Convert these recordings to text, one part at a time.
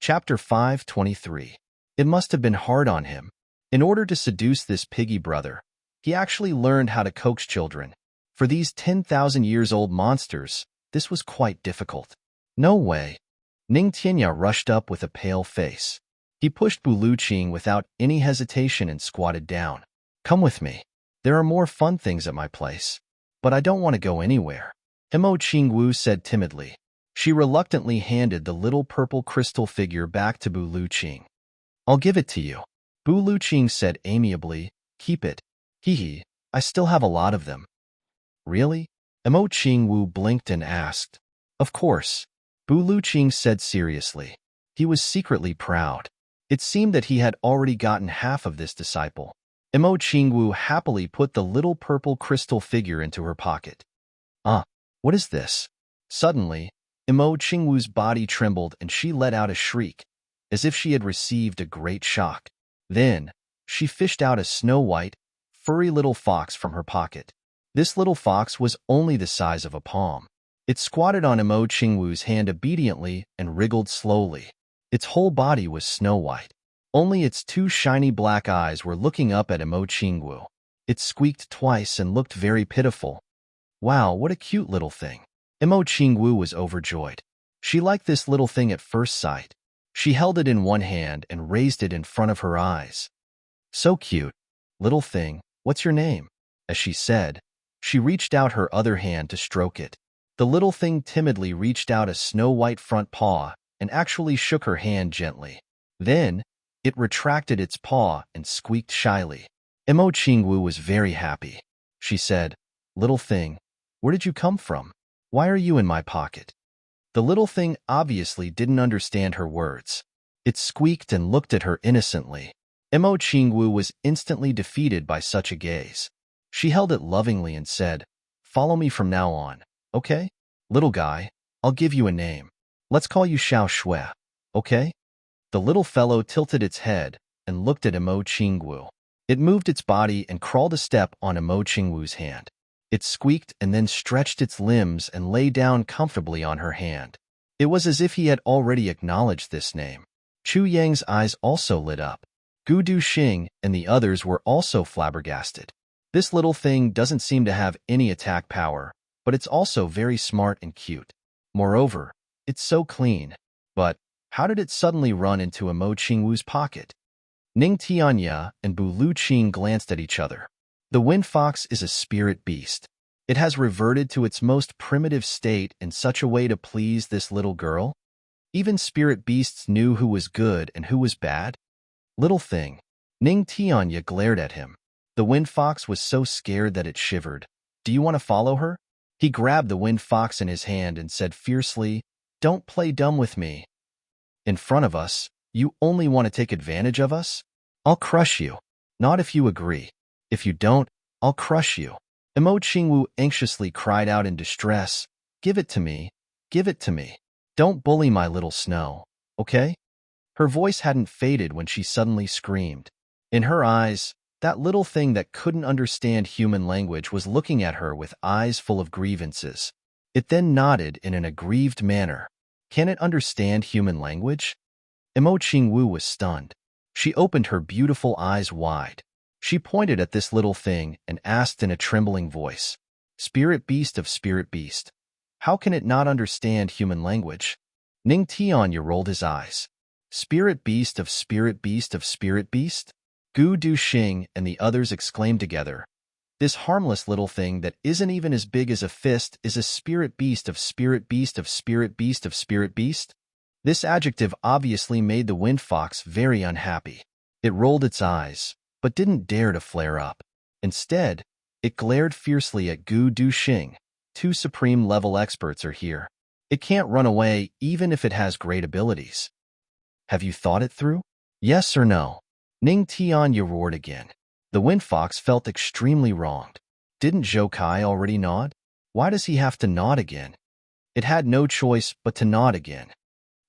Chapter 523. It must have been hard on him. In order to seduce this piggy brother, he actually learned how to coax children. For these 10,000 years old monsters, this was quite difficult. No way. Ning Tianya rushed up with a pale face. He pushed Buluqing without any hesitation and squatted down. Come with me. There are more fun things at my place. But I don't want to go anywhere. Mo Qingwu said timidly. She reluctantly handed the little purple crystal figure back to Buluqing. I'll give it to you. Buluqing said amiably. Keep it. Hee, I still have a lot of them. Really? Mo Qingwu blinked and asked. Of course. Buluqing said seriously. He was secretly proud. It seemed that he had already gotten half of this disciple. Mo Qingwu happily put the little purple crystal figure into her pocket. What is this? Suddenly, Mo Qingwu's body trembled and she let out a shriek, as if she had received a great shock. Then, she fished out a snow-white, furry little fox from her pocket. This little fox was only the size of a palm. It squatted on Mo Qingwu's hand obediently and wriggled slowly. Its whole body was snow-white. Only its two shiny black eyes were looking up at Mo Qingwu. It squeaked twice and looked very pitiful. Wow, what a cute little thing. Mo Qingwu was overjoyed. She liked this little thing at first sight. She held it in one hand and raised it in front of her eyes. So cute. Little thing, what's your name? As she said, she reached out her other hand to stroke it. The little thing timidly reached out a snow-white front paw and actually shook her hand gently. Then, it retracted its paw and squeaked shyly. Mo Qingwu was very happy. She said, Little thing, where did you come from? Why are you in my pocket? The little thing obviously didn't understand her words. It squeaked and looked at her innocently. Mo Qingwu was instantly defeated by such a gaze. She held it lovingly and said, Follow me from now on, okay? Little guy, I'll give you a name. Let's call you Xiao Shui, okay? The little fellow tilted its head and looked at Mo Qingwu. It moved its body and crawled a step on Mo Qingwu's hand. It squeaked and then stretched its limbs and lay down comfortably on her hand. It was as if he had already acknowledged this name. Chu Yang's eyes also lit up. Gu Duxing and the others were also flabbergasted. This little thing doesn't seem to have any attack power, but it's also very smart and cute. Moreover, it's so clean. But how did it suddenly run into Mo Qingwu's pocket? Ning Tianya and Buluqing glanced at each other. The wind fox is a spirit beast. It has reverted to its most primitive state in such a way to please this little girl. Even spirit beasts knew who was good and who was bad. Little thing. Ning Tianya glared at him. The wind fox was so scared that it shivered. Do you want to follow her? He grabbed the wind fox in his hand and said fiercely, Don't play dumb with me. In front of us, you only want to take advantage of us? I'll crush you. Not if you agree. If you don't, I'll crush you. Mo Qingwu anxiously cried out in distress, Give it to me. Give it to me. Don't bully my little snow, okay? Her voice hadn't faded when she suddenly screamed. In her eyes, that little thing that couldn't understand human language was looking at her with eyes full of grievances. It then nodded in an aggrieved manner. Can it understand human language? Mo Qingwu was stunned. She opened her beautiful eyes wide. She pointed at this little thing and asked in a trembling voice, Spirit beast of spirit beast, how can it not understand human language? Ning Tianya rolled his eyes. Spirit beast of spirit beast of spirit beast? Gu Duxing and the others exclaimed together. This harmless little thing that isn't even as big as a fist is a spirit beast of spirit beast of spirit beast of spirit beast? This adjective obviously made the wind fox very unhappy. It rolled its eyes, but didn't dare to flare up. Instead, it glared fiercely at Gu Duxing. Two supreme-level experts are here. It can't run away even if it has great abilities. Have you thought it through? Yes or no? Ning Tianya roared again. The wind fox felt extremely wronged. Didn't Zhou Kai already nod? Why does he have to nod again? It had no choice but to nod again.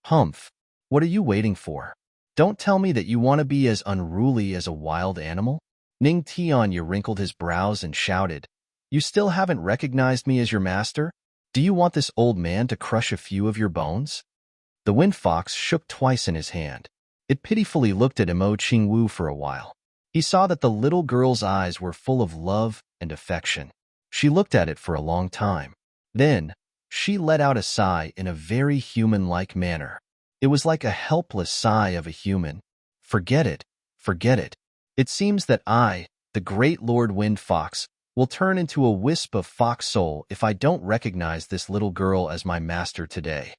Humph. What are you waiting for? Don't tell me that you want to be as unruly as a wild animal? Ning Tianya wrinkled his brows and shouted, You still haven't recognized me as your master? Do you want this old man to crush a few of your bones? The wind fox shook twice in his hand. It pitifully looked at Imo Qingwu for a while. He saw that the little girl's eyes were full of love and affection. She looked at it for a long time. Then, she let out a sigh in a very human-like manner. It was like a helpless sigh of a human. Forget it, forget it. It seems that I, the great Lord Wind Fox, will turn into a wisp of fox soul if I don't recognize this little girl as my master today.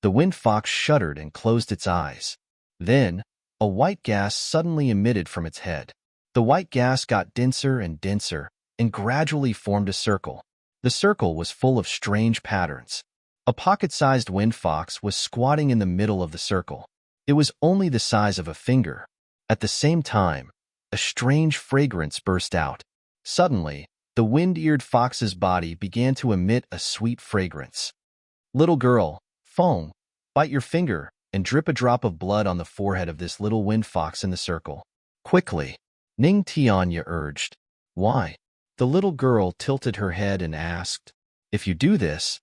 The wind fox shuddered and closed its eyes. Then, a white gas suddenly emitted from its head. The white gas got denser and denser, and gradually formed a circle. The circle was full of strange patterns. A pocket-sized wind fox was squatting in the middle of the circle. It was only the size of a finger. At the same time, a strange fragrance burst out. Suddenly, the wind-eared fox's body began to emit a sweet fragrance. Little girl, Fong, bite your finger and drip a drop of blood on the forehead of this little wind fox in the circle. Quickly, Ning Tianya urged. Why? The little girl tilted her head and asked, If you do this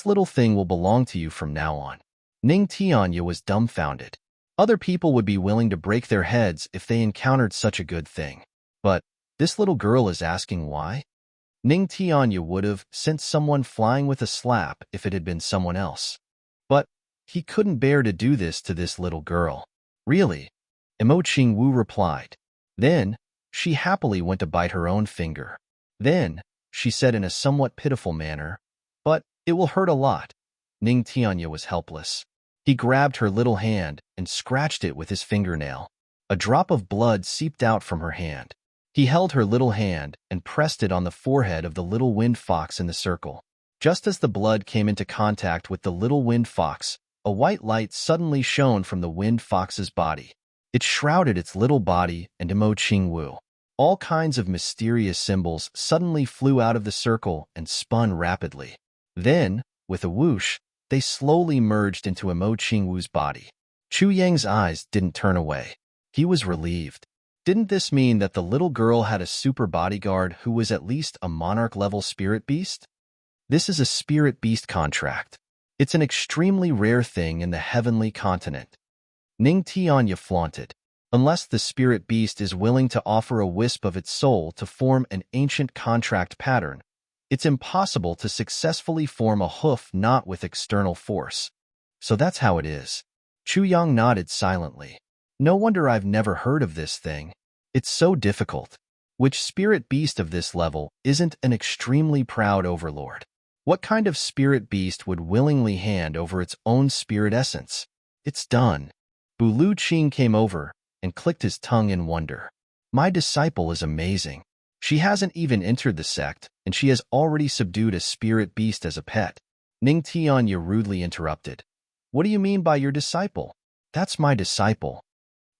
little thing will belong to you from now on. Ning Tianya was dumbfounded. Other people would be willing to break their heads if they encountered such a good thing. But this little girl is asking why? Ning Tianya would have sent someone flying with a slap if it had been someone else. But he couldn't bear to do this to this little girl. Really? Imo Qingwu replied. Then, she happily went to bite her own finger. Then, she said in a somewhat pitiful manner, But it will hurt a lot. Ning Tianya was helpless. He grabbed her little hand and scratched it with his fingernail. A drop of blood seeped out from her hand. He held her little hand and pressed it on the forehead of the little wind fox in the circle. Just as the blood came into contact with the little wind fox, a white light suddenly shone from the wind fox's body. It shrouded its little body and Imo Qingwu. All kinds of mysterious symbols suddenly flew out of the circle and spun rapidly. Then, with a whoosh, they slowly merged into Imo Qingwu's body. Chu Yang's eyes didn't turn away. He was relieved. Didn't this mean that the little girl had a super bodyguard who was at least a monarch-level spirit beast? This is a spirit beast contract. It's an extremely rare thing in the heavenly continent. Ning Tianya flaunted. Unless the spirit beast is willing to offer a wisp of its soul to form an ancient contract pattern, it's impossible to successfully form a hoof knot with external force. So that's how it is. Chu Yang nodded silently. No wonder I've never heard of this thing. It's so difficult. Which spirit beast of this level isn't an extremely proud overlord? What kind of spirit beast would willingly hand over its own spirit essence? It's done. Bu Lu Qing came over and clicked his tongue in wonder. My disciple is amazing. She hasn't even entered the sect, and she has already subdued a spirit beast as a pet. Ning Tianya rudely interrupted. What do you mean by your disciple? That's my disciple.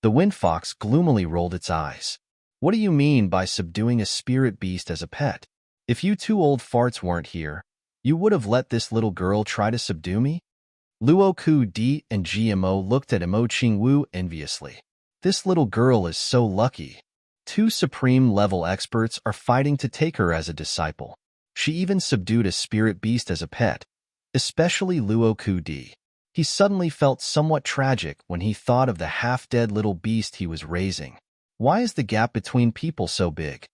The wind fox gloomily rolled its eyes. What do you mean by subduing a spirit beast as a pet? If you two old farts weren't here, you would have let this little girl try to subdue me? Luo Ku Di and GMO looked at Imo Qingwu enviously. This little girl is so lucky. 2 supreme-level experts are fighting to take her as a disciple. She even subdued a spirit beast as a pet, especially Luo Ku Di. He suddenly felt somewhat tragic when he thought of the half-dead little beast he was raising. Why is the gap between people so big?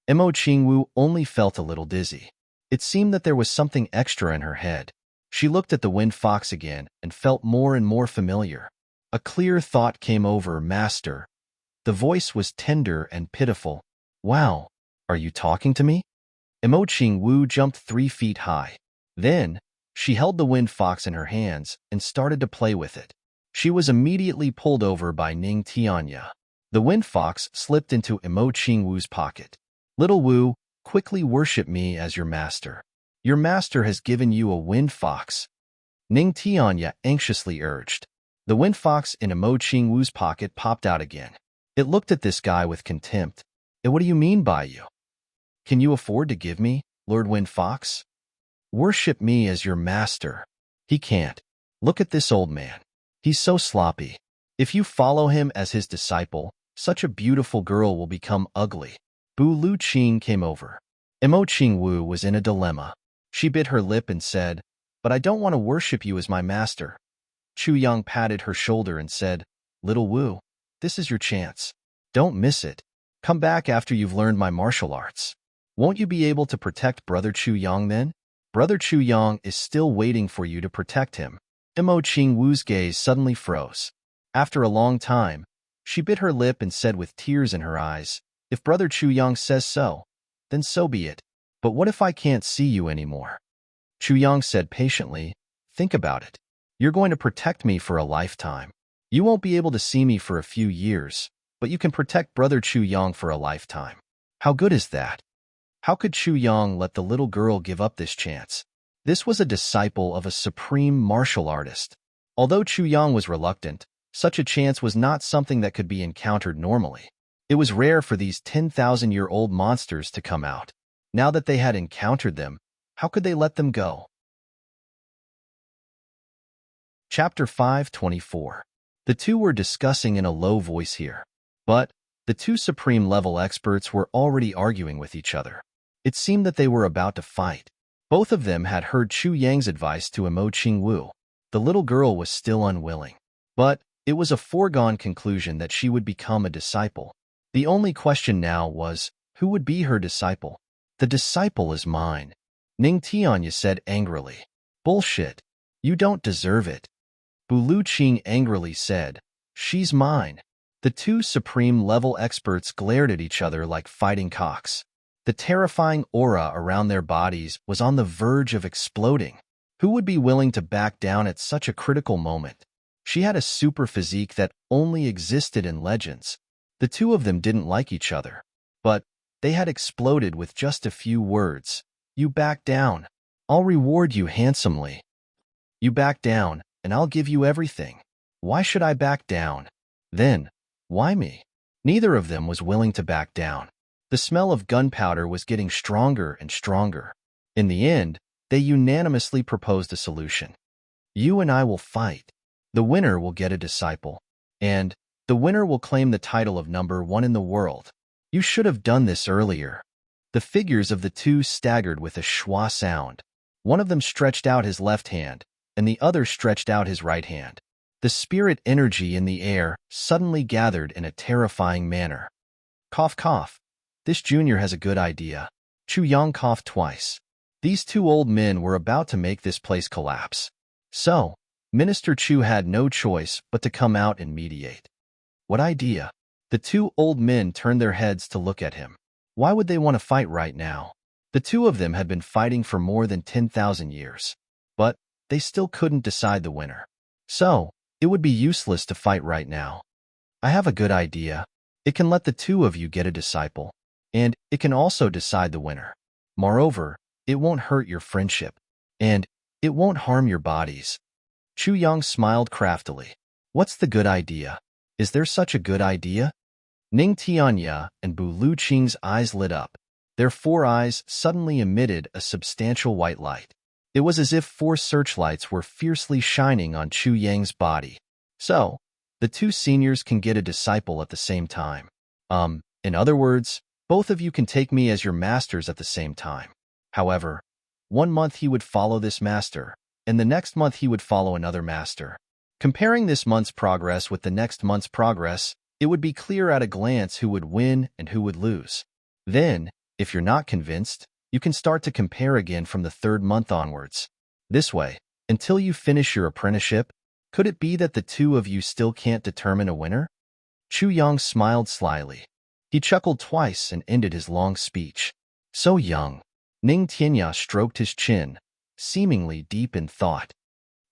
Imo Qingwu only felt a little dizzy. It seemed that there was something extra in her head. She looked at the wind fox again and felt more and more familiar. A clear thought came over, Master. The voice was tender and pitiful. Wow, are you talking to me? Imo Qingwu jumped 3 feet high. Then, she held the wind fox in her hands and started to play with it. She was immediately pulled over by Ning Tianya. The wind fox slipped into Imo Qingwu's pocket. Little Wu, quickly worship me as your master. Your master has given you a wind fox. Ning Tianya anxiously urged. The wind fox in Imo Qingwu's pocket popped out again. It looked at this guy with contempt. What do you mean by you? Can you afford to give me, Lord Wind Fox? Worship me as your master. He can't. Look at this old man. He's so sloppy. If you follow him as his disciple, such a beautiful girl will become ugly. Bu Lu Qing came over. Imo Qingwu was in a dilemma. She bit her lip and said, But I don't want to worship you as my master. Chu Yang patted her shoulder and said, "Little Wu, this is your chance. Don't miss it. Come back after you've learned my martial arts. Won't you be able to protect Brother Chu Yang then? Brother Chu Yang is still waiting for you to protect him." Mo Qing Wu's gaze suddenly froze. After a long time, she bit her lip and said with tears in her eyes, "If Brother Chu Yang says so, then so be it. But what if I can't see you anymore?" Chu Yang said patiently, "Think about it. You're going to protect me for a lifetime. You won't be able to see me for a few years, but you can protect Brother Chu Yang for a lifetime. How good is that?" How could Chu Yang let the little girl give up this chance? This was a disciple of a supreme martial artist. Although Chu Yang was reluctant, such a chance was not something that could be encountered normally. It was rare for these 10,000-year-old monsters to come out. Now that they had encountered them, how could they let them go? Chapter 524. The two were discussing in a low voice here. But the two supreme-level experts were already arguing with each other. It seemed that they were about to fight. Both of them had heard Chu Yang's advice to Mo Qing Wu. The little girl was still unwilling. But it was a foregone conclusion that she would become a disciple. The only question now was, who would be her disciple? "The disciple is mine," Ning Tianya said angrily. "Bullshit. You don't deserve it." Bulu Qing angrily said, "She's mine." The two supreme-level experts glared at each other like fighting cocks. The terrifying aura around their bodies was on the verge of exploding. Who would be willing to back down at such a critical moment? She had a super physique that only existed in legends. The two of them didn't like each other, but they had exploded with just a few words. "You back down. I'll reward you handsomely. You back down, and I'll give you everything." Why should I back down? Then, why me? Neither of them was willing to back down. The smell of gunpowder was getting stronger and stronger. In the end, they unanimously proposed a solution. "You and I will fight. The winner will get a disciple. And the winner will claim the title of #1 in the world. You should have done this earlier." The figures of the two staggered with a schwa sound. One of them stretched out his left hand, and the other stretched out his right hand. The spirit energy in the air suddenly gathered in a terrifying manner. Cough, cough. This junior has a good idea. Chu Yang coughed twice. These two old men were about to make this place collapse. So, Minister Chu had no choice but to come out and mediate. What idea? The two old men turned their heads to look at him. Why would they want to fight right now? The two of them had been fighting for more than 10,000 years. But they still couldn't decide the winner. So, it would be useless to fight right now. "I have a good idea. It can let the two of you get a disciple. And it can also decide the winner. Moreover, it won't hurt your friendship. And it won't harm your bodies." Chu Yang smiled craftily. "What's the good idea? Is there such a good idea?" Ning Tianya and Bulu Qing's eyes lit up. Their four eyes suddenly emitted a substantial white light. It was as if four searchlights were fiercely shining on Chu Yang's body. "So, the two seniors can get a disciple at the same time. In other words, both of you can take me as your masters at the same time. However, 1 month he would follow this master, and the next month he would follow another master. Comparing this month's progress with the next month's progress, it would be clear at a glance who would win and who would lose. Then, if you're not convinced, you can start to compare again from the 3rd month onwards. This way, until you finish your apprenticeship, could it be that the two of you still can't determine a winner?" Chu Yang smiled slyly. He chuckled twice and ended his long speech. "So young." Ning Tianya stroked his chin, seemingly deep in thought.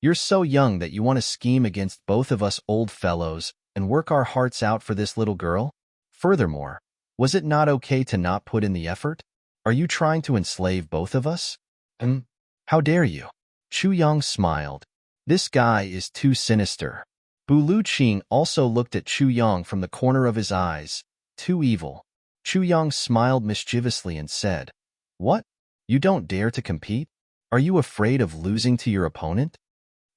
"You're so young that you want to scheme against both of us old fellows and work our hearts out for this little girl? Furthermore, was it not okay to not put in the effort? Are you trying to enslave both of us?" How dare you?" Chu Yang smiled. "This guy is too sinister." Bulu Qing also looked at Chu Yang from the corner of his eyes. Too evil. Chu Yang smiled mischievously and said, "What? You don't dare to compete? Are you afraid of losing to your opponent?"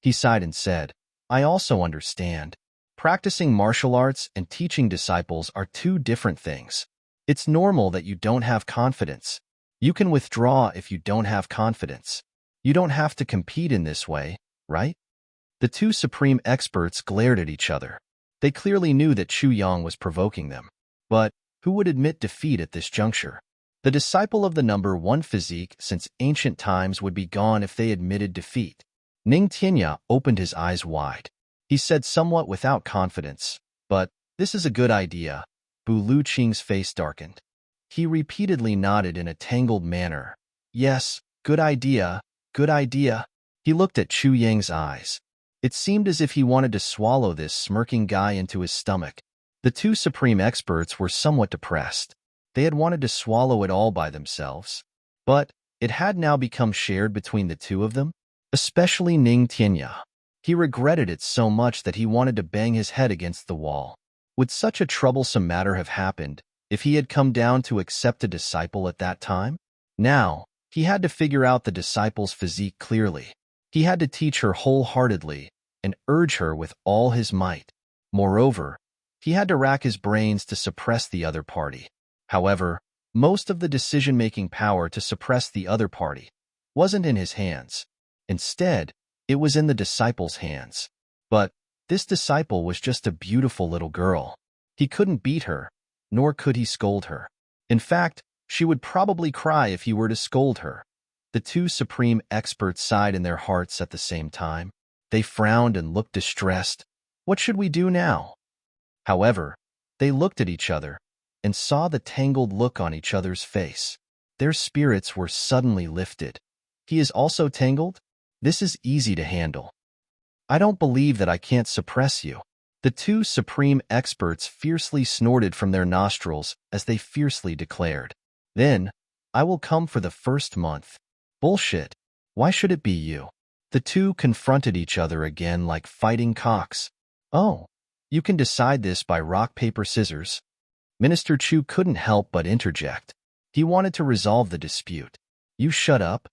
He sighed and said, "I also understand. Practicing martial arts and teaching disciples are two different things. It's normal that you don't have confidence. You can withdraw if you don't have confidence. You don't have to compete in this way, right?" The two supreme experts glared at each other. They clearly knew that Chu Yang was provoking them. But who would admit defeat at this juncture? The disciple of the number one physique since ancient times would be gone if they admitted defeat. Ning Tianya opened his eyes wide. He said somewhat without confidence, "But this is a good idea." Bu Luqing's face darkened. He repeatedly nodded in a tangled manner. "Yes, good idea, good idea." He looked at Chu Yang's eyes. It seemed as if he wanted to swallow this smirking guy into his stomach. The two supreme experts were somewhat depressed. They had wanted to swallow it all by themselves. But it had now become shared between the two of them, especially Ning Tianya. He regretted it so much that he wanted to bang his head against the wall. Would such a troublesome matter have happened if he had come down to accept a disciple at that time? Now, he had to figure out the disciple's physique clearly. He had to teach her wholeheartedly and urge her with all his might. Moreover, he had to rack his brains to suppress the other party. However, most of the decision-making power to suppress the other party wasn't in his hands. Instead, it was in the disciple's hands. But this disciple was just a beautiful little girl. He couldn't beat her, nor could he scold her. In fact, she would probably cry if he were to scold her. The two supreme experts sighed in their hearts at the same time. They frowned and looked distressed. What should we do now? However, they looked at each other and saw the tangled look on each other's face. Their spirits were suddenly lifted. He is also tangled? This is easy to handle. I don't believe that I can't suppress you. The two supreme experts fiercely snorted from their nostrils as they fiercely declared. Then, I will come for the first month. Bullshit. Why should it be you? The two confronted each other again like fighting cocks. Oh, you can decide this by rock, paper, scissors. Minister Chu couldn't help but interject. He wanted to resolve the dispute. You shut up.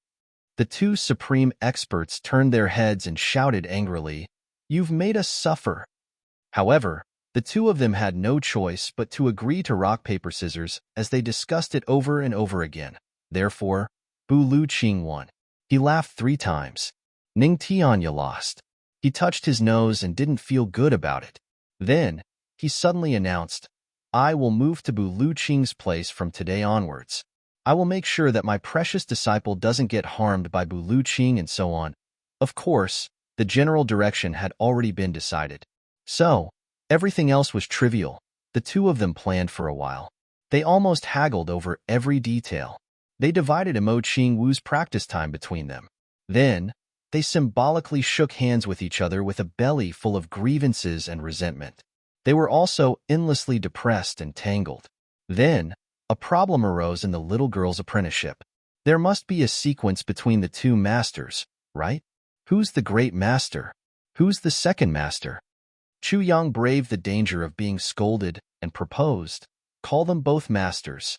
The two supreme experts turned their heads and shouted angrily, You've made us suffer. However, the two of them had no choice but to agree to rock, paper, scissors as they discussed it over and over again. Therefore, Bu Luqing won. He laughed 3 times. Ning Tianya lost. He touched his nose and didn't feel good about it. Then, he suddenly announced, I will move to Bu Luqing's place from today onwards. I will make sure that my precious disciple doesn't get harmed by Bu Luqing and so on. Of course, the general direction had already been decided. So, everything else was trivial. The two of them planned for a while. They almost haggled over every detail. They divided Mo Qing Wu's practice time between them. Then, they symbolically shook hands with each other with a belly full of grievances and resentment. They were also endlessly depressed and tangled. Then, a problem arose in the little girl's apprenticeship. There must be a sequence between the two masters, right? Who's the great master? Who's the second master? Chu Yang braved the danger of being scolded and proposed. Call them both masters.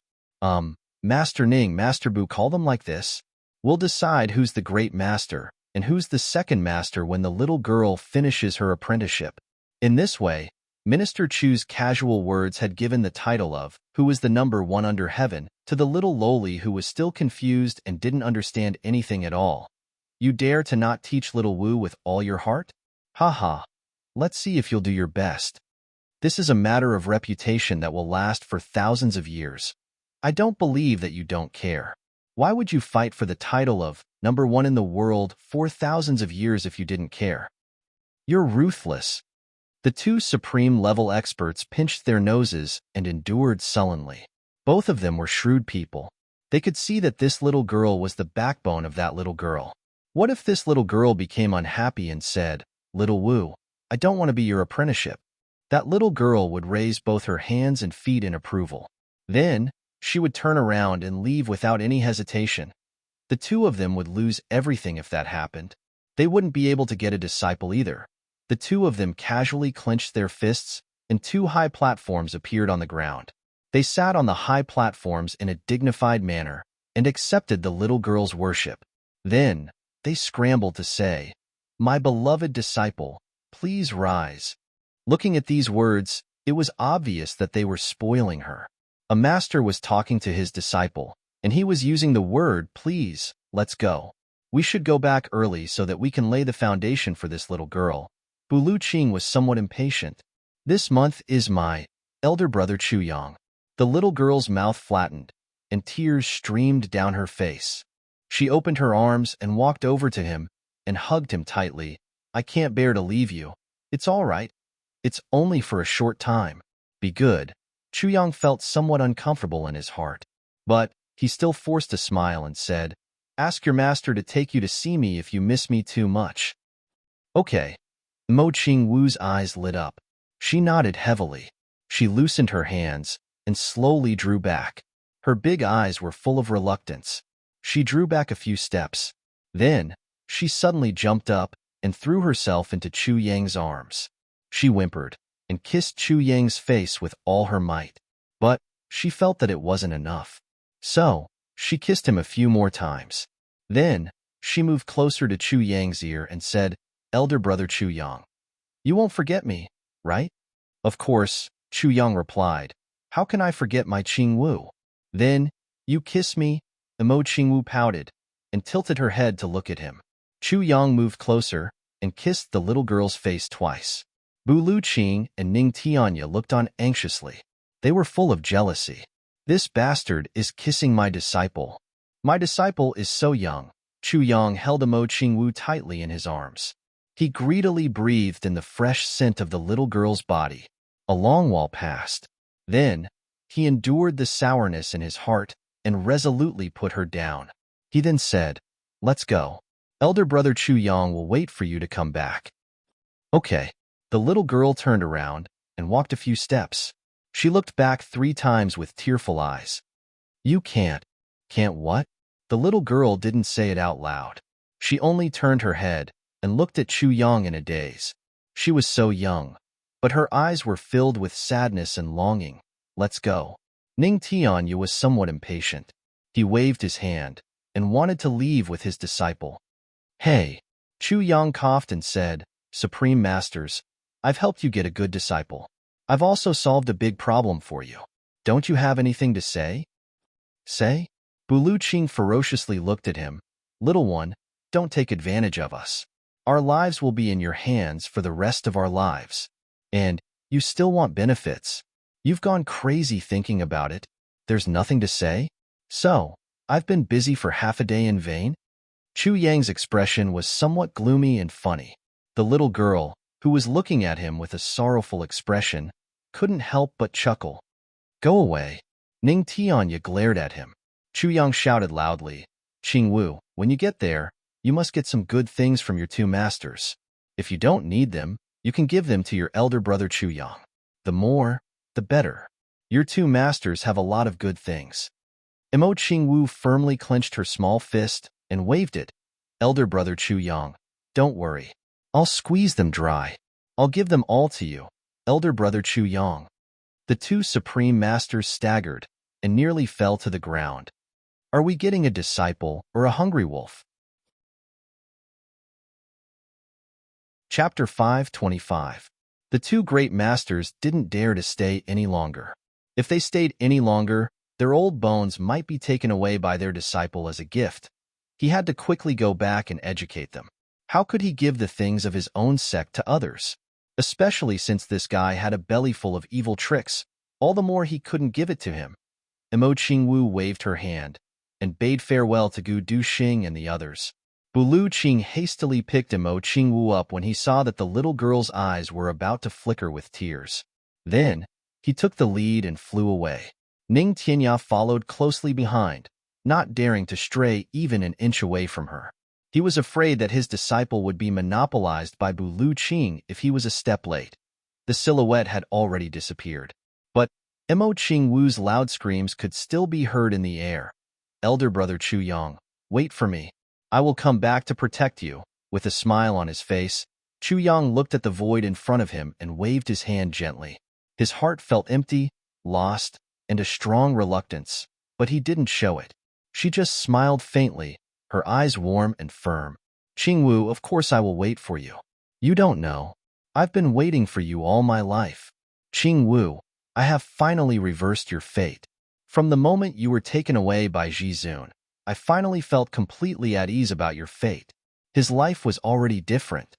Master Ning, Master Bu, call them like this. We'll decide who's the great master and who's the second master when the little girl finishes her apprenticeship. In this way, Minister Chu's casual words had given the title of who was the number one under heaven to the little lowly who was still confused and didn't understand anything at all. You dare to not teach little Wu with all your heart? Ha ha. Let's see if you'll do your best. This is a matter of reputation that will last for thousands of years. I don't believe that you don't care. Why would you fight for the title of number one in the world for thousands of years if you didn't care? You're ruthless. The two supreme-level experts pinched their noses and endured sullenly. Both of them were shrewd people. They could see that this little girl was the backbone of that little girl. What if this little girl became unhappy and said, Little Wu, I don't want to be your apprenticeship? That little girl would raise both her hands and feet in approval. Then, she would turn around and leave without any hesitation. The two of them would lose everything if that happened. They wouldn't be able to get a disciple either. The two of them casually clenched their fists, and 2 high platforms appeared on the ground. They sat on the high platforms in a dignified manner and accepted the little girl's worship. Then, they scrambled to say, My beloved disciple, please rise. Looking at these words, it was obvious that they were spoiling her. A master was talking to his disciple, and he was using the word, please, let's go. We should go back early so that we can lay the foundation for this little girl. Bu Luqing was somewhat impatient. This month is my elder brother Chu Yang. The little girl's mouth flattened, and tears streamed down her face. She opened her arms and walked over to him and hugged him tightly. I can't bear to leave you. It's all right. It's only for a short time. Be good. Chu Yang felt somewhat uncomfortable in his heart, but he still forced a smile and said, Ask your master to take you to see me if you miss me too much. Okay. Mo Qingwu's eyes lit up. She nodded heavily. She loosened her hands and slowly drew back. Her big eyes were full of reluctance. She drew back a few steps. Then, she suddenly jumped up and threw herself into Chu Yang's arms. She whimpered and kissed Chu Yang's face with all her might. But she felt that it wasn't enough. So, she kissed him a few more times. Then, she moved closer to Chu Yang's ear and said, Elder brother Chu Yang, you won't forget me, right? Of course, Chu Yang replied. How can I forget my Qingwu? Then, you kiss me? Mo Qingwu pouted and tilted her head to look at him. Chu Yang moved closer and kissed the little girl's face twice. Bu Luqing and Ning Tianya looked on anxiously. They were full of jealousy. This bastard is kissing my disciple. My disciple is so young. Chu Yang held Mo Qingwu tightly in his arms. He greedily breathed in the fresh scent of the little girl's body. A long while passed. Then, he endured the sourness in his heart and resolutely put her down. He then said, Let's go. Elder brother Chu Yang will wait for you to come back. Okay. The little girl turned around and walked a few steps. She looked back 3 times with tearful eyes. You can't. Can't what? The little girl didn't say it out loud. She only turned her head and looked at Chu Yang in a daze. She was so young, but her eyes were filled with sadness and longing. Let's go. Ning Tianya was somewhat impatient. He waved his hand and wanted to leave with his disciple. Hey. Chu Yang coughed and said, Supreme Masters, I've helped you get a good disciple. I've also solved a big problem for you. Don't you have anything to say? Say? Bu Luqing ferociously looked at him. Little one, don't take advantage of us. Our lives will be in your hands for the rest of our lives. And you still want benefits. You've gone crazy thinking about it. There's nothing to say? So, I've been busy for half a day in vain? Chu Yang's expression was somewhat gloomy and funny. The little girl, who was looking at him with a sorrowful expression, couldn't help but chuckle. Go away. Ning Tianya glared at him. Chu Yang shouted loudly, Qingwu, when you get there, you must get some good things from your 2 masters. If you don't need them, you can give them to your elder brother Chu Yang. The more, the better. Your 2 masters have a lot of good things. Mo Qingwu firmly clenched her small fist and waved it. Elder brother Chu Yang, don't worry. I'll squeeze them dry. I'll give them all to you, elder brother Chu Yang. The 2 supreme masters staggered and nearly fell to the ground. Are we getting a disciple or a hungry wolf? Chapter 525. The 2 great masters didn't dare to stay any longer. If they stayed any longer, their old bones might be taken away by their disciple as a gift. He had to quickly go back and educate them. How could he give the things of his own sect to others? Especially since this guy had a belly full of evil tricks, all the more he couldn't give it to him. Mo Qingwu waved her hand and bade farewell to Gu Duxing and the others. Bu Luqing hastily picked Mo Qingwu up when he saw that the little girl's eyes were about to flicker with tears. Then, he took the lead and flew away. Ning Tianya followed closely behind, not daring to stray even an inch away from her. He was afraid that his disciple would be monopolized by Bu Luqing if he was a step late. The silhouette had already disappeared. But Mo Qingwu's loud screams could still be heard in the air. Elder brother Chu Yang, wait for me. I will come back to protect you. With a smile on his face, Chu Yang looked at the void in front of him and waved his hand gently. His heart felt empty, lost, and a strong reluctance, but he didn't show it. She just smiled faintly, her eyes warm and firm. Qingwu, of course I will wait for you. You don't know. I've been waiting for you all my life. Qingwu, I have finally reversed your fate. From the moment you were taken away by Jizun, I finally felt completely at ease about your fate. His life was already different.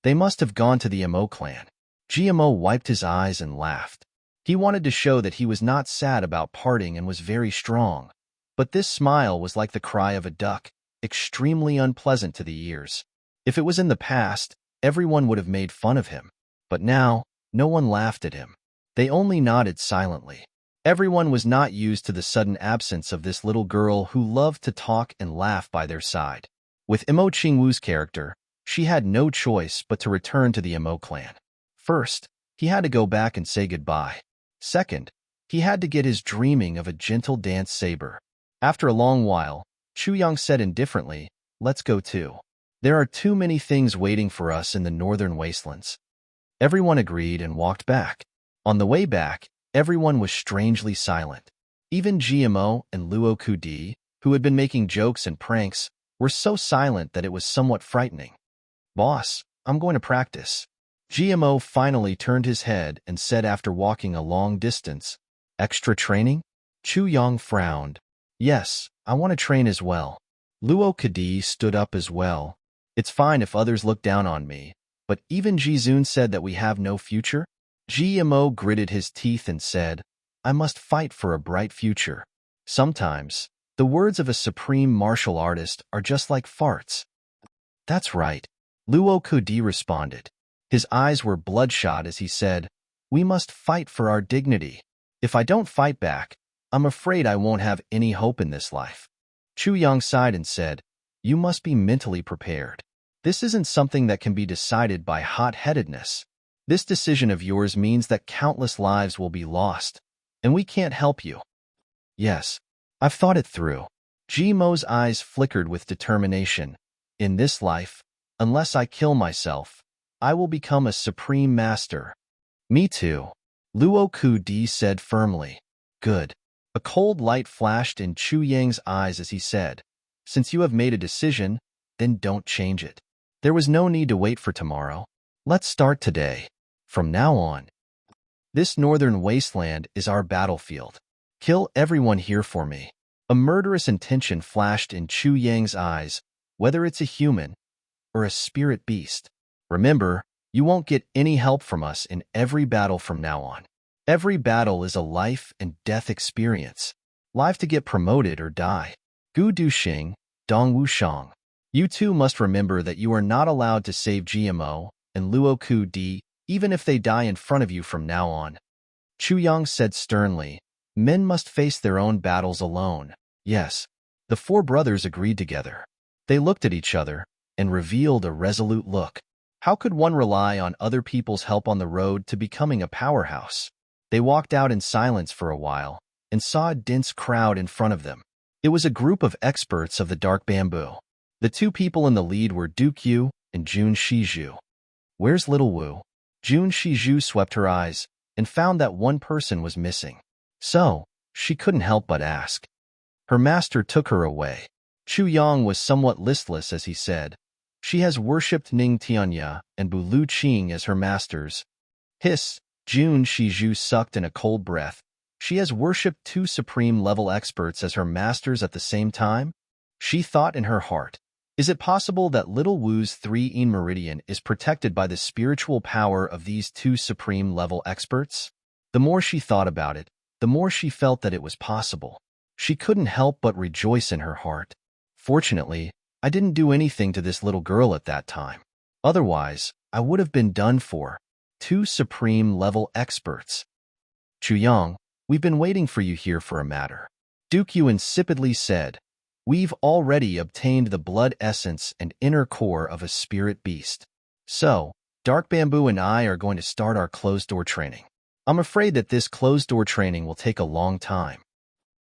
They must have gone to the Mo clan. GMO wiped his eyes and laughed. He wanted to show that he was not sad about parting and was very strong. But this smile was like the cry of a duck, extremely unpleasant to the ears. If it was in the past, everyone would have made fun of him. But now, no one laughed at him. They only nodded silently. Everyone was not used to the sudden absence of this little girl who loved to talk and laugh by their side. With Imo Qingwu's character, she had no choice but to return to the Imo clan. First, he had to go back and say goodbye. Second, he had to get his dreaming of a gentle dance saber. After a long while, Chu Yang said indifferently, "Let's go too. There are too many things waiting for us in the northern wastelands." Everyone agreed and walked back. On the way back, everyone was strangely silent. Even GMO and Luo Kudi, who had been making jokes and pranks, were so silent that it was somewhat frightening. "Boss, I'm going to practice." GMO finally turned his head and said after walking a long distance, "Extra training?" Chu Yang frowned. "Yes, I want to train as well." Luo Kadi stood up as well. "It's fine if others look down on me, but even Jizun said that we have no future." GMO gritted his teeth and said, "I must fight for a bright future." Sometimes, the words of a supreme martial artist are just like farts. "That's right," Luo Kudi responded. His eyes were bloodshot as he said, "We must fight for our dignity. If I don't fight back, I'm afraid I won't have any hope in this life." Chu Yang sighed and said, "You must be mentally prepared. This isn't something that can be decided by hot-headedness. This decision of yours means that countless lives will be lost, and we can't help you." "Yes, I've thought it through." Gmo's eyes flickered with determination. "In this life, unless I kill myself, I will become a supreme master." "Me too," Luo Kudi said firmly. "Good." A cold light flashed in Chu Yang's eyes as he said, "Since you have made a decision, then don't change it. There was no need to wait for tomorrow. Let's start today. From now on, this northern wasteland is our battlefield. Kill everyone here for me." A murderous intention flashed in Chu Yang's eyes, whether it's a human or a spirit beast. "Remember, you won't get any help from us in every battle from now on. Every battle is a life and death experience. Live to get promoted or die. Gu Du Xing, Dong Wu Shang. You too must remember that you are not allowed to save GMO and Luo Ku Di, even if they die in front of you from now on." Chu Yang said sternly, "Men must face their own battles alone." "Yes." The four brothers agreed together. They looked at each other and revealed a resolute look. How could one rely on other people's help on the road to becoming a powerhouse? They walked out in silence for a while and saw a dense crowd in front of them. It was a group of experts of the dark bamboo. The two people in the lead were Duke Yu and Jun Shizhu. "Where's little Wu?" Jun Shizhu swept her eyes and found that one person was missing. So, she couldn't help but ask. Her master took her away. Chu Yang was somewhat listless as he said, "She has worshipped Ning Tianya and Bu Lu Qing as her masters." Hiss, Jun Shizhu sucked in a cold breath. "She has worshipped two supreme-level experts as her masters at the same time?" She thought in her heart, is it possible that little Wu's 3-in meridian is protected by the spiritual power of these two supreme-level experts? The more she thought about it, the more she felt that it was possible. She couldn't help but rejoice in her heart. "Fortunately, I didn't do anything to this little girl at that time. Otherwise, I would have been done for. Two supreme-level experts." "Chu Yang, we've been waiting for you here for a matter." Duke Yu insipidly said, "We've already obtained the blood essence and inner core of a spirit beast. So, Dark Bamboo and I are going to start our closed-door training. I'm afraid that this closed-door training will take a long time."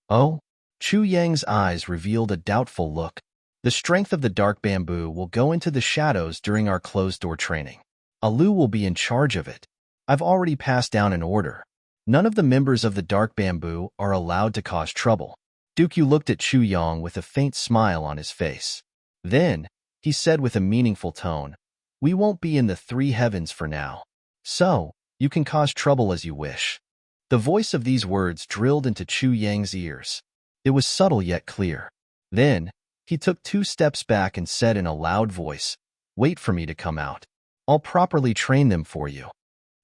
"Oh?" Chu Yang's eyes revealed a doubtful look. "The strength of the Dark Bamboo will go into the shadows during our closed-door training. Alu will be in charge of it. I've already passed down an order. None of the members of the Dark Bamboo are allowed to cause trouble." Duke Yu looked at Chu Yang with a faint smile on his face. Then, he said with a meaningful tone, "We won't be in the three heavens for now. So, you can cause trouble as you wish." The voice of these words drilled into Chu Yang's ears. It was subtle yet clear. Then, he took 2 steps back and said in a loud voice, "Wait for me to come out. I'll properly train them for you."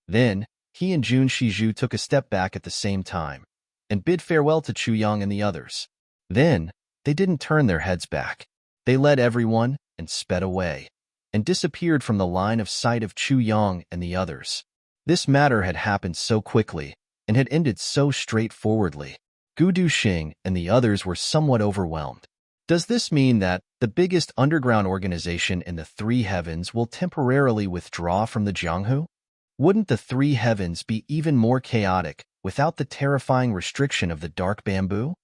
Then, he and Jun Shiju took a step back at the same time and bid farewell to Chu Yang and the others. Then, they didn't turn their heads back. They led everyone and sped away and disappeared from the line of sight of Chu Yang and the others. This matter had happened so quickly and had ended so straightforwardly. Gu Duxing and the others were somewhat overwhelmed. Does this mean that the biggest underground organization in the Three Heavens will temporarily withdraw from the Jianghu? Wouldn't the Three Heavens be even more chaotic without the terrifying restriction of the dark bamboo?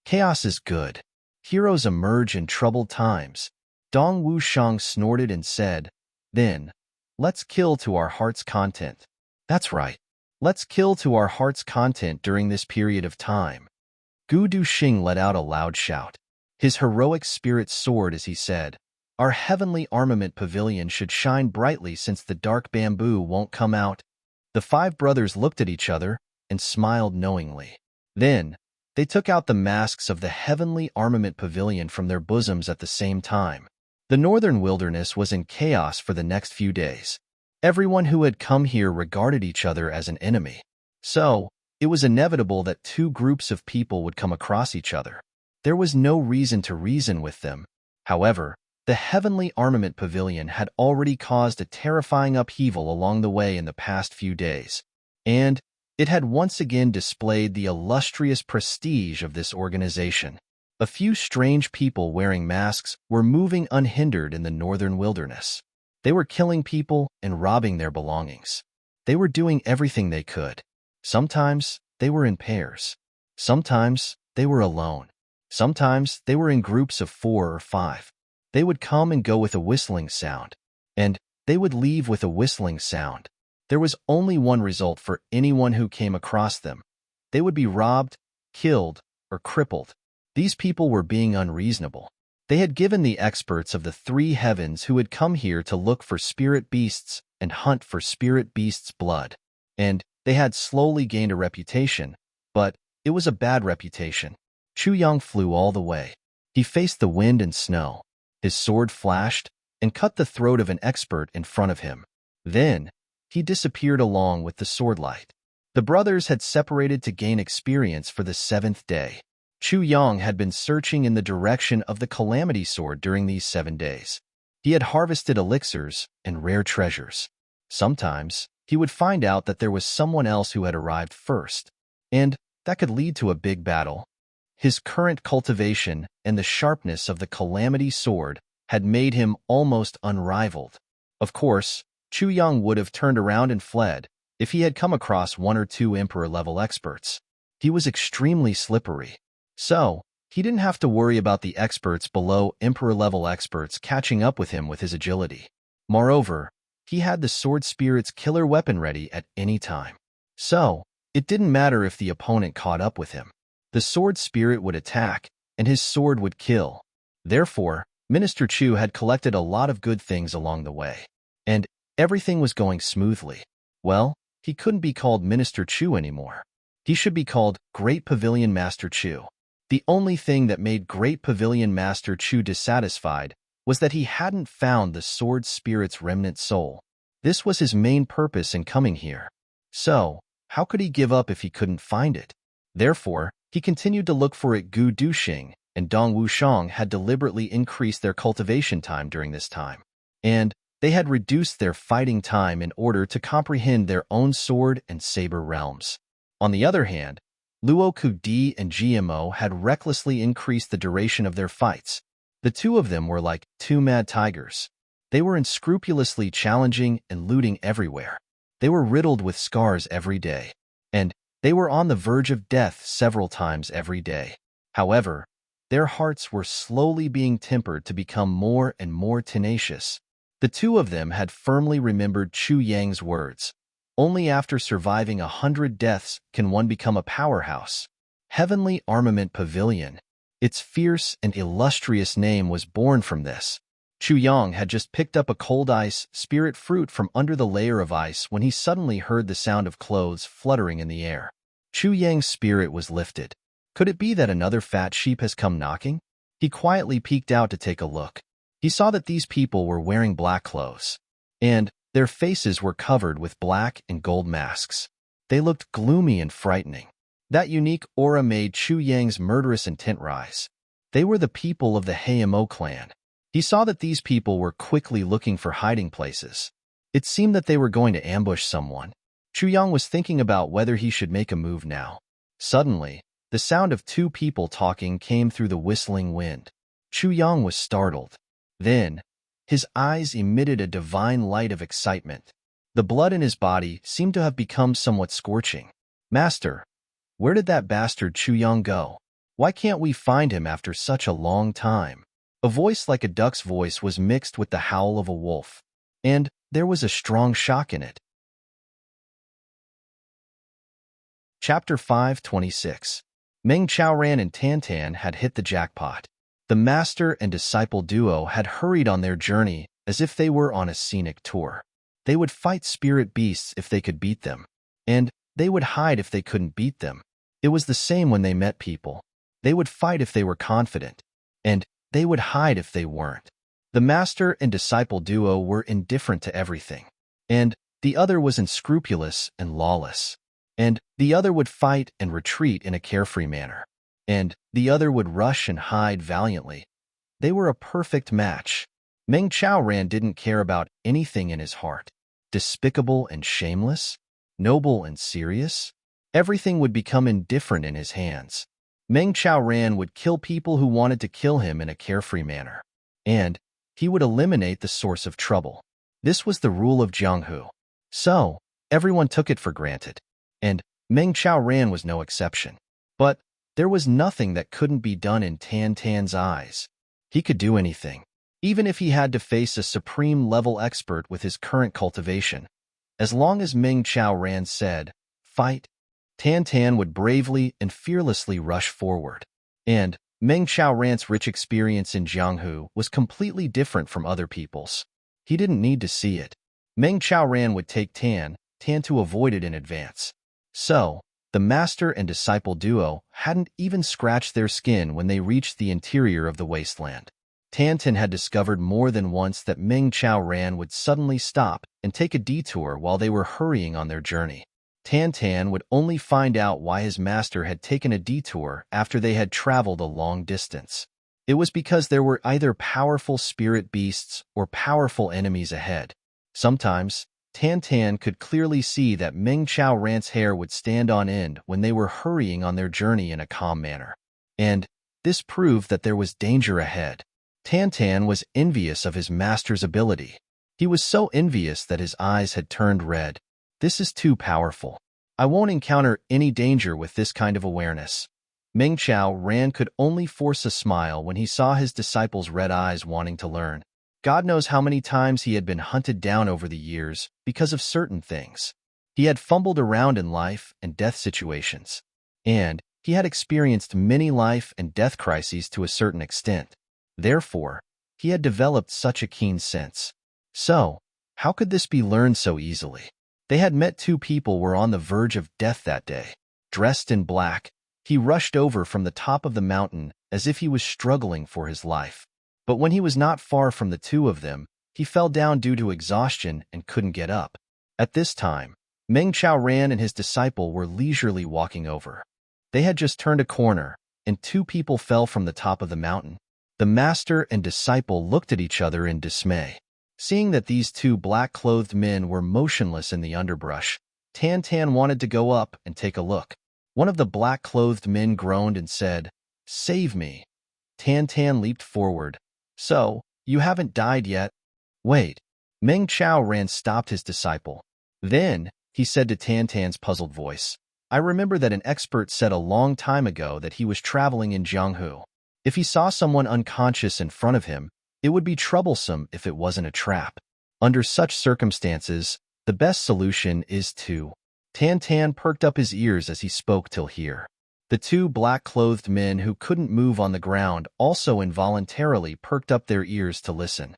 Chaos is good. Heroes emerge in troubled times. Dong Wushang snorted and said, "Then, let's kill to our heart's content." That's right. Let's kill to our heart's content during this period of time. Gu Duxing let out a loud shout. His heroic spirit soared as he said, "Our heavenly armament pavilion should shine brightly since the dark bamboo won't come out." The 5 brothers looked at each other and smiled knowingly. Then, they took out the masks of the heavenly armament pavilion from their bosoms at the same time. The northern wilderness was in chaos for the next few days. Everyone who had come here regarded each other as an enemy. So, it was inevitable that 2 groups of people would come across each other. There was no reason to reason with them. However, the heavenly armament pavilion had already caused a terrifying upheaval along the way in the past few days, and it had once again displayed the illustrious prestige of this organization. A few strange people wearing masks were moving unhindered in the northern wilderness. They were killing people and robbing their belongings. They were doing everything they could. Sometimes they were in pairs. Sometimes they were alone. Sometimes they were in groups of 4 or 5. They would come and go with a whistling sound, and they would leave with a whistling sound. There was only one result for anyone who came across them. They would be robbed, killed, or crippled. These people were being unreasonable. They had given the experts of the Three Heavens who had come here to look for spirit beasts and hunt for spirit beasts' blood, and they had slowly gained a reputation, but it was a bad reputation. Chu Yang flew all the way. He faced the wind and snow. His sword flashed and cut the throat of an expert in front of him. Then, he disappeared along with the swordlight. The brothers had separated to gain experience for the 7th day. Chu Yang had been searching in the direction of the Calamity Sword during these 7 days. He had harvested elixirs and rare treasures. Sometimes, he would find out that there was someone else who had arrived first, and that could lead to a big battle. His current cultivation and the sharpness of the Calamity Sword had made him almost unrivaled. Of course, Chu Yang would have turned around and fled if he had come across 1 or 2 Emperor-level experts. He was extremely slippery, so he didn't have to worry about the experts below Emperor-level experts catching up with him with his agility. Moreover, he had the Sword Spirit's killer weapon ready at any time. So, it didn't matter if the opponent caught up with him. The Sword Spirit would attack, and his sword would kill. Therefore, Minister Chu had collected a lot of good things along the way, and everything was going smoothly. Well, he couldn't be called Minister Chu anymore. He should be called Great Pavilion Master Chu. The only thing that made Great Pavilion Master Chu dissatisfied was that he hadn't found the Sword Spirit's remnant soul. This was his main purpose in coming here. So, how could he give up if he couldn't find it? Therefore, he continued to look for it. Gu Duxing and Dong Wushang had deliberately increased their cultivation time during this time, and they had reduced their fighting time in order to comprehend their own sword and saber realms. On the other hand, Luo Ku-di and GMO had recklessly increased the duration of their fights. The 2 of them were like 2 mad tigers. They were unscrupulously challenging and looting everywhere. They were riddled with scars every day, and they were on the verge of death several times every day. However, their hearts were slowly being tempered to become more and more tenacious. The 2 of them had firmly remembered Chu Yang's words. Only after surviving 100 deaths can one become a powerhouse. Heavenly Armament Pavilion. Its fierce and illustrious name was born from this. Chu Yang had just picked up a cold ice spirit fruit from under the layer of ice when he suddenly heard the sound of clothes fluttering in the air. Chu Yang's spirit was lifted. Could it be that another fat sheep has come knocking? He quietly peeked out to take a look. He saw that these people were wearing black clothes, and their faces were covered with black and gold masks. They looked gloomy and frightening. That unique aura made Chu Yang's murderous intent rise. They were the people of the Hayamo clan. He saw that these people were quickly looking for hiding places. It seemed that they were going to ambush someone. Chu Yang was thinking about whether he should make a move now. Suddenly, the sound of two people talking came through the whistling wind. Chu Yang was startled. Then, his eyes emitted a divine light of excitement. The blood in his body seemed to have become somewhat scorching. "Master, where did that bastard Chu Yang go? Why can't we find him after such a long time?" A voice like a duck's voice was mixed with the howl of a wolf, and there was a strong shock in it. Chapter 526. Meng Chaoran and Tantan had hit the jackpot. The master and disciple duo had hurried on their journey as if they were on a scenic tour. They would fight spirit beasts if they could beat them, and they would hide if they couldn't beat them. It was the same when they met people. They would fight if they were confident, and they would hide if they weren't. The master and disciple duo were indifferent to everything, and the other was unscrupulous and lawless. And the other would fight and retreat in a carefree manner, and the other would rush and hide valiantly. They were a perfect match. Meng Chaoran didn't care about anything in his heart. Despicable and shameless, noble and serious, everything would become indifferent in his hands. Meng Chaoran would kill people who wanted to kill him in a carefree manner, and he would eliminate the source of trouble. This was the rule of Jianghu. So, everyone took it for granted. And Meng Chaoran was no exception. But there was nothing that couldn't be done in Tantan's eyes. He could do anything, even if he had to face a supreme-level expert with his current cultivation. As long as Meng Chaoran said, "Fight," Tantan would bravely and fearlessly rush forward. And Meng Chaoran's rich experience in Jianghu was completely different from other people's. He didn't need to see it. Meng Chaoran would take Tan to avoid it in advance. So, the master and disciple duo hadn't even scratched their skin when they reached the interior of the wasteland. Tantan had discovered more than once that Meng Chaoran would suddenly stop and take a detour while they were hurrying on their journey. Tantan would only find out why his master had taken a detour after they had traveled a long distance. It was because there were either powerful spirit beasts or powerful enemies ahead. Sometimes, Tantan could clearly see that Meng Chaoran's hair would stand on end when they were hurrying on their journey in a calm manner. And this proved that there was danger ahead. Tantan was envious of his master's ability. He was so envious that his eyes had turned red. "This is too powerful. I won't encounter any danger with this kind of awareness." Meng Chaoran could only force a smile when he saw his disciple's red eyes wanting to learn. God knows how many times he had been hunted down over the years because of certain things. He had fumbled around in life and death situations, and he had experienced many life and death crises to a certain extent. Therefore, he had developed such a keen sense. So, how could this be learned so easily? They had met two people who were on the verge of death that day. Dressed in black, he rushed over from the top of the mountain as if he was struggling for his life. But when he was not far from the two of them, he fell down due to exhaustion and couldn't get up. At this time, Meng Chaoran and his disciple were leisurely walking over. They had just turned a corner, and two people fell from the top of the mountain. The master and disciple looked at each other in dismay. Seeing that these two black-clothed men were motionless in the underbrush, Tantan wanted to go up and take a look. One of the black-clothed men groaned and said, "Save me." Tantan leaped forward. "So, you haven't died yet?" "Wait." Meng Chaoran stopped his disciple. Then, he said to Tantan's puzzled voice, "I remember that an expert said a long time ago that he was traveling in Jianghu. If he saw someone unconscious in front of him, it would be troublesome if it wasn't a trap. Under such circumstances, the best solution is to—" Tantan perked up his ears as he spoke till here. The two black-clothed men who couldn't move on the ground also involuntarily perked up their ears to listen.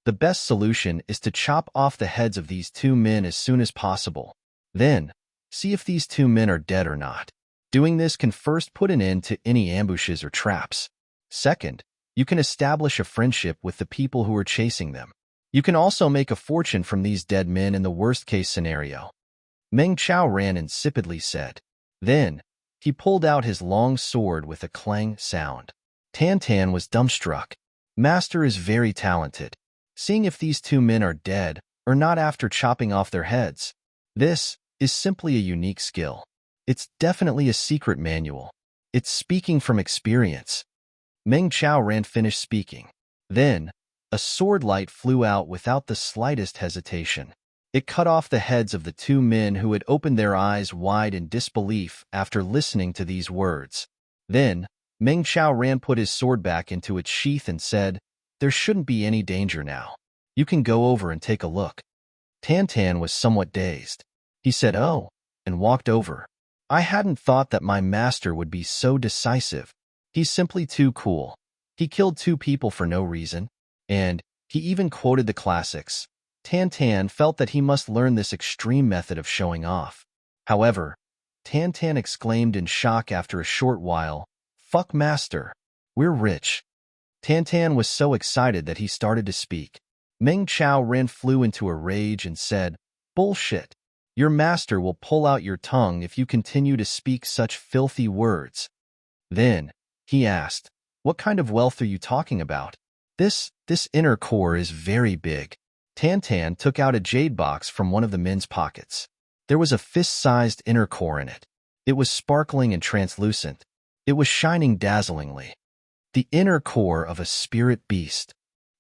"The best solution is to chop off the heads of these two men as soon as possible. Then, see if these two men are dead or not. Doing this can first put an end to any ambushes or traps." Second, you can establish a friendship with the people who are chasing them. You can also make a fortune from these dead men in the worst-case scenario. Meng Chao Ran insipidly said. Then, he pulled out his long sword with a clang sound. Tan Tan was dumbstruck. Master is very talented. Seeing if these two men are dead or not after chopping off their heads. This is simply a unique skill. It's definitely a secret manual. It's speaking from experience. Meng Chao Ran finished speaking. Then, a sword light flew out without the slightest hesitation. It cut off the heads of the two men who had opened their eyes wide in disbelief after listening to these words. Then, Meng Chao Ran put his sword back into its sheath and said, "There shouldn't be any danger now. You can go over and take a look." Tan Tan was somewhat dazed. He said, "Oh," and walked over. I hadn't thought that my master would be so decisive. He's simply too cool. He killed two people for no reason, and he even quoted the classics. Tan Tan felt that he must learn this extreme method of showing off. However, Tan Tan exclaimed in shock after a short while, "Fuck master, we're rich." Tan Tan was so excited that he started to speak. Meng Chao Ran flew into a rage and said, "Bullshit. Your master will pull out your tongue if you continue to speak such filthy words." Then, he asked, "What kind of wealth are you talking about?" This inner core is very big." Tan Tan took out a jade box from one of the men's pockets. There was a fist-sized inner core in it. It was sparkling and translucent. It was shining dazzlingly. The inner core of a spirit beast.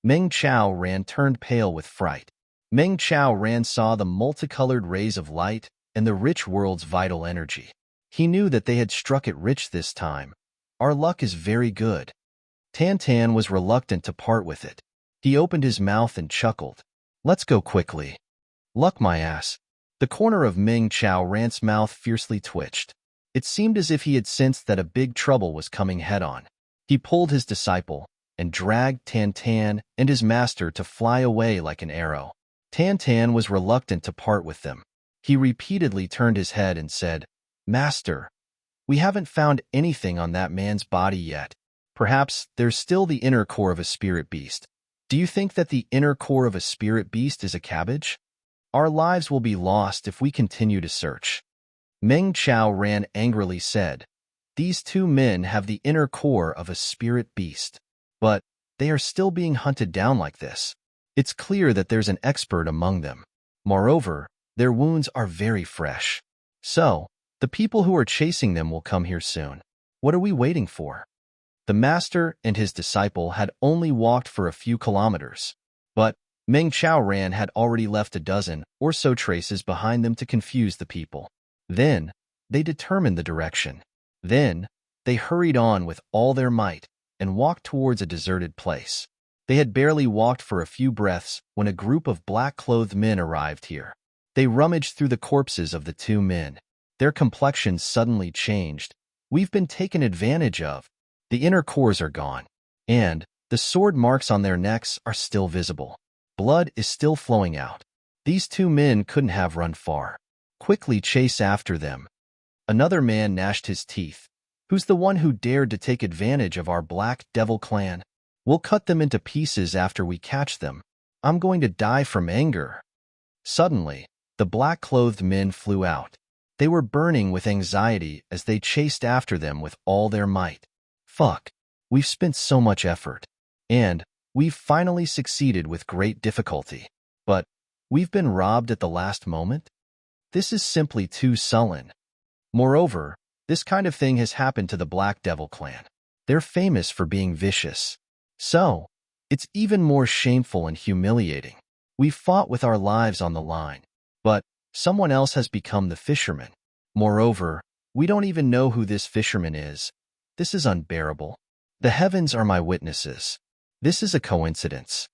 Meng Chao Ran turned pale with fright. Meng Chao Ran saw the multicolored rays of light and the rich world's vital energy. He knew that they had struck it rich this time. Our luck is very good. Tan Tan was reluctant to part with it. He opened his mouth and chuckled. "Let's go quickly." "Luck my ass." The corner of Meng Chao Ran's mouth fiercely twitched. It seemed as if he had sensed that a big trouble was coming head-on. He pulled his disciple and dragged Tan Tan and his master to fly away like an arrow. Tan Tan was reluctant to part with them. He repeatedly turned his head and said, "Master, we haven't found anything on that man's body yet. Perhaps there's still the inner core of a spirit beast. Do you think that the inner core of a spirit beast is a cabbage? Our lives will be lost if we continue to search." Meng Chao Ran angrily said, "These two men have the inner core of a spirit beast, but they are still being hunted down like this. It's clear that there's an expert among them. Moreover, their wounds are very fresh. So, the people who are chasing them will come here soon. What are we waiting for?" The master and his disciple had only walked for a few kilometers, but Meng Chao Ran had already left a dozen or so traces behind them to confuse the people. Then, they determined the direction. Then, they hurried on with all their might and walked towards a deserted place. They had barely walked for a few breaths when a group of black-clothed men arrived here. They rummaged through the corpses of the two men. Their complexions suddenly changed. "We've been taken advantage of. The inner cores are gone, and the sword marks on their necks are still visible. Blood is still flowing out. These two men couldn't have run far. Quickly chase after them." Another man gnashed his teeth. "Who's the one who dared to take advantage of our Black Devil clan? We'll cut them into pieces after we catch them. I'm going to die from anger." Suddenly, the black-clothed men flew out. They were burning with anxiety as they chased after them with all their might. "Fuck, we've spent so much effort. And we've finally succeeded with great difficulty. But we've been robbed at the last moment? This is simply too sullen." Moreover, this kind of thing has happened to the Black Devil clan. They're famous for being vicious. So, it's even more shameful and humiliating. We've fought with our lives on the line, but someone else has become the fisherman. Moreover, we don't even know who this fisherman is. This is unbearable. The heavens are my witnesses. This is a coincidence.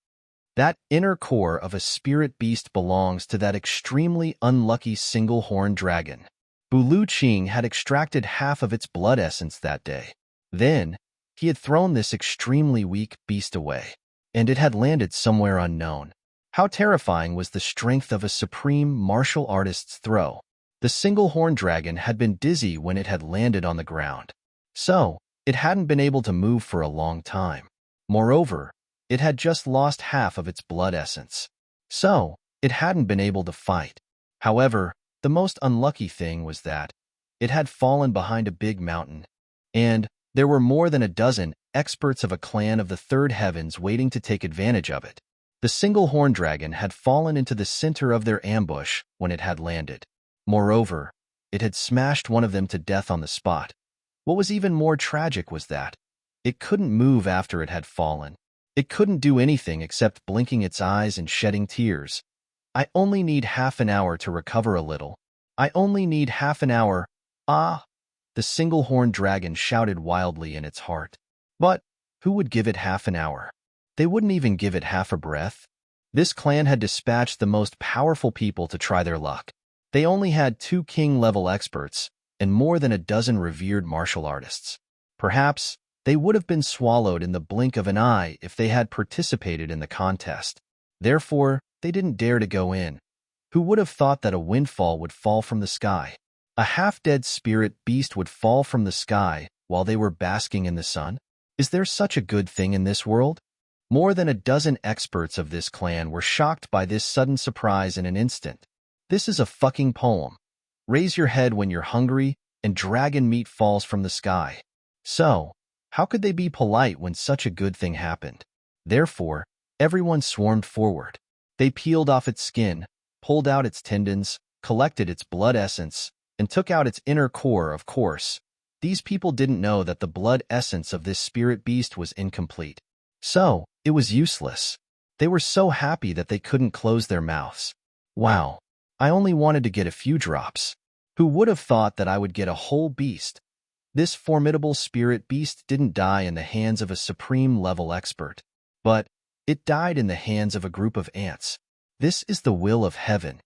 That inner core of a spirit beast belongs to that extremely unlucky single-horned dragon. Bulu Qing had extracted half of its blood essence that day. Then, he had thrown this extremely weak beast away, and it had landed somewhere unknown. How terrifying was the strength of a supreme martial artist's throw. The single-horned dragon had been dizzy when it had landed on the ground. So, It hadn't been able to move for a long time. Moreover, it had just lost half of its blood essence. So, it hadn't been able to fight. However, the most unlucky thing was that it had fallen behind a big mountain, and there were more than a dozen experts of a clan of the third heavens waiting to take advantage of it. The single horn dragon had fallen into the center of their ambush when it had landed. Moreover, it had smashed one of them to death on the spot. What was even more tragic was that it couldn't move after it had fallen. It couldn't do anything except blinking its eyes and shedding tears. I only need half an hour to recover a little. I only need half an hour. Ah! The single-horned dragon shouted wildly in its heart. But who would give it half an hour? They wouldn't even give it half a breath. This clan had dispatched the most powerful people to try their luck. They only had 2 king-level experts and more than a dozen revered martial artists. Perhaps they would have been swallowed in the blink of an eye if they had participated in the contest. Therefore, they didn't dare to go in. Who would have thought that a windfall would fall from the sky? A half-dead spirit beast would fall from the sky while they were basking in the sun? Is there such a good thing in this world? More than a dozen experts of this clan were shocked by this sudden surprise in an instant. This is a fucking poem. Raise your head when you're hungry and dragon meat falls from the sky. So, how could they be polite when such a good thing happened? Therefore, everyone swarmed forward. They peeled off its skin, pulled out its tendons, collected its blood essence, and took out its inner core. Of course, these people didn't know that the blood essence of this spirit beast was incomplete. So, it was useless. They were so happy that they couldn't close their mouths. Wow, I only wanted to get a few drops. Who would have thought that I would get a whole beast? This formidable spirit beast didn't die in the hands of a supreme-level expert, but it died in the hands of a group of ants. This is the will of heaven.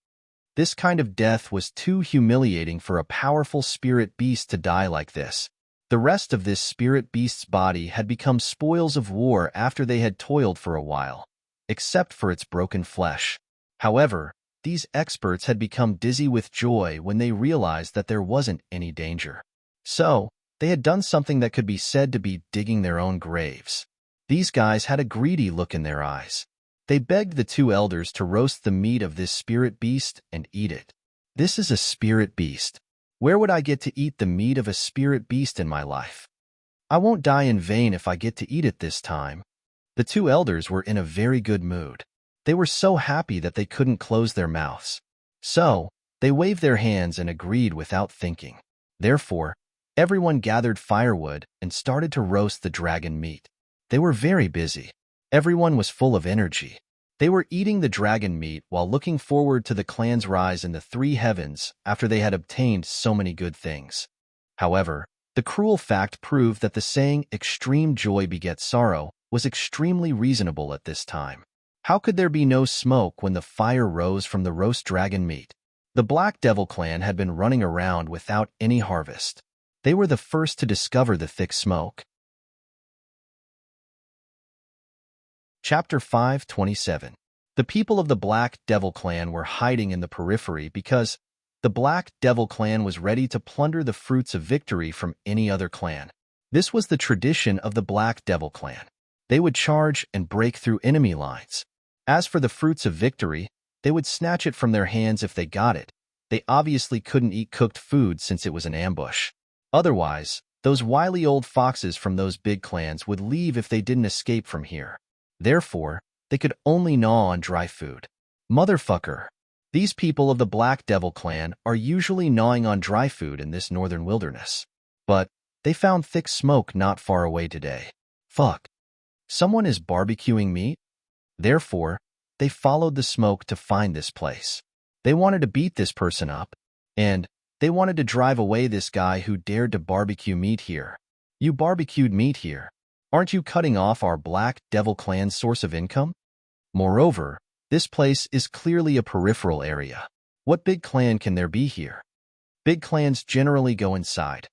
This kind of death was too humiliating for a powerful spirit beast to die like this. The rest of this spirit beast's body had become spoils of war after they had toiled for a while, except for its broken flesh. However, these experts had become dizzy with joy when they realized that there wasn't any danger. So, they had done something that could be said to be digging their own graves. These guys had a greedy look in their eyes. They begged the 2 elders to roast the meat of this spirit beast and eat it. This is a spirit beast. Where would I get to eat the meat of a spirit beast in my life? I won't die in vain if I get to eat it this time. The 2 elders were in a very good mood. They were so happy that they couldn't close their mouths. So, they waved their hands and agreed without thinking. Therefore, everyone gathered firewood and started to roast the dragon meat. They were very busy. Everyone was full of energy. They were eating the dragon meat while looking forward to the clan's rise in the 3 heavens after they had obtained so many good things. However, the cruel fact proved that the saying, "extreme joy begets sorrow," was extremely reasonable at this time. How could there be no smoke when the fire rose from the roast dragon meat? The Black Devil clan had been running around without any harvest. They were the first to discover the thick smoke. Chapter 5:27. The people of the Black Devil clan were hiding in the periphery because the Black Devil clan was ready to plunder the fruits of victory from any other clan. This was the tradition of the Black Devil clan. They would charge and break through enemy lines. As for the fruits of victory, they would snatch it from their hands if they got it. They obviously couldn't eat cooked food since it was an ambush. Otherwise, those wily old foxes from those big clans would leave if they didn't escape from here. Therefore, they could only gnaw on dry food. Motherfucker. These people of the Black Devil clan are usually gnawing on dry food in this northern wilderness. But they found thick smoke not far away today. Fuck. Someone is barbecuing meat? Therefore, they followed the smoke to find this place. They wanted to beat this person up, and they wanted to drive away this guy who dared to barbecue meat here. You barbecued meat here. Aren't you cutting off our Black Devil clan's source of income? Moreover, this place is clearly a peripheral area. What big clan can there be here? Big clans generally go inside.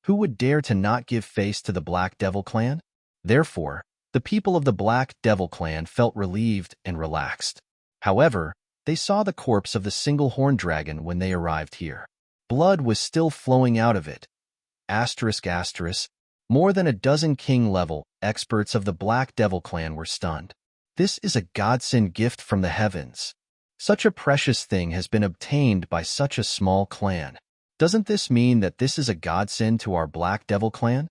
Who would dare to not give face to the Black Devil clan? Therefore, the people of the Black Devil clan felt relieved and relaxed. However, they saw the corpse of the single-horned dragon when they arrived here. Blood was still flowing out of it. ***. More than a dozen king-level experts of the Black Devil clan were stunned. This is a godsend gift from the heavens. Such a precious thing has been obtained by such a small clan. Doesn't this mean that this is a godsend to our Black Devil clan?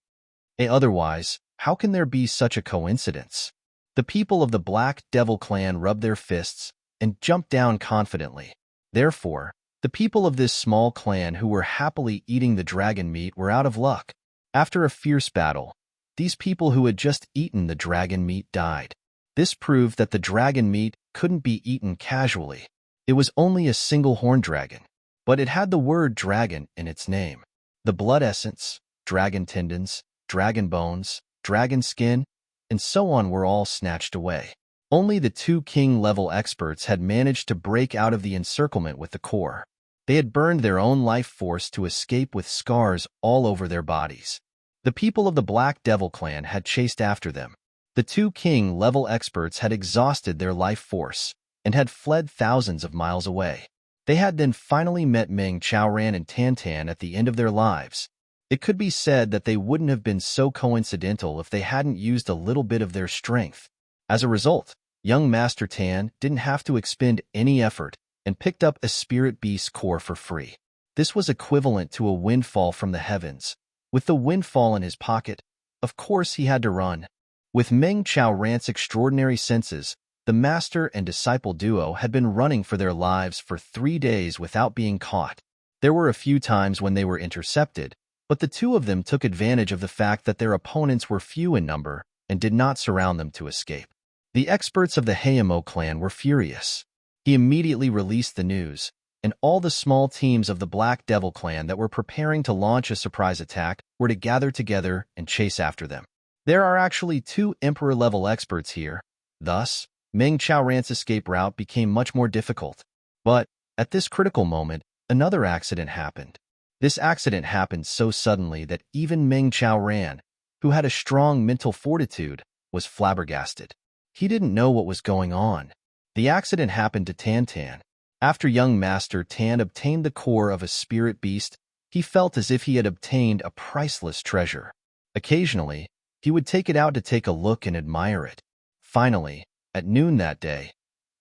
Otherwise, how can there be such a coincidence? The people of the Black Devil clan rubbed their fists and jumped down confidently. Therefore, the people of this small clan who were happily eating the dragon meat were out of luck. After a fierce battle, these people who had just eaten the dragon meat died. This proved that the dragon meat couldn't be eaten casually. It was only a single horned dragon, but it had the word dragon in its name. The blood essence, dragon tendons, dragon bones, dragon skin, and so on were all snatched away. Only the two king-level experts had managed to break out of the encirclement with the core. They had burned their own life force to escape with scars all over their bodies. The people of the Black Devil clan had chased after them. The two king-level experts had exhausted their life force and had fled thousands of miles away. They had then finally met Meng Chaoran and Tantan at the end of their lives. It could be said that they wouldn't have been so coincidental if they hadn't used a little bit of their strength. As a result, young Master Tan didn't have to expend any effort and picked up a spirit beast core for free. This was equivalent to a windfall from the heavens. With the windfall in his pocket, of course he had to run. With Meng Chaoran's extraordinary senses, the master and disciple duo had been running for their lives for 3 days without being caught. There were a few times when they were intercepted, but the two of them took advantage of the fact that their opponents were few in number and did not surround them to escape. The experts of the Hayamo clan were furious. He immediately released the news, and all the small teams of the Black Devil clan that were preparing to launch a surprise attack were to gather together and chase after them. There are actually 2 Emperor-level experts here. Thus, Meng Chaoran's escape route became much more difficult. But, at this critical moment, another accident happened. This accident happened so suddenly that even Meng Chaoran, who had a strong mental fortitude, was flabbergasted. He didn't know what was going on. The accident happened to Tantan. After young Master Tan obtained the core of a spirit beast, he felt as if he had obtained a priceless treasure. Occasionally, he would take it out to take a look and admire it. Finally, at noon that day,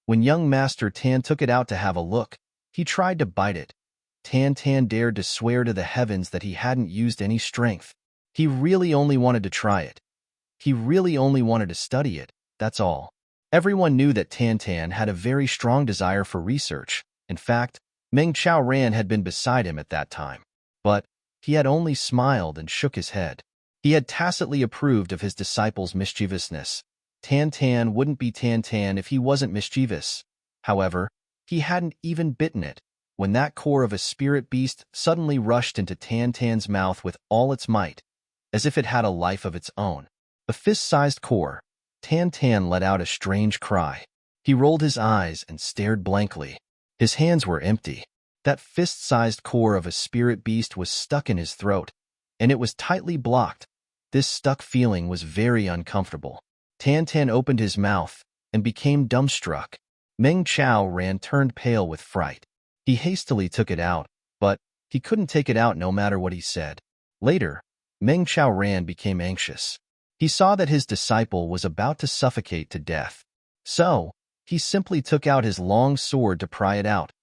when young Master Tan took it out to have a look, he tried to bite it. Tan dared to swear to the heavens that he hadn't used any strength. He really only wanted to try it. He really only wanted to study it, that's all. Everyone knew that Tantan had a very strong desire for research. In fact, Meng Chaoran had been beside him at that time. But he had only smiled and shook his head. He had tacitly approved of his disciple's mischievousness. Tantan wouldn't be Tantan if he wasn't mischievous. However, he hadn't even bitten it when that core of a spirit beast suddenly rushed into Tantan's mouth with all its might, as if it had a life of its own. A fist-sized core, Tantan let out a strange cry. He rolled his eyes and stared blankly. His hands were empty. That fist-sized core of a spirit beast was stuck in his throat, and it was tightly blocked. This stuck feeling was very uncomfortable. Tantan opened his mouth and became dumbstruck. Meng Chaoran turned pale with fright. He hastily took it out, but he couldn't take it out no matter what he said. Later, Meng Chaoran became anxious. He saw that his disciple was about to suffocate to death. So, he simply took out his long sword to pry it out.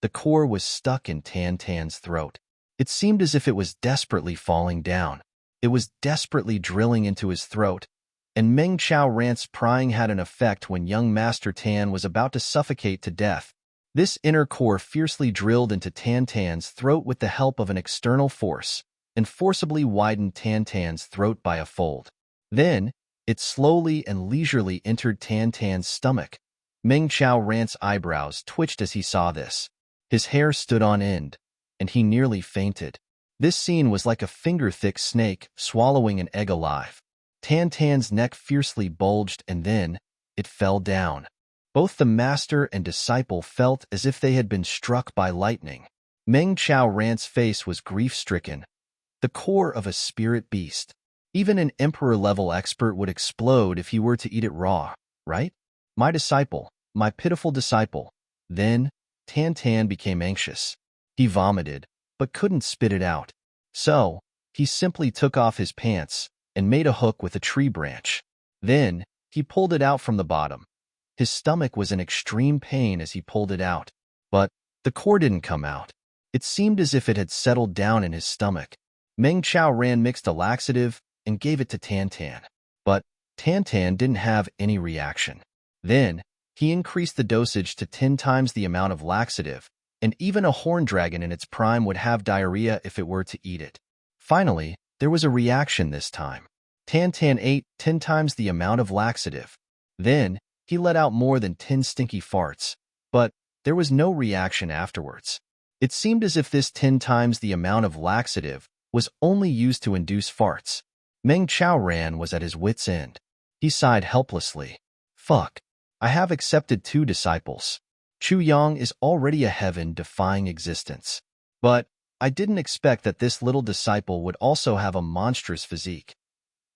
The core was stuck in Tantan's throat. It seemed as if it was desperately falling down. It was desperately drilling into his throat, and Meng Chaoran's prying had an effect when young Master Tan was about to suffocate to death. This inner core fiercely drilled into Tantan's throat with the help of an external force, and forcibly widened Tantan's throat by a fold. Then, it slowly and leisurely entered Tantan's stomach. Meng Chaoran's eyebrows twitched as he saw this. His hair stood on end, and he nearly fainted. This scene was like a finger-thick snake swallowing an egg alive. Tantan's neck fiercely bulged, and then it fell down. Both the master and disciple felt as if they had been struck by lightning. Meng Chaoran's face was grief-stricken. The core of a spirit beast. Even an emperor-level expert would explode if he were to eat it raw, right? My disciple, my pitiful disciple. Then, Tantan became anxious. He vomited, but couldn't spit it out. So, he simply took off his pants and made a hook with a tree branch. Then, he pulled it out from the bottom. His stomach was in extreme pain as he pulled it out, but the core didn't come out. It seemed as if it had settled down in his stomach. Meng Chao ran mixed a laxative and gave it to Tan Tan, but Tan Tan didn't have any reaction. Then, he increased the dosage to 10 times the amount of laxative, and even a horned dragon in its prime would have diarrhea if it were to eat it. Finally, there was a reaction this time. Tan Tan ate 10 times the amount of laxative. Then, he let out more than 10 stinky farts, but there was no reaction afterwards. It seemed as if this 10 times the amount of laxative was only used to induce farts. Meng Chao Ran was at his wit's end. He sighed helplessly. Fuck. I have accepted 2 disciples. Chu Yang is already a heaven-defying existence. But I didn't expect that this little disciple would also have a monstrous physique.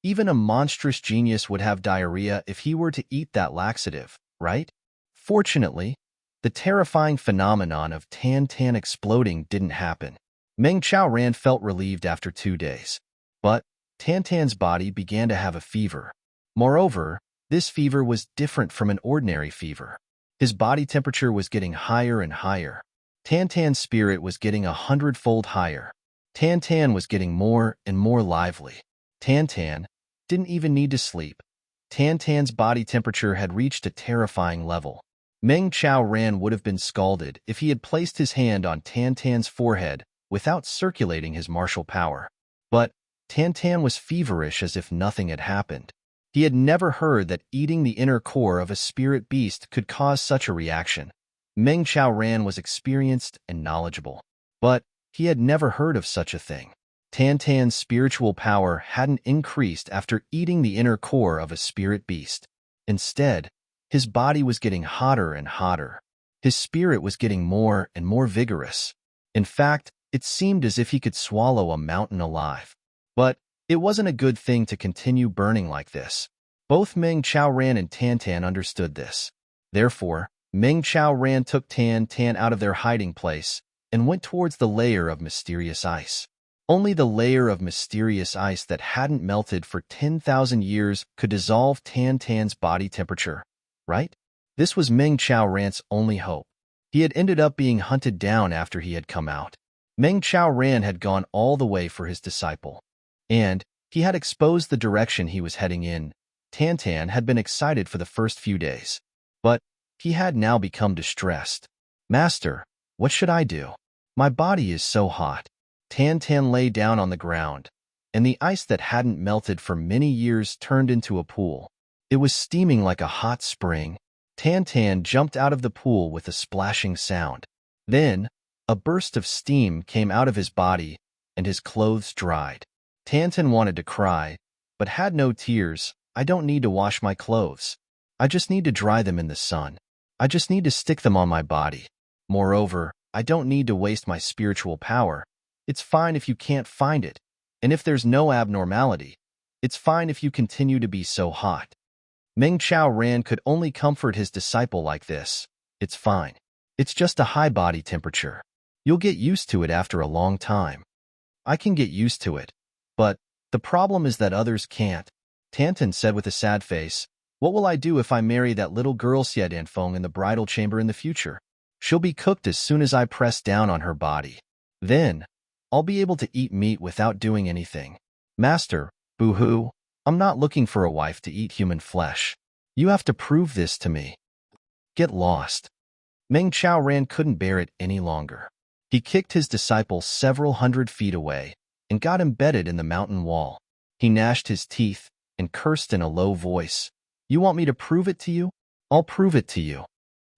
Even a monstrous genius would have diarrhea if he were to eat that laxative, right? Fortunately, the terrifying phenomenon of Tan Tan exploding didn't happen. Meng Chao Ran felt relieved after 2 days. But Tan Tan's body began to have a fever. Moreover, this fever was different from an ordinary fever. His body temperature was getting higher and higher. Tan Tan's spirit was getting 100-fold higher. Tan Tan was getting more and more lively. Tan Tan didn't even need to sleep. Tan Tan's body temperature had reached a terrifying level. Meng Chao Ran would have been scalded if he had placed his hand on Tan Tan's forehead without circulating his martial power. But Tan Tan was feverish as if nothing had happened. He had never heard that eating the inner core of a spirit beast could cause such a reaction. Meng Chao Ran was experienced and knowledgeable, but he had never heard of such a thing. Tan Tan's spiritual power hadn't increased after eating the inner core of a spirit beast. Instead, his body was getting hotter and hotter. His spirit was getting more and more vigorous. In fact, it seemed as if he could swallow a mountain alive. But it wasn't a good thing to continue burning like this. Both Meng Chao Ran and Tan Tan understood this. Therefore, Meng Chao Ran took Tan Tan out of their hiding place and went towards the layer of mysterious ice. Only the layer of mysterious ice that hadn't melted for 10,000 years could dissolve Tan Tan's body temperature, right? This was Meng Chao Ran's only hope. He had ended up being hunted down after he had come out. Meng Chao Ran had gone all the way for his disciple, and he had exposed the direction he was heading in. Tan Tan had been excited for the first few days, but he had now become distressed. Master, what should I do? My body is so hot. Tan Tan lay down on the ground, and the ice that hadn't melted for many years turned into a pool. It was steaming like a hot spring. Tan Tan jumped out of the pool with a splashing sound. Then, a burst of steam came out of his body, and his clothes dried. Tan Tan wanted to cry, but had no tears. I don't need to wash my clothes. I just need to dry them in the sun. I just need to stick them on my body. Moreover, I don't need to waste my spiritual power. It's fine if you can't find it, and if there's no abnormality, it's fine if you continue to be so hot. Meng Chao Ran could only comfort his disciple like this. It's fine. It's just a high body temperature. You'll get used to it after a long time. I can get used to it, but the problem is that others can't. Tan Tan said with a sad face, what will I do if I marry that little girl Xie Danfeng in the bridal chamber in the future? She'll be cooked as soon as I press down on her body. Then, I'll be able to eat meat without doing anything. Master, boo-hoo, I'm not looking for a wife to eat human flesh. You have to prove this to me. Get lost. Meng Chao Ran couldn't bear it any longer. He kicked his disciple several hundred feet away and got embedded in the mountain wall. He gnashed his teeth and cursed in a low voice. You want me to prove it to you? I'll prove it to you.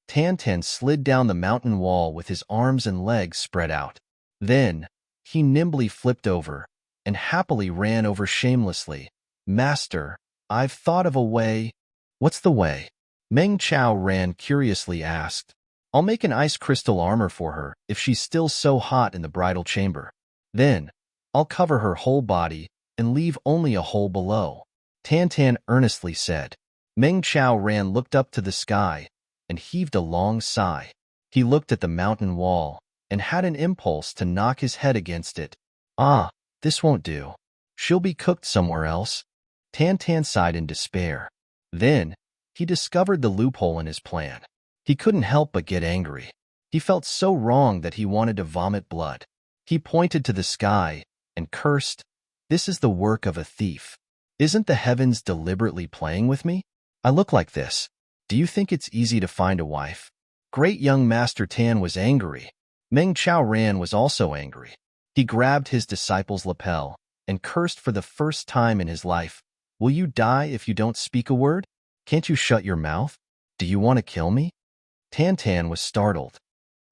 Tan Tan slid down the mountain wall with his arms and legs spread out. Then, he nimbly flipped over and happily ran over shamelessly. Master, I've thought of a way. What's the way? Meng Chao Ran curiously asked. I'll make an ice crystal armor for her if she's still so hot in the bridal chamber. Then, I'll cover her whole body and leave only a hole below. Tan Tan earnestly said. Meng Chao Ran looked up to the sky and heaved a long sigh. He looked at the mountain wall and had an impulse to knock his head against it. Ah, this won't do. She'll be cooked somewhere else. Tan sighed in despair. Then, he discovered the loophole in his plan. He couldn't help but get angry. He felt so wrong that he wanted to vomit blood. He pointed to the sky and cursed, "This is the work of a thief. Isn't the heavens deliberately playing with me? I look like this. Do you think it's easy to find a wife?" Great young Master Tan was angry. Meng Chao Ran was also angry. He grabbed his disciple's lapel and cursed for the first time in his life. "Will you die if you don't speak a word? Can't you shut your mouth? Do you want to kill me?" Tan was startled.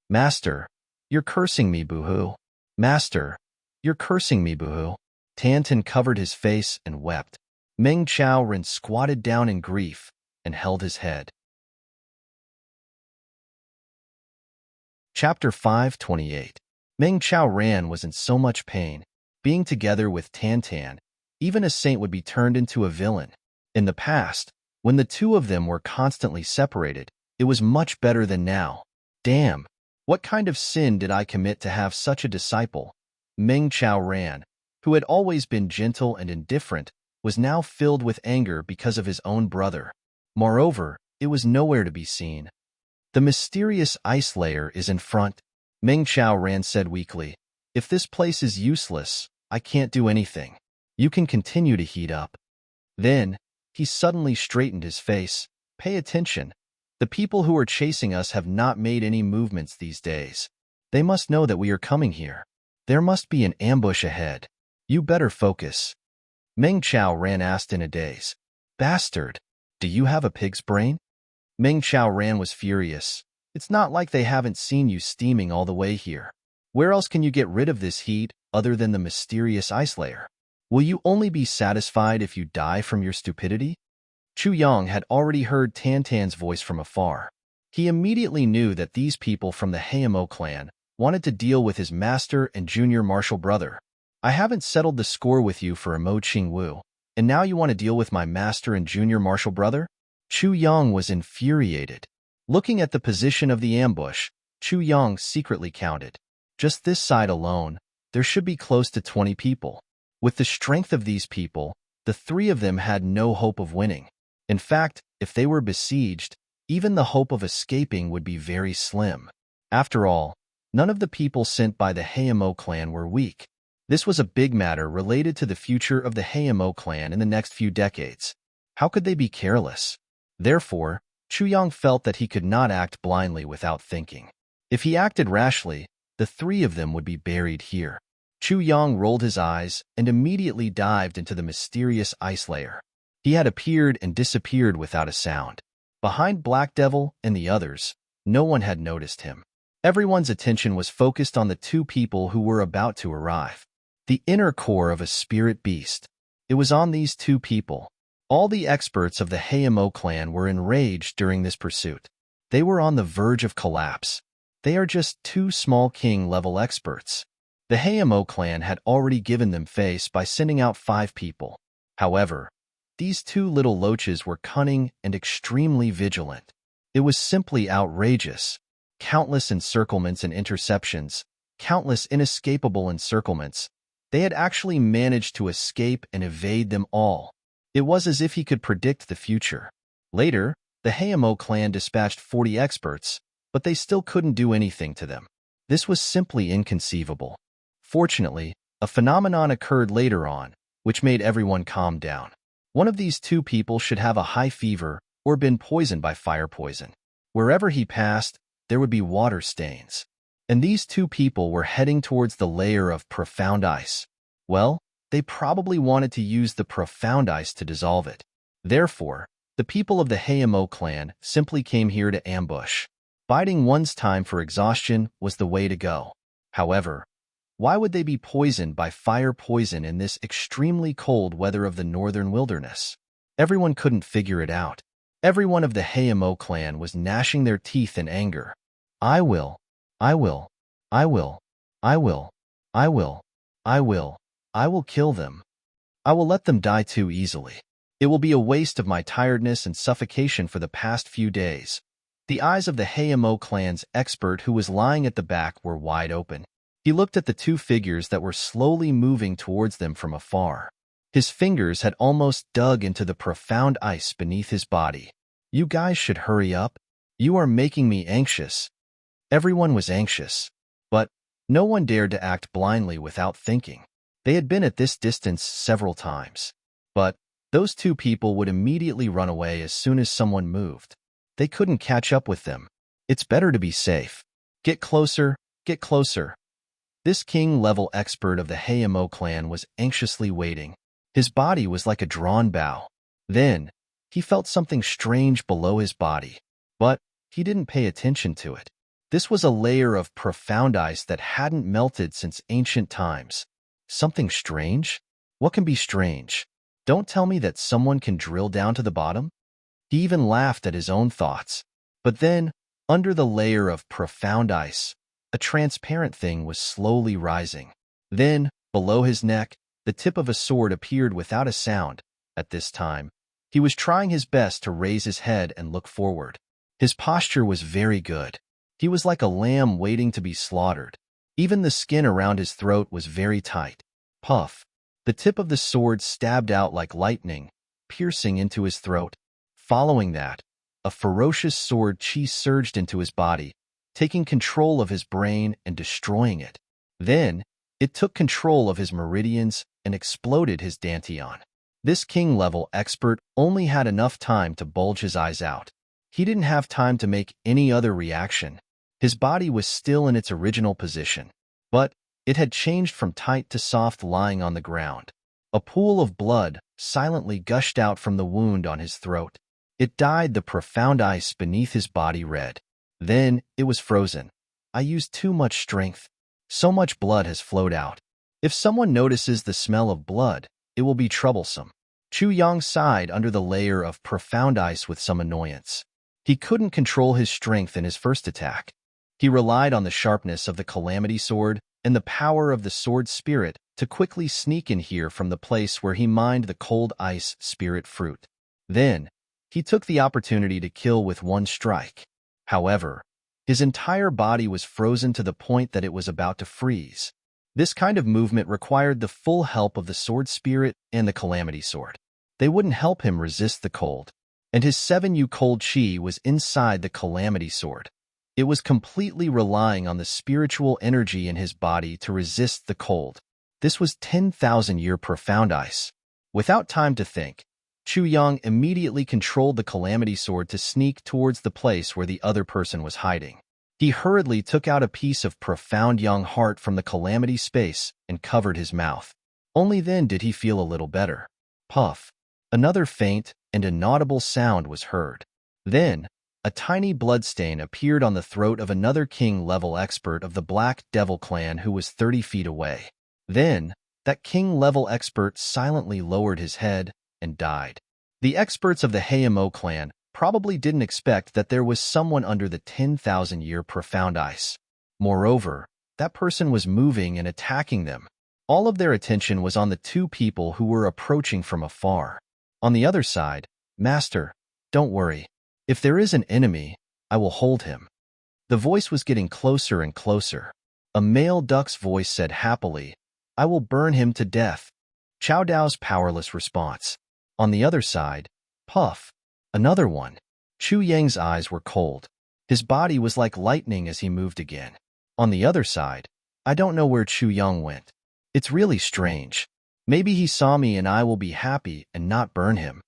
"Master, you're cursing me, boo-hoo. Master, you're cursing me, boo-hoo." Tan covered his face and wept. Meng Chao Ran squatted down in grief and held his head. Chapter 528. Meng Chao Ran was in so much pain. Being together with Tan, even a saint would be turned into a villain. In the past, when the two of them were constantly separated, it was much better than now. Damn, what kind of sin did I commit to have such a disciple? Meng Chao Ran, who had always been gentle and indifferent, was now filled with anger because of his own brother. Moreover, it was nowhere to be seen. "The mysterious ice layer is in front," Meng Chao Ran said weakly. "If this place is useless, I can't do anything. You can continue to heat up." Then, he suddenly straightened his face. "Pay attention. The people who are chasing us have not made any movements these days. They must know that we are coming here. There must be an ambush ahead. You better focus." Meng Chao Ran asked in a daze. "Bastard, do you have a pig's brain?" Meng Chao Ran was furious. "It's not like they haven't seen you steaming all the way here. Where else can you get rid of this heat other than the mysterious ice layer? Will you only be satisfied if you die from your stupidity?" Chu Yang had already heard Tan's voice from afar. He immediately knew that these people from the Hayamo clan wanted to deal with his master and junior martial brother. "I haven't settled the score with you for a Mo Ching Wu, and now you want to deal with my master and junior martial brother?" Chu Yang was infuriated. Looking at the position of the ambush, Chu Yang secretly counted. Just this side alone, there should be close to 20 people. With the strength of these people, the three of them had no hope of winning. In fact, if they were besieged, even the hope of escaping would be very slim. After all, none of the people sent by the Hayamo clan were weak. This was a big matter related to the future of the Hayamo clan in the next few decades. How could they be careless? Therefore, Chu Yang felt that he could not act blindly without thinking. If he acted rashly, the three of them would be buried here. Chu Yang rolled his eyes and immediately dived into the mysterious ice layer. He had appeared and disappeared without a sound. Behind Black Devil and the others, no one had noticed him. Everyone's attention was focused on the two people who were about to arrive. The inner core of a spirit beast. It was on these two people. All the experts of the Hayamo clan were enraged during this pursuit. They were on the verge of collapse. They are just two small king-level experts. The Hayamo clan had already given them face by sending out 5 people. However, these two little loaches were cunning and extremely vigilant. It was simply outrageous. Countless encirclements and interceptions, countless inescapable encirclements. They had actually managed to escape and evade them all. It was as if he could predict the future. Later, the Hayamo clan dispatched 40 experts, but they still couldn't do anything to them. This was simply inconceivable. Fortunately, a phenomenon occurred later on, which made everyone calm down. One of these two people should have a high fever or been poisoned by fire poison. Wherever he passed, there would be water stains. And these two people were heading towards the layer of profound ice. Well, they probably wanted to use the profound ice to dissolve it. Therefore, the people of the Hayamo clan simply came here to ambush. Biding one's time for exhaustion was the way to go. However, why would they be poisoned by fire poison in this extremely cold weather of the northern wilderness? Everyone couldn't figure it out. Everyone of the Hayamo clan was gnashing their teeth in anger. I will kill them. I will let them die too easily. It will be a waste of my tiredness and suffocation for the past few days. The eyes of the Hayamo clan's expert who was lying at the back were wide open. He looked at the two figures that were slowly moving towards them from afar. His fingers had almost dug into the profound ice beneath his body. You guys should hurry up. You are making me anxious. Everyone was anxious, but no one dared to act blindly without thinking. They had been at this distance several times, but those two people would immediately run away as soon as someone moved. They couldn't catch up with them. It's better to be safe. Get closer, get closer. This king-level expert of the Hayamo clan was anxiously waiting. His body was like a drawn bow. Then, he felt something strange below his body, but he didn't pay attention to it. This was a layer of profound ice that hadn't melted since ancient times. Something strange? What can be strange? Don't tell me that someone can drill down to the bottom? He even laughed at his own thoughts. But then, under the layer of profound ice, a transparent thing was slowly rising. Then, below his neck, the tip of a sword appeared without a sound. At this time, he was trying his best to raise his head and look forward. His posture was very good. He was like a lamb waiting to be slaughtered. Even the skin around his throat was very tight. Puff. The tip of the sword stabbed out like lightning, piercing into his throat. Following that, a ferocious sword chi surged into his body, taking control of his brain and destroying it. Then, it took control of his meridians and exploded his dantian. This king-level expert only had enough time to bulge his eyes out. He didn't have time to make any other reaction. His body was still in its original position, but it had changed from tight to soft, lying on the ground. A pool of blood silently gushed out from the wound on his throat. It dyed the profound ice beneath his body red. Then it was frozen. I used too much strength. So much blood has flowed out. If someone notices the smell of blood, it will be troublesome. Chu Yang sighed under the layer of profound ice with some annoyance. He couldn't control his strength in his first attack. He relied on the sharpness of the Calamity Sword and the power of the sword spirit to quickly sneak in here from the place where he mined the cold ice spirit fruit. Then, he took the opportunity to kill with one strike. However, his entire body was frozen to the point that it was about to freeze. This kind of movement required the full help of the sword spirit and the Calamity Sword. They wouldn't help him resist the cold, and his 7U cold chi was inside the Calamity Sword. It was completely relying on the spiritual energy in his body to resist the cold. This was 10,000-year profound ice. Without time to think, Chu Yang immediately controlled the Calamity Sword to sneak towards the place where the other person was hiding. He hurriedly took out a piece of profound young heart from the Calamity space and covered his mouth. Only then did he feel a little better. Puff. Another faint and inaudible sound was heard. Then, a tiny bloodstain appeared on the throat of another king-level expert of the Black Devil clan who was 30 feet away. Then, that king-level expert silently lowered his head and died. The experts of the Hayamo clan probably didn't expect that there was someone under the 10,000-year profound ice. Moreover, that person was moving and attacking them. All of their attention was on the two people who were approaching from afar. On the other side, Master, don't worry. If there is an enemy, I will hold him. The voice was getting closer and closer. A male duck's voice said happily, I will burn him to death. Chow Dao's powerless response. On the other side, Puff. Another one. Chu Yang's eyes were cold. His body was like lightning as he moved again. On the other side, I don't know where Chu Yang went. It's really strange. Maybe he saw me and I will be happy and not burn him.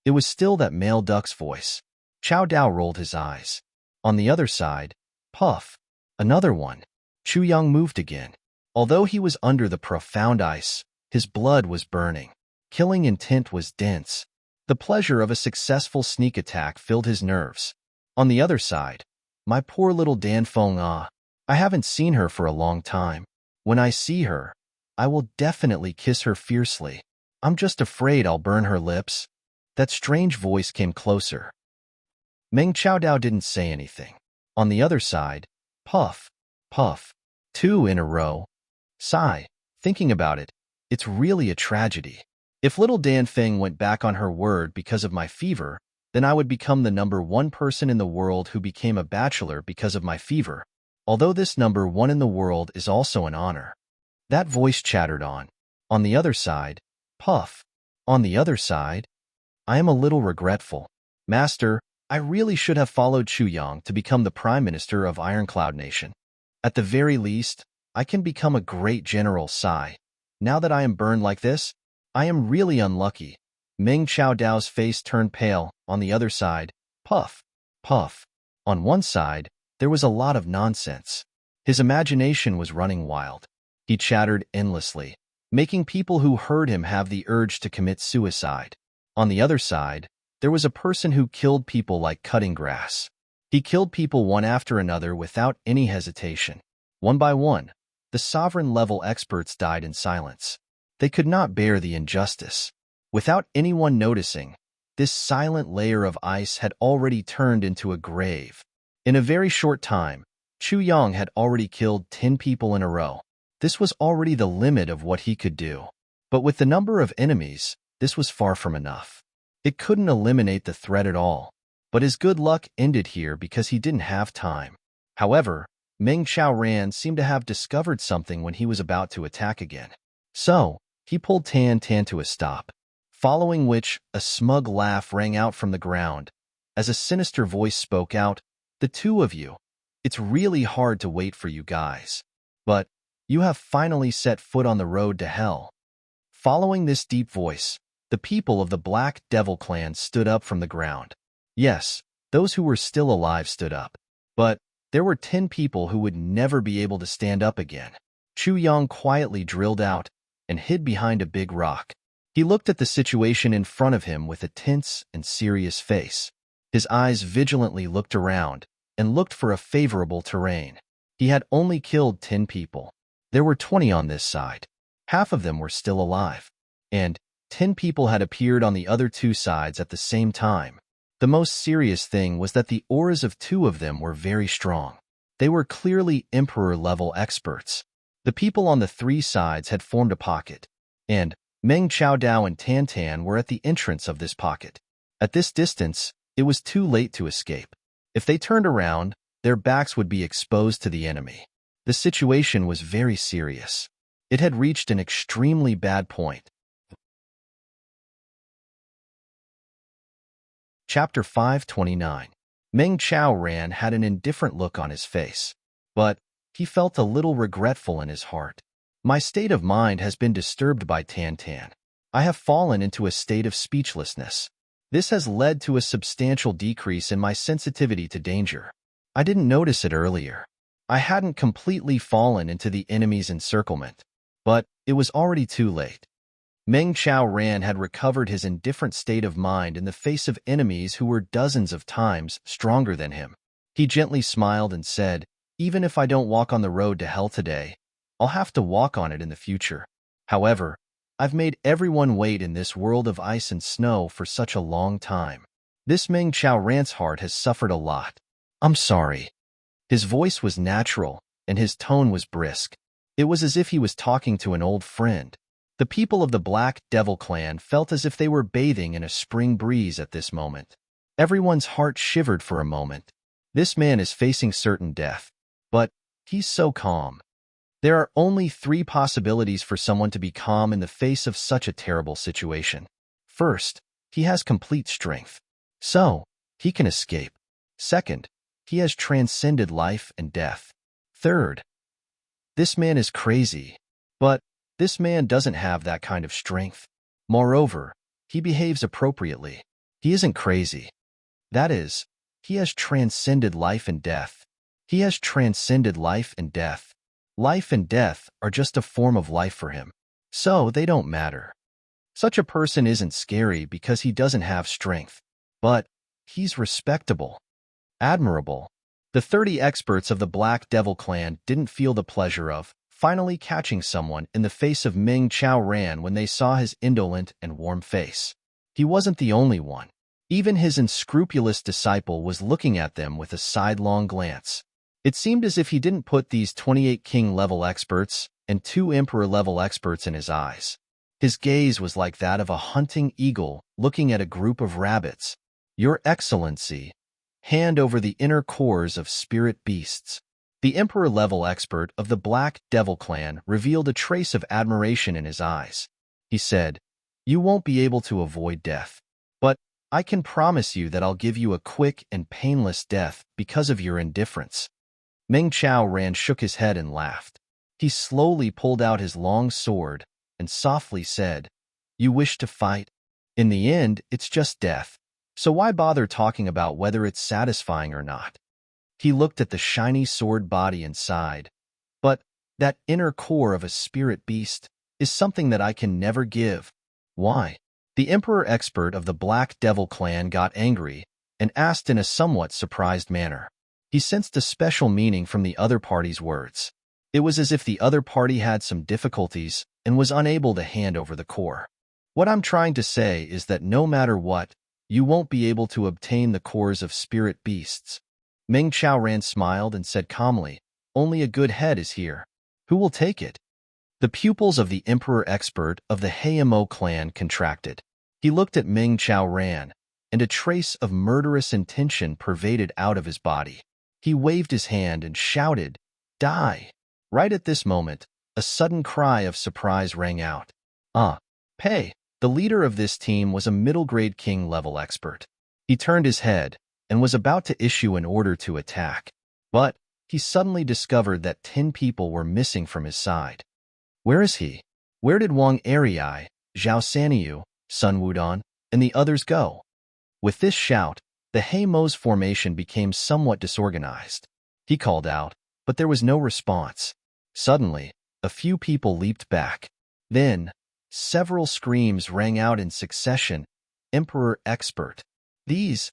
It was still that male duck's voice. Chow Dao rolled his eyes. On the other side, Puff. Another one. Chu Yang moved again. Although he was under the profound ice, his blood was burning. Killing intent was dense. The pleasure of a successful sneak attack filled his nerves. On the other side, my poor little Dan Feng Ah. I haven't seen her for a long time. When I see her, I will definitely kiss her fiercely. I'm just afraid I'll burn her lips. That strange voice came closer. Meng Chao Dao didn't say anything. On the other side, Puff. Puff. 2 in a row. Sigh. Thinking about it, it's really a tragedy. If little Dan Feng went back on her word because of my fever, then I would become the #1 person in the world who became a bachelor because of my fever, although this #1 in the world is also an honor. That voice chattered on. On the other side, Puff. On the other side, I am a little regretful. Master, I really should have followed Chu Yang to become the Prime Minister of Ironcloud Nation. At the very least, I can become a great general. Sigh. Now that I am burned like this, I am really unlucky. Meng Chao Dao's face turned pale. On the other side, puff, puff. On one side, there was a lot of nonsense. His imagination was running wild. He chattered endlessly, making people who heard him have the urge to commit suicide. On the other side, there was a person who killed people like cutting grass. He killed people one after another without any hesitation. One by one, the sovereign-level experts died in silence. They could not bear the injustice. Without anyone noticing, this silent layer of ice had already turned into a grave. In a very short time, Chu Yang had already killed 10 people in a row. This was already the limit of what he could do. But with the number of enemies, this was far from enough. It couldn't eliminate the threat at all. But his good luck ended here because he didn't have time. However, Meng Chao Ran seemed to have discovered something when he was about to attack again. So, he pulled Tan Tan to a stop, following which a smug laugh rang out from the ground. As a sinister voice spoke out, "The two of you, it's really hard to wait for you guys. But you have finally set foot on the road to hell." Following this deep voice, the people of the Black Devil clan stood up from the ground. Yes, those who were still alive stood up. But there were 10 people who would never be able to stand up again. Chu Yang quietly drilled out and hid behind a big rock. He looked at the situation in front of him with a tense and serious face. His eyes vigilantly looked around and looked for a favorable terrain. He had only killed 10 people. There were 20 on this side. Half of them were still alive. And 10 people had appeared on the other two sides at the same time. The most serious thing was that the auras of 2 of them were very strong. They were clearly Emperor-level experts. The people on the 3 sides had formed a pocket, and Meng Chao Dao and Tan Tan were at the entrance of this pocket. At this distance, it was too late to escape. If they turned around, their backs would be exposed to the enemy. The situation was very serious. It had reached an extremely bad point. Chapter 529. Meng Chao Ran had an indifferent look on his face, but he felt a little regretful in his heart. My state of mind has been disturbed by Tan Tan. I have fallen into a state of speechlessness. This has led to a substantial decrease in my sensitivity to danger. I didn't notice it earlier. I hadn't completely fallen into the enemy's encirclement, but it was already too late. Meng Chao Ran had recovered his indifferent state of mind in the face of enemies who were dozens of times stronger than him. He gently smiled and said, "Even if I don't walk on the road to hell today, I'll have to walk on it in the future. However, I've made everyone wait in this world of ice and snow for such a long time. This Meng Chao Ran's heart has suffered a lot. I'm sorry." His voice was natural, and his tone was brisk. It was as if he was talking to an old friend. The people of the Black Devil clan felt as if they were bathing in a spring breeze at this moment. Everyone's heart shivered for a moment. This man is facing certain death, but he's so calm. There are only 3 possibilities for someone to be calm in the face of such a terrible situation. First, he has complete strength, so he can escape. Second, he has transcended life and death. Third, this man is crazy, but this man doesn't have that kind of strength. Moreover, he behaves appropriately. He isn't crazy. That is, he has transcended life and death. He has transcended life and death. Life and death are just a form of life for him, so they don't matter. Such a person isn't scary because he doesn't have strength, but he's respectable. Admirable. The 30 experts of the Black Devil clan didn't feel the pleasure of finally catching someone in the face of Meng Chao Ran when they saw his indolent and warm face. He wasn't the only one. Even his unscrupulous disciple was looking at them with a sidelong glance. It seemed as if he didn't put these 28 king-level experts and 2 emperor-level experts in his eyes. His gaze was like that of a hunting eagle looking at a group of rabbits. "Your Excellency, hand over the inner cores of spirit beasts." The emperor-level expert of the Black Devil clan revealed a trace of admiration in his eyes. He said, You won't be able to avoid death. But I can promise you that I'll give you a quick and painless death because of your indifference." Meng Chao Ran shook his head and laughed. He slowly pulled out his long sword and softly said, "You wish to fight? In the end, it's just death. So why bother talking about whether it's satisfying or not?" He looked at the shiny sword body and sighed. "But that inner core of a spirit beast is something that I can never give." "Why?" The Emperor expert of the Black Devil clan got angry and asked in a somewhat surprised manner. He sensed a special meaning from the other party's words. It was as if the other party had some difficulties and was unable to hand over the core. "What I'm trying to say is that no matter what, you won't be able to obtain the cores of spirit beasts." Meng Chaoran smiled and said calmly, "Only a good head is here. Who will take it?" The pupils of the Emperor expert of the Hayamo clan contracted. He looked at Meng Chaoran, and a trace of murderous intention pervaded out of his body. He waved his hand and shouted, "Die!" Right at this moment, a sudden cry of surprise rang out. Pei, the leader of this team, was a middle-grade king-level expert. He turned his head and was about to issue an order to attack, but he suddenly discovered that 10 people were missing from his side. Where is he? Where did Wang Arii, Zhao Sanyu, Sun Wudong, and the others go? With this shout, the Heimo's formation became somewhat disorganized. He called out, but there was no response. Suddenly, a few people leaped back. Then, several screams rang out in succession. "Emperor expert! These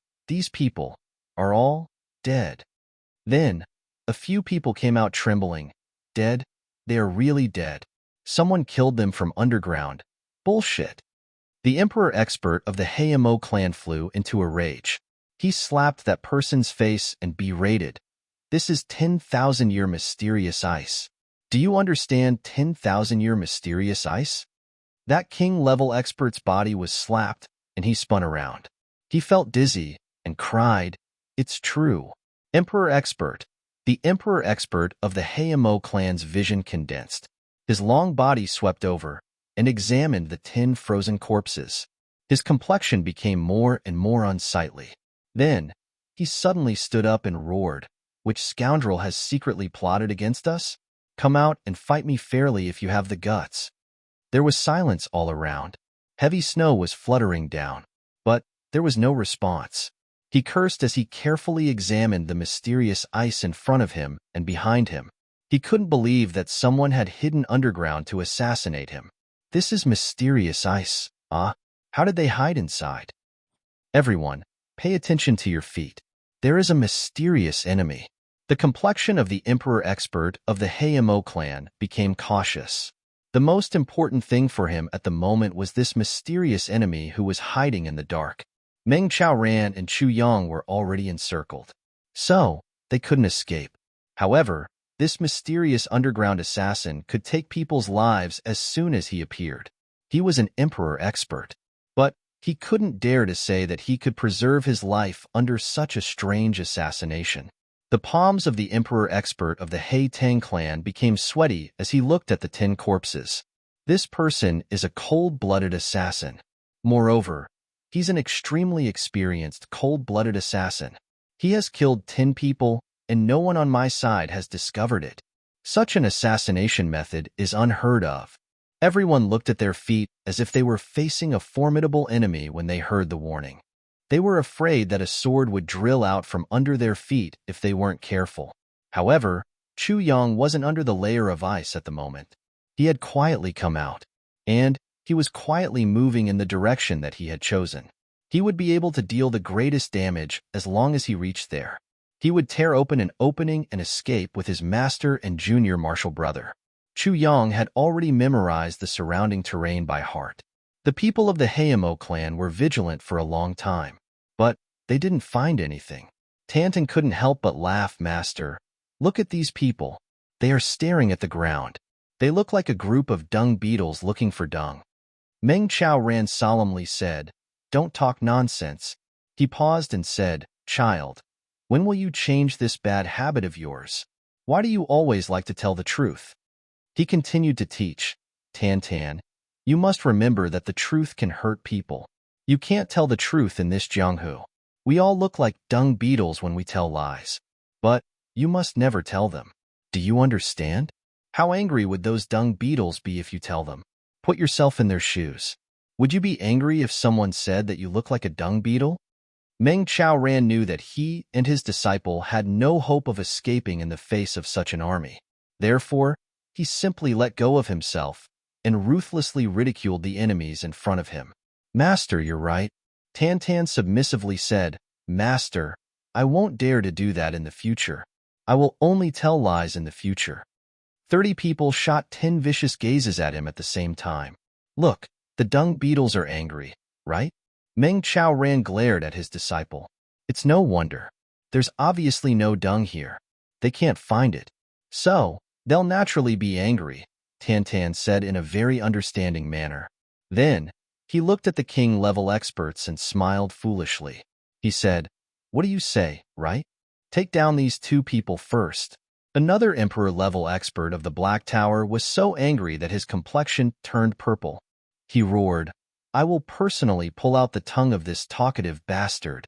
people are all dead." Then, a few people came out trembling. "Dead? They are really dead. Someone killed them from underground. Bullshit." The Emperor expert of the Hayamo clan flew into a rage. He slapped that person's face and berated, "This is 10,000-year mysterious ice. Do you understand 10,000-year mysterious ice?" That king-level expert's body was slapped, and he spun around. He felt dizzy and cried, "It's true." Emperor expert. The Emperor expert of the Hayamo clan's vision condensed. His long body swept over and examined the 10 frozen corpses. His complexion became more and more unsightly. Then, he suddenly stood up and roared, "Which scoundrel has secretly plotted against us? Come out and fight me fairly if you have the guts." There was silence all around. Heavy snow was fluttering down, but there was no response. He cursed as he carefully examined the mysterious ice in front of him and behind him. He couldn't believe that someone had hidden underground to assassinate him. "This is mysterious ice, How did they hide inside?" "Everyone, pay attention to your feet. There is a mysterious enemy." The complexion of the Emperor expert of the Hayamo clan became cautious. The most important thing for him at the moment was this mysterious enemy who was hiding in the dark. Meng Chaoran and Chu Yang were already encircled, so they couldn't escape. However, this mysterious underground assassin could take people's lives as soon as he appeared. He was an Emperor expert, but he couldn't dare to say that he could preserve his life under such a strange assassination. The palms of the Emperor expert of the Hei Tang clan became sweaty as he looked at the 10 corpses. This person is a cold-blooded assassin. Moreover, he's an extremely experienced cold-blooded assassin. He has killed 10 people, and no one on my side has discovered it. Such an assassination method is unheard of. Everyone looked at their feet as if they were facing a formidable enemy when they heard the warning. They were afraid that a sword would drill out from under their feet if they weren't careful. However, Chu Yang wasn't under the layer of ice at the moment. He had quietly come out, and he was quietly moving in the direction that he had chosen. He would be able to deal the greatest damage as long as he reached there. He would tear open an opening and escape with his master and junior martial brother. Chu Yang had already memorized the surrounding terrain by heart. The people of the Hayamo clan were vigilant for a long time, but they didn't find anything. Tantan couldn't help but laugh. "Master, look at these people. They are staring at the ground. They look like a group of dung beetles looking for dung." Meng Chaoran solemnly said, "Don't talk nonsense." He paused and said, "Child, when will you change this bad habit of yours? Why do you always like to tell the truth?" He continued to teach, "Tantan, You must remember that the truth can hurt people. You can't tell the truth in this Jianghu. We all look like dung beetles when we tell lies. But you must never tell them. Do you understand? How angry would those dung beetles be if you tell them? Put yourself in their shoes. Would you be angry if someone said that you look like a dung beetle? Meng Chaoran knew that he and his disciple had no hope of escaping in the face of such an army. Therefore, he simply let go of himself and ruthlessly ridiculed the enemies in front of him. Master, you're right. Tan submissively said, Master, I won't dare to do that in the future. I will only tell lies in the future. 30 people shot 10 vicious gazes at him at the same time. Look, the dung beetles are angry, right? Meng Chaoran glared at his disciple. It's no wonder. There's obviously no dung here. They can't find it. So, they'll naturally be angry, Tan said in a very understanding manner. Then, he looked at the king-level experts and smiled foolishly. He said, What do you say, right? Take down these 2 people first. Another emperor-level expert of the Black Tower was so angry that his complexion turned purple. He roared, I will personally pull out the tongue of this talkative bastard.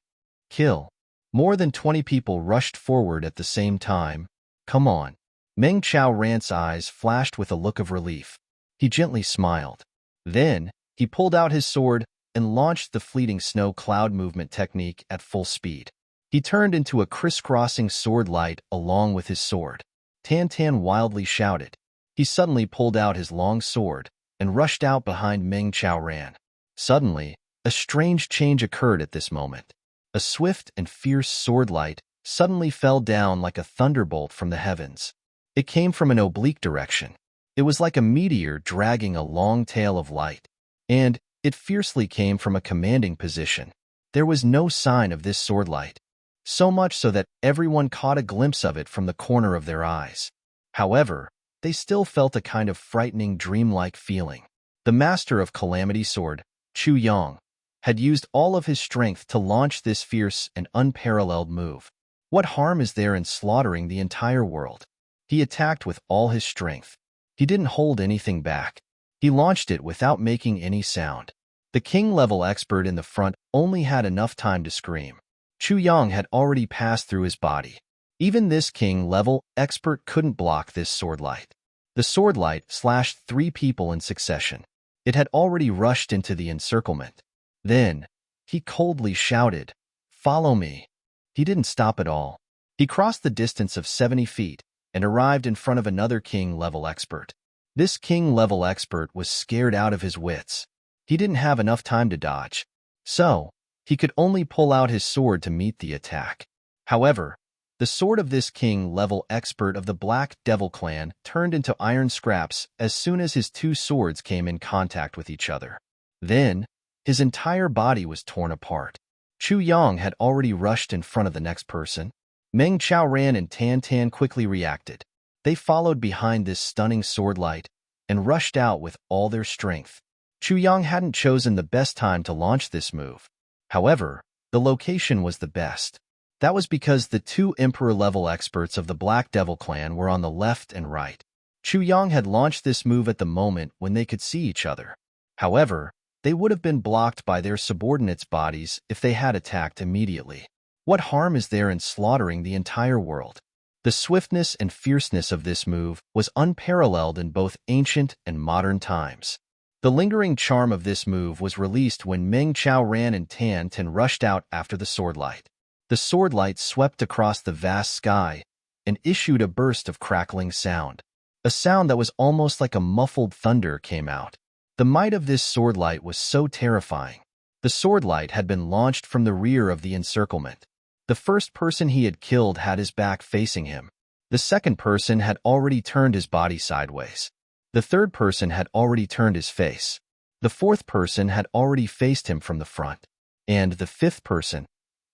Kill. More than 20 people rushed forward at the same time. Come on. Meng Chaoran's eyes flashed with a look of relief. He gently smiled. Then, he pulled out his sword and launched the fleeting snow cloud movement technique at full speed. He turned into a crisscrossing sword light along with his sword. Tan wildly shouted. He suddenly pulled out his long sword and rushed out behind Meng Chaoran. Suddenly, a strange change occurred at this moment. A swift and fierce sword light suddenly fell down like a thunderbolt from the heavens. It came from an oblique direction. It was like a meteor dragging a long tail of light. And it fiercely came from a commanding position. There was no sign of this sword light. So much so that everyone caught a glimpse of it from the corner of their eyes. However, they still felt a kind of frightening dreamlike feeling. The master of Calamity Sword, Chu Yang, had used all of his strength to launch this fierce and unparalleled move. What harm is there in slaughtering the entire world? He attacked with all his strength. He didn't hold anything back. He launched it without making any sound. The king-level expert in the front only had enough time to scream. Chu Yang had already passed through his body. Even this king-level expert couldn't block this sword light. The sword light slashed 3 people in succession. It had already rushed into the encirclement. Then, he coldly shouted, Follow me. He didn't stop at all. He crossed the distance of 70 feet and arrived in front of another king-level expert. This king-level expert was scared out of his wits. He didn't have enough time to dodge. So, he could only pull out his sword to meet the attack. However, the sword of this king-level expert of the Black Devil clan turned into iron scraps as soon as his 2 swords came in contact with each other. Then, his entire body was torn apart. Chu Yang had already rushed in front of the next person. Meng Chaoran and Tan quickly reacted. They followed behind this stunning sword light and rushed out with all their strength. Chu Yang hadn't chosen the best time to launch this move. However, the location was the best. That was because the 2 Emperor-level experts of the Black Devil clan were on the left and right. Chu Yang had launched this move at the moment when they could see each other. However, they would have been blocked by their subordinates' bodies if they had attacked immediately. What harm is there in slaughtering the entire world? The swiftness and fierceness of this move was unparalleled in both ancient and modern times. The lingering charm of this move was released when Meng Chaoran and Tan rushed out after the sword light. The sword light swept across the vast sky and issued a burst of crackling sound. A sound that was almost like a muffled thunder came out. The might of this sword light was so terrifying. The sword light had been launched from the rear of the encirclement. The first person he had killed had his back facing him. The second person had already turned his body sideways. The third person had already turned his face. The fourth person had already faced him from the front. And the fifth person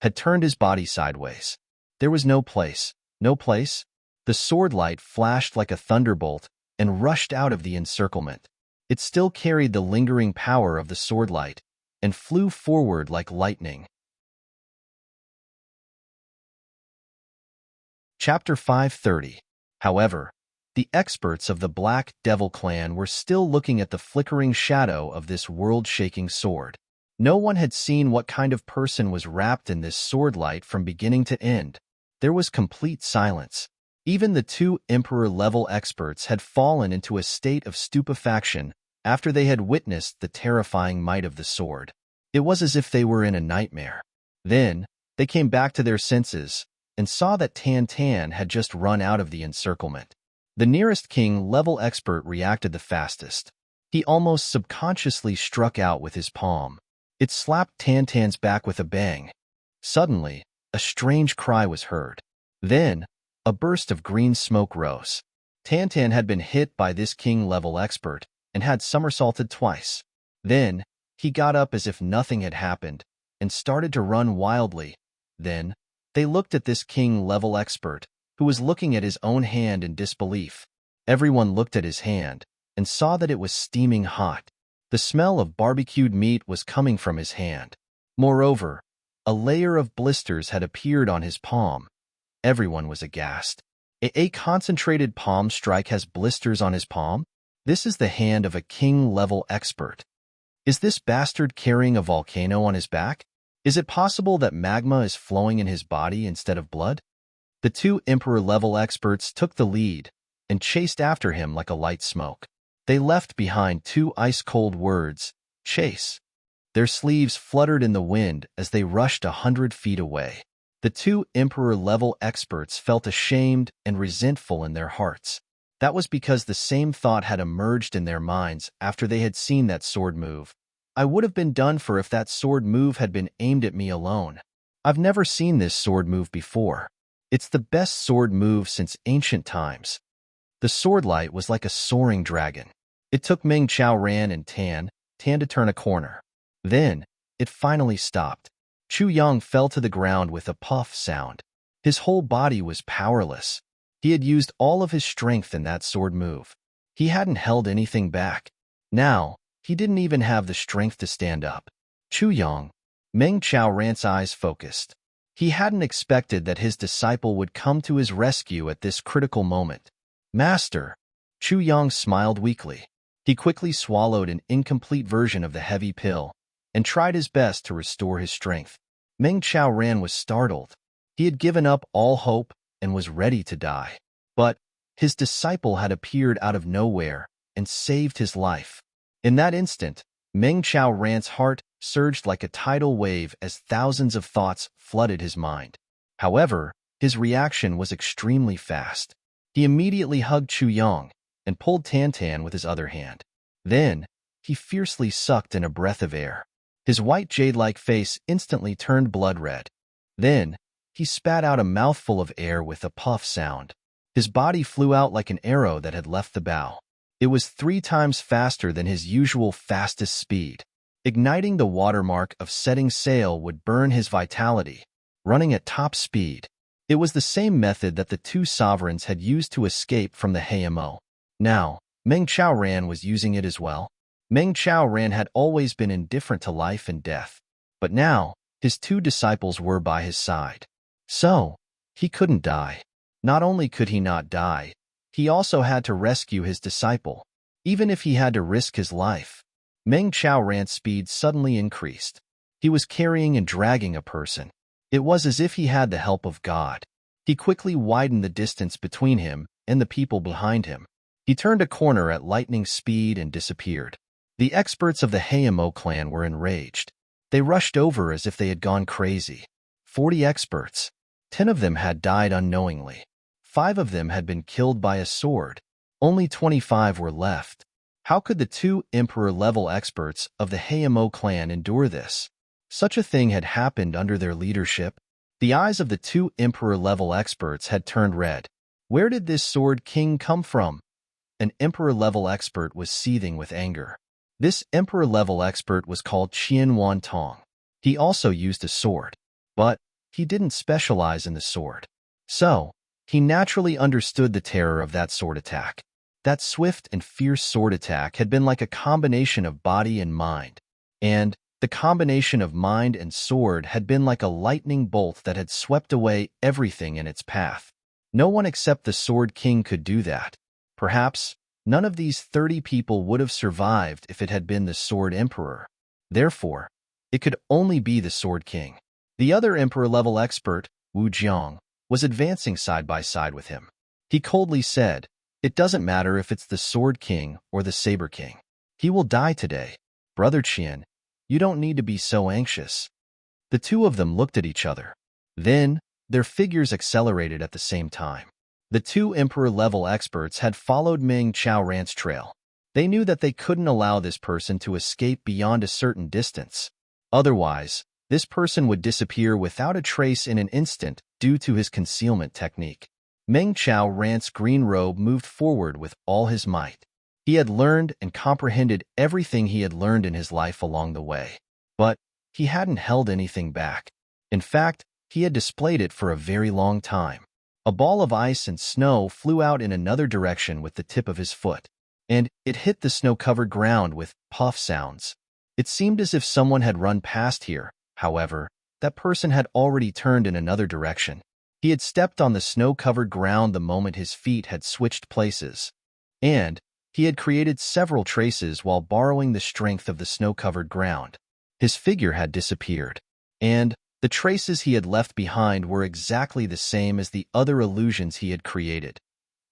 had turned his body sideways. There was no place. No place. The sword light flashed like a thunderbolt and rushed out of the encirclement. It still carried the lingering power of the sword light and flew forward like lightning. Chapter 530. However, The experts of the Black Devil clan were still looking at the flickering shadow of this world-shaking sword. No one had seen what kind of person was wrapped in this sword light from beginning to end. There was complete silence. Even the two Emperor-level experts had fallen into a state of stupefaction after they had witnessed the terrifying might of the sword. It was as if they were in a nightmare. Then, they came back to their senses and saw that Tan Tan had just run out of the encirclement. The nearest king-level expert reacted the fastest. He almost subconsciously struck out with his palm. It slapped Tan Tan's back with a bang. Suddenly, a strange cry was heard. Then, a burst of green smoke rose. Tan Tan had been hit by this king-level expert and had somersaulted twice. Then, he got up as if nothing had happened and started to run wildly. Then, they looked at this king-level expert, who was looking at his own hand in disbelief. Everyone looked at his hand and saw that it was steaming hot. The smell of barbecued meat was coming from his hand. Moreover, a layer of blisters had appeared on his palm. Everyone was aghast. A concentrated palm strike has blisters on his palm? This is the hand of a king-level expert. Is this bastard carrying a volcano on his back? Is it possible that magma is flowing in his body instead of blood? The two Emperor-level experts took the lead and chased after him like a light smoke. They left behind two ice-cold words, chase. Their sleeves fluttered in the wind as they rushed 100 feet away. The two Emperor-level experts felt ashamed and resentful in their hearts. That was because the same thought had emerged in their minds after they had seen that sword move. I would have been done for if that sword move had been aimed at me alone. I've never seen this sword move before. It's the best sword move since ancient times. The sword light was like a soaring dragon. It took Meng Qiaoran and Tan to turn a corner. Then, it finally stopped. Chu Yang fell to the ground with a puff sound. His whole body was powerless. He had used all of his strength in that sword move. He hadn't held anything back. Now, he didn't even have the strength to stand up. Chu Yang, Meng Qiaoran's eyes focused. He hadn't expected that his disciple would come to his rescue at this critical moment. Master, Chu Yang smiled weakly. He quickly swallowed an incomplete version of the heavy pill and tried his best to restore his strength. Meng Qiaoran was startled. He had given up all hope and was ready to die. But his disciple had appeared out of nowhere and saved his life. In that instant, Meng Qiaoran's heart surged like a tidal wave as thousands of thoughts flooded his mind. However, his reaction was extremely fast. He immediately hugged Chu Yang and pulled Tan Tan with his other hand. Then, he fiercely sucked in a breath of air. His white jade-like face instantly turned blood red. Then, he spat out a mouthful of air with a puff sound. His body flew out like an arrow that had left the bow. It was 3 times faster than his usual fastest speed. Igniting the watermark of setting sail would burn his vitality. Running at top speed. It was the same method that the two sovereigns had used to escape from the HMO. Now, Meng Qiaoran was using it as well. Meng Qiaoran had always been indifferent to life and death. But now, his two disciples were by his side. So, he couldn't die. Not only could he not die, he also had to rescue his disciple, even if he had to risk his life. Meng Qiaoran's speed suddenly increased. He was carrying and dragging a person. It was as if he had the help of God. He quickly widened the distance between him and the people behind him. He turned a corner at lightning speed and disappeared. The experts of the Hayamo clan were enraged. They rushed over as if they had gone crazy. 40 experts. 10 of them had died unknowingly. 5 of them had been killed by a sword. Only 25 were left. How could the 2 Emperor-level experts of the Hayamo clan endure this? Such a thing had happened under their leadership. The eyes of the 2 Emperor-level experts had turned red. Where did this Sword King come from? An Emperor-level expert was seething with anger. This Emperor-level expert was called Qian Wan Tong. He also used a sword. But he didn't specialize in the sword. So, he naturally understood the terror of that sword attack. That swift and fierce sword attack had been like a combination of body and mind. And the combination of mind and sword had been like a lightning bolt that had swept away everything in its path. No one except the Sword King could do that. Perhaps none of these 30 people would have survived if it had been the Sword Emperor. Therefore, it could only be the Sword King. The other Emperor-level expert, Wu Jiang, was advancing side by side with him. He coldly said, "It doesn't matter if it's the Sword King or the Saber King. He will die today. Brother Qian, you don't need to be so anxious." The two of them looked at each other. Then, their figures accelerated at the same time. The two Emperor-level experts had followed Meng Qiaoran's trail. They knew that they couldn't allow this person to escape beyond a certain distance. Otherwise, this person would disappear without a trace in an instant due to his concealment technique. Meng Qiaoran's green robe moved forward with all his might. He had learned and comprehended everything he had learned in his life along the way. But he hadn't held anything back. In fact, he had displayed it for a very long time. A ball of ice and snow flew out in another direction with the tip of his foot, and it hit the snow-covered ground with puff sounds. It seemed as if someone had run past here. However, that person had already turned in another direction. He had stepped on the snow-covered ground the moment his feet had switched places, and he had created several traces while borrowing the strength of the snow-covered ground. His figure had disappeared, and the traces he had left behind were exactly the same as the other illusions he had created.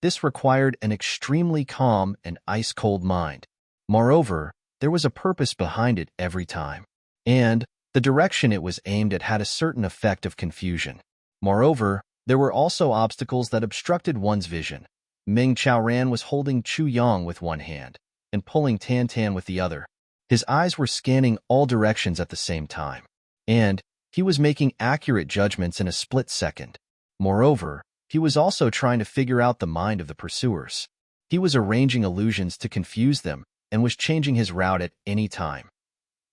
This required an extremely calm and ice-cold mind. Moreover, there was a purpose behind it every time, and the direction it was aimed at had a certain effect of confusion. Moreover, there were also obstacles that obstructed one's vision. Meng Qiaoran was holding Chu Yang with one hand and pulling Tan Tan with the other. His eyes were scanning all directions at the same time, and he was making accurate judgments in a split second. Moreover, he was also trying to figure out the mind of the pursuers. He was arranging illusions to confuse them and was changing his route at any time.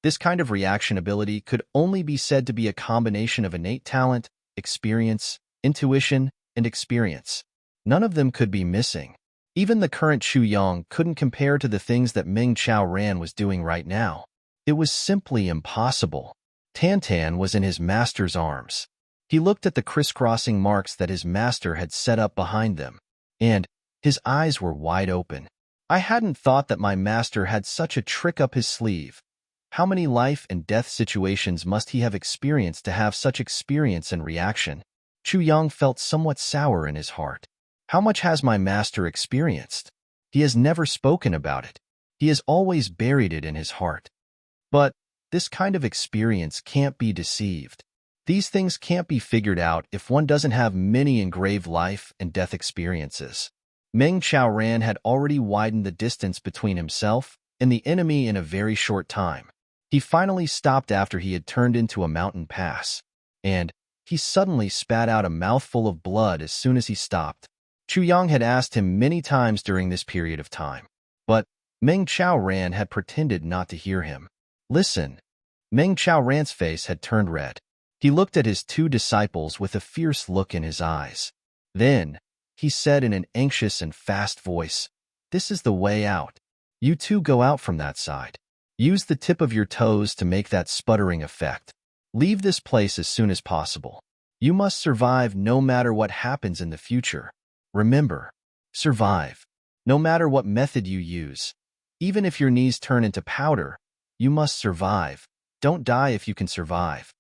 This kind of reaction ability could only be said to be a combination of innate talent, experience, intuition, and experience. None of them could be missing. Even the current Chu Yang couldn't compare to the things that Meng Qiaoran was doing right now. It was simply impossible. Tan Tan was in his master's arms. He looked at the crisscrossing marks that his master had set up behind them, and his eyes were wide open. I hadn't thought that my master had such a trick up his sleeve. How many life and death situations must he have experienced to have such experience and reaction? Chu Yang felt somewhat sour in his heart. How much has my master experienced? He has never spoken about it. He has always buried it in his heart. But this kind of experience can't be deceived. These things can't be figured out if one doesn't have many engraved life and death experiences. Meng Qiaoran had already widened the distance between himself and the enemy in a very short time. He finally stopped after he had turned into a mountain pass, and he suddenly spat out a mouthful of blood as soon as he stopped. Chu Yang had asked him many times during this period of time, but Meng Qiaoran had pretended not to hear him. "Listen." Meng Qiaoran's face had turned red. He looked at his two disciples with a fierce look in his eyes. Then, he said in an anxious and fast voice, "This is the way out. You two go out from that side. Use the tip of your toes to make that sputtering effect. Leave this place as soon as possible. You must survive no matter what happens in the future. Remember, survive. No matter what method you use. Even if your knees turn into powder, you must survive. Don't die if you can survive."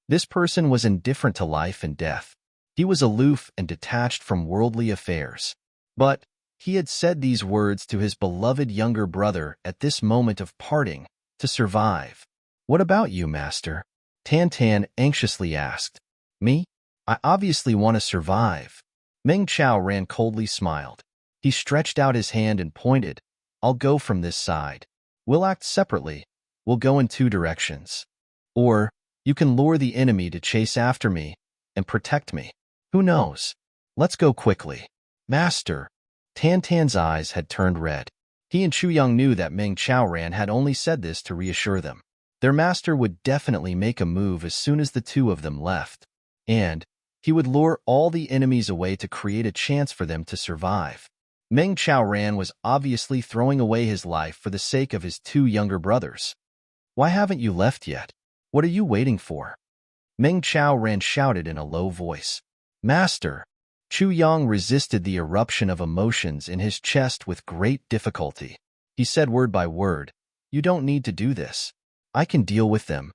This person was indifferent to life and death. He was aloof and detached from worldly affairs. But he had said these words to his beloved younger brother at this moment of parting, to survive. "What about you, master?" Tan Tan anxiously asked. "Me? I obviously want to survive." Meng Qiaoran coldly smiled. He stretched out his hand and pointed. "I'll go from this side. We'll act separately. We'll go in two directions. Or you can lure the enemy to chase after me and protect me. Who knows? Let's go quickly." "Master." Tan Tan's eyes had turned red. He and Chu Yang knew that Meng Qiaoran had only said this to reassure them. Their master would definitely make a move as soon as the two of them left, and he would lure all the enemies away to create a chance for them to survive. Meng Qiaoran was obviously throwing away his life for the sake of his two younger brothers. "Why haven't you left yet? What are you waiting for?" Meng Qiaoran shouted in a low voice. "Master." Chu Yang resisted the eruption of emotions in his chest with great difficulty. He said word by word, "You don't need to do this. I can deal with them."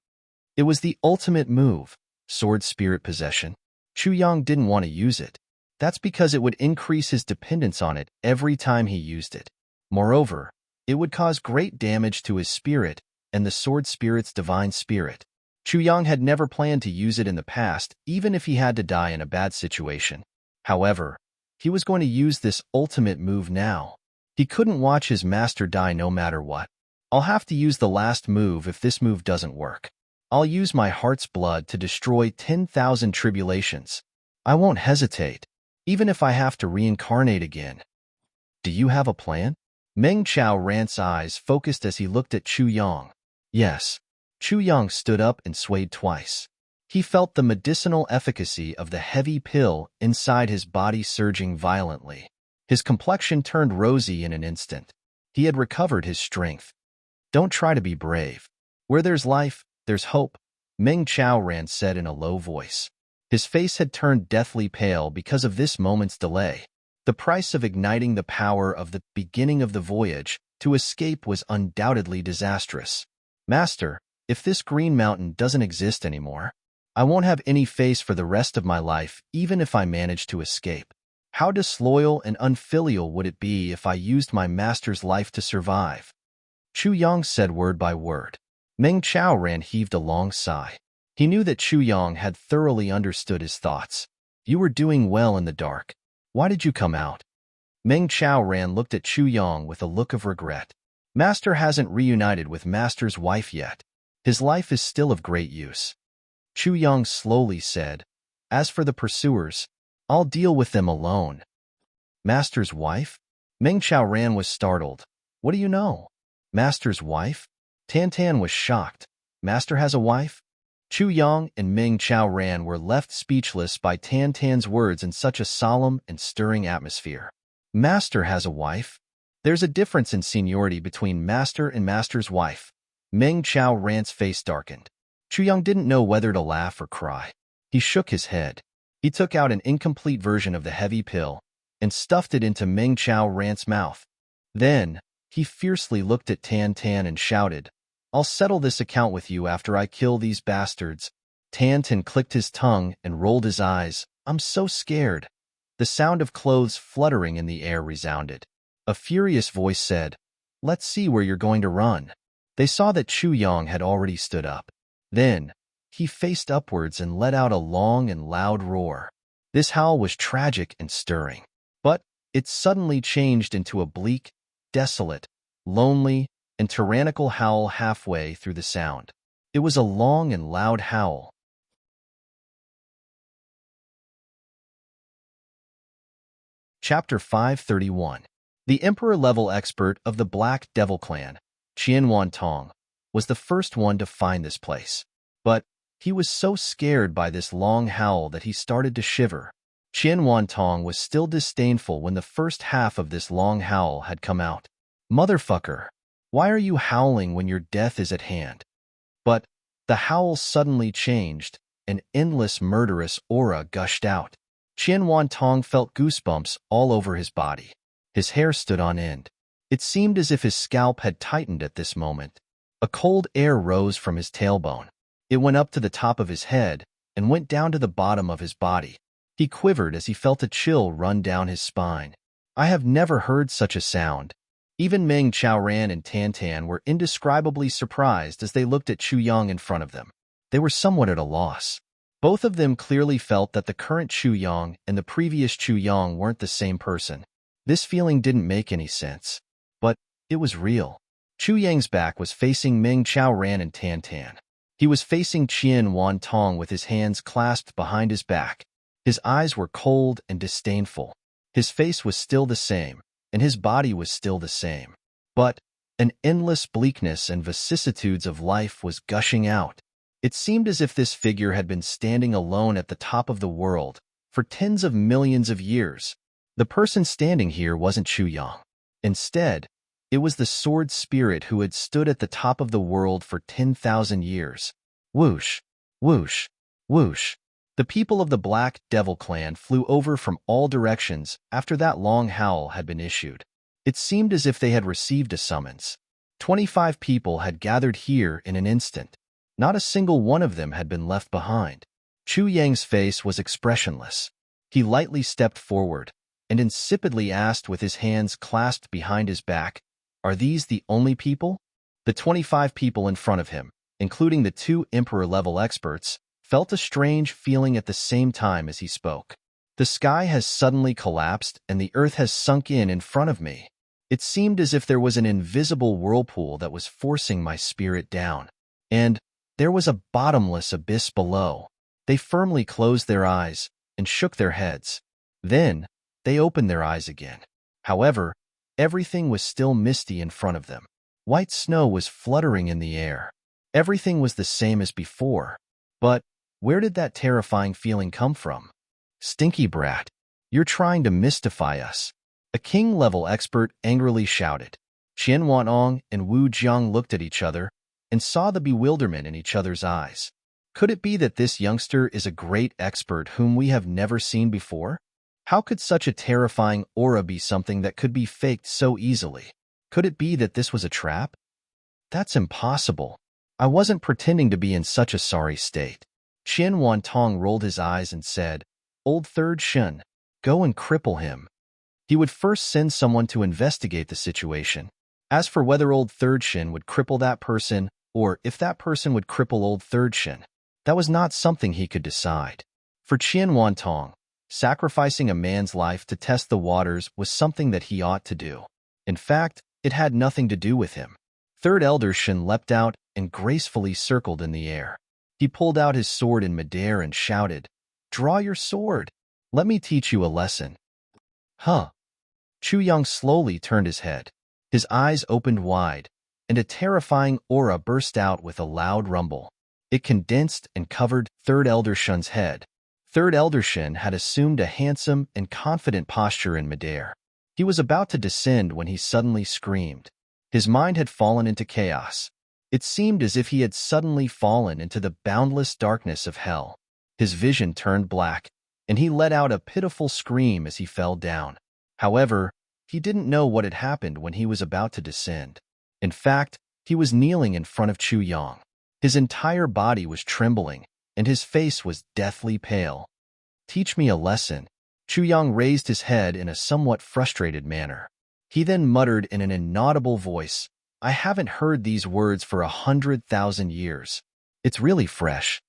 It was the ultimate move, sword spirit possession. Chu Yang didn't want to use it. That's because it would increase his dependence on it every time he used it. Moreover, it would cause great damage to his spirit and the sword spirit's divine spirit. Chu Yang had never planned to use it in the past, even if he had to die in a bad situation. However, he was going to use this ultimate move now. He couldn't watch his master die no matter what. I'll have to use the last move if this move doesn't work. I'll use my heart's blood to destroy 10,000 tribulations. I won't hesitate, even if I have to reincarnate again. Do you have a plan? Meng Chao Ran's eyes focused as he looked at Chu Yang. Yes. Chu Yang stood up and swayed twice. He felt the medicinal efficacy of the heavy pill inside his body surging violently. His complexion turned rosy in an instant. He had recovered his strength. Don't try to be brave. Where there's life, there's hope, Meng Chao Ran said in a low voice. His face had turned deathly pale because of this moment's delay. The price of igniting the power of the beginning of the voyage to escape was undoubtedly disastrous. Master, if this green mountain doesn't exist anymore, I won't have any face for the rest of my life, even if I manage to escape. How disloyal and unfilial would it be if I used my master's life to survive? Chu Yang said word by word. Meng Chao Ran heaved a long sigh. He knew that Chu Yang had thoroughly understood his thoughts. You were doing well in the dark. Why did you come out? Meng Chao Ran looked at Chu Yang with a look of regret. Master hasn't reunited with Master's wife yet. His life is still of great use. Chu Yang slowly said, As for the pursuers, I'll deal with them alone. Master's wife? Meng Chao Ran was startled. What do you know? Master's wife? Tan Tan was shocked. Master has a wife? Chu Yang and Meng Chao Ran were left speechless by Tan Tan's words in such a solemn and stirring atmosphere. Master has a wife? There's a difference in seniority between Master and Master's wife. Meng Chao Ran's face darkened. Chu Yang didn't know whether to laugh or cry. He shook his head. He took out an incomplete version of the heavy pill and stuffed it into Meng Chao Ran's mouth. Then, he fiercely looked at Tan Tan and shouted, I'll settle this account with you after I kill these bastards. Tan Tan clicked his tongue and rolled his eyes. I'm so scared. The sound of clothes fluttering in the air resounded. A furious voice said, Let's see where you're going to run. They saw that Chu Yang had already stood up. Then, he faced upwards and let out a long and loud roar. This howl was tragic and stirring. But it suddenly changed into a bleak, desolate, lonely, and tyrannical howl halfway through the sound. It was a long and loud howl. Chapter 531. The Emperor-level expert of the Black Devil Clan, Qian Wantong, was the first one to find this place. But he was so scared by this long howl that he started to shiver. Qian Wantong was still disdainful when the first half of this long howl had come out. Motherfucker! Why are you howling when your death is at hand? But the howl suddenly changed. An endless murderous aura gushed out. Qian Wantong felt goosebumps all over his body. His hair stood on end. It seemed as if his scalp had tightened at this moment. A cold air rose from his tailbone. It went up to the top of his head and went down to the bottom of his body. He quivered as he felt a chill run down his spine. I have never heard such a sound. Even Meng Chao Ran and Tan Tan were indescribably surprised as they looked at Chu Yang in front of them. They were somewhat at a loss. Both of them clearly felt that the current Chu Yang and the previous Chu Yang weren't the same person. This feeling didn't make any sense. But it was real. Chu Yang's back was facing Meng Chao Ran and Tan Tan. He was facing Qian Wantong with his hands clasped behind his back. His eyes were cold and disdainful. His face was still the same, and his body was still the same. But an endless bleakness and vicissitudes of life was gushing out. It seemed as if this figure had been standing alone at the top of the world for tens of millions of years. The person standing here wasn't Chu Yang. Instead, it was the sword spirit who had stood at the top of the world for 10,000 years. Whoosh, whoosh, whoosh. The people of the Black Devil clan flew over from all directions after that long howl had been issued. It seemed as if they had received a summons. 25 people had gathered here in an instant. Not a single one of them had been left behind. Chu Yang's face was expressionless. He lightly stepped forward and insipidly asked with his hands clasped behind his back, "Are these the only people?" The 25 people in front of him, including the 2 Emperor-level experts, felt a strange feeling at the same time as he spoke. The sky has suddenly collapsed and the earth has sunk in front of me. It seemed as if there was an invisible whirlpool that was forcing my spirit down. And there was a bottomless abyss below. They firmly closed their eyes and shook their heads. Then, they opened their eyes again. However, everything was still misty in front of them. White snow was fluttering in the air. Everything was the same as before. But where did that terrifying feeling come from? "Stinky brat, you're trying to mystify us," a king-level expert angrily shouted. Qian Wanong and Wu Jiang looked at each other and saw the bewilderment in each other's eyes. Could it be that this youngster is a great expert whom we have never seen before? How could such a terrifying aura be something that could be faked so easily? Could it be that this was a trap? That's impossible. I wasn't pretending to be in such a sorry state. Qian Wantong rolled his eyes and said, "Old Third Shen, go and cripple him." He would first send someone to investigate the situation. As for whether Old Third Shen would cripple that person, or if that person would cripple Old Third Shen, that was not something he could decide. For Qian Wantong, sacrificing a man's life to test the waters was something that he ought to do. In fact, it had nothing to do with him. Third Elder Shen leapt out and gracefully circled in the air. He pulled out his sword in midair and shouted, "Draw your sword! Let me teach you a lesson." Huh? Chu Yang slowly turned his head. His eyes opened wide, and a terrifying aura burst out with a loud rumble. It condensed and covered Third Elder Shen's head. Third Elder Shen had assumed a handsome and confident posture in midair. He was about to descend when he suddenly screamed. His mind had fallen into chaos. It seemed as if he had suddenly fallen into the boundless darkness of hell. His vision turned black, and he let out a pitiful scream as he fell down. However, he didn't know what had happened when he was about to descend. In fact, he was kneeling in front of Chu Yang. His entire body was trembling, and his face was deathly pale. "Teach me a lesson." Chu Yang raised his head in a somewhat frustrated manner. He then muttered in an inaudible voice, "I haven't heard these words for 100,000 years. It's really fresh."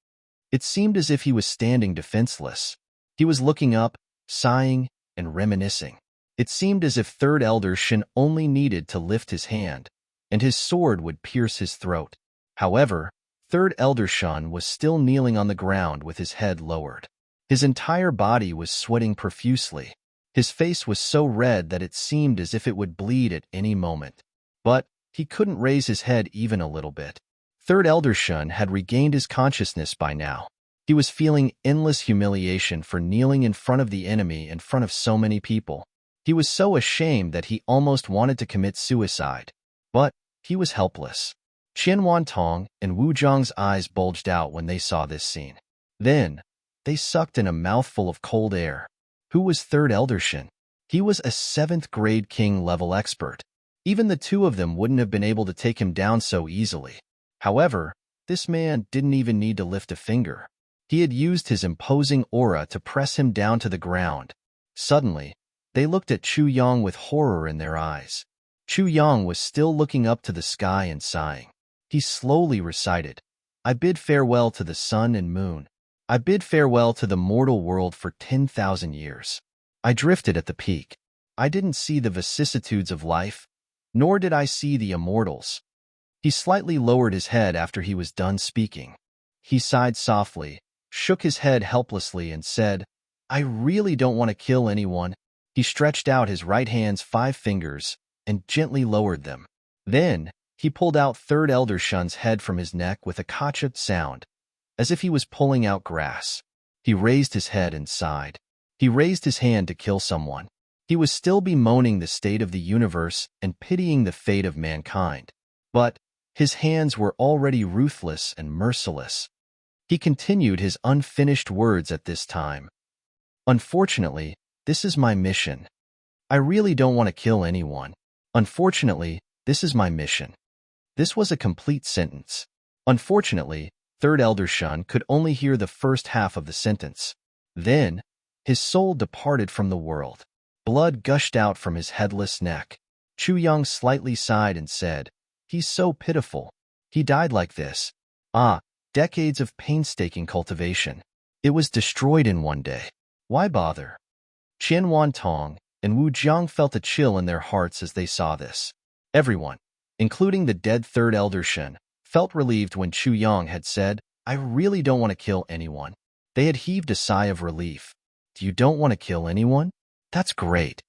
It seemed as if he was standing defenseless. He was looking up, sighing, and reminiscing. It seemed as if Third Elder Shen only needed to lift his hand, and his sword would pierce his throat. However, Third Elder Shen was still kneeling on the ground with his head lowered. His entire body was sweating profusely. His face was so red that it seemed as if it would bleed at any moment. But he couldn't raise his head even a little bit. Third Elder Shen had regained his consciousness by now. He was feeling endless humiliation for kneeling in front of the enemy in front of so many people. He was so ashamed that he almost wanted to commit suicide. But he was helpless. Qian Wantong and Wu Jiang's eyes bulged out when they saw this scene. Then, they sucked in a mouthful of cold air. Who was Third Elder Shen? He was a 7th-grade king-level expert. Even the two of them wouldn't have been able to take him down so easily. However, this man didn't even need to lift a finger. He had used his imposing aura to press him down to the ground. Suddenly, they looked at Chu Yang with horror in their eyes. Chu Yang was still looking up to the sky and sighing. He slowly recited, "I bid farewell to the sun and moon. I bid farewell to the mortal world for 10,000 years. I drifted at the peak. I didn't see the vicissitudes of life, nor did I see the immortals." He slightly lowered his head after he was done speaking. He sighed softly, shook his head helplessly, and said, "I really don't want to kill anyone." He stretched out his right hand's 5 fingers and gently lowered them. Then, he pulled out Third Elder Shen's head from his neck with a kacha sound, as if he was pulling out grass. He raised his head and sighed. He raised his hand to kill someone. He was still bemoaning the state of the universe and pitying the fate of mankind. But his hands were already ruthless and merciless. He continued his unfinished words at this time. Unfortunately, this is my mission. I really don't want to kill anyone. Unfortunately, this is my mission. This was a complete sentence. Unfortunately, Third Elder Shun could only hear the first half of the sentence. Then, his soul departed from the world. Blood gushed out from his headless neck. Chu Yang slightly sighed and said, "He's so pitiful. He died like this. Ah, decades of painstaking cultivation. It was destroyed in one day. Why bother?" Qian Wantong and Wu Jiang felt a chill in their hearts as they saw this. Everyone, including the dead Third Elder Shen, felt relieved when Chu Yang had said, "I really don't want to kill anyone." They had heaved a sigh of relief. "You don't want to kill anyone? That's great."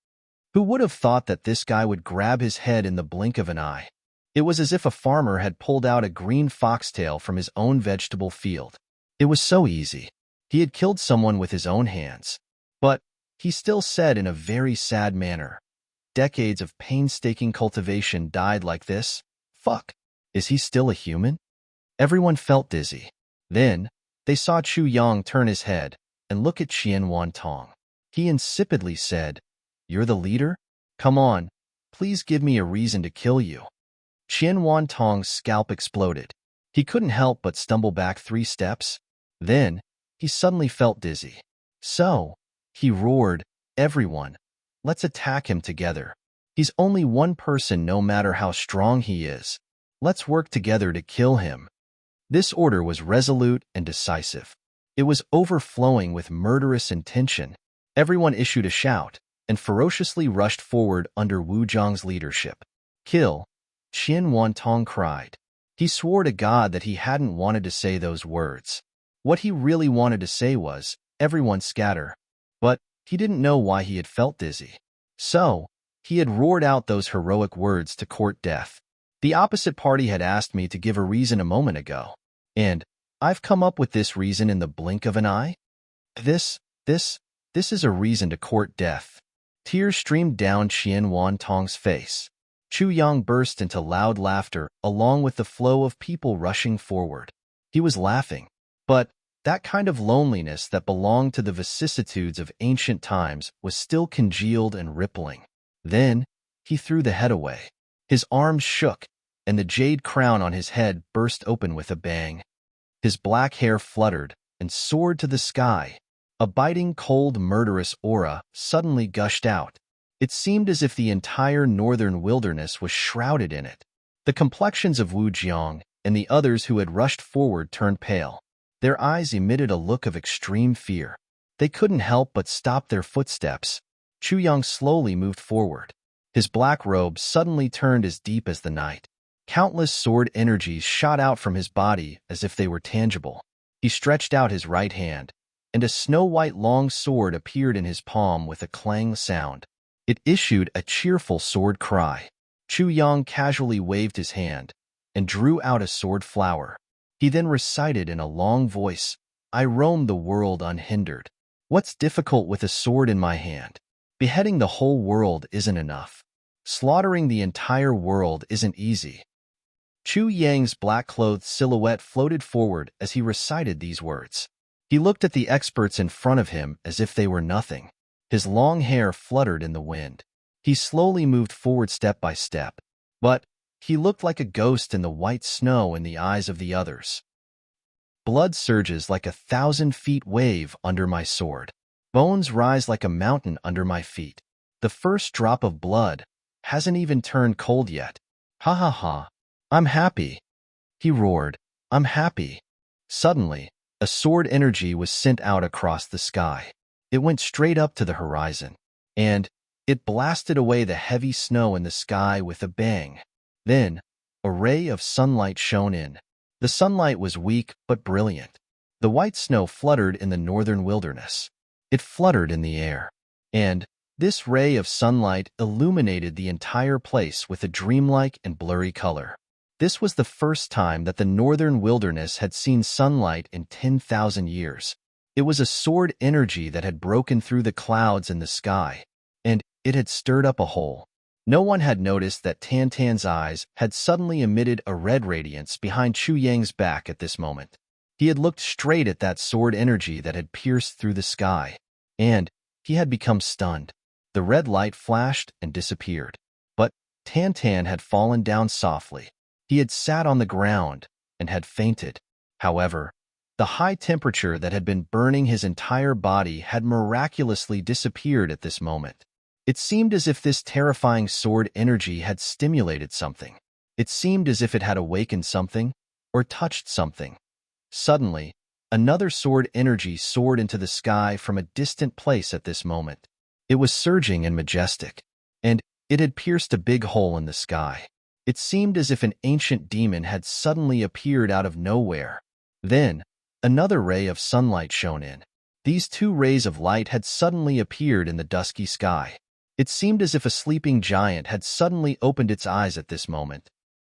Who would have thought that this guy would grab his head in the blink of an eye? It was as if a farmer had pulled out a green foxtail from his own vegetable field. It was so easy. He had killed someone with his own hands. But he still said in a very sad manner, "Decades of painstaking cultivation died like this? Fuck. Is he still a human?" Everyone felt dizzy. Then, they saw Chu Yang turn his head and look at Qian Wantong. He insipidly said, "You're the leader? Come on, please give me a reason to kill you." Qian Wantong's scalp exploded. He couldn't help but stumble back 3 steps. Then, he suddenly felt dizzy. "So," he roared, "everyone, let's attack him together. He's only one person no matter how strong he is. Let's work together to kill him." This order was resolute and decisive. It was overflowing with murderous intention. Everyone issued a shout and ferociously rushed forward under Wu Jiang's leadership. "Kill!" Qian Wantong cried. He swore to God that he hadn't wanted to say those words. What he really wanted to say was, "Everyone scatter." But he didn't know why he had felt dizzy. So, he had roared out those heroic words to court death. The opposite party had asked me to give a reason a moment ago. And I've come up with this reason in the blink of an eye? This is a reason to court death. Tears streamed down Qian Wantong's face. Chu Yang burst into loud laughter along with the flow of people rushing forward. He was laughing, but that kind of loneliness that belonged to the vicissitudes of ancient times was still congealed and rippling. Then, he threw the head away. His arms shook, and the jade crown on his head burst open with a bang. His black hair fluttered and soared to the sky. A biting, cold, murderous aura suddenly gushed out. It seemed as if the entire northern wilderness was shrouded in it. The complexions of Wu Jiang and the others who had rushed forward turned pale. Their eyes emitted a look of extreme fear. They couldn't help but stop their footsteps. Chu Yang slowly moved forward. His black robe suddenly turned as deep as the night. Countless sword energies shot out from his body as if they were tangible. He stretched out his right hand, and a snow-white long sword appeared in his palm with a clang sound. It issued a cheerful sword cry. Chu Yang casually waved his hand and drew out a sword flower. He then recited in a long voice, "I roam the world unhindered. What's difficult with a sword in my hand? Beheading the whole world isn't enough. Slaughtering the entire world isn't easy." Chu Yang's black-clothed silhouette floated forward as he recited these words. He looked at the experts in front of him as if they were nothing. His long hair fluttered in the wind. He slowly moved forward step by step, but he looked like a ghost in the white snow in the eyes of the others. "Blood surges like 1,000 feet wave under my sword. Bones rise like a mountain under my feet. The first drop of blood hasn't even turned cold yet. Ha ha ha. I'm happy." He roared, "I'm happy." Suddenly, a sword energy was sent out across the sky. It went straight up to the horizon, and it blasted away the heavy snow in the sky with a bang. Then, a ray of sunlight shone in. The sunlight was weak but brilliant. The white snow fluttered in the northern wilderness. It fluttered in the air, and this ray of sunlight illuminated the entire place with a dreamlike and blurry color. This was the first time that the northern wilderness had seen sunlight in 10,000 years. It was a sword energy that had broken through the clouds in the sky, and it had stirred up a hole. No one had noticed that Tantan's eyes had suddenly emitted a red radiance behind Chu Yang's back at this moment. He had looked straight at that sword energy that had pierced through the sky, and he had become stunned. The red light flashed and disappeared. But Tan had fallen down softly. He had sat on the ground and had fainted. However, the high temperature that had been burning his entire body had miraculously disappeared at this moment. It seemed as if this terrifying sword energy had stimulated something. It seemed as if it had awakened something or touched something. Suddenly, another sword energy soared into the sky from a distant place at this moment. It was surging and majestic, and it had pierced a big hole in the sky. It seemed as if an ancient demon had suddenly appeared out of nowhere. Then, another ray of sunlight shone in. These two rays of light had suddenly appeared in the dusky sky. It seemed as if a sleeping giant had suddenly opened its eyes at this moment.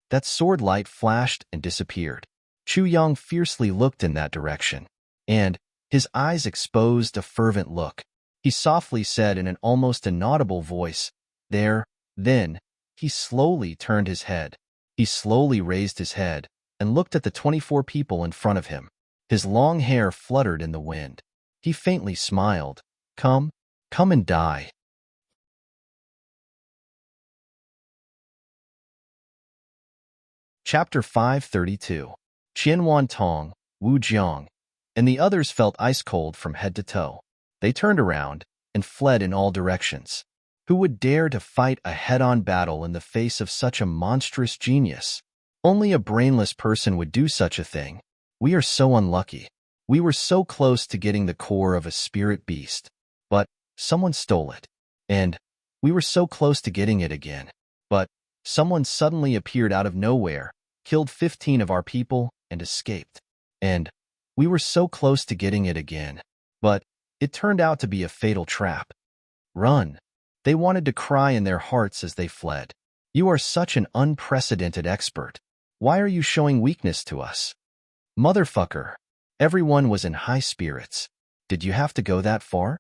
That sword light flashed and disappeared. Chu Yang fiercely looked in that direction, and his eyes exposed a fervent look. He softly said in an almost inaudible voice, "There." Then, he slowly turned his head. He slowly raised his head and looked at the 24 people in front of him. His long hair fluttered in the wind. He faintly smiled. Come and die." Chapter 532. Qianwan Tong, Wu Jiang, and the others felt ice-cold from head to toe. They turned around and fled in all directions. Who would dare to fight a head-on battle in the face of such a monstrous genius? Only a brainless person would do such a thing. We are so unlucky. We were so close to getting the core of a spirit beast, but someone stole it. And we were so close to getting it again, but someone suddenly appeared out of nowhere, killed 15 of our people, and escaped. And we were so close to getting it again, but it turned out to be a fatal trap. Run. They wanted to cry in their hearts as they fled. You are such an unprecedented expert. Why are you showing weakness to us? Motherfucker. Everyone was in high spirits. Did you have to go that far?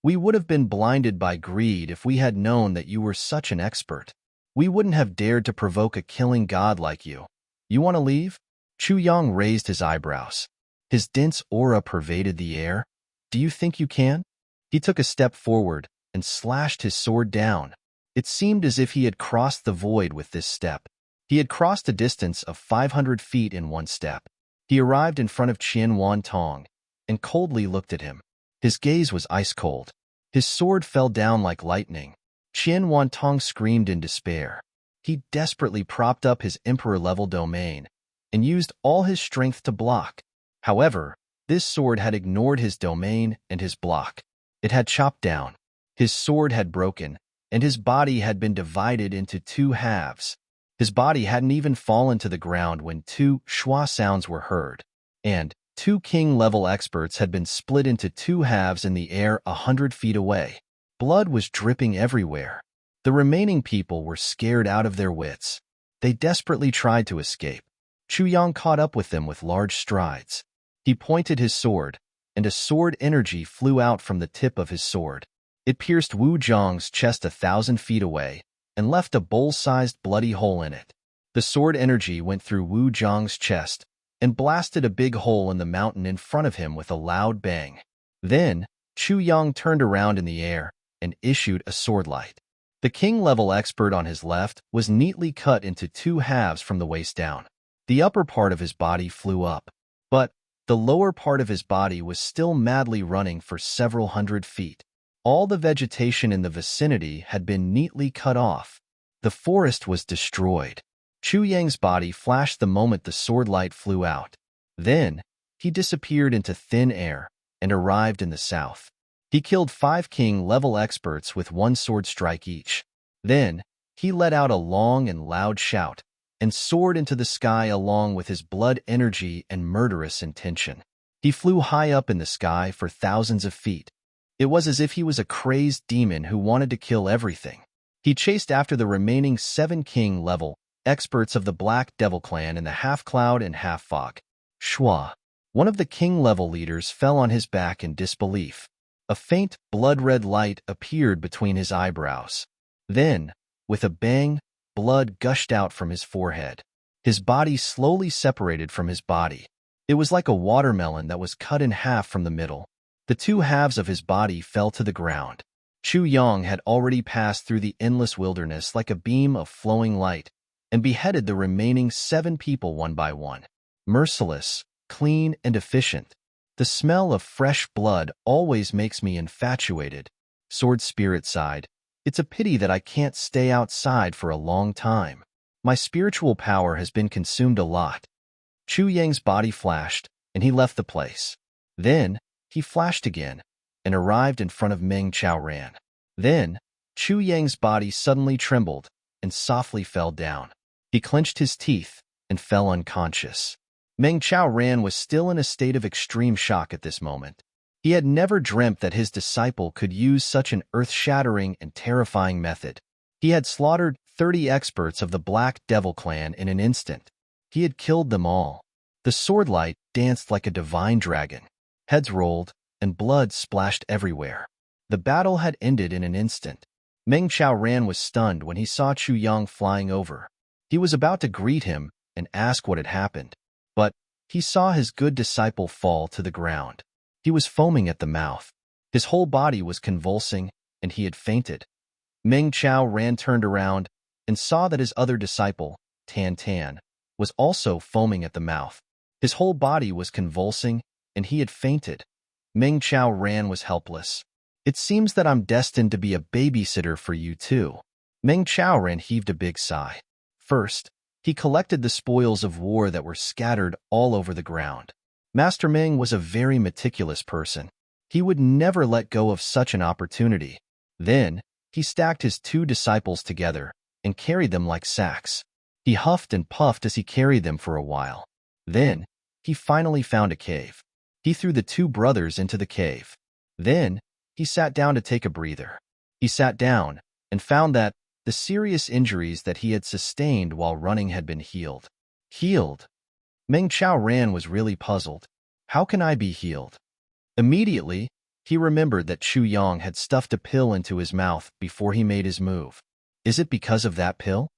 We would have been blinded by greed if we had known that you were such an expert. We wouldn't have dared to provoke a killing god like you. You want to leave? Chu Yang raised his eyebrows. His dense aura pervaded the air. Do you think you can? He took a step forward and slashed his sword down. It seemed as if he had crossed the void with this step. He had crossed a distance of 500 feet in one step. He arrived in front of Qianwan Tong and coldly looked at him. His gaze was ice-cold. His sword fell down like lightning. Qianwan Tong screamed in despair. He desperately propped up his emperor-level domain and used all his strength to block. However, this sword had ignored his domain and his block. It had chopped down. His sword had broken, and his body had been divided into two halves. His body hadn't even fallen to the ground when two schwa sounds were heard, and two king-level experts had been split into two halves in the air 100 feet away. Blood was dripping everywhere. The remaining people were scared out of their wits. They desperately tried to escape. Chu Yang caught up with them with large strides. He pointed his sword, and a sword energy flew out from the tip of his sword. It pierced Wu Jiang's chest 1,000 feet away and left a bowl-sized bloody hole in it. The sword energy went through Wu Jiang's chest and blasted a big hole in the mountain in front of him with a loud bang. Then, Chu Yang turned around in the air and issued a sword light. The king-level expert on his left was neatly cut into two halves from the waist down. The upper part of his body flew up, but the lower part of his body was still madly running for several hundred feet. All the vegetation in the vicinity had been neatly cut off. The forest was destroyed. Chu Yang's body flashed the moment the sword light flew out. Then, he disappeared into thin air and arrived in the south. He killed 5 king-level experts with 1 sword strike each. Then, he let out a long and loud shout and soared into the sky along with his blood energy and murderous intention. He flew high up in the sky for thousands of feet. It was as if he was a crazed demon who wanted to kill everything. He chased after the remaining 7 king-level experts of the Black Devil clan in the half-cloud and half-fog. Shua, one of the king-level leaders, fell on his back in disbelief. A faint, blood-red light appeared between his eyebrows. Then, with a bang, blood gushed out from his forehead. His body slowly separated from his body, It was like a watermelon that was cut in half from the middle. The two halves of his body fell to the ground. Chu Yang had already passed through the endless wilderness like a beam of flowing light and beheaded the remaining 7 people one by one. Merciless, clean, and efficient. The smell of fresh blood always makes me infatuated. Sword Spirit sighed. It's a pity that I can't stay outside for a long time. My spiritual power has been consumed a lot. Chu Yang's body flashed, and he left the place. Then, he flashed again, and arrived in front of Meng Qiaoran. Then, Chu Yang's body suddenly trembled and softly fell down. He clenched his teeth and fell unconscious. Meng Qiaoran was still in a state of extreme shock at this moment. He had never dreamt that his disciple could use such an earth-shattering and terrifying method. He had slaughtered 30 experts of the Black Devil clan in an instant. He had killed them all. The swordlight danced like a divine dragon. Heads rolled, and blood splashed everywhere. The battle had ended in an instant. Meng Qiaoran was stunned when he saw Chu Yang flying over. He was about to greet him and ask what had happened, but he saw his good disciple fall to the ground. He was foaming at the mouth. His whole body was convulsing, and he had fainted. Meng Qiaoran turned around and saw that his other disciple, Tan Tan, was also foaming at the mouth. His whole body was convulsing, and he had fainted. Meng Qiaoran was helpless. It seems that I'm destined to be a babysitter for you too. Meng Qiaoran heaved a big sigh. First, he collected the spoils of war that were scattered all over the ground. Master Meng was a very meticulous person. He would never let go of such an opportunity. Then, he stacked his 2 disciples together and carried them like sacks. He huffed and puffed as he carried them for a while. Then, he finally found a cave. He threw the 2 brothers into the cave. Then, he sat down to take a breather. He sat down and found that the serious injuries that he had sustained while running had been healed. Healed? Meng Qiaoran was really puzzled. How can I be healed? Immediately, he remembered that Chu Yang had stuffed a pill into his mouth before he made his move. Is it because of that pill?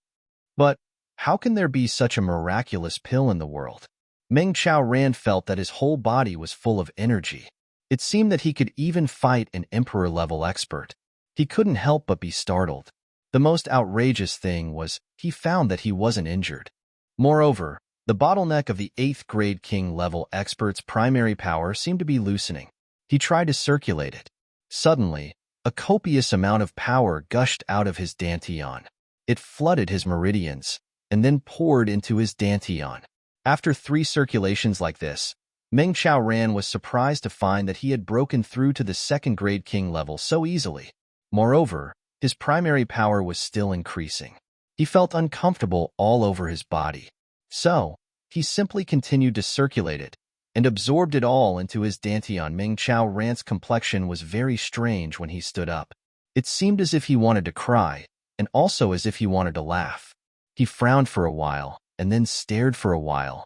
But how can there be such a miraculous pill in the world? Meng Qiaoran felt that his whole body was full of energy. It seemed that he could even fight an emperor-level expert. He couldn't help but be startled. The most outrageous thing was he found that he wasn't injured. Moreover, the bottleneck of the 8th grade king-level expert's primary power seemed to be loosening. He tried to circulate it. Suddenly, a copious amount of power gushed out of his dantian. It flooded his meridians, and then poured into his dantian. After 3 circulations like this, Meng Qiaoran was surprised to find that he had broken through to the 2nd grade king level so easily. Moreover, his primary power was still increasing. He felt uncomfortable all over his body. So, he simply continued to circulate it, and absorbed it all into his dantian. Meng Qiaoran's complexion was very strange when he stood up. It seemed as if he wanted to cry, and also as if he wanted to laugh. He frowned for a while, and then stared for a while.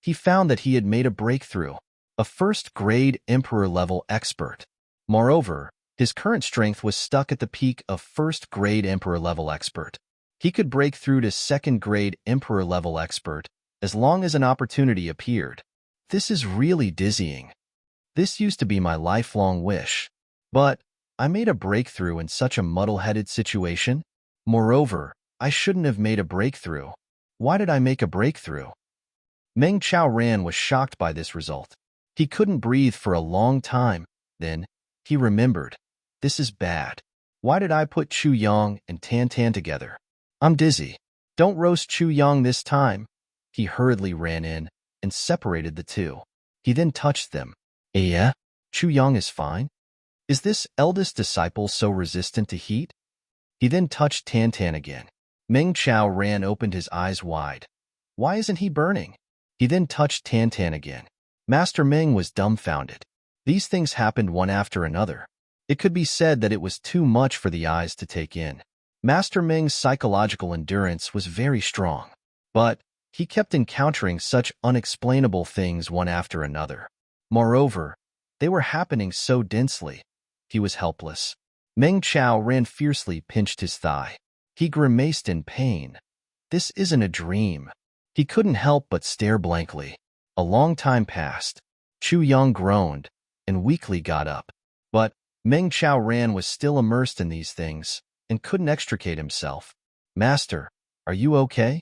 He found that he had made a breakthrough, a 1st grade emperor-level expert. Moreover, his current strength was stuck at the peak of 1st grade emperor-level expert. He could break through to 2nd grade emperor-level expert as long as an opportunity appeared. This is really dizzying. This used to be my lifelong wish. But I made a breakthrough in such a muddle-headed situation. Moreover, I shouldn't have made a breakthrough. Why did I make a breakthrough? Meng Qiaoran was shocked by this result. He couldn't breathe for a long time. Then, he remembered. This is bad. Why did I put Chu Yang and Tan Tan together? I'm dizzy. Don't roast Chu Yang this time. He hurriedly ran in and separated the 2. He then touched them. Yeah? Chu Yang is fine? Is this eldest disciple so resistant to heat? He then touched Tan Tan again. Meng Qiaoran opened his eyes wide. Why isn't he burning? He then touched Tan Tan again. Master Meng was dumbfounded. These things happened one after another. It could be said that it was too much for the eyes to take in. Master Meng's psychological endurance was very strong, but he kept encountering such unexplainable things one after another. Moreover, they were happening so densely. He was helpless. Meng Qiaoran fiercely pinched his thigh. He grimaced in pain. This isn't a dream. He couldn't help but stare blankly. A long time passed. Chu Yang groaned and weakly got up. But Meng Ran was still immersed in these things and couldn't extricate himself. Master, are you okay?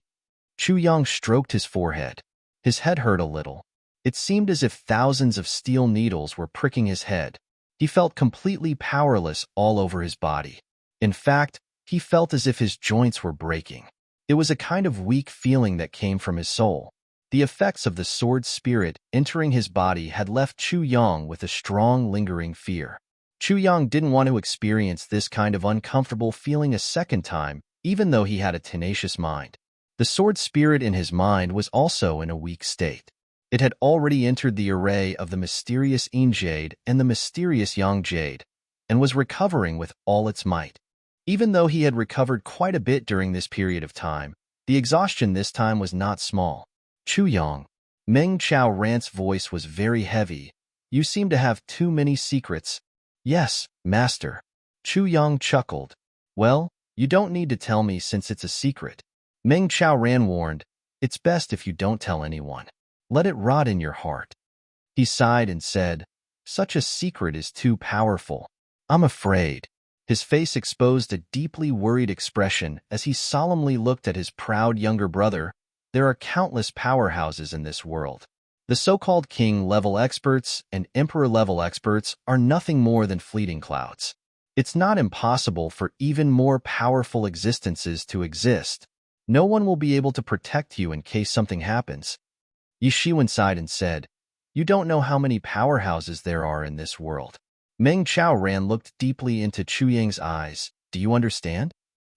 Chu Yang stroked his forehead. His head hurt a little. It seemed as if thousands of steel needles were pricking his head. He felt completely powerless all over his body. In fact, he felt as if his joints were breaking. It was a kind of weak feeling that came from his soul. The effects of the sword spirit entering his body had left Chu Yang with a strong, lingering fear. Chu Yang didn't want to experience this kind of uncomfortable feeling a second time, even though he had a tenacious mind. The sword spirit in his mind was also in a weak state. It had already entered the array of the mysterious Yin Jade and the mysterious Yang Jade, and was recovering with all its might. Even though he had recovered quite a bit during this period of time, the exhaustion this time was not small. Chu Yang. Meng Ran's voice was very heavy. You seem to have too many secrets. Yes, master. Chu Yang chuckled. Well, you don't need to tell me since it's a secret. Meng Ran warned, it's best if you don't tell anyone. Let it rot in your heart. He sighed and said, such a secret is too powerful. I'm afraid. His face exposed a deeply worried expression as he solemnly looked at his proud younger brother. There are countless powerhouses in this world. The so-called king-level experts and emperor-level experts are nothing more than fleeting clouds. It's not impossible for even more powerful existences to exist. No one will be able to protect you in case something happens. Yi Shiwen sighed and said, you don't know how many powerhouses there are in this world. Meng Ran looked deeply into Chu Yang's eyes. Do you understand?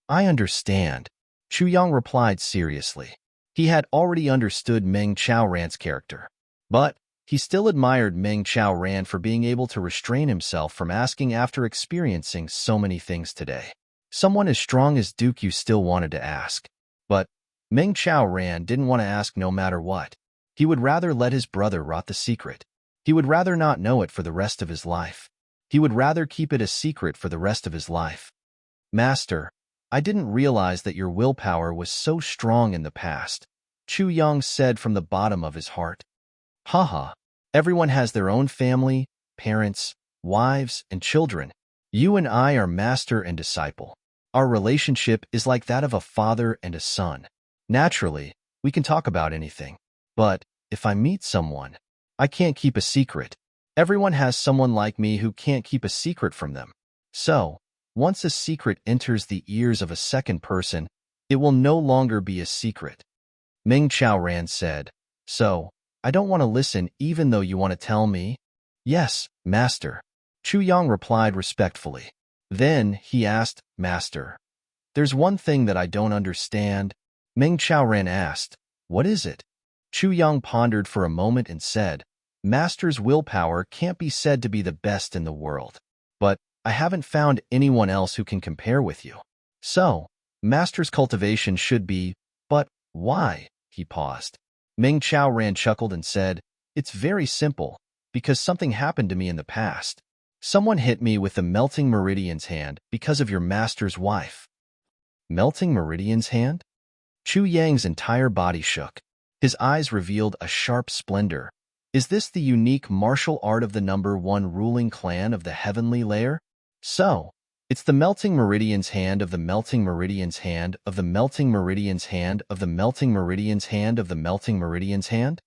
I understand. Chu Yang replied seriously. He had already understood Meng Ran's character. But he still admired Meng Ran for being able to restrain himself from asking after experiencing so many things today. Someone as strong as Duke you still wanted to ask. But Meng Ran didn't want to ask no matter what. He would rather let his brother rot the secret. He would rather not know it for the rest of his life. He would rather keep it a secret for the rest of his life. Master, I didn't realize that your willpower was so strong in the past, Chu Yang said from the bottom of his heart. Haha, everyone has their own family, parents, wives, and children. You and I are master and disciple. Our relationship is like that of a father and a son. Naturally, we can talk about anything. But if I meet someone, I can't keep a secret. Everyone has someone like me who can't keep a secret from them. So, once a secret enters the ears of a second person, it will no longer be a secret. Meng Ran said, so, I don't want to listen even though you want to tell me? Yes, master. Chu Yang replied respectfully. Then he asked, Master, there's one thing that I don't understand. Meng Ran asked, what is it? Chu Yang pondered for a moment and said, Master's willpower can't be said to be the best in the world. But I haven't found anyone else who can compare with you. So, Master's cultivation should be, but why? He paused. Meng Ran chuckled and said, it's very simple, because something happened to me in the past. Someone hit me with the melting meridian's hand because of your master's wife. Melting meridian's hand? Chu Yang's entire body shook. His eyes revealed a sharp splendor. Is this the unique martial art of the #1 ruling clan of the heavenly layer? So, it's the melting meridian's hand of the melting meridian's hand of the melting meridian's hand of the melting meridian's hand of the melting meridian's hand?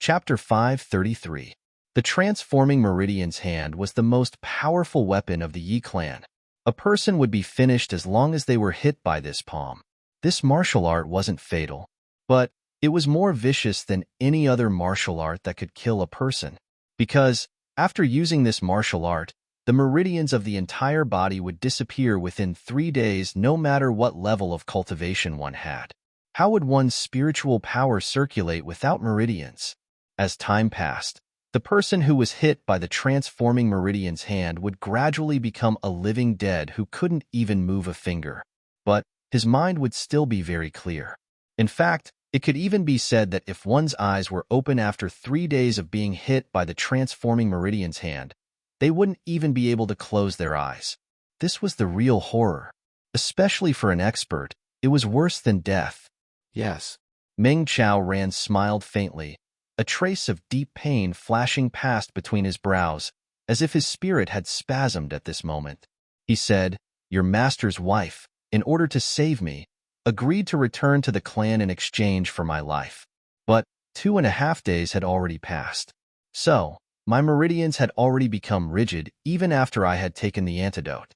Chapter 533. The transforming meridian's hand was the most powerful weapon of the Yi clan. A person would be finished as long as they were hit by this palm. This martial art wasn't fatal, but it was more vicious than any other martial art that could kill a person. Because, after using this martial art, the meridians of the entire body would disappear within 3 days no matter what level of cultivation one had. How would one's spiritual power circulate without meridians? As time passed, the person who was hit by the transforming meridian's hand would gradually become a living dead who couldn't even move a finger. But his mind would still be very clear. In fact, it could even be said that if one's eyes were open after 3 days of being hit by the transforming meridian's hand, they wouldn't even be able to close their eyes. This was the real horror. Especially for an expert, It was worse than death. Yes. Meng Ran smiled faintly, a trace of deep pain flashing past between his brows, as if his spirit had spasmed at this moment. He said, "Your master's wife, in order to save me, agreed to return to the clan in exchange for my life. But 2.5 days had already passed. So, my meridians had already become rigid even after I had taken the antidote."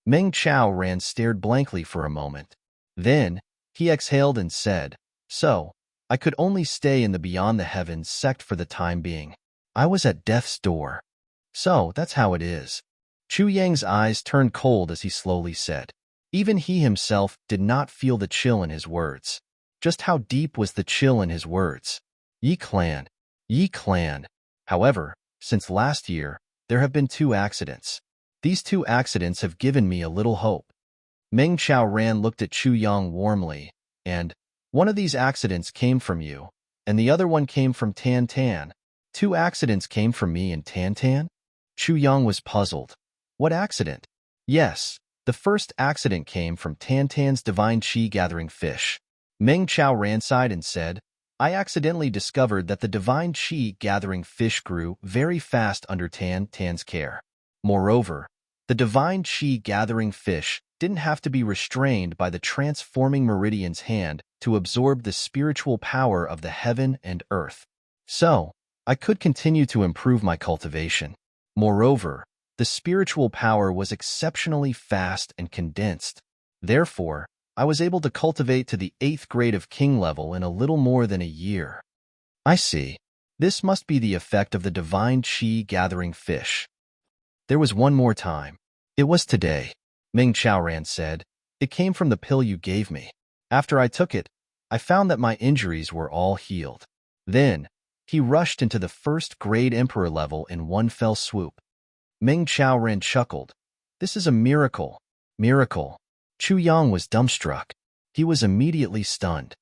Meng Ran stared blankly for a moment. Then, he exhaled and said, "So, I could only stay in the Beyond the Heavens sect for the time being. I was at death's door. So, that's how it is." Chu Yang's eyes turned cold as he slowly said. Even he himself did not feel the chill in his words. Just how deep was the chill in his words? Yi Clan. Yi Clan. However, since last year, there have been 2 accidents. These 2 accidents have given me a little hope. Meng Ran looked at Chu Yang warmly, and, "One of these accidents came from you, and the other one came from Tan Tan. 2 accidents came from me and Tan Tan?" Chu Yang was puzzled. "What accident?" "Yes, the first accident came from Tan Tan's divine chi gathering fish." Meng Ran sighed and said, "I accidentally discovered that the divine chi gathering fish grew very fast under Tan Tan's care. Moreover, the divine chi gathering fish didn't have to be restrained by the transforming meridian's hand to absorb the spiritual power of the heaven and earth. So, I could continue to improve my cultivation. Moreover, the spiritual power was exceptionally fast and condensed. Therefore, I was able to cultivate to the 8th grade of king level in a little more than a year." "I see. This must be the effect of the divine chi gathering fish." "There was one more time. It was today," Meng Ran said. "It came from the pill you gave me. After I took it, I found that my injuries were all healed." Then, he rushed into the 1st grade emperor level in one fell swoop. Meng Ran chuckled. "This is a miracle. Miracle." Chu Yang was dumbstruck. He was immediately stunned.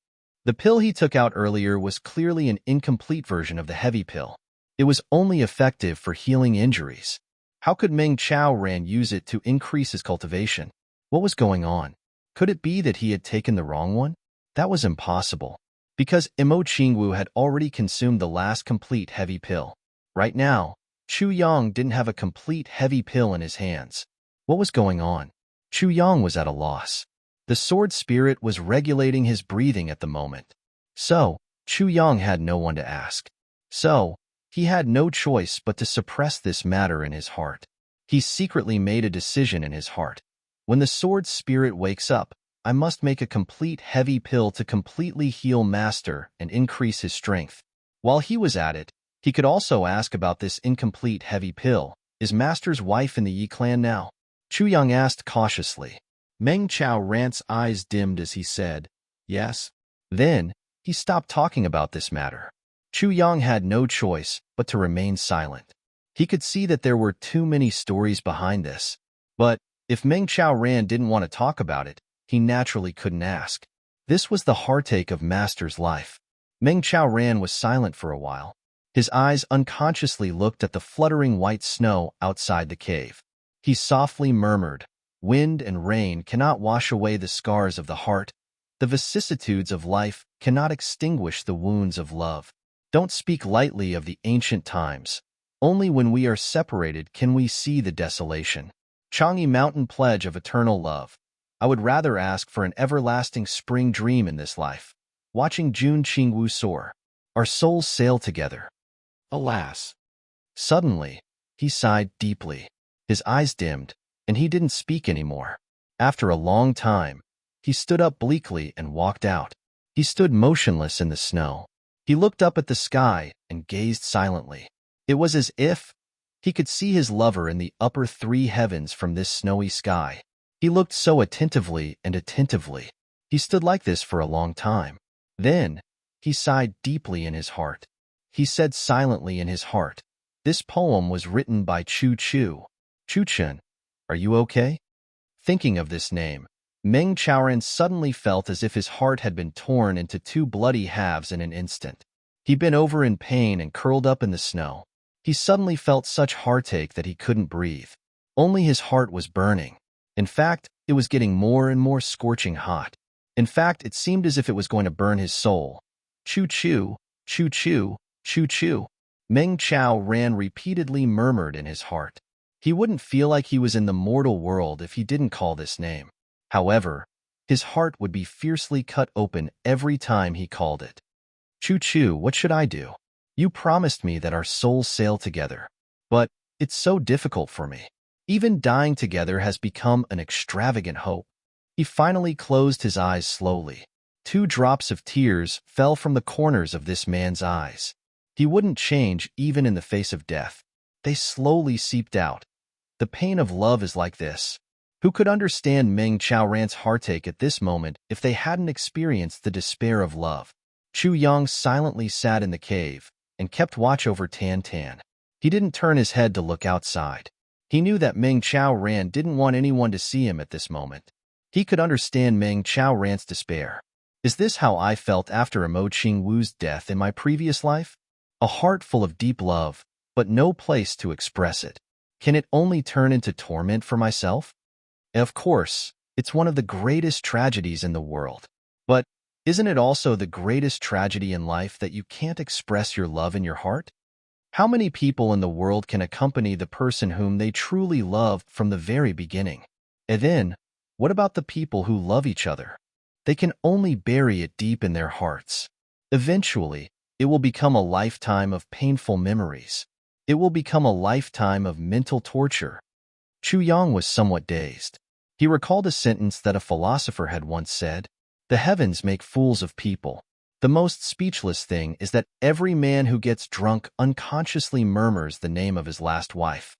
The pill he took out earlier was clearly an incomplete version of the heavy pill. It was only effective for healing injuries. How could Meng Ran use it to increase his cultivation? What was going on? Could it be that he had taken the wrong one? That was impossible, because Imo Qingwu had already consumed the last complete heavy pill. Right now, Chu Yang didn't have a complete heavy pill in his hands. What was going on? Chu Yang was at a loss. The sword spirit was regulating his breathing at the moment. So, Chu Yang had no one to ask. So, he had no choice but to suppress this matter in his heart. He secretly made a decision in his heart. When the sword spirit wakes up, I must make a complete heavy pill to completely heal Master and increase his strength. While he was at it, he could also ask about this incomplete heavy pill. "Is Master's wife in the Yi clan now?" Chu Yang asked cautiously. Meng Ran's eyes dimmed as he said, "Yes." Then, he stopped talking about this matter. Chu Yang had no choice but to remain silent. He could see that there were too many stories behind this. But, if Meng Ran didn't want to talk about it, he naturally couldn't ask. This was the heartache of Master's life. Meng Ran was silent for a while. His eyes unconsciously looked at the fluttering white snow outside the cave. He softly murmured, "Wind and rain cannot wash away the scars of the heart. The vicissitudes of life cannot extinguish the wounds of love. Don't speak lightly of the ancient times. Only when we are separated can we see the desolation. Changi Mountain pledge of eternal love. I would rather ask for an everlasting spring dream in this life. Watching June Qingwu soar. Our souls sail together." Alas. Suddenly, he sighed deeply. His eyes dimmed, and he didn't speak anymore. After a long time, he stood up bleakly and walked out. He stood motionless in the snow. He looked up at the sky and gazed silently. It was as if he could see his lover in the upper 3 heavens from this snowy sky. He looked so attentively and attentively. He stood like this for a long time. Then, he sighed deeply in his heart. He said silently in his heart, "This poem was written by Chu Chu. Chu Chen, are you okay?" Thinking of this name, Meng Ran suddenly felt as if his heart had been torn into 2 bloody halves in an instant. He bent over in pain and curled up in the snow. He suddenly felt such heartache that he couldn't breathe. Only his heart was burning. In fact, it was getting more and more scorching hot. In fact, it seemed as if it was going to burn his soul. Choo-choo, choo-choo, choo-choo. Meng Chao Ran repeatedly murmured in his heart. He wouldn't feel like he was in the mortal world if he didn't call this name. However, his heart would be fiercely cut open every time he called it. Choo-choo, what should I do? You promised me that our souls sail together. But it's so difficult for me. Even dying together has become an extravagant hope. He finally closed his eyes slowly. 2 drops of tears fell from the corners of this man's eyes. He wouldn't change even in the face of death. They slowly seeped out. The pain of love is like this. Who could understand Meng Chao Ran's heartache at this moment if they hadn't experienced the despair of love? Chu Yang silently sat in the cave and kept watch over Tan Tan. He didn't turn his head to look outside. He knew that Meng Chao Ran didn't want anyone to see him at this moment. He could understand Meng Chao Ran's despair. Is this how I felt after Mo Qing Wu's death in my previous life? A heart full of deep love, but no place to express it. Can it only turn into torment for myself? Of course, it's one of the greatest tragedies in the world. But isn't it also the greatest tragedy in life that you can't express your love in your heart? How many people in the world can accompany the person whom they truly love from the very beginning? And then, what about the people who love each other? They can only bury it deep in their hearts. Eventually, it will become a lifetime of painful memories. It will become a lifetime of mental torture. Chu Yang was somewhat dazed. He recalled a sentence that a philosopher had once said, "The heavens make fools of people." The most speechless thing is that every man who gets drunk unconsciously murmurs the name of his last wife.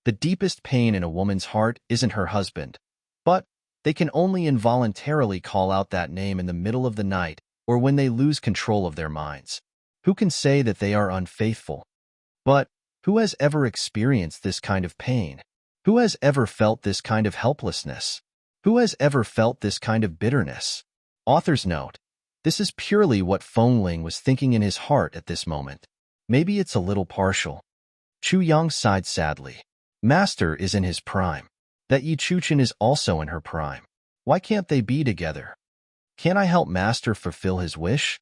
The deepest pain in a woman's heart isn't her husband, but they can only involuntarily call out that name in the middle of the night or when they lose control of their minds. Who can say that they are unfaithful? But who has ever experienced this kind of pain? Who has ever felt this kind of helplessness? Who has ever felt this kind of bitterness? Author's note: this is purely what Feng Ling was thinking in his heart at this moment. Maybe it's a little partial. Chu Yang sighed sadly. Master is in his prime. That Yi Chuchen is also in her prime. Why can't they be together? Can I help Master fulfill his wish?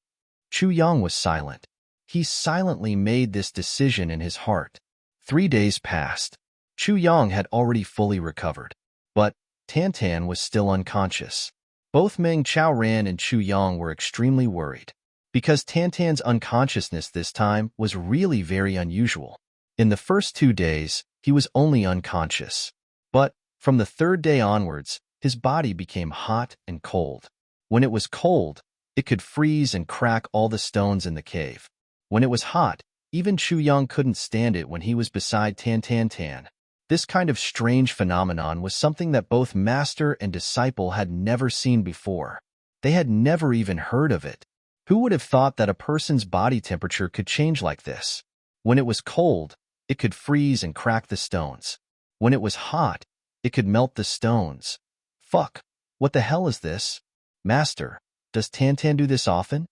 Chu Yang was silent. He silently made this decision in his heart. 3 days passed. Chu Yang had already fully recovered, but Tan Tan was still unconscious. Both Meng Chao Ran and Chu Yang were extremely worried, because Tan Tan's unconsciousness this time was really very unusual. In the first 2 days, he was only unconscious. But from the 3rd day onwards, his body became hot and cold. When it was cold, it could freeze and crack all the stones in the cave. When it was hot, even Chu Yang couldn't stand it when he was beside Tan Tan Tan. This kind of strange phenomenon was something that both master and disciple had never seen before. They had never even heard of it. Who would have thought that a person's body temperature could change like this? When it was cold, it could freeze and crack the stones. When it was hot, it could melt the stones. Fuck, what the hell is this? Master, does Tan Tan do this often?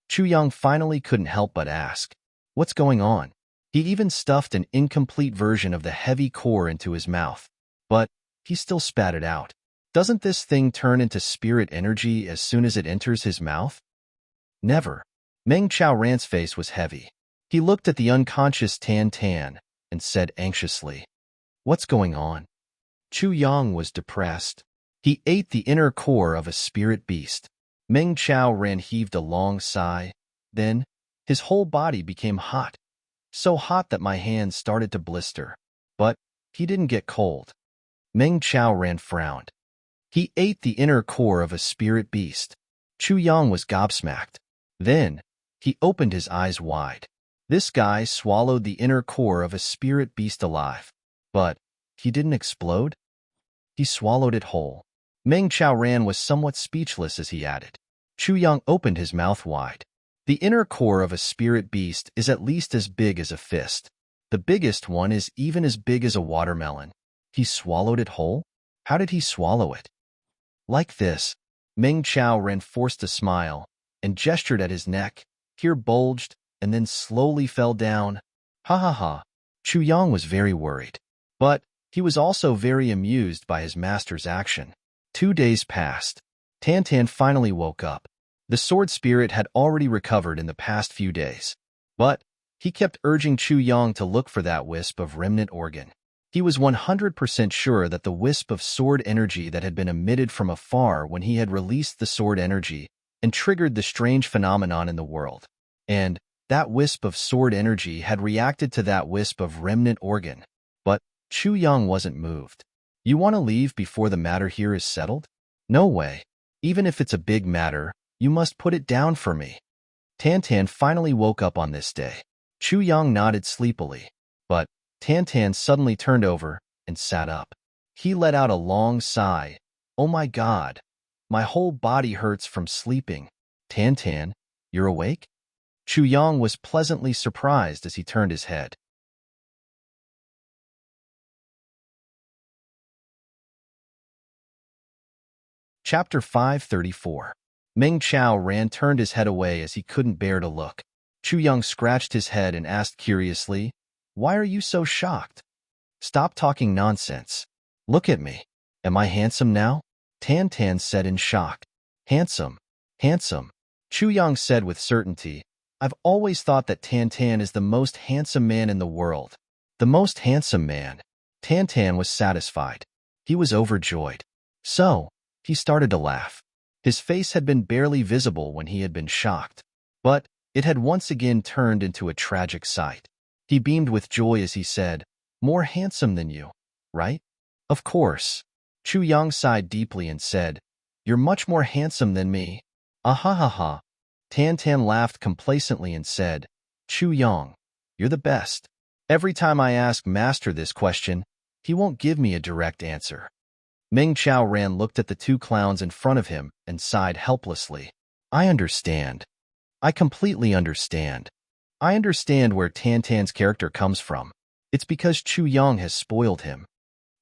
Chu Yang finally couldn't help but ask, what's going on? He even stuffed an incomplete version of the heavy core into his mouth. But he still spat it out. Doesn't this thing turn into spirit energy as soon as it enters his mouth? Never. Meng Chao Ran's face was heavy. He looked at the unconscious Tan Tan and said anxiously, what's going on? Chu Yang was depressed. He ate the inner core of a spirit beast. Meng Chao Ran heaved a long sigh. Then, his whole body became hot. So hot that my hands started to blister. But he didn't get cold. Meng Chao Ran frowned. He ate the inner core of a spirit beast. Chu Yang was gobsmacked. Then, he opened his eyes wide. This guy swallowed the inner core of a spirit beast alive. But he didn't explode. He swallowed it whole. Meng Chao Ran was somewhat speechless as he added. Chu Yang opened his mouth wide. The inner core of a spirit beast is at least as big as a fist. The biggest one is even as big as a watermelon. He swallowed it whole? How did he swallow it? Like this. Meng Chao Ran forced a smile and gestured at his neck. Here bulged and then slowly fell down. Ha ha ha. Chu Yang was very worried. But he was also very amused by his master's action. 2 days passed. Tan finally woke up. The sword spirit had already recovered in the past few days. But he kept urging Chu Yang to look for that wisp of remnant organ. He was 100% sure that the wisp of sword energy that had been emitted from afar when he had released the sword energy and triggered the strange phenomenon in the world. And that wisp of sword energy had reacted to that wisp of remnant organ. But Chu Yang wasn't moved. You want to leave before the matter here is settled? No way. Even if it's a big matter, you must put it down for me. Tan finally woke up on this day. Chu Yang nodded sleepily, but Tan suddenly turned over and sat up. He let out a long sigh. Oh my God, my whole body hurts from sleeping. Tan, you're awake? Chu Yang was pleasantly surprised as he turned his head. Chapter 534. Meng Chao turned his head away as he couldn't bear to look. Chu Yang scratched his head and asked curiously, "Why are you so shocked? Stop talking nonsense. Look at me. Am I handsome now?" Tan said in shock. Handsome. Handsome. Chu Yang said with certainty, "I've always thought that Tan is the most handsome man in the world." The most handsome man. Tan was satisfied. He was overjoyed. So, he started to laugh. His face had been barely visible when he had been shocked, but it had once again turned into a tragic sight. He beamed with joy as he said, "More handsome than you, right?" "Of course." Chu Yang sighed deeply and said, "You're much more handsome than me." Ah ha ha ha. Tan laughed complacently and said, "Chu Yang, you're the best. Every time I ask Master this question, he won't give me a direct answer." Meng Chao looked at the two clowns in front of him and sighed helplessly. "I understand. I completely understand. I understand where Tan's character comes from. It's because Chu Yang has spoiled him."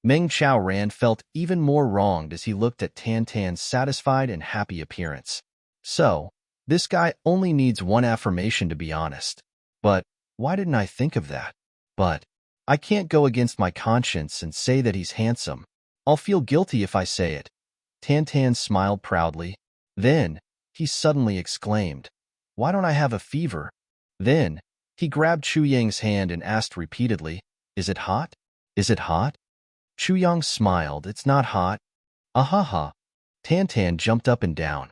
Meng Chao felt even more wronged as he looked at Tan's satisfied and happy appearance. So, this guy only needs one affirmation to be honest. But why didn't I think of that? But I can't go against my conscience and say that he's handsome. I'll feel guilty if I say it. Tan smiled proudly. Then, he suddenly exclaimed, "Why don't I have a fever?" Then, he grabbed Chu Yang's hand and asked repeatedly, "Is it hot? Is it hot?" Chu Yang smiled. "It's not hot." Ah ha ha. Tan jumped up and down.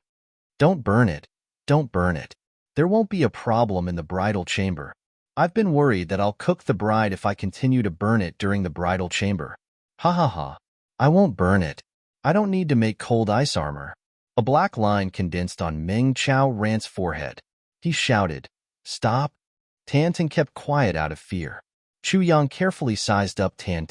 "Don't burn it. Don't burn it. There won't be a problem in the bridal chamber. I've been worried that I'll cook the bride if I continue to burn it during the bridal chamber. Ha ha ha. I won't burn it. I don't need to make cold ice armor." A black line condensed on Meng Chao forehead. He shouted, "Stop." Tan kept quiet out of fear. Chu Yang carefully sized up Tan.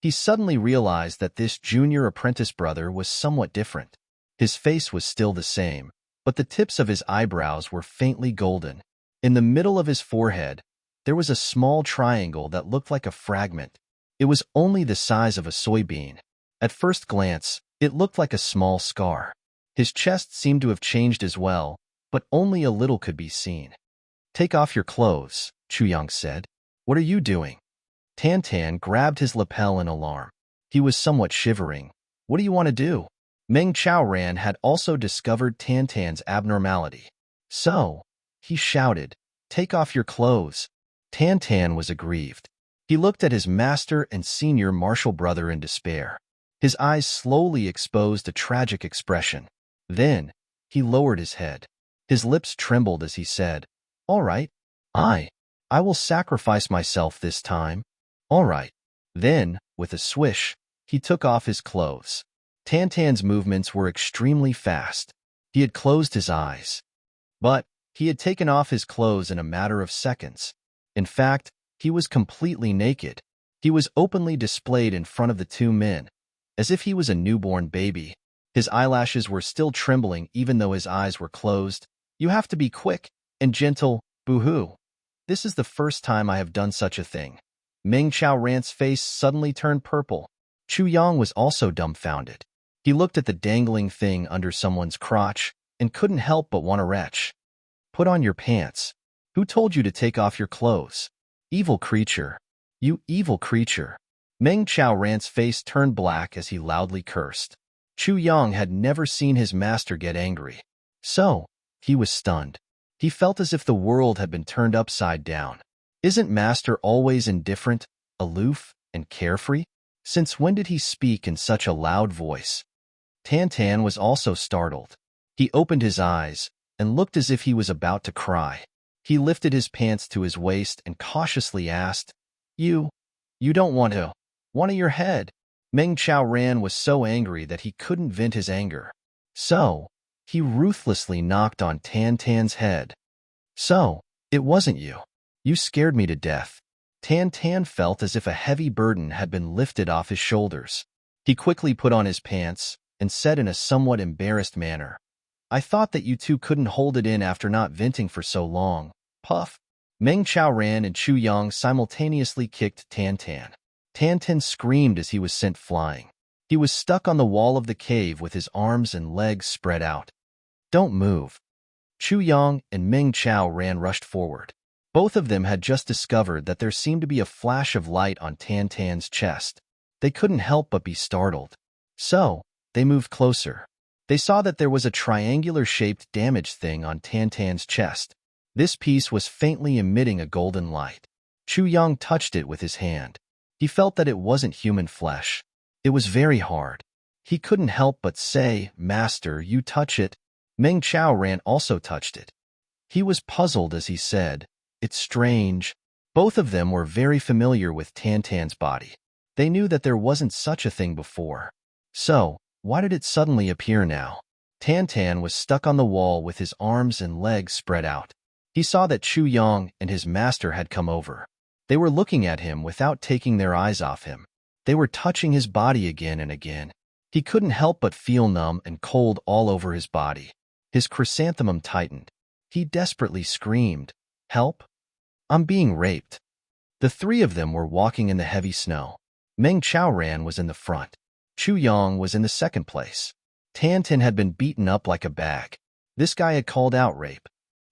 He suddenly realized that this junior apprentice brother was somewhat different. His face was still the same, but the tips of his eyebrows were faintly golden. In the middle of his forehead, there was a small triangle that looked like a fragment. It was only the size of a soybean. At first glance, it looked like a small scar. His chest seemed to have changed as well, but only a little could be seen. "Take off your clothes," Chu Yang said. "What are you doing?" Tan grabbed his lapel in alarm. He was somewhat shivering. "What do you want to do?" Meng Chao had also discovered Tan's abnormality. So, he shouted, "Take off your clothes." Tan was aggrieved. He looked at his master and senior martial brother in despair. His eyes slowly exposed a tragic expression. Then, he lowered his head. His lips trembled as he said, "All right. I will sacrifice myself this time. All right." Then, with a swish, he took off his clothes. Tan's movements were extremely fast. He had closed his eyes. But he had taken off his clothes in a matter of seconds. In fact, he was completely naked. He was openly displayed in front of the two men, as if he was a newborn baby. His eyelashes were still trembling even though his eyes were closed. "You have to be quick and gentle, boo-hoo. This is the first time I have done such a thing." Meng Chao face suddenly turned purple. Chu Yang was also dumbfounded. He looked at the dangling thing under someone's crotch and couldn't help but want to retch. "Put on your pants. Who told you to take off your clothes? Evil creature. You evil creature." Meng Chao face turned black as he loudly cursed. Chu Yang had never seen his master get angry. So, he was stunned. He felt as if the world had been turned upside down. Isn't master always indifferent, aloof, and carefree? Since when did he speak in such a loud voice? Tan was also startled. He opened his eyes and looked as if he was about to cry. He lifted his pants to his waist and cautiously asked, You don't want to. Want your head? Meng Ran was so angry that he couldn't vent his anger. So, he ruthlessly knocked on Tan's head. So, it wasn't you. You scared me to death. Tan felt as if a heavy burden had been lifted off his shoulders. He quickly put on his pants and said in a somewhat embarrassed manner, I thought that you two couldn't hold it in after not venting for so long. Puff. Meng Ran and Chu Yang simultaneously kicked Tan. Tan screamed as he was sent flying. He was stuck on the wall of the cave with his arms and legs spread out. Don't move. Chu Yang and Meng Ran rushed forward. Both of them had just discovered that there seemed to be a flash of light on Tan's chest. They couldn't help but be startled. So, they moved closer. They saw that there was a triangular-shaped damaged thing on Tan's chest. This piece was faintly emitting a golden light. Chu Yang touched it with his hand. He felt that it wasn't human flesh. It was very hard. He couldn't help but say, Master, you touch it. Meng Ran also touched it. He was puzzled as he said, It's strange. Both of them were very familiar with Tan's body. They knew that there wasn't such a thing before. So, why did it suddenly appear now? Tan was stuck on the wall with his arms and legs spread out. He saw that Chu Yang and his master had come over. They were looking at him without taking their eyes off him. They were touching his body again and again. He couldn't help but feel numb and cold all over his body. His chrysanthemum tightened. He desperately screamed, Help! I'm being raped. The three of them were walking in the heavy snow. Meng Ran was in the front. Chu Yang was in the second place. Tan had been beaten up like a bag. This guy had called out rape.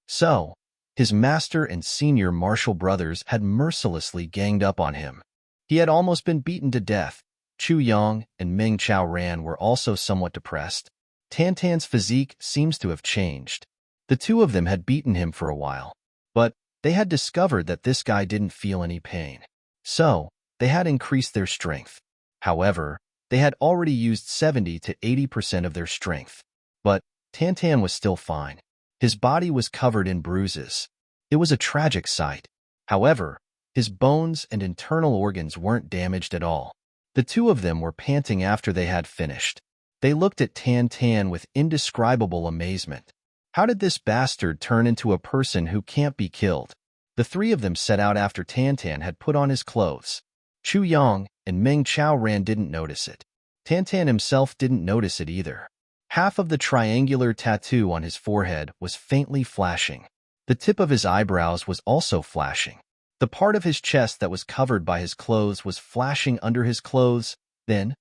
So, his master and senior martial brothers had mercilessly ganged up on him. He had almost been beaten to death. Chu Yang and Meng Ran were also somewhat depressed. Tan's physique seems to have changed. The two of them had beaten him for a while, but they had discovered that this guy didn't feel any pain. So, they had increased their strength. However, they had already used 70 to 80% of their strength. But Tan was still fine. His body was covered in bruises. It was a tragic sight. However, his bones and internal organs weren't damaged at all. The two of them were panting after they had finished. They looked at Tan with indescribable amazement. How did this bastard turn into a person who can't be killed? The three of them set out after Tan had put on his clothes. Chu Yang and Meng Ran didn't notice it. Tan himself didn't notice it either. Half of the triangular tattoo on his forehead was faintly flashing. The tip of his eyebrows was also flashing. The part of his chest that was covered by his clothes was flashing under his clothes. Then,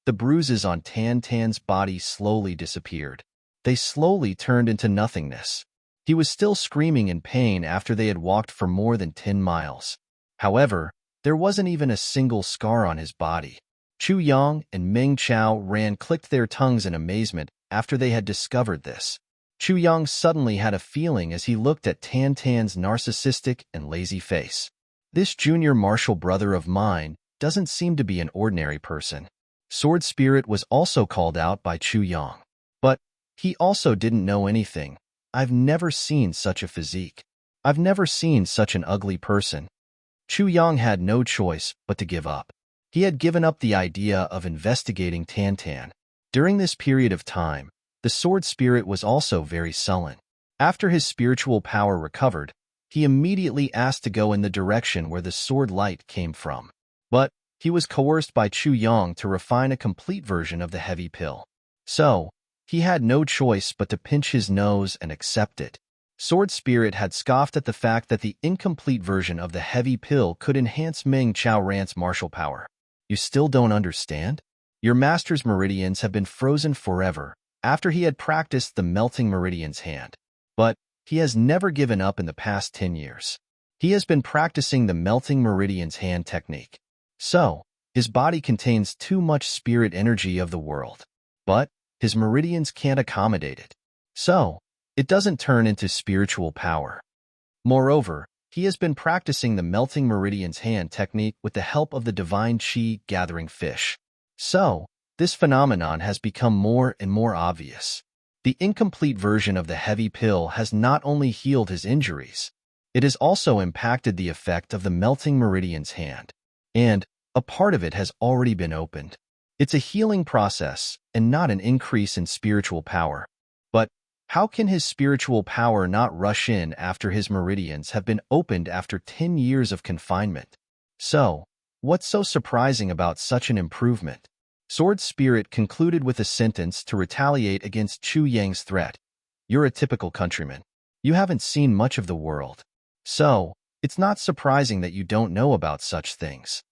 the bruises on Tan's body slowly disappeared. They slowly turned into nothingness. He was still screaming in pain after they had walked for more than 10 miles. However, there wasn't even a single scar on his body. Chu Yang and Meng Ran clicked their tongues in amazement after they had discovered this. Chu Yang suddenly had a feeling as he looked at Tan's narcissistic and lazy face. This junior martial brother of mine doesn't seem to be an ordinary person. Sword Spirit was also called out by Chu Yang. But he also didn't know anything. I've never seen such a physique. I've never seen such an ugly person. Chu Yang had no choice but to give up. He had given up the idea of investigating Tan. During this period of time, the Sword Spirit was also very sullen. After his spiritual power recovered, he immediately asked to go in the direction where the sword light came from. But he was coerced by Chu Yang to refine a complete version of the heavy pill. So, he had no choice but to pinch his nose and accept it. Sword Spirit had scoffed at the fact that the incomplete version of the heavy pill could enhance Meng Ran's martial power. You still don't understand? Your master's meridians have been frozen forever after he had practiced the melting meridian's hand. But he has never given up in the past 10 years. He has been practicing the melting meridian's hand technique. So, his body contains too much spirit energy of the world. but his meridians can't accommodate it. So, it doesn't turn into spiritual power. Moreover, he has been practicing the melting meridian's hand technique with the help of the divine chi gathering fish. So, this phenomenon has become more and more obvious. The incomplete version of the heavy pill has not only healed his injuries, it has also impacted the effect of the melting meridian's hand. And a part of it has already been opened. It's a healing process and not an increase in spiritual power. But how can his spiritual power not rush in after his meridians have been opened after 10 years of confinement? So, what's so surprising about such an improvement? Sword Spirit concluded with a sentence to retaliate against Chu Yang's threat. You're a typical countryman. You haven't seen much of the world. So, it's not surprising that you don't know about such things.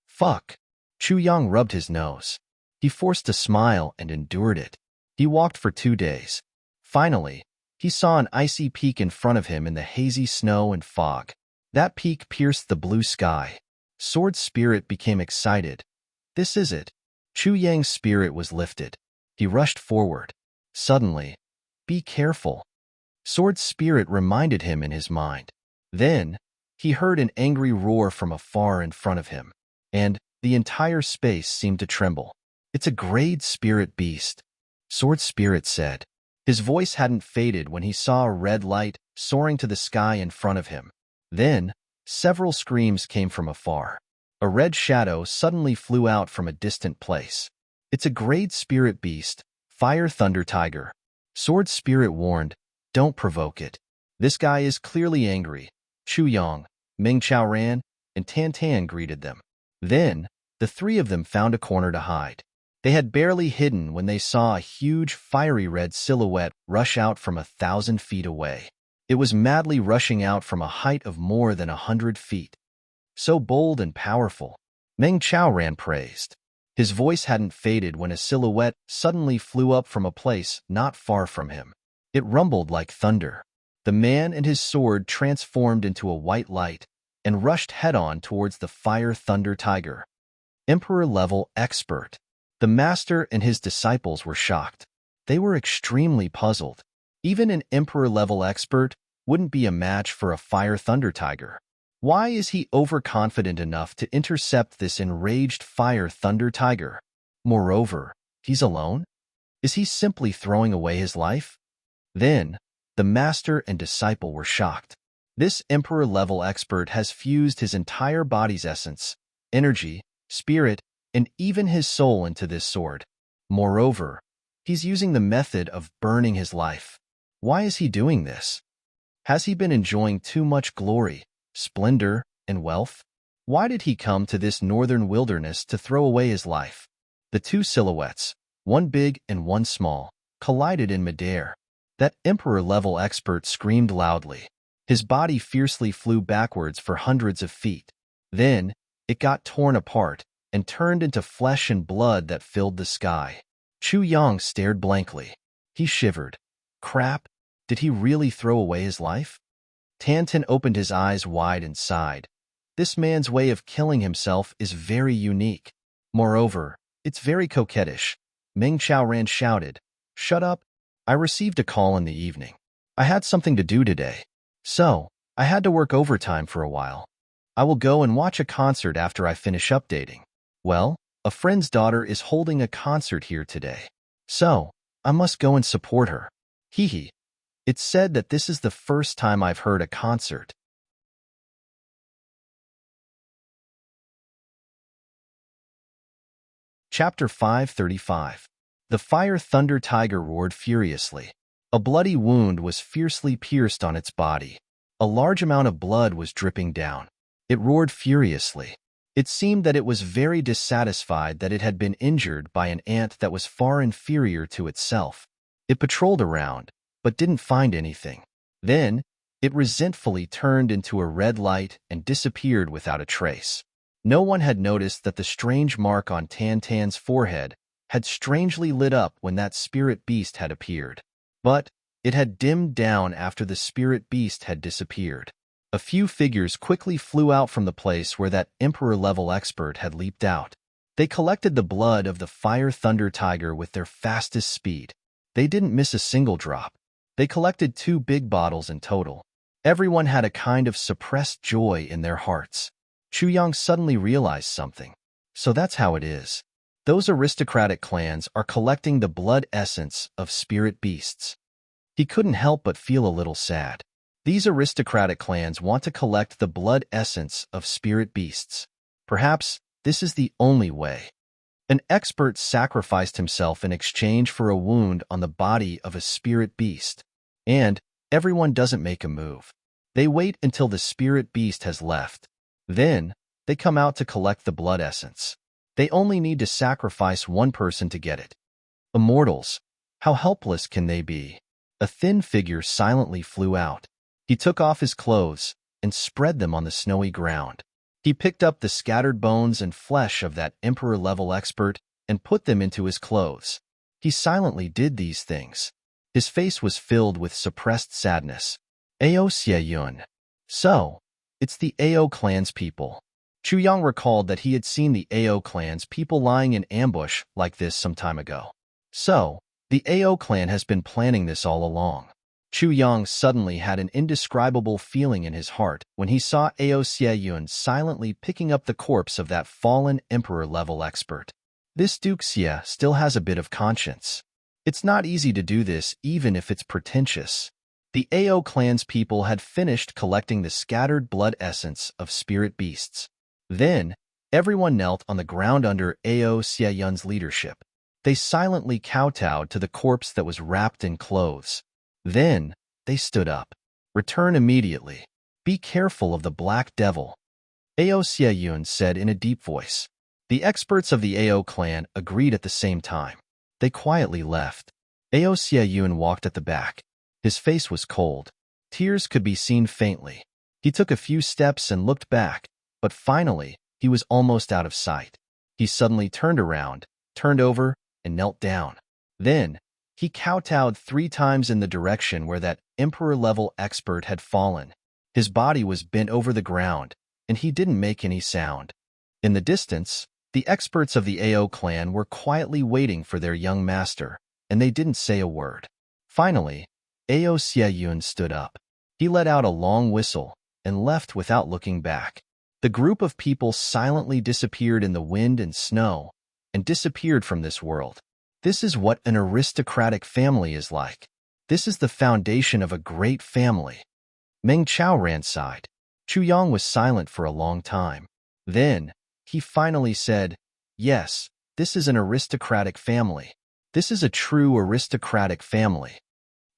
Fuck. Chu Yang rubbed his nose. He forced a smile and endured it. He walked for 2 days. Finally, he saw an icy peak in front of him in the hazy snow and fog. That peak pierced the blue sky. Sword Spirit became excited. This is it. Chu Yang's spirit was lifted. He rushed forward. Suddenly, be careful. Sword Spirit reminded him in his mind. Then, he heard an angry roar from afar in front of him, and the entire space seemed to tremble. It's a great spirit beast, Sword Spirit said. His voice hadn't faded when he saw a red light soaring to the sky in front of him. Then, several screams came from afar. A red shadow suddenly flew out from a distant place. It's a great spirit beast, Fire Thunder Tiger. Sword Spirit warned, don't provoke it. This guy is clearly angry. Chu Yang, Ming Chao Ran, and Tan Tan greeted them. Then, the three of them found a corner to hide. They had barely hidden when they saw a huge fiery red silhouette rush out from 1,000 feet away. It was madly rushing out from a height of more than 100 feet. So bold and powerful, Meng Chao Ran praised. His voice hadn't faded when a silhouette suddenly flew up from a place not far from him. It rumbled like thunder. The man and his sword transformed into a white light and rushed head-on towards the Fire Thunder Tiger. Emperor-level expert. The master and his disciples were shocked. They were extremely puzzled. Even an Emperor-level expert wouldn't be a match for a Fire Thunder Tiger. Why is he overconfident enough to intercept this enraged Fire Thunder Tiger? Moreover, he's alone? Is he simply throwing away his life? Then, the master and disciple were shocked. This Emperor-level expert has fused his entire body's essence, energy, spirit, and even his soul into this sword. Moreover, he's using the method of burning his life. Why is he doing this? Has he been enjoying too much glory, splendor, and wealth? Why did he come to this northern wilderness to throw away his life? The two silhouettes, one big and one small, collided in midair. That Emperor-level expert screamed loudly. His body fiercely flew backwards for hundreds of feet. Then, it got torn apart and turned into flesh and blood that filled the sky. Chu Yang stared blankly. He shivered. Crap, did he really throw away his life? Tantan opened his eyes wide and sighed. This man's way of killing himself is very unique. Moreover, it's very coquettish. Meng Chao Ran shouted, Shut up. I received a call in the evening. I had something to do today. So, I had to work overtime for a while. I will go and watch a concert after I finish updating. Well, a friend's daughter is holding a concert here today. So, I must go and support her. Hee hee. It's said that this is the first time I've heard a concert. Chapter 535. The Fire Thunder Tiger roared furiously. A bloody wound was fiercely pierced on its body. A large amount of blood was dripping down. It roared furiously. It seemed that it was very dissatisfied that it had been injured by an ant that was far inferior to itself. It patrolled around, but didn't find anything. Then, it resentfully turned into a red light and disappeared without a trace. No one had noticed that the strange mark on Tan Tan's forehead had strangely lit up when that spirit beast had appeared. But it had dimmed down after the spirit beast had disappeared. A few figures quickly flew out from the place where that Emperor-level expert had leaped out. They collected the blood of the fire thunder tiger with their fastest speed. They didn't miss a single drop. They collected 2 big bottles in total. Everyone had a kind of suppressed joy in their hearts. Chu Yang suddenly realized something. So that's how it is. Those aristocratic clans are collecting the blood essence of spirit beasts. He couldn't help but feel a little sad. These aristocratic clans want to collect the blood essence of spirit beasts. Perhaps this is the only way. An expert sacrificed himself in exchange for a wound on the body of a spirit beast. And everyone doesn't make a move. They wait until the spirit beast has left. Then, they come out to collect the blood essence. They only need to sacrifice one person to get it. Immortals, how helpless can they be? A thin figure silently flew out. He took off his clothes and spread them on the snowy ground. He picked up the scattered bones and flesh of that emperor-level expert and put them into his clothes. He silently did these things. His face was filled with suppressed sadness. Ao Xieyun. So, it's the Ao clan's people. Chu Yang recalled that he had seen the Ao clan's people lying in ambush like this some time ago. So, the Ao clan has been planning this all along. Chu Yang suddenly had an indescribable feeling in his heart when he saw Ao Xieyun silently picking up the corpse of that fallen emperor-level expert. This Duke Xie still has a bit of conscience. It's not easy to do this even if it's pretentious. The Ao clan's people had finished collecting the scattered blood essence of spirit beasts. Then, everyone knelt on the ground under Ao Xieyun's leadership. They silently kowtowed to the corpse that was wrapped in clothes. Then, they stood up. Return immediately. Be careful of the Black Devil. Ao Xieyun said in a deep voice. The experts of the Ao clan agreed at the same time. They quietly left. Ao Xieyun walked at the back. His face was cold. Tears could be seen faintly. He took a few steps and looked back, but finally, he was almost out of sight. He suddenly turned around, turned over, and knelt down. Then, he kowtowed 3 times in the direction where that emperor-level expert had fallen. His body was bent over the ground, and he didn't make any sound. In the distance, the experts of the Ao clan were quietly waiting for their young master, and they didn't say a word. Finally, Ao Xieyun stood up. He let out a long whistle and left without looking back. The group of people silently disappeared in the wind and snow and disappeared from this world. This is what an aristocratic family is like. This is the foundation of a great family. Meng Chaoran sighed. Chu Yang was silent for a long time. Then, he finally said, Yes, this is an aristocratic family. This is a true aristocratic family.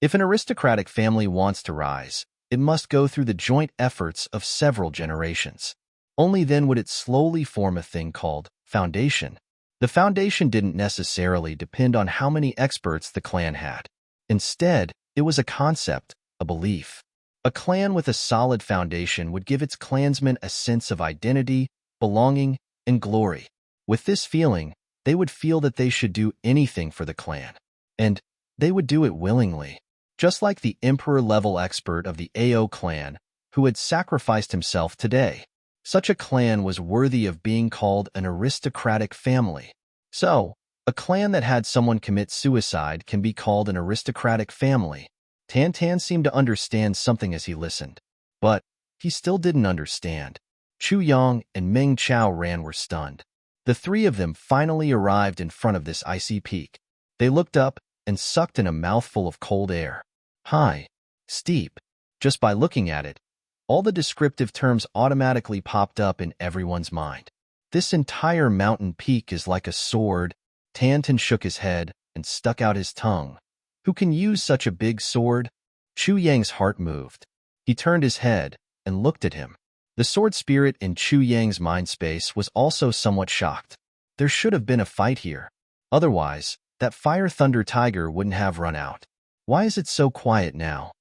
If an aristocratic family wants to rise, it must go through the joint efforts of several generations. Only then would it slowly form a thing called foundation. The foundation didn't necessarily depend on how many experts the clan had. Instead, it was a concept, a belief. A clan with a solid foundation would give its clansmen a sense of identity, belonging, and glory. With this feeling, they would feel that they should do anything for the clan. And they would do it willingly. Just like the emperor-level expert of the Ao clan, who had sacrificed himself today. Such a clan was worthy of being called an aristocratic family. So, a clan that had someone commit suicide can be called an aristocratic family. Tan Tan seemed to understand something as he listened. But he still didn't understand. Chu Yang and Meng Chaoran were stunned. The 3 of them finally arrived in front of this icy peak. They looked up and sucked in a mouthful of cold air. High, steep. Just by looking at it, all the descriptive terms automatically popped up in everyone's mind. This entire mountain peak is like a sword. Tan Tan shook his head and stuck out his tongue. Who can use such a big sword? Chu Yang's heart moved. He turned his head and looked at him. The sword spirit in Chu Yang's mind space was also somewhat shocked. There should have been a fight here. Otherwise, that fire thunder tiger wouldn't have run out. Why is it so quiet now?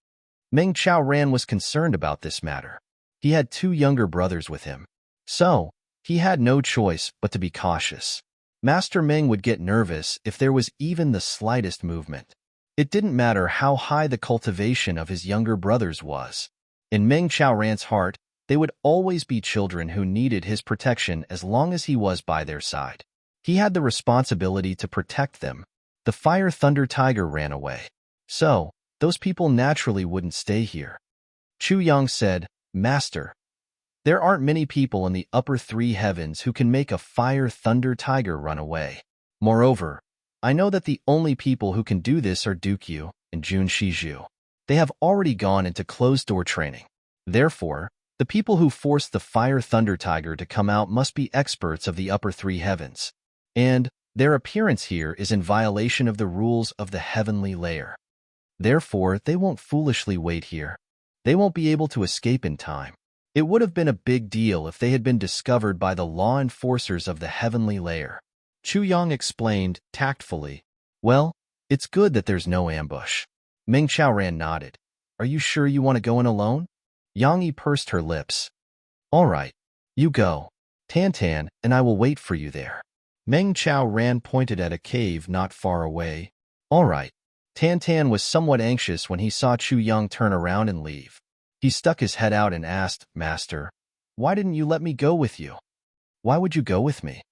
Meng Chaoran was concerned about this matter. He had 2 younger brothers with him. So, he had no choice but to be cautious. Master Meng would get nervous if there was even the slightest movement. It didn't matter how high the cultivation of his younger brothers was. In Meng Chaoran's heart, they would always be children who needed his protection as long as he was by their side. He had the responsibility to protect them. The fire thunder tiger ran away. So, those people naturally wouldn't stay here. Chu Yang said, Master, there aren't many people in the upper three heavens who can make a fire thunder tiger run away. Moreover, I know that the only people who can do this are Dukyu and Jun Shizhu. They have already gone into closed-door training. Therefore, the people who forced the fire thunder tiger to come out must be experts of the upper three heavens. And their appearance here is in violation of the rules of the heavenly layer. Therefore, they won't foolishly wait here. They won't be able to escape in time. It would have been a big deal if they had been discovered by the law enforcers of the heavenly layer. Chu Yang explained tactfully, Well, it's good that there's no ambush. Meng Chaoran nodded. Are you sure you want to go in alone? Yang Yi pursed her lips. All right, you go. Tan and I will wait for you there. Meng Chaoran pointed at a cave not far away. All right. Tan was somewhat anxious when he saw Chu Yang turn around and leave. He stuck his head out and asked, Master, why didn't you let me go with you? Why would you go with me?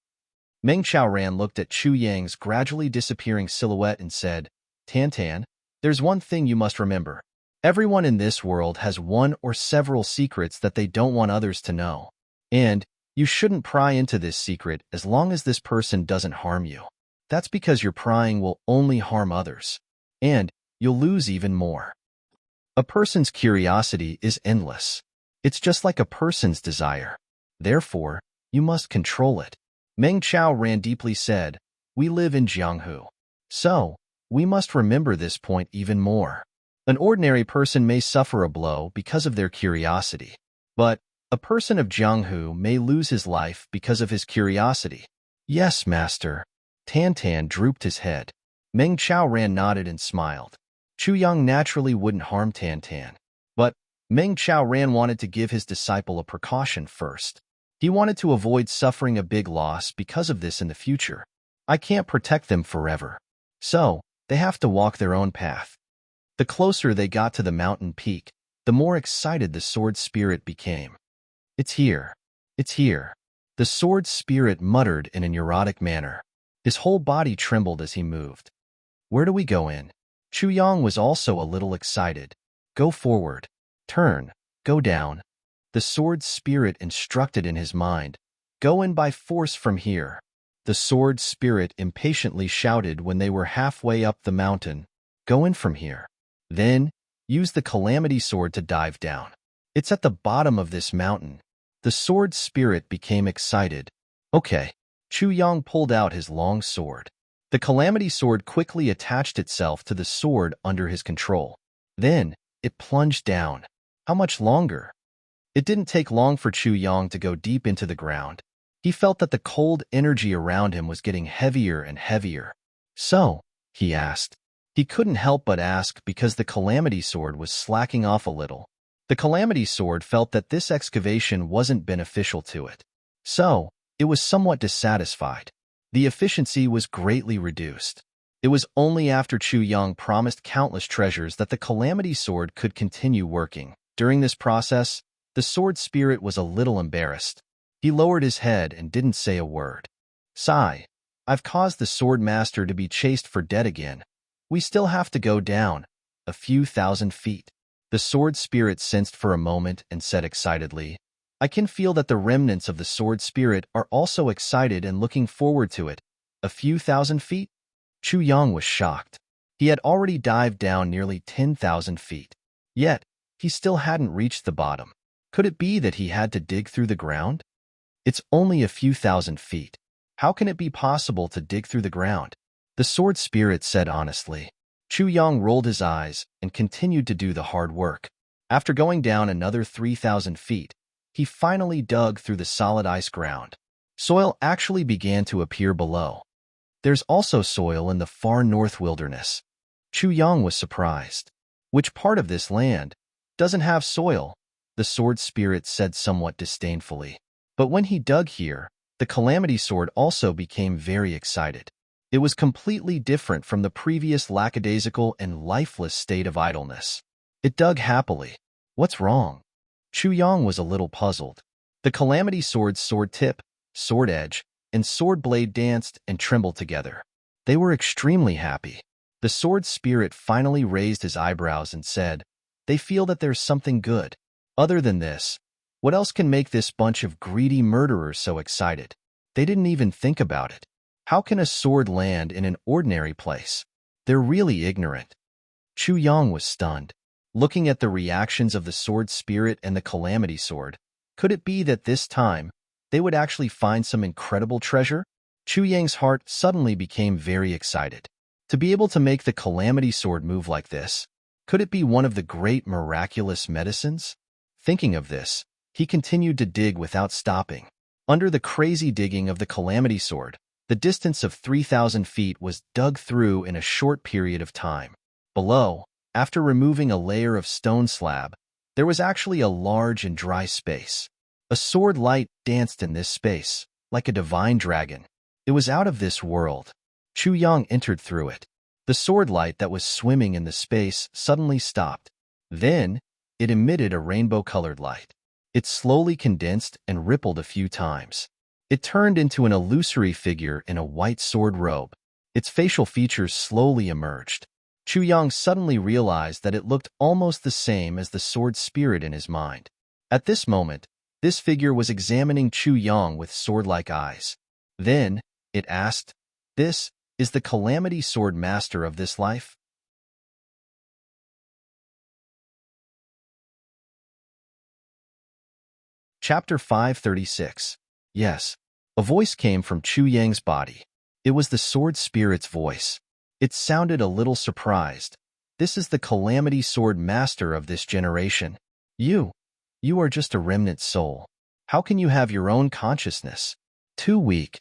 Meng Chaoran looked at Chu Yang's gradually disappearing silhouette and said, Tan, there's one thing you must remember. Everyone in this world has one or several secrets that they don't want others to know. And you shouldn't pry into this secret as long as this person doesn't harm you. That's because your prying will only harm others. And you'll lose even more. A person's curiosity is endless. It's just like a person's desire. Therefore, you must control it. Meng Chaoran deeply said, We live in Jianghu. So, we must remember this point even more. An ordinary person may suffer a blow because of their curiosity. But a person of Jianghu may lose his life because of his curiosity. Yes, Master. Tan drooped his head. Meng Chaoran nodded and smiled. Chu Yang naturally wouldn't harm Tan. But Meng Chaoran wanted to give his disciple a precaution first. He wanted to avoid suffering a big loss because of this in the future. I can't protect them forever. So, they have to walk their own path. The closer they got to the mountain peak, the more excited the sword spirit became. It's here. It's here. The sword spirit muttered in a neurotic manner. His whole body trembled as he moved. Where do we go in? Chu Yang was also a little excited. Go forward. Turn. Go down. The sword spirit instructed in his mind. Go in by force from here. The sword spirit impatiently shouted when they were halfway up the mountain. Go in from here. Then, use the calamity sword to dive down. It's at the bottom of this mountain. The sword spirit became excited. Okay. Chu Yang pulled out his long sword. The calamity sword quickly attached itself to the sword under his control. Then, it plunged down. How much longer? It didn't take long for Chu Yang to go deep into the ground. He felt that the cold energy around him was getting heavier and heavier. So, he asked. He couldn't help but ask because the calamity sword was slacking off a little. The calamity sword felt that this excavation wasn't beneficial to it. So, it was somewhat dissatisfied. The efficiency was greatly reduced. It was only after Chu Yang promised countless treasures that the calamity sword could continue working. During this process, the sword spirit was a little embarrassed. He lowered his head and didn't say a word. Sigh. I've caused the sword master to be chased for dead again. We still have to go down, a few thousand feet. The sword spirit sensed for a moment and said excitedly, I can feel that the remnants of the sword spirit are also excited and looking forward to it. A few thousand feet? Chu Yang was shocked. He had already dived down nearly 10,000 feet. Yet, he still hadn't reached the bottom. Could it be that he had to dig through the ground? It's only a few thousand feet. How can it be possible to dig through the ground? The sword spirit said honestly. Chu Yang rolled his eyes and continued to do the hard work. After going down another 3,000 feet, he finally dug through the solid ice ground. Soil actually began to appear below. There's also soil in the far north wilderness. Chu Yang was surprised. Which part of this land doesn't have soil? The sword spirit said somewhat disdainfully. But when he dug here, the calamity sword also became very excited. It was completely different from the previous lackadaisical and lifeless state of idleness. It dug happily. What's wrong? Chu Yang was a little puzzled. The calamity sword's sword tip, sword edge, and sword blade danced and trembled together. They were extremely happy. The sword spirit finally raised his eyebrows and said, "They feel that there's something good. Other than this, what else can make this bunch of greedy murderers so excited? They didn't even think about it. How can a sword land in an ordinary place? They're really ignorant." Chu Yang was stunned. Looking at the reactions of the sword spirit and the calamity sword, could it be that this time they would actually find some incredible treasure? Chu Yang's heart suddenly became very excited. To be able to make the calamity sword move like this, could it be one of the great miraculous medicines? Thinking of this, he continued to dig without stopping. Under the crazy digging of the calamity sword, the distance of 3,000 feet was dug through in a short period of time. Below, after removing a layer of stone slab, there was actually a large and dry space. A sword light danced in this space, like a divine dragon. It was out of this world. Chu Yang entered through it. The sword light that was swimming in the space suddenly stopped. Then, it emitted a rainbow-colored light. It slowly condensed and rippled a few times. It turned into an illusory figure in a white sword robe. Its facial features slowly emerged. Chu Yang suddenly realized that it looked almost the same as the sword spirit in his mind. At this moment, this figure was examining Chu Yang with sword-like eyes. Then, it asked, "This is the calamity sword master of this life?" Chapter 536. Yes. A voice came from Chu Yang's body. It was the sword spirit's voice. It sounded a little surprised. "This is the calamity sword master of this generation. You are just a remnant soul. How can you have your own consciousness? Too weak."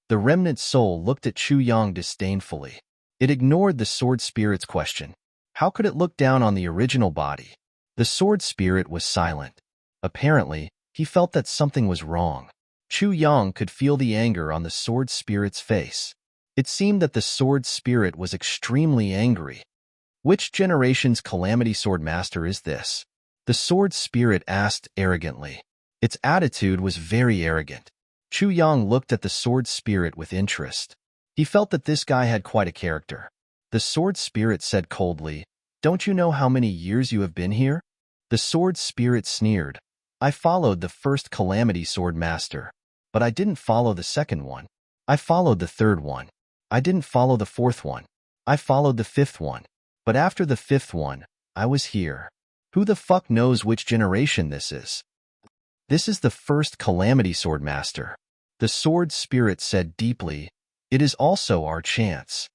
The remnant soul looked at Chu Yang disdainfully. It ignored the sword spirit's question. How could it look down on the original body? The sword spirit was silent. Apparently, he felt that something was wrong. Chu Yang could feel the anger on the sword spirit's face. It seemed that the sword spirit was extremely angry. "Which generation's calamity sword master is this?" the sword spirit asked arrogantly. Its attitude was very arrogant. Chu Yang looked at the sword spirit with interest. He felt that this guy had quite a character. The sword spirit said coldly, "Don't you know how many years you have been here?" The sword spirit sneered. "I followed the first calamity sword master, but I didn't follow the second one. I followed the third one. I didn't follow the fourth one. I followed the fifth one. But after the fifth one, I was here. Who the fuck knows which generation this is?" "This is the first calamity sword master," the sword spirit said deeply. "It is also our chance."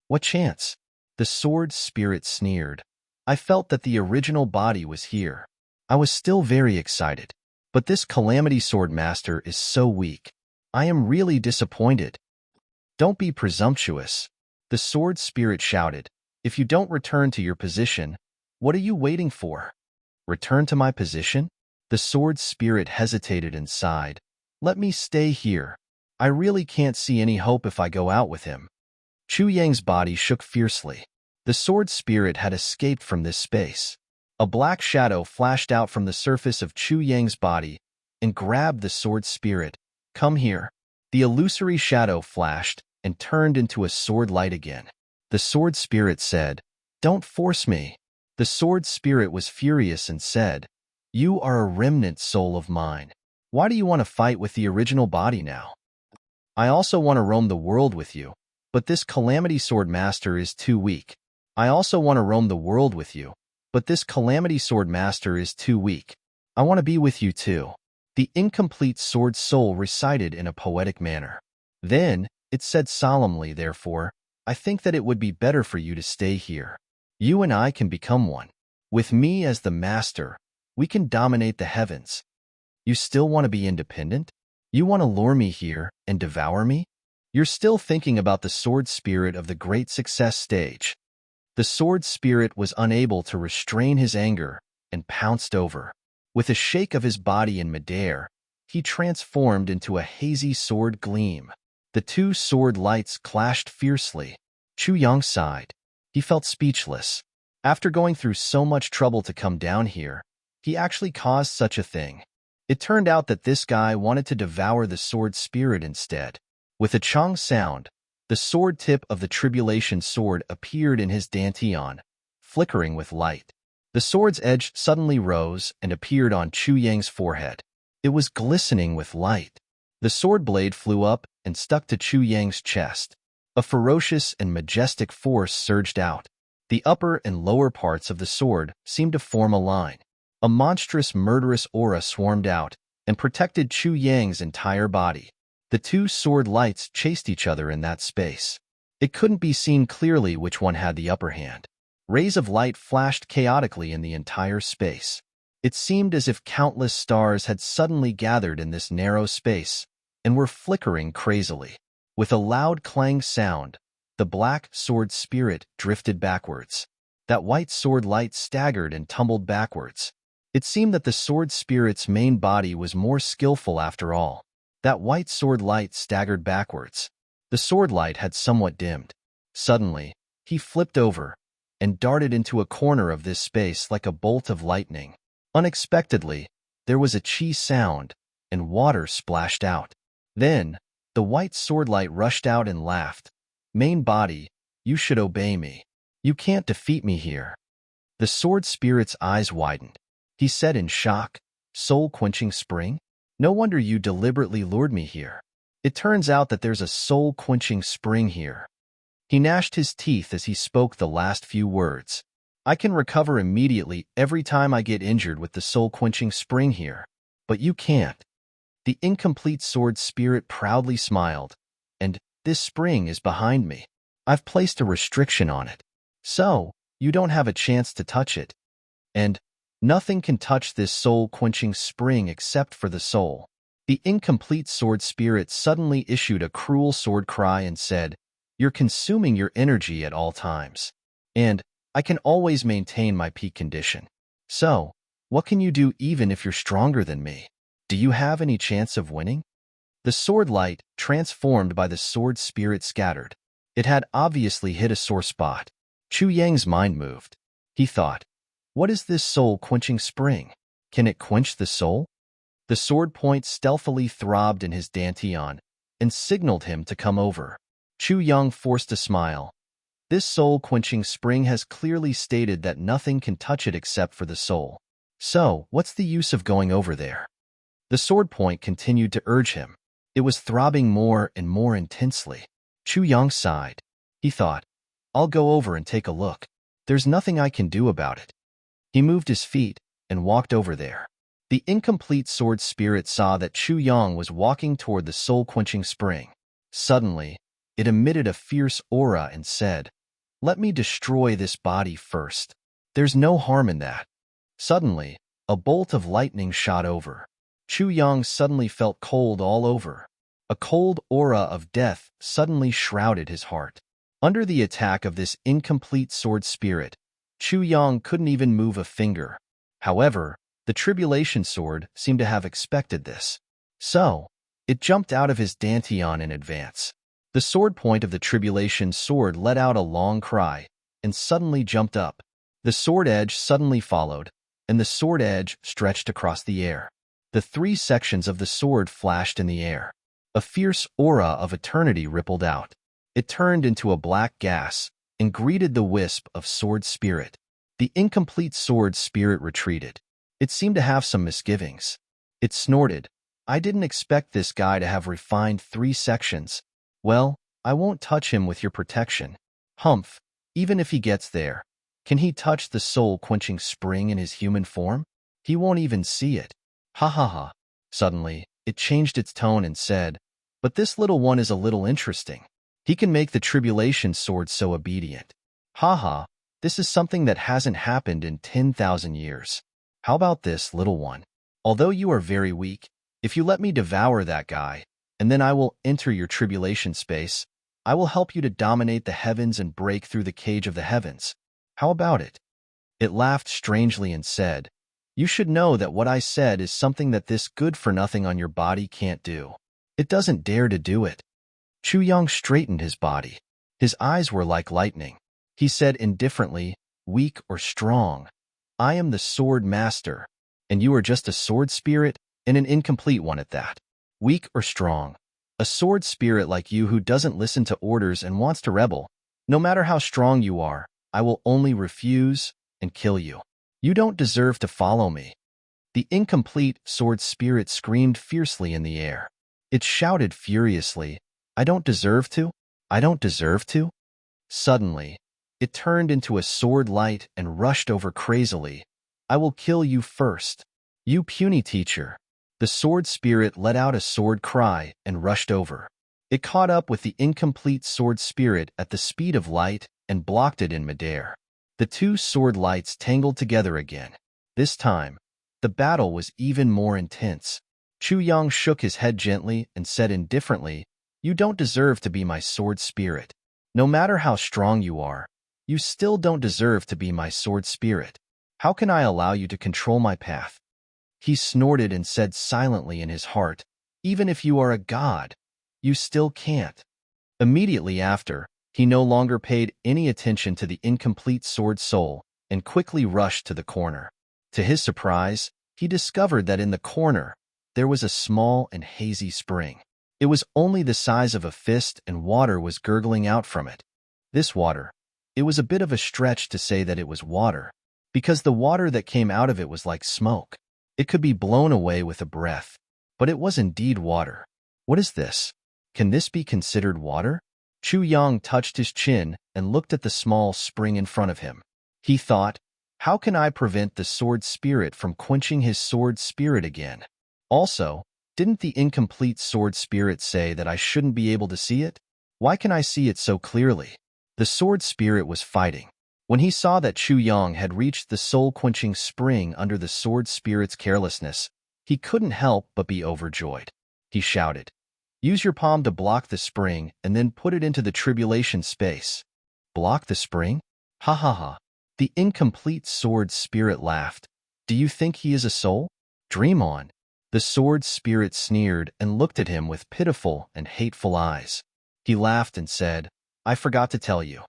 "What chance?" the sword spirit sneered. "I felt that the original body was here. I was still very excited. But this calamity sword master is so weak. I am really disappointed." "Don't be presumptuous," the sword spirit shouted. "If you don't return to your position, what are you waiting for?" "Return to my position?" The sword spirit hesitated and sighed. "Let me stay here. I really can't see any hope if I go out with him." Chu Yang's body shook fiercely. The sword spirit had escaped from this space. A black shadow flashed out from the surface of Chu Yang's body and grabbed the sword spirit. "Come here." The illusory shadow flashed and turned into a sword light again. The sword spirit said, "Don't force me." The sword spirit was furious and said, "You are a remnant soul of mine. Why do you want to fight with the original body now? I also want to roam the world with you, but this calamity sword master is too weak. I also want to roam the world with you, but this calamity sword master is too weak. I want to be with you too." The incomplete sword soul recited in a poetic manner. Then, it said solemnly, "Therefore, I think that it would be better for you to stay here. You and I can become one. With me as the master, we can dominate the heavens. You still want to be independent? You want to lure me here and devour me? You're still thinking about the sword spirit of the great success stage." The sword spirit was unable to restrain his anger and pounced over. With a shake of his body in midair, he transformed into a hazy sword gleam. The two sword lights clashed fiercely. Chu Yang sighed. He felt speechless. After going through so much trouble to come down here, he actually caused such a thing. It turned out that this guy wanted to devour the sword spirit instead. With a chong sound, the sword tip of the tribulation sword appeared in his dantian, flickering with light. The sword's edge suddenly rose and appeared on Chu Yang's forehead. It was glistening with light. The sword blade flew up and stuck to Chu Yang's chest. A ferocious and majestic force surged out. The upper and lower parts of the sword seemed to form a line. A monstrous, murderous aura swarmed out and protected Chu Yang's entire body. The two sword lights chased each other in that space. It couldn't be seen clearly which one had the upper hand. Rays of light flashed chaotically in the entire space. It seemed as if countless stars had suddenly gathered in this narrow space and were flickering crazily. With a loud clang sound, the black sword spirit drifted backwards. That white sword light staggered and tumbled backwards. It seemed that the sword spirit's main body was more skillful after all. That white sword light staggered backwards. The sword light had somewhat dimmed. Suddenly, he flipped over and darted into a corner of this space like a bolt of lightning. Unexpectedly, there was a chi sound, and water splashed out. Then, the white sword light rushed out and laughed. Main body, you should obey me. You can't defeat me here. The sword spirit's eyes widened. He said in shock, soul-quenching spring? No wonder you deliberately lured me here. It turns out that there's a soul-quenching spring here. He gnashed his teeth as he spoke the last few words. I can recover immediately every time I get injured with the soul-quenching spring here. But you can't. The incomplete sword spirit proudly smiled. And this spring is behind me. I've placed a restriction on it. So, you don't have a chance to touch it. And nothing can touch this soul-quenching spring except for the soul. The incomplete sword spirit suddenly issued a cruel sword cry and said, You're consuming your energy at all times. And I can always maintain my peak condition. So, what can you do even if you're stronger than me? Do you have any chance of winning? The sword light, transformed by the sword spirit, scattered. It had obviously hit a sore spot. Chu Yang's mind moved. He thought, what is this soul-quenching spring? Can it quench the soul? The sword point stealthily throbbed in his dantian and signaled him to come over. Chu Yang forced a smile. This soul-quenching spring has clearly stated that nothing can touch it except for the soul. So, what's the use of going over there? The sword point continued to urge him. It was throbbing more and more intensely. Chu Yang sighed. He thought, I'll go over and take a look. There's nothing I can do about it. He moved his feet and walked over there. The incomplete sword spirit saw that Chu Yang was walking toward the soul-quenching spring. Suddenly, it emitted a fierce aura and said, Let me destroy this body first. There's no harm in that. Suddenly, a bolt of lightning shot over. Chu Yang suddenly felt cold all over. A cold aura of death suddenly shrouded his heart. Under the attack of this incomplete sword spirit, Chu Yang couldn't even move a finger. However, the tribulation sword seemed to have expected this. So, it jumped out of his dantian in advance. The sword point of the tribulation sword let out a long cry and suddenly jumped up. The sword edge suddenly followed, and the sword edge stretched across the air. The three sections of the sword flashed in the air. A fierce aura of eternity rippled out. It turned into a black gas and greeted the wisp of sword spirit. The incomplete sword spirit retreated. It seemed to have some misgivings. It snorted, I didn't expect this guy to have refined 3 sections. Well, I won't touch him with your protection. Humph, even if he gets there, can he touch the soul-quenching spring in his human form? He won't even see it. Ha ha ha. Suddenly, it changed its tone and said, But this little one is a little interesting. He can make the tribulation sword so obedient. Ha ha, this is something that hasn't happened in 10,000 years. How about this, little one? Although you are very weak, if you let me devour that guy, and then I will enter your tribulation space, I will help you to dominate the heavens and break through the cage of the heavens. How about it? It laughed strangely and said, You should know that what I said is something that this good-for-nothing on your body can't do. It doesn't dare to do it. Chu Yang straightened his body. His eyes were like lightning. He said indifferently, weak or strong, I am the sword master, and you are just a sword spirit and an incomplete one at that. Weak or strong, A sword spirit like you who doesn't listen to orders and wants to rebel. No matter how strong you are, I will only refuse and kill you. You don't deserve to follow me." The incomplete sword spirit screamed fiercely in the air. It shouted furiously, "I don't deserve to? I don't deserve to?" Suddenly, it turned into a sword light and rushed over crazily. "I will kill you first. You puny teacher." The sword spirit let out a sword cry and rushed over. It caught up with the incomplete sword spirit at the speed of light and blocked it in midair. The two sword lights tangled together again. This time, the battle was even more intense. Chu Yang shook his head gently and said indifferently, "You don't deserve to be my sword spirit. No matter how strong you are, you still don't deserve to be my sword spirit. How can I allow you to control my path?" He snorted and said silently in his heart, "Even if you are a god, you still can't." Immediately after, he no longer paid any attention to the incomplete sword soul and quickly rushed to the corner. To his surprise, he discovered that in the corner, there was a small and hazy spring. It was only the size of a fist and water was gurgling out from it. This water, it was a bit of a stretch to say that it was water, because the water that came out of it was like smoke. It could be blown away with a breath, but it was indeed water. What is this? Can this be considered water? Chu Yang touched his chin and looked at the small spring in front of him. He thought, how can I prevent the sword spirit from quenching his sword spirit again? Also, didn't the incomplete sword spirit say that I shouldn't be able to see it? Why can I see it so clearly? The sword spirit was fighting. When he saw that Chu Yang had reached the soul-quenching spring under the sword spirit's carelessness, he couldn't help but be overjoyed. He shouted, "Use your palm to block the spring and then put it into the tribulation space." "Block the spring? Ha ha ha." The incomplete sword spirit laughed. "Do you think he is a soul? Dream on." The sword spirit sneered and looked at him with pitiful and hateful eyes. He laughed and said, "I forgot to tell you.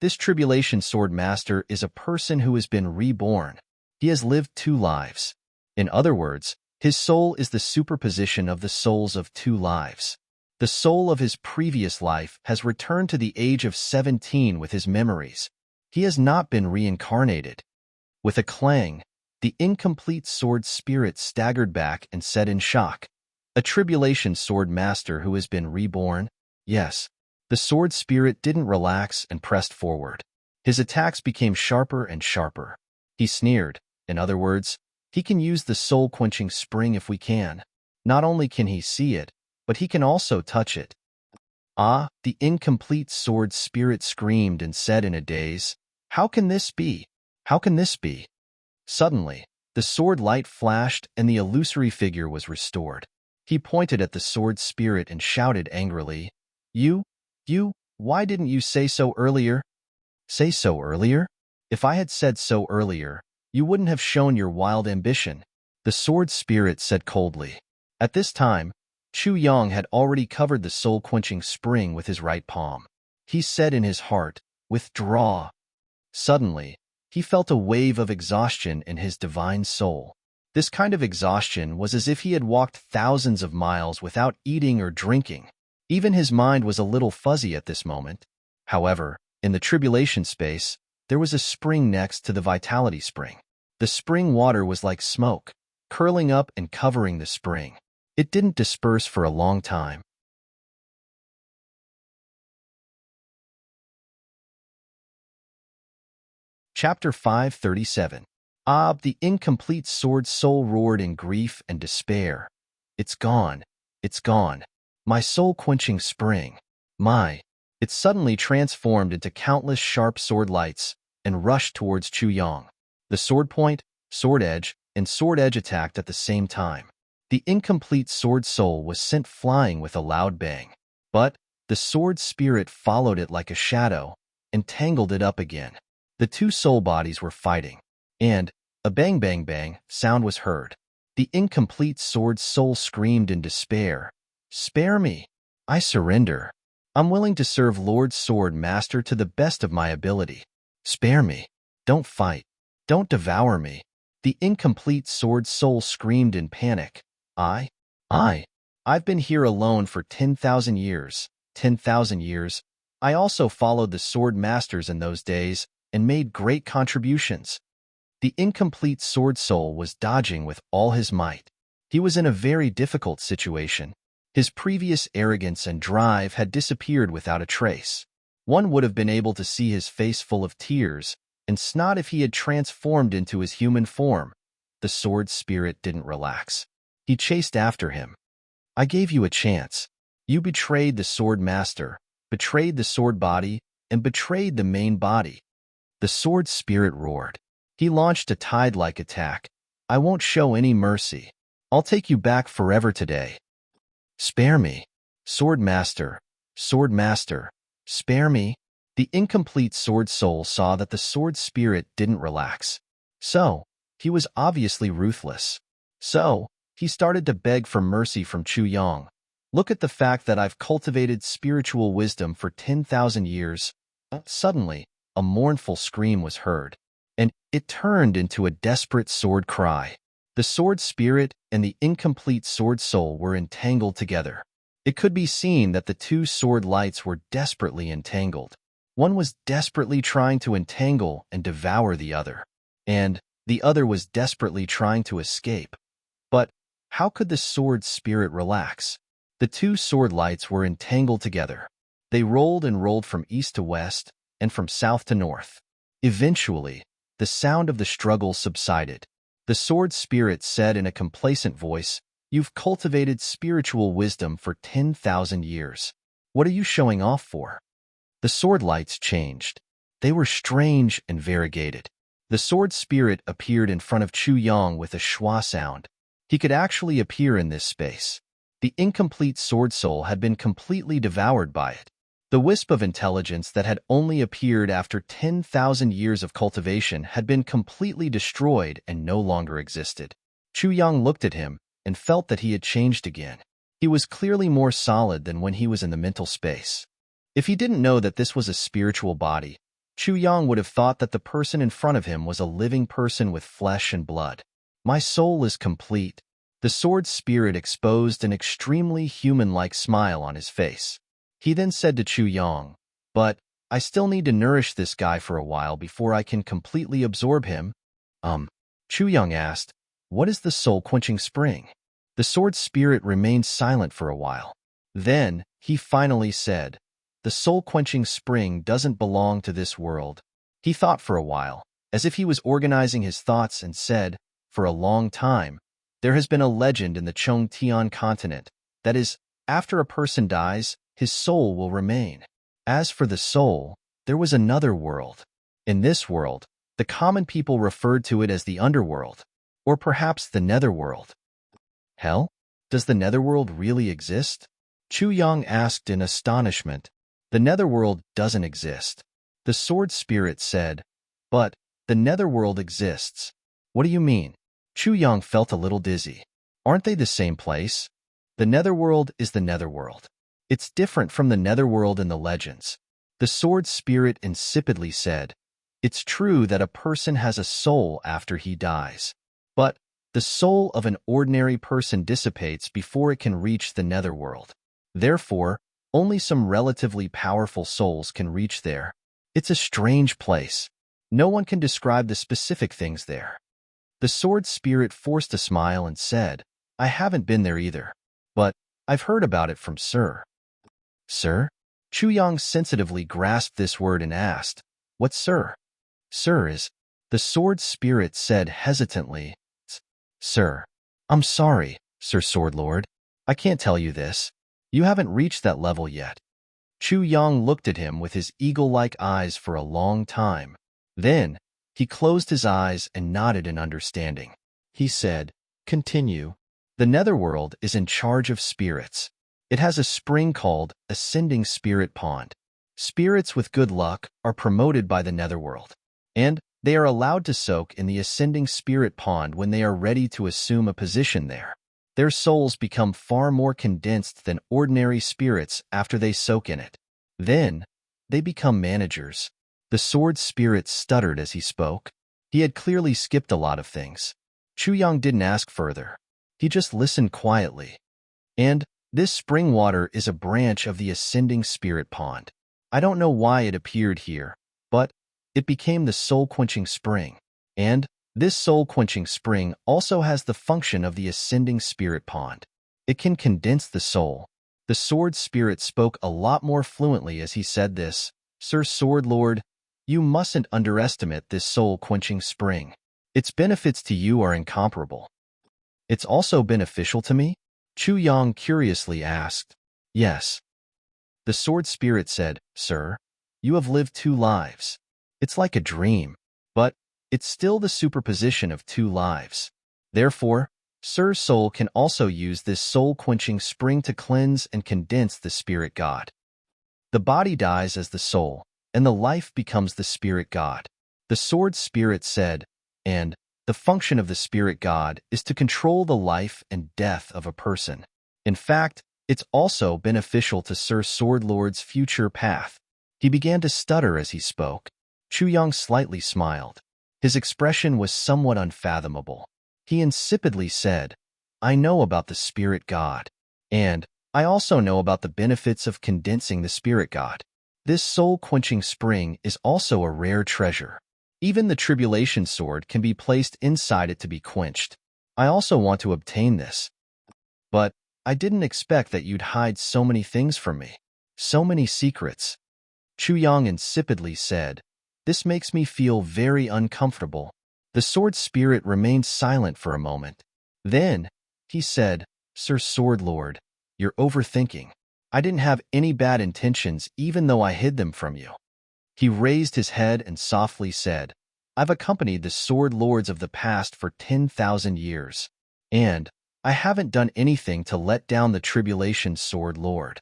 This tribulation sword master is a person who has been reborn. He has lived 2 lives. In other words, his soul is the superposition of the souls of 2 lives. The soul of his previous life has returned to the age of 17 with his memories. He has not been reincarnated." With a clang, the incomplete sword spirit staggered back and said in shock, "A tribulation sword master who has been reborn?" "Yes." The sword spirit didn't relax and pressed forward. His attacks became sharper and sharper. He sneered. In other words, he can use the soul-quenching spring if we can. Not only can he see it, but he can also touch it. "Ah!" The incomplete sword spirit screamed and said in a daze, "How can this be? How can this be?" Suddenly, the sword light flashed and the illusory figure was restored. He pointed at the sword spirit and shouted angrily, You, why didn't you say so earlier?" "Say so earlier? If I had said so earlier, you wouldn't have shown your wild ambition," the sword spirit said coldly. At this time, Chu Yang had already covered the soul-quenching spring with his right palm. He said in his heart, "Withdraw." Suddenly, he felt a wave of exhaustion in his divine soul. This kind of exhaustion was as if he had walked thousands of miles without eating or drinking. Even his mind was a little fuzzy at this moment. However, in the tribulation space, there was a spring next to the vitality spring. The spring water was like smoke, curling up and covering the spring. It didn't disperse for a long time. Chapter 537. The incomplete sword soul roared in grief and despair. "It's gone. It's gone. My soul-quenching spring. It suddenly transformed into countless sharp sword lights and rushed towards Chu Yang. The sword point, sword edge, and sword edge attacked at the same time. The incomplete sword soul was sent flying with a loud bang. But the sword spirit followed it like a shadow and tangled it up again. The 2 soul bodies were fighting, and a bang bang bang sound was heard. The incomplete sword soul screamed in despair, "Spare me! I surrender. I'm willing to serve Lord Sword Master to the best of my ability. Spare me. Don't fight. Don't devour me." The incomplete sword soul screamed in panic, I I've been here alone for 10,000 years. 10,000 years. I also followed the sword masters in those days and made great contributions. The incomplete sword soul was dodging with all his might. He was in a very difficult situation. His previous arrogance and drive had disappeared without a trace. One would have been able to see his face full of tears and snot if he had transformed into his human form. The sword spirit didn't relax. He chased after him. I gave you a chance. You betrayed the sword master, betrayed the sword body, and betrayed the main body. The sword spirit roared. He launched a tide-like attack. I won't show any mercy. I'll take you back forever today. Spare me. Sword master, spare me. The incomplete sword soul saw that the sword spirit didn't relax. So, he was obviously ruthless. So, he started to beg for mercy from Chu Yang. Look at the fact that I've cultivated spiritual wisdom for 10,000 years. Suddenly, a mournful scream was heard, and it turned into a desperate sword cry. The sword spirit and the incomplete sword soul were entangled together. It could be seen that the two sword lights were desperately entangled. One was desperately trying to entangle and devour the other, and the other was desperately trying to escape. But how could the sword spirit relax? The two sword lights were entangled together. They rolled and rolled from east to west and from south to north. Eventually, the sound of the struggle subsided. The sword spirit said in a complacent voice, "You've cultivated spiritual wisdom for 10,000 years. What are you showing off for?" The sword lights changed. They were strange and variegated. The sword spirit appeared in front of Chu Yang with a schwa sound. He could actually appear in this space. The incomplete sword soul had been completely devoured by it. The wisp of intelligence that had only appeared after 10,000 years of cultivation had been completely destroyed and no longer existed. Chu Yang looked at him and felt that he had changed again. He was clearly more solid than when he was in the mental space. If he didn't know that this was a spiritual body, Chu Yang would have thought that the person in front of him was a living person with flesh and blood. My soul is complete. The sword spirit exposed an extremely human-like smile on his face. He then said to Chu Yang, "But I still need to nourish this guy for a while before I can completely absorb him." Chu Yang asked, "What is the soul-quenching spring?" The sword spirit remained silent for a while. Then, he finally said, "The soul-quenching spring doesn't belong to this world." He thought for a while, as if he was organizing his thoughts, and said, "For a long time, there has been a legend in the Chongtian continent. That is, after a person dies, his soul will remain. As for the soul, there was another world. In this world, the common people referred to it as the underworld, or perhaps the netherworld." Hell? Does the netherworld really exist? Chu Yang asked in astonishment. "The netherworld doesn't exist." The sword spirit said, "But the netherworld exists." "What do you mean?" Chu Yang felt a little dizzy. "Aren't they the same place?" "The netherworld is the netherworld. It's different from the netherworld in the legends." The sword spirit insipidly said, "It's true that a person has a soul after he dies. But the soul of an ordinary person dissipates before it can reach the netherworld. Therefore, only some relatively powerful souls can reach there. It's a strange place. No one can describe the specific things there." The sword spirit forced a smile and said, "I haven't been there either. But I've heard about it from Sir." "Sir?" Chu Yang sensitively grasped this word and asked, "What Sir?" "Sir is," the sword spirit said hesitantly. "Sir. I'm sorry, Sir Sword Lord. I can't tell you this. You haven't reached that level yet." Chu Yang looked at him with his eagle-like eyes for a long time. Then, he closed his eyes and nodded in understanding. He said, "Continue. The netherworld is in charge of spirits. It has a spring called Ascending Spirit Pond. Spirits with good luck are promoted by the netherworld, and they are allowed to soak in the Ascending Spirit Pond when they are ready to assume a position there. Their souls become far more condensed than ordinary spirits after they soak in it. Then, they become managers." The sword spirit stuttered as he spoke. He had clearly skipped a lot of things. Chu Yang didn't ask further. He just listened quietly. And This spring water is a branch of the ascending spirit pond. I don't know why it appeared here, but it became the soul-quenching spring. And this soul-quenching spring also has the function of the ascending spirit pond. It can condense the soul. The sword spirit spoke a lot more fluently as he said this. Sir Sword Lord, you mustn't underestimate this soul-quenching spring. Its benefits to you are incomparable. It's also beneficial to me? Chu Yang curiously asked. Yes. The sword spirit said, Sir, you have lived 2 lives. It's like a dream, but it's still the superposition of 2 lives. Therefore, Sir Soul can also use this soul-quenching spring to cleanse and condense the spirit god. The body dies as the soul, and the life becomes the spirit god. The sword spirit said, and the function of the spirit god is to control the life and death of a person. In fact, it's also beneficial to Sir Sword Lord's future path. He began to stutter as he spoke. Chu Yang slightly smiled. His expression was somewhat unfathomable. He insipidly said, I know about the spirit god, and I also know about the benefits of condensing the spirit god. This soul-quenching spring is also a rare treasure. Even the tribulation sword can be placed inside it to be quenched. I also want to obtain this. But I didn't expect that you'd hide so many things from me. So many secrets. Chu Yang insipidly said, This makes me feel very uncomfortable. The sword spirit remained silent for a moment. Then, he said, Sir Sword Lord, you're overthinking. I didn't have any bad intentions even though I hid them from you. He raised his head and softly said, I've accompanied the sword lords of the past for 10,000 years, and I haven't done anything to let down the tribulation sword lord.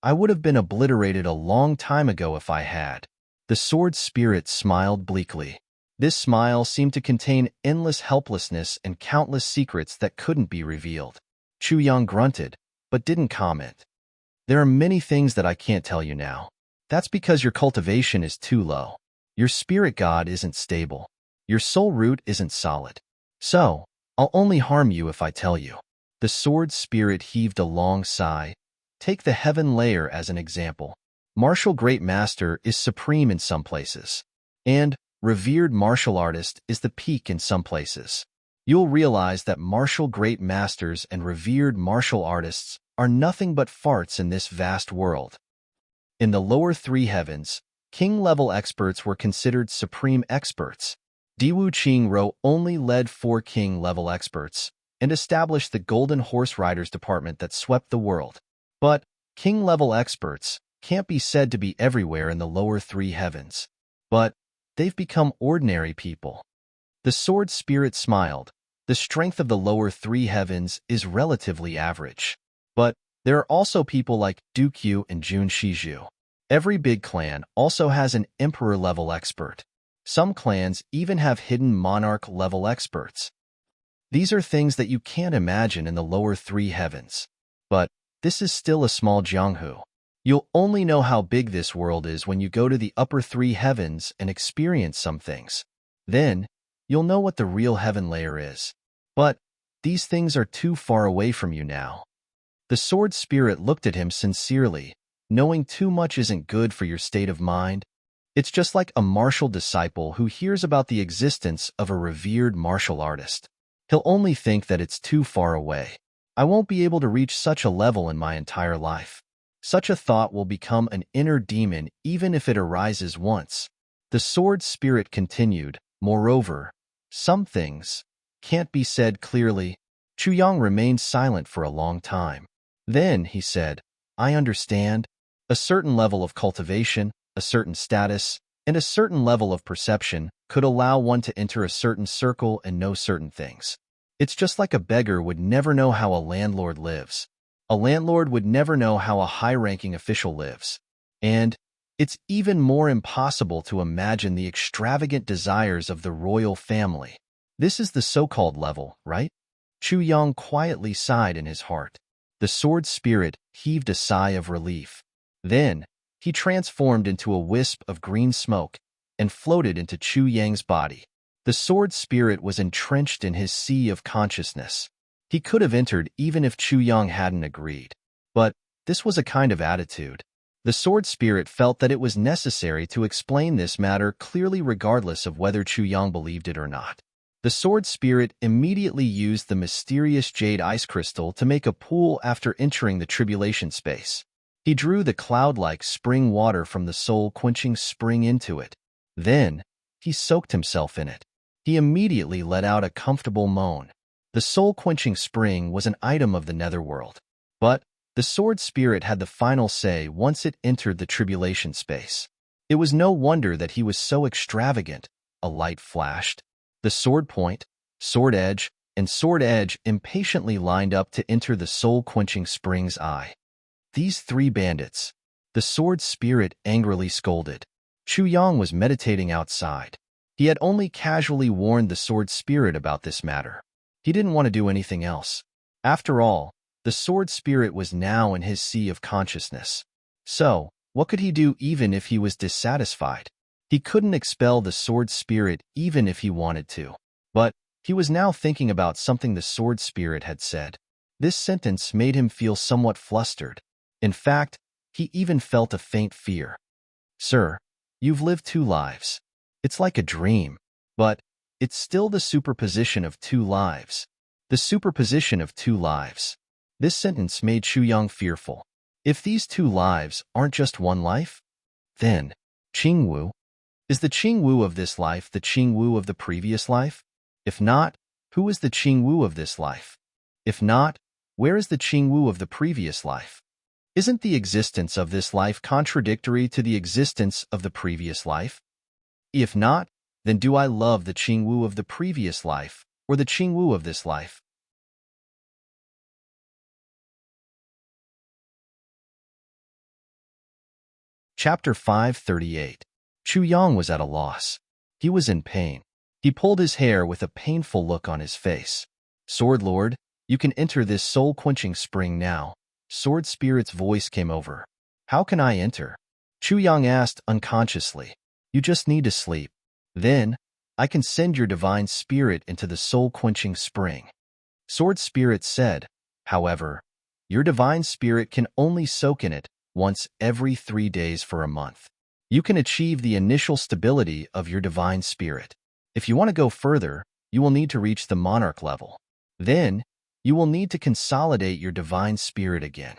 I would have been obliterated a long time ago if I had. The sword spirit smiled bleakly. This smile seemed to contain endless helplessness and countless secrets that couldn't be revealed. Chu Yang grunted, but didn't comment. There are many things that I can't tell you now. That's because your cultivation is too low. Your spirit god isn't stable. Your soul root isn't solid. So, I'll only harm you if I tell you. The sword spirit heaved a long sigh. Take the heaven layer as an example. Martial great master is supreme in some places, and revered martial artist is the peak in some places. You'll realize that martial great masters and revered martial artists are nothing but farts in this vast world. In the lower 3 heavens, king-level experts were considered supreme experts. Diwu Qingro only led 4 king-level experts and established the Golden Horse Riders department that swept the world. But king-level experts can't be said to be everywhere in the lower 3 heavens. But they've become ordinary people. The sword spirit smiled. The strength of the lower 3 heavens is relatively average. But there are also people like Du Qiu and Jun Shizhu. Every big clan also has an emperor-level expert. Some clans even have hidden monarch-level experts. These are things that you can't imagine in the lower 3 heavens. But this is still a small Jianghu. You'll only know how big this world is when you go to the upper 3 heavens and experience some things. Then, you'll know what the real heaven layer is. But these things are too far away from you now. The sword spirit looked at him sincerely. Knowing too much isn't good for your state of mind. It's just like a martial disciple who hears about the existence of a revered martial artist. He'll only think that it's too far away. I won't be able to reach such a level in my entire life. Such a thought will become an inner demon even if it arises once. The sword spirit continued, moreover, some things can't be said clearly. Chu Yang remained silent for a long time. Then he said, I understand. A certain level of cultivation, a certain status, and a certain level of perception could allow one to enter a certain circle and know certain things. It's just like a beggar would never know how a landlord lives. A landlord would never know how a high-ranking official lives. And it's even more impossible to imagine the extravagant desires of the royal family. This is the so-called level, right? Chu Yang quietly sighed in his heart. The sword spirit heaved a sigh of relief. Then, he transformed into a wisp of green smoke and floated into Chu Yang's body. The sword spirit was entrenched in his sea of consciousness. He could have entered even if Chu Yang hadn't agreed. But this was a kind of attitude. The sword spirit felt that it was necessary to explain this matter clearly regardless of whether Chu Yang believed it or not. The sword spirit immediately used the mysterious jade ice crystal to make a pool after entering the tribulation space. He drew the cloud-like spring water from the soul-quenching spring into it. Then, he soaked himself in it. He immediately let out a comfortable moan. The soul-quenching spring was an item of the netherworld. But the sword spirit had the final say once it entered the tribulation space. It was no wonder that he was so extravagant. A light flashed. The sword point, sword edge, and sword edge impatiently lined up to enter the soul-quenching spring's eye. These three bandits. The sword spirit angrily scolded. Chu Yang was meditating outside. He had only casually warned the sword spirit about this matter. He didn't want to do anything else. After all, the sword spirit was now in his sea of consciousness. So, what could he do even if he was dissatisfied? He couldn't expel the sword spirit even if he wanted to. But he was now thinking about something the sword spirit had said. This sentence made him feel somewhat flustered. In fact, he even felt a faint fear. Sir, you've lived 2 lives. It's like a dream, but it's still the superposition of 2 lives. The superposition of 2 lives. This sentence made Chu Yang fearful. If these 2 lives aren't just 1 life, then Qingwu. Is the Qingwu of this life the Qingwu of the previous life? If not, who is the Qingwu of this life? If not, where is the Qingwu of the previous life? Isn't the existence of this life contradictory to the existence of the previous life? If not, then do I love the Qingwu of the previous life or the Qingwu of this life? Chapter 538. Chu Yang was at a loss. He was in pain. He pulled his hair with a painful look on his face. Sword Lord, you can enter this soul-quenching spring now. Sword Spirit's voice came over. How can I enter? Chu Yang asked unconsciously. You just need to sleep. Then, I can send your divine spirit into the soul-quenching spring. Sword Spirit said, however, your divine spirit can only soak in it once every 3 days for a month. You can achieve the initial stability of your divine spirit. If you want to go further, you will need to reach the monarch level. Then, you will need to consolidate your divine spirit again.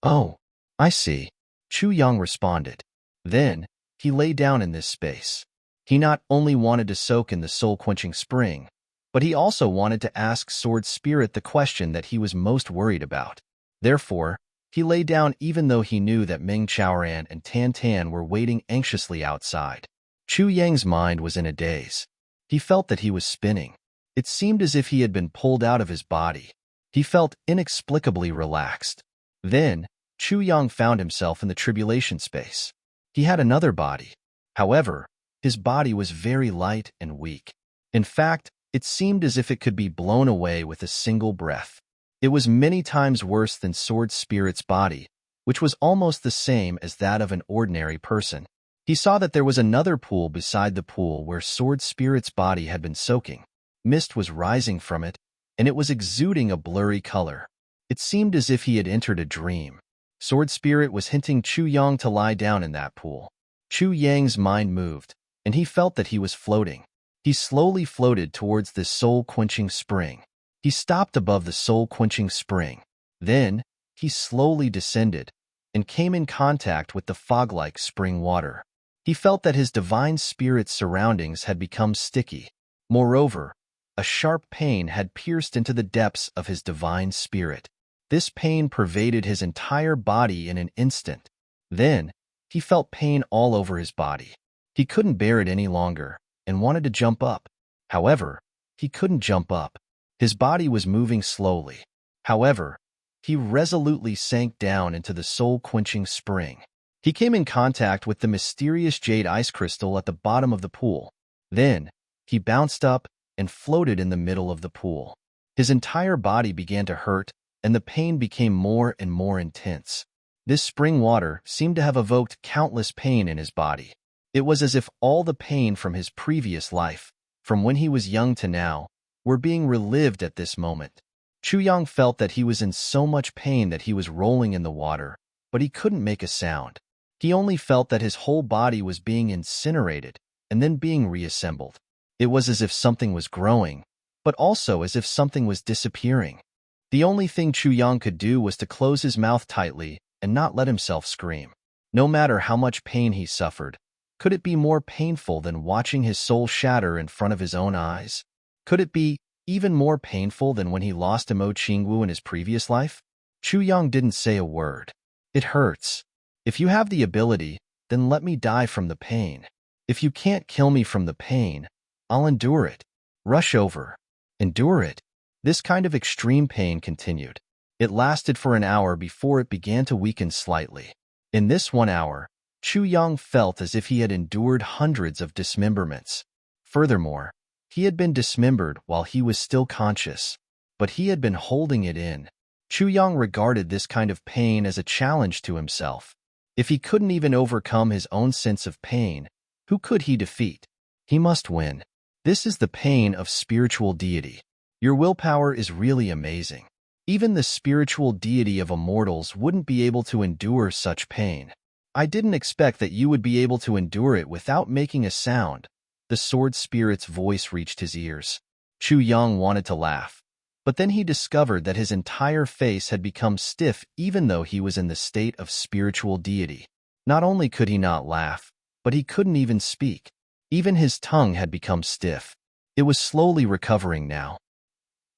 Oh, I see. Chu Yang responded. Then, he lay down in this space. He not only wanted to soak in the soul-quenching spring, but he also wanted to ask Sword Spirit the question that he was most worried about. Therefore, he lay down even though he knew that Meng Chaoran and Tan Tan were waiting anxiously outside. Chu Yang's mind was in a daze. He felt that he was spinning. It seemed as if he had been pulled out of his body. He felt inexplicably relaxed. Then, Chu Yang found himself in the tribulation space. He had another body. However, his body was very light and weak. In fact, it seemed as if it could be blown away with a single breath. It was many times worse than Sword Spirit's body, which was almost the same as that of an ordinary person. He saw that there was another pool beside the pool where Sword Spirit's body had been soaking. Mist was rising from it, and it was exuding a blurry color. It seemed as if he had entered a dream. Sword Spirit was hinting Chu Yang to lie down in that pool. Chu Yang's mind moved, and he felt that he was floating. He slowly floated towards this soul-quenching spring. He stopped above the soul-quenching spring. Then, he slowly descended and came in contact with the fog-like spring water. He felt that his divine spirit's surroundings had become sticky. Moreover, a sharp pain had pierced into the depths of his divine spirit. This pain pervaded his entire body in an instant. Then, he felt pain all over his body. He couldn't bear it any longer and wanted to jump up. However, he couldn't jump up. His body was moving slowly. However, he resolutely sank down into the soul-quenching spring. He came in contact with the mysterious jade ice crystal at the bottom of the pool. Then, he bounced up and floated in the middle of the pool. His entire body began to hurt, and the pain became more and more intense. This spring water seemed to have evoked countless pain in his body. It was as if all the pain from his previous life, from when he was young to now, were being relived at this moment. Chu Yang felt that he was in so much pain that he was rolling in the water, but he couldn't make a sound. He only felt that his whole body was being incinerated and then being reassembled. It was as if something was growing, but also as if something was disappearing. The only thing Chu Yang could do was to close his mouth tightly and not let himself scream. No matter how much pain he suffered, could it be more painful than watching his soul shatter in front of his own eyes? Could it be even more painful than when he lost Mo Qingwu in his previous life? Chu Yang didn't say a word. It hurts. If you have the ability, then let me die from the pain. If you can't kill me from the pain, I'll endure it. Rush over. Endure it. This kind of extreme pain continued. It lasted for an hour before it began to weaken slightly. In this 1 hour, Chu Yang felt as if he had endured hundreds of dismemberments. Furthermore, he had been dismembered while he was still conscious, but he had been holding it in. Chu Yang regarded this kind of pain as a challenge to himself. If he couldn't even overcome his own sense of pain, who could he defeat? He must win. This is the pain of spiritual deity. Your willpower is really amazing. Even the spiritual deity of immortals wouldn't be able to endure such pain. I didn't expect that you would be able to endure it without making a sound. The sword spirit's voice reached his ears. Chu Yang wanted to laugh, but then he discovered that his entire face had become stiff even though he was in the state of spiritual deity. Not only could he not laugh, but he couldn't even speak. Even his tongue had become stiff. It was slowly recovering now.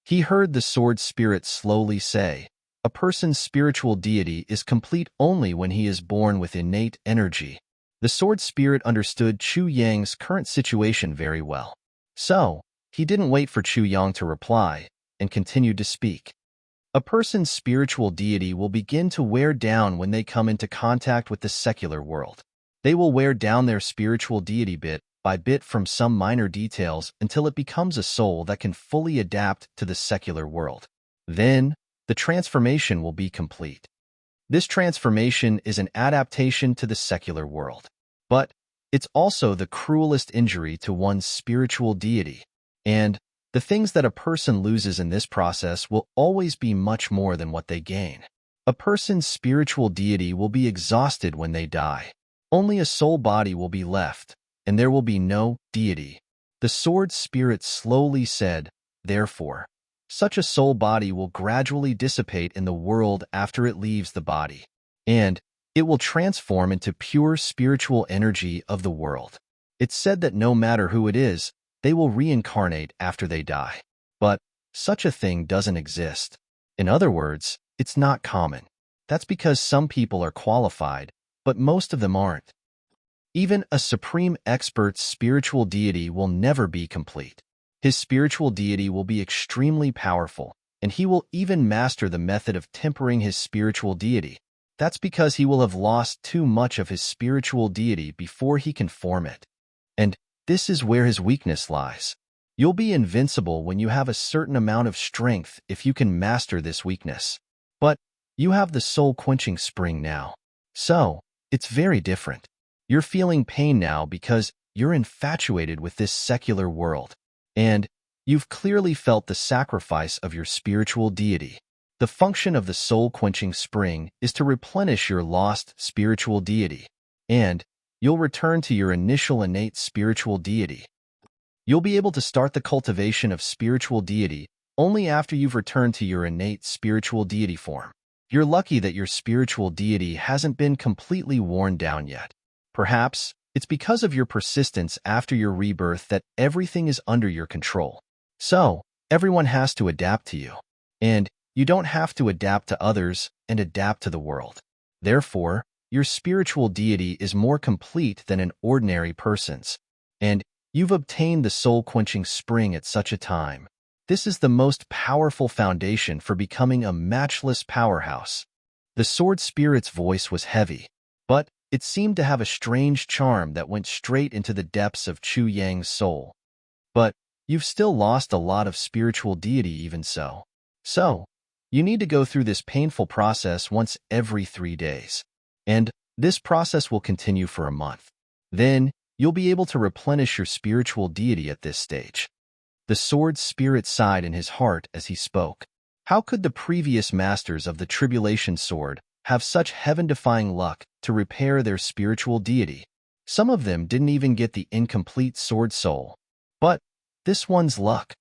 He heard the sword spirit slowly say, "A person's spiritual deity is complete only when he is born with innate energy." The sword spirit understood Chu Yang's current situation very well. So, he didn't wait for Chu Yang to reply, and continued to speak. A person's spiritual deity will begin to wear down when they come into contact with the secular world. They will wear down their spiritual deity bit by bit from some minor details until it becomes a soul that can fully adapt to the secular world. Then, the transformation will be complete. This transformation is an adaptation to the secular world. But it's also the cruelest injury to one's spiritual deity. And the things that a person loses in this process will always be much more than what they gain. A person's spiritual deity will be exhausted when they die. Only a soul body will be left, and there will be no deity. The sword spirit slowly said, "Therefore, such a soul body will gradually dissipate in the world after it leaves the body, and it will transform into pure spiritual energy of the world." It's said that no matter who it is, they will reincarnate after they die. But such a thing doesn't exist. In other words, it's not common. That's because some people are qualified, but most of them aren't. Even a supreme expert's spiritual deity will never be complete. His spiritual deity will be extremely powerful, and he will even master the method of tempering his spiritual deity. That's because he will have lost too much of his spiritual deity before he can form it. And this is where his weakness lies. You'll be invincible when you have a certain amount of strength if you can master this weakness. But you have the soul-quenching spring now. So, it's very different. You're feeling pain now because you're infatuated with this secular world. And you've clearly felt the sacrifice of your spiritual deity. The function of the soul-quenching spring is to replenish your lost spiritual deity. And you'll return to your initial innate spiritual deity. You'll be able to start the cultivation of spiritual deity only after you've returned to your innate spiritual deity form. You're lucky that your spiritual deity hasn't been completely worn down yet. Perhaps it's because of your persistence after your rebirth that everything is under your control. So, everyone has to adapt to you. And you don't have to adapt to others and adapt to the world. Therefore, your spiritual deity is more complete than an ordinary person's. And you've obtained the soul-quenching spring at such a time. This is the most powerful foundation for becoming a matchless powerhouse. The sword spirit's voice was heavy, but it seemed to have a strange charm that went straight into the depths of Chu Yang's soul. But you've still lost a lot of spiritual deity even so. So, you need to go through this painful process once every 3 days. And this process will continue for a month. Then, you'll be able to replenish your spiritual deity at this stage. The sword spirit sighed in his heart as he spoke. How could the previous masters of the Tribulation Sword have such heaven-defying luck to repair their spiritual deity? Some of them didn't even get the incomplete sword soul. But this one's luck.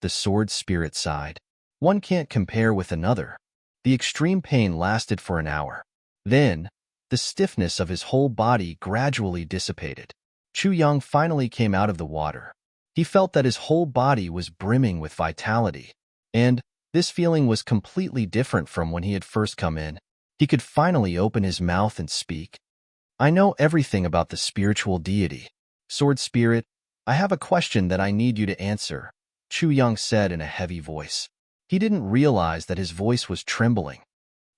The sword spirit sighed. One can't compare with another. The extreme pain lasted for an hour. Then, the stiffness of his whole body gradually dissipated. Chu Yang finally came out of the water. He felt that his whole body was brimming with vitality. And this feeling was completely different from when he had first come in. He could finally open his mouth and speak. I know everything about the spiritual deity. Sword Spirit, I have a question that I need you to answer, Chu Yang said in a heavy voice. He didn't realize that his voice was trembling.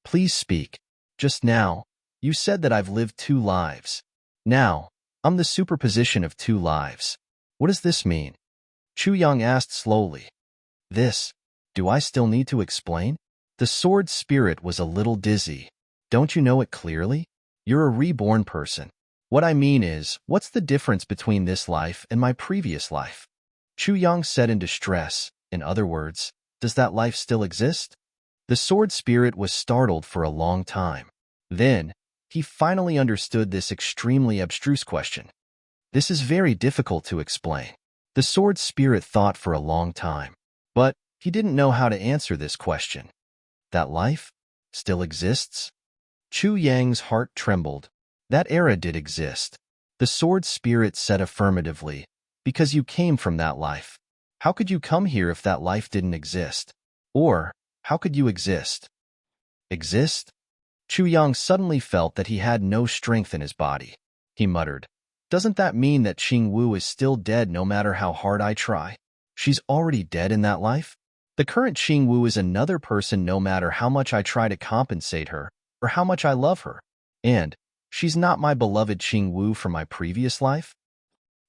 Please speak. Just now, you said that I've lived 2 lives. Now, I'm the superposition of 2 lives. What does this mean? Chu Yang asked slowly. Do I still need to explain? The sword spirit was a little dizzy. Don't you know it clearly? You're a reborn person. What I mean is, what's the difference between this life and my previous life? Chu Yang said in distress. In other words, does that life still exist? The sword spirit was startled for a long time. Then, he finally understood this extremely abstruse question. This is very difficult to explain. The sword spirit thought for a long time, but he didn't know how to answer this question. That life still exists? Chu Yang's heart trembled. That era did exist. The sword spirit said affirmatively, because you came from that life. How could you come here if that life didn't exist? Or, how could you exist? Exist? Chu Yang suddenly felt that he had no strength in his body. He muttered, doesn't that mean that Qing Wu is still dead no matter how hard I try? She's already dead in that life? The current Qing Wu is another person no matter how much I try to compensate her, or how much I love her. And, she's not my beloved Qing Wu from my previous life?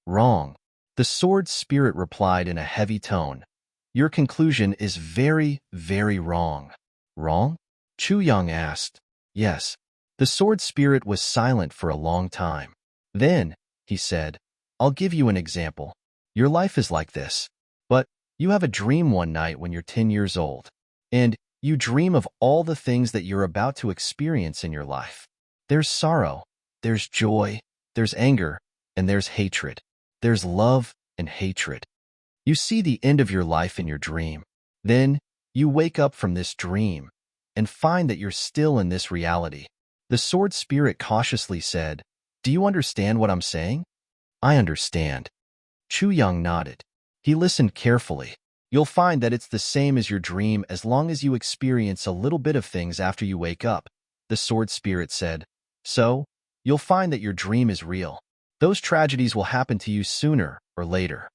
Wrong. The sword spirit replied in a heavy tone. Your conclusion is very, very wrong. Wrong? Chu Yang asked. Yes. The sword spirit was silent for a long time. Then, he said, I'll give you an example. Your life is like this. But you have a dream one night when you're 10 years old. And you dream of all the things that you're about to experience in your life. There's sorrow, there's joy, there's anger, and there's hatred. There's love and hatred. You see the end of your life in your dream. Then, you wake up from this dream and find that you're still in this reality. The sword spirit cautiously said, Do you understand what I'm saying? I understand. Chu Yang nodded. He listened carefully. You'll find that it's the same as your dream as long as you experience a little bit of things after you wake up, the sword spirit said. So, you'll find that your dream is real. Those tragedies will happen to you sooner or later.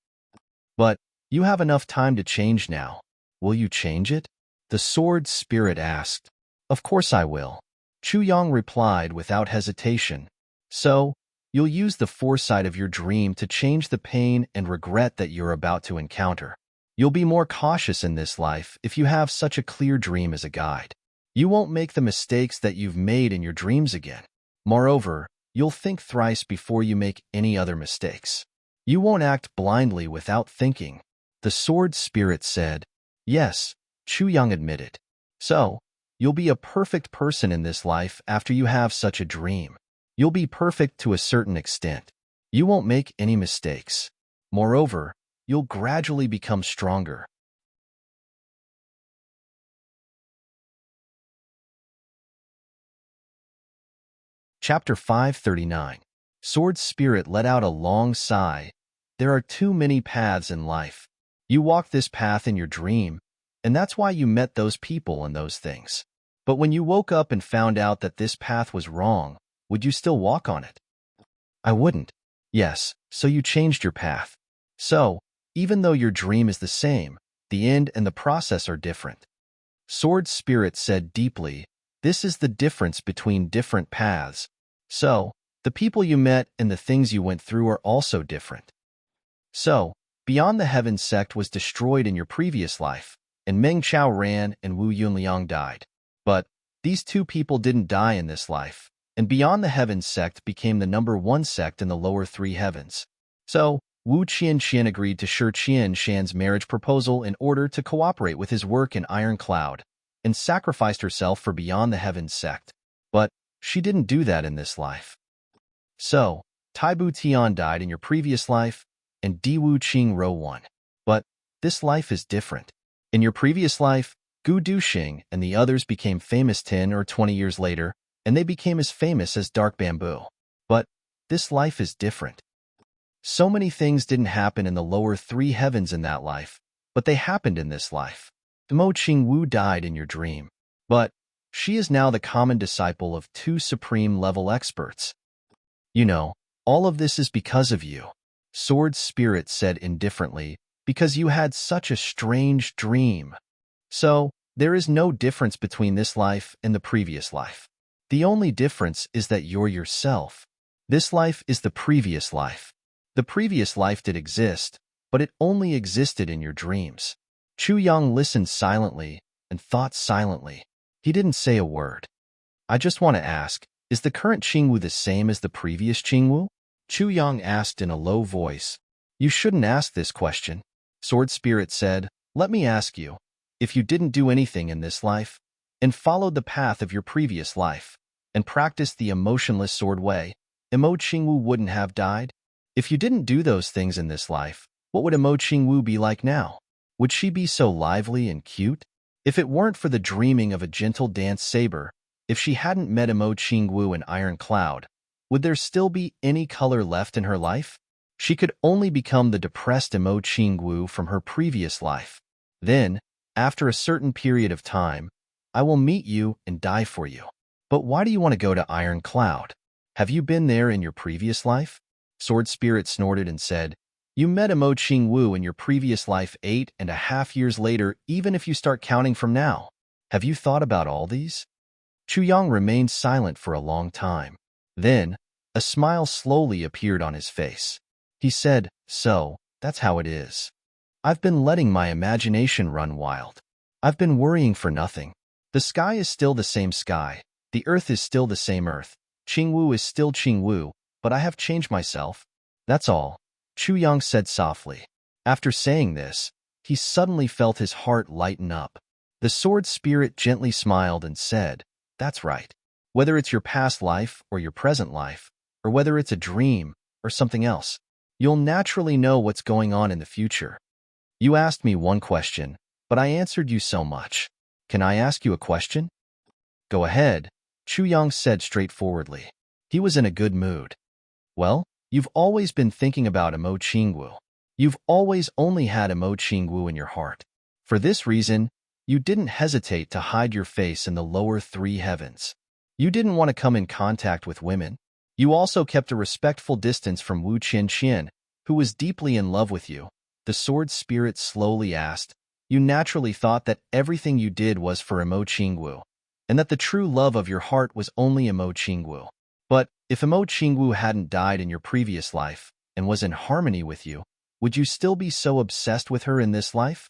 But you have enough time to change now. Will you change it? The sword spirit asked. Of course I will. Chu Yang replied without hesitation. So, you'll use the foresight of your dream to change the pain and regret that you're about to encounter. You'll be more cautious in this life if you have such a clear dream as a guide. You won't make the mistakes that you've made in your dreams again. Moreover, you'll think thrice before you make any other mistakes. You won't act blindly without thinking. The sword spirit said. Yes, Chu Yang admitted. So, you'll be a perfect person in this life after you have such a dream. You'll be perfect to a certain extent. You won't make any mistakes. Moreover, you'll gradually become stronger. Chapter 539. Sword Spirit let out a long sigh. There are too many paths in life. You walked this path in your dream, and that's why you met those people and those things. But when you woke up and found out that this path was wrong, would you still walk on it? I wouldn't. Yes, so you changed your path. So, even though your dream is the same, the end and the process are different. Sword Spirit said deeply, this is the difference between different paths. So, the people you met and the things you went through are also different. So, Beyond the Heaven sect was destroyed in your previous life, and Meng Chao ran and Wu Yunliang died. But these two people didn't die in this life, and Beyond the Heaven sect became the #1 sect in the lower 3 heavens. So, Wu Qianqian agreed to Shi Qianshan's marriage proposal in order to cooperate with his work in Iron Cloud, and sacrificed herself for Beyond the Heavens sect. But she didn't do that in this life. So, Taibu Tian died in your previous life, and Diwu Qing Ro won. But this life is different. In your previous life, Gu Duxing and the others became famous 10 or 20 years later, and they became as famous as Dark Bamboo. But this life is different. So many things didn't happen in the lower three heavens in that life, but they happened in this life. Mo Qingwu died in your dream, but she is now the common disciple of two supreme-level experts. You know, all of this is because of you, Sword Spirit said indifferently, because you had such a strange dream. So, there is no difference between this life and the previous life. The only difference is that you're yourself. This life is the previous life. The previous life did exist, but it only existed in your dreams. Chu Yang listened silently and thought silently. He didn't say a word. I just want to ask, is the current Qingwu the same as the previous Qingwu? Chu Yang asked in a low voice. You shouldn't ask this question. Sword Spirit said, let me ask you, if you didn't do anything in this life, and followed the path of your previous life, and practiced the emotionless sword way, Emo Qingwu wouldn't have died? If you didn't do those things in this life, what would Emo Qingwu be like now? Would she be so lively and cute? If it weren't for the dreaming of a gentle dance saber, if she hadn't met Emo Qingwu in Iron Cloud, would there still be any color left in her life? She could only become the depressed Emo Qingwu from her previous life. Then, after a certain period of time, I will meet you and die for you. But why do you want to go to Iron Cloud? Have you been there in your previous life? Sword Spirit snorted and said, you met Emo Qingwu in your previous life 8.5 years later, even if you start counting from now. Have you thought about all these? Chu Yang remained silent for a long time. Then, a smile slowly appeared on his face. He said, so, that's how it is. I've been letting my imagination run wild. I've been worrying for nothing. The sky is still the same sky. The earth is still the same earth. Qingwu is still Qingwu, but I have changed myself. That's all. Chu Yang said softly. After saying this, he suddenly felt his heart lighten up. The Sword Spirit gently smiled and said, that's right. Whether it's your past life or your present life, or whether it's a dream or something else, you'll naturally know what's going on in the future. You asked me one question, but I answered you so much. Can I ask you a question? Go ahead, Chu Yang said straightforwardly. He was in a good mood. Well, you've always been thinking about Emo Qingwu. You've always only had Emo Qingwu in your heart. For this reason, you didn't hesitate to hide your face in the lower three heavens. You didn't want to come in contact with women. You also kept a respectful distance from Wu Qianqian, who was deeply in love with you. The Sword Spirit slowly asked, you naturally thought that everything you did was for Emo Qingwu, and that the true love of your heart was only Emo Qingwu. But if Emo Qingwu hadn't died in your previous life and was in harmony with you, would you still be so obsessed with her in this life?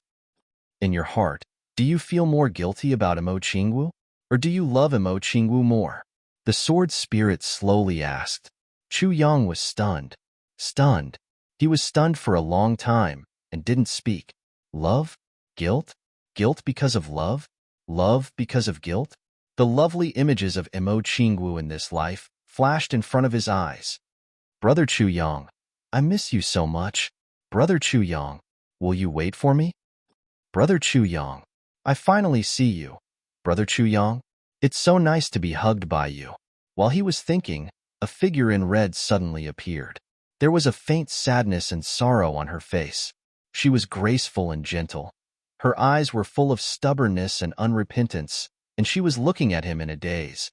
In your heart, do you feel more guilty about Emo Qingwu, or do you love Emo Qingwu more? The Sword Spirit slowly asked. Chu Yang was stunned. Stunned. He was stunned for a long time and didn't speak. Love? Guilt? Guilt because of love? Love because of guilt? The lovely images of Emo Qingwu in this life flashed in front of his eyes. Brother Chu Yang, I miss you so much. Brother Chu Yang, will you wait for me? Brother Chu Yang, I finally see you. Brother Chu Yang, it's so nice to be hugged by you. While he was thinking, a figure in red suddenly appeared. There was a faint sadness and sorrow on her face. She was graceful and gentle. Her eyes were full of stubbornness and unrepentance, and she was looking at him in a daze.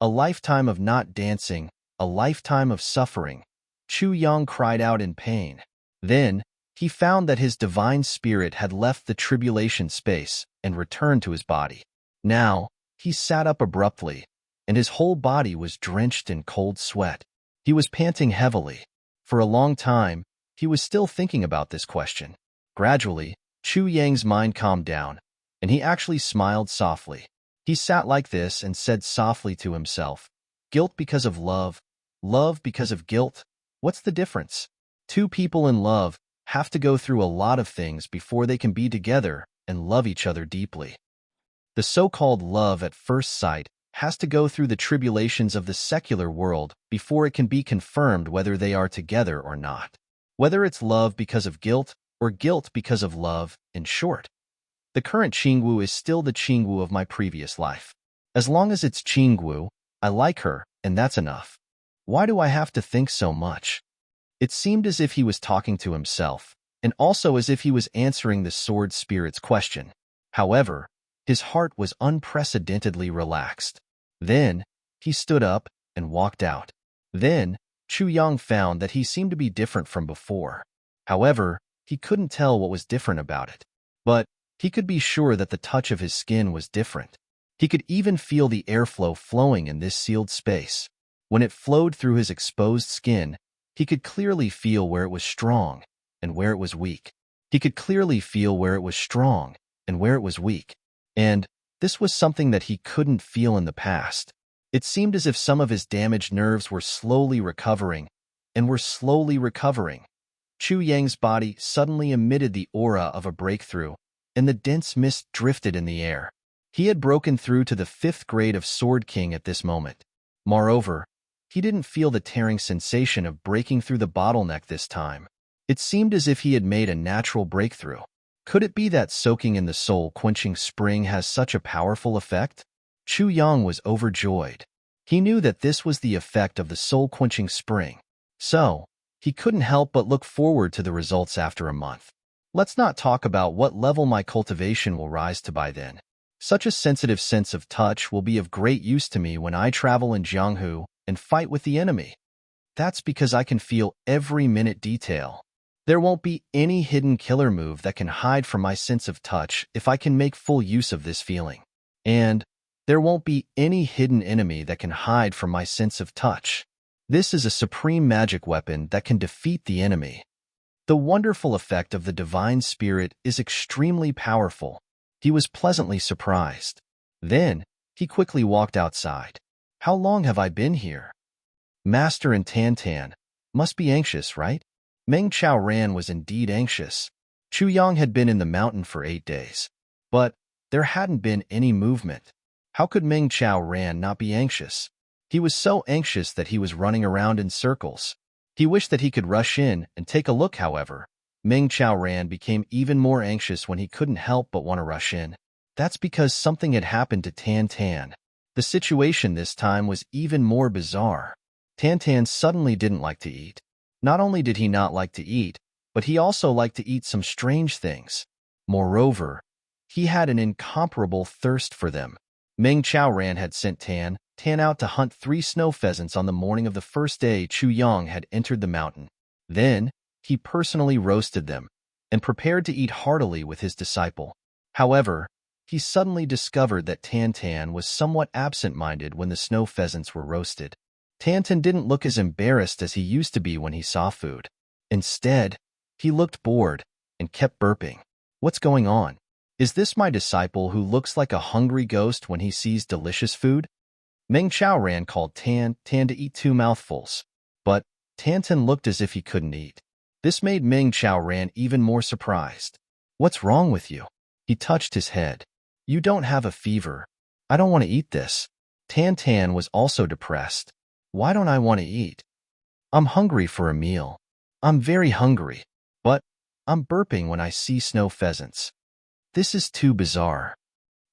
A lifetime of not dancing, a lifetime of suffering. Chu Yang cried out in pain. Then, he found that his divine spirit had left the tribulation space and returned to his body. Now, he sat up abruptly, and his whole body was drenched in cold sweat. He was panting heavily. For a long time, he was still thinking about this question. Gradually, Chu Yang's mind calmed down, and he actually smiled softly. He sat like this and said softly to himself, guilt because of love, love because of guilt. What's the difference? Two people in love have to go through a lot of things before they can be together and love each other deeply. The so-called love at first sight has to go through the tribulations of the secular world before it can be confirmed whether they are together or not. Whether it's love because of guilt or guilt because of love, in short. The current Qingwu is still the Qingwu of my previous life. As long as it's Qingwu, I like her, and that's enough. Why do I have to think so much? It seemed as if he was talking to himself, and also as if he was answering the sword spirit's question. However, his heart was unprecedentedly relaxed. Then, he stood up and walked out. Then, Chu Yang found that he seemed to be different from before. However, he couldn't tell what was different about it. But he could be sure that the touch of his skin was different. He could even feel the airflow flowing in this sealed space. When it flowed through his exposed skin, he could clearly feel where it was strong and where it was weak. He could clearly feel where it was strong and where it was weak. And this was something that he couldn't feel in the past. It seemed as if some of his damaged nerves were slowly recovering and were slowly recovering. Chu Yang's body suddenly emitted the aura of a breakthrough, and the dense mist drifted in the air. He had broken through to the 5th grade of Sword King at this moment. Moreover, he didn't feel the tearing sensation of breaking through the bottleneck this time. It seemed as if he had made a natural breakthrough. Could it be that soaking in the soul-quenching spring has such a powerful effect? Chu Yang was overjoyed. He knew that this was the effect of the soul-quenching spring. So, he couldn't help but look forward to the results after a month. Let's not talk about what level my cultivation will rise to by then. Such a sensitive sense of touch will be of great use to me when I travel in Jianghu and fight with the enemy. That's because I can feel every minute detail. There won't be any hidden killer move that can hide from my sense of touch if I can make full use of this feeling. And there won't be any hidden enemy that can hide from my sense of touch. This is a supreme magic weapon that can defeat the enemy. The wonderful effect of the divine spirit is extremely powerful. He was pleasantly surprised. Then, he quickly walked outside. How long have I been here? Master and Tan must be anxious, right? Meng Ran was indeed anxious. Chu Yang had been in the mountain for 8 days. But there hadn't been any movement. How could Meng Ran not be anxious? He was so anxious that he was running around in circles. He wished that he could rush in and take a look, however. Meng Ran became even more anxious when he couldn't help but want to rush in. That's because something had happened to Tan. The situation this time was even more bizarre. Tan suddenly didn't like to eat. Not only did he not like to eat, but he also liked to eat some strange things. Moreover, he had an incomparable thirst for them. Meng Ran had sent Tan out to hunt 3 snow pheasants on the morning of the first day Chu Yang had entered the mountain. Then, he personally roasted them and prepared to eat heartily with his disciple. However, he suddenly discovered that Tan was somewhat absent-minded when the snow pheasants were roasted. Tan didn't look as embarrassed as he used to be when he saw food. Instead, he looked bored and kept burping. What's going on? Is this my disciple who looks like a hungry ghost when he sees delicious food? Meng Ran called Tan to eat 2 mouthfuls, but Tan looked as if he couldn't eat. This made Meng Ran even more surprised. What's wrong with you? He touched his head. You don't have a fever. I don't want to eat this. Tan was also depressed. Why don't I want to eat? I'm hungry for a meal. I'm very hungry, but I'm burping when I see snow pheasants. This is too bizarre.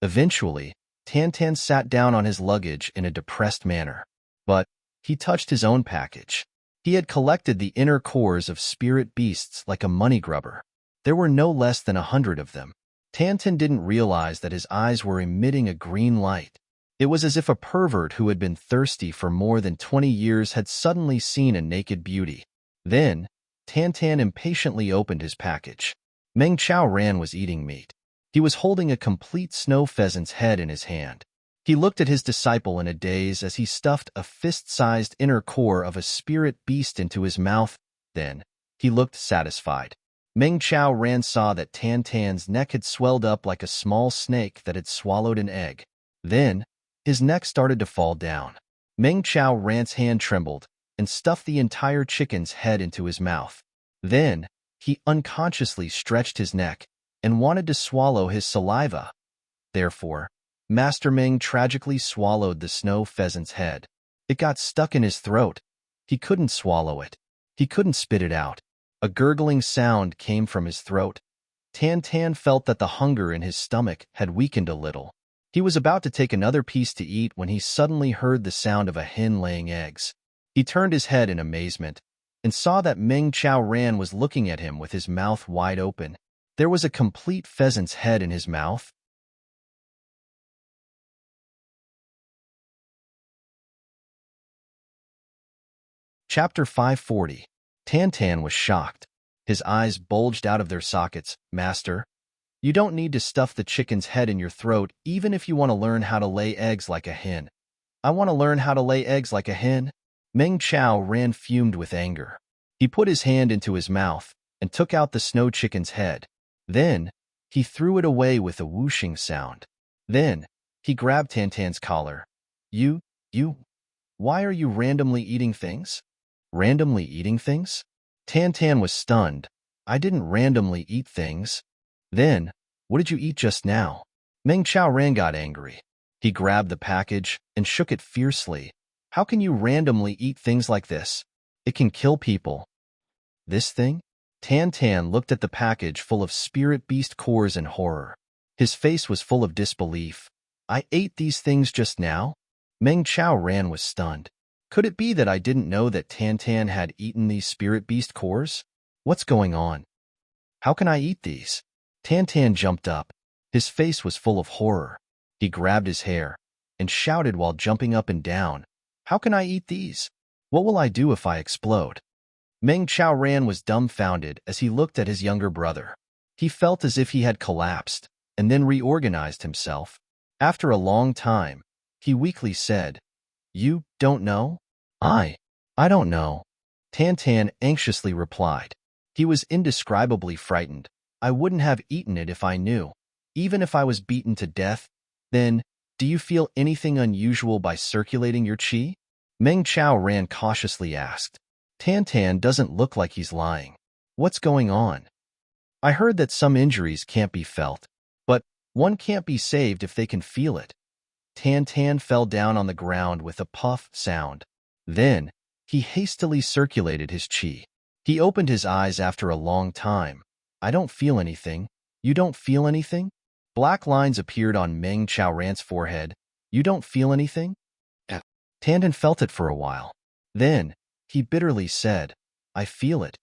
Eventually, Tan sat down on his luggage in a depressed manner, but he touched his own package. He had collected the inner cores of spirit beasts like a money grubber. There were no less than 100 of them. Tan didn't realize that his eyes were emitting a green light. It was as if a pervert who had been thirsty for more than 20 years had suddenly seen a naked beauty. Then, Tan impatiently opened his package. Meng Ran was eating meat. He was holding a complete snow pheasant's head in his hand. He looked at his disciple in a daze as he stuffed a fist-sized inner core of a spirit beast into his mouth. Then, he looked satisfied. Meng Ran saw that Tan's neck had swelled up like a small snake that had swallowed an egg. Then, his neck started to fall down. Meng Ran's hand trembled and stuffed the entire chicken's head into his mouth. Then, he unconsciously stretched his neck and wanted to swallow his saliva. Therefore, Master Ming tragically swallowed the snow pheasant's head. It got stuck in his throat. He couldn't swallow it. He couldn't spit it out. A gurgling sound came from his throat. Tan Tan felt that the hunger in his stomach had weakened a little. He was about to take another piece to eat when he suddenly heard the sound of a hen laying eggs. He turned his head in amazement and saw that Meng Chao Ran was looking at him with his mouth wide open. There was a complete pheasant's head in his mouth. Chapter 540. Tan Tan was shocked. His eyes bulged out of their sockets. Master, you don't need to stuff the chicken's head in your throat even if you want to learn how to lay eggs like a hen. I want to learn how to lay eggs like a hen. Meng Chao Ran fumed with anger. He put his hand into his mouth and took out the snow chicken's head. Then, he threw it away with a whooshing sound. Then, he grabbed Tan Tan's collar. You, why are you randomly eating things? Randomly eating things? Tan Tan was stunned. I didn't randomly eat things. Then, what did you eat just now? Meng Chao Ran got angry. He grabbed the package and shook it fiercely. How can you randomly eat things like this? It can kill people. This thing? Tan Tan looked at the package full of spirit beast cores in horror. His face was full of disbelief. I ate these things just now? Meng Chao Ran was stunned. Could it be that I didn't know that Tan Tan had eaten these spirit beast cores? What's going on? How can I eat these? Tan Tan jumped up. His face was full of horror. He grabbed his hair and shouted while jumping up and down. How can I eat these? What will I do if I explode? Meng Chao Ran was dumbfounded as he looked at his younger brother. He felt as if he had collapsed and then reorganized himself. After a long time, he weakly said, You don't know? I don't know. Tan Tan anxiously replied. He was indescribably frightened. I wouldn't have eaten it if I knew. Even if I was beaten to death. Then, do you feel anything unusual by circulating your qi? Meng Chao Ran cautiously asked. Tan Tan doesn't look like he's lying. What's going on? I heard that some injuries can't be felt, but one can't be saved if they can feel it. Tan Tan fell down on the ground with a puff sound. Then, he hastily circulated his qi. He opened his eyes after a long time. I don't feel anything. You don't feel anything? Black lines appeared on Meng Chao Ran's forehead. You don't feel anything? Tan Tan felt it for a while. Then, he bitterly said, I feel it.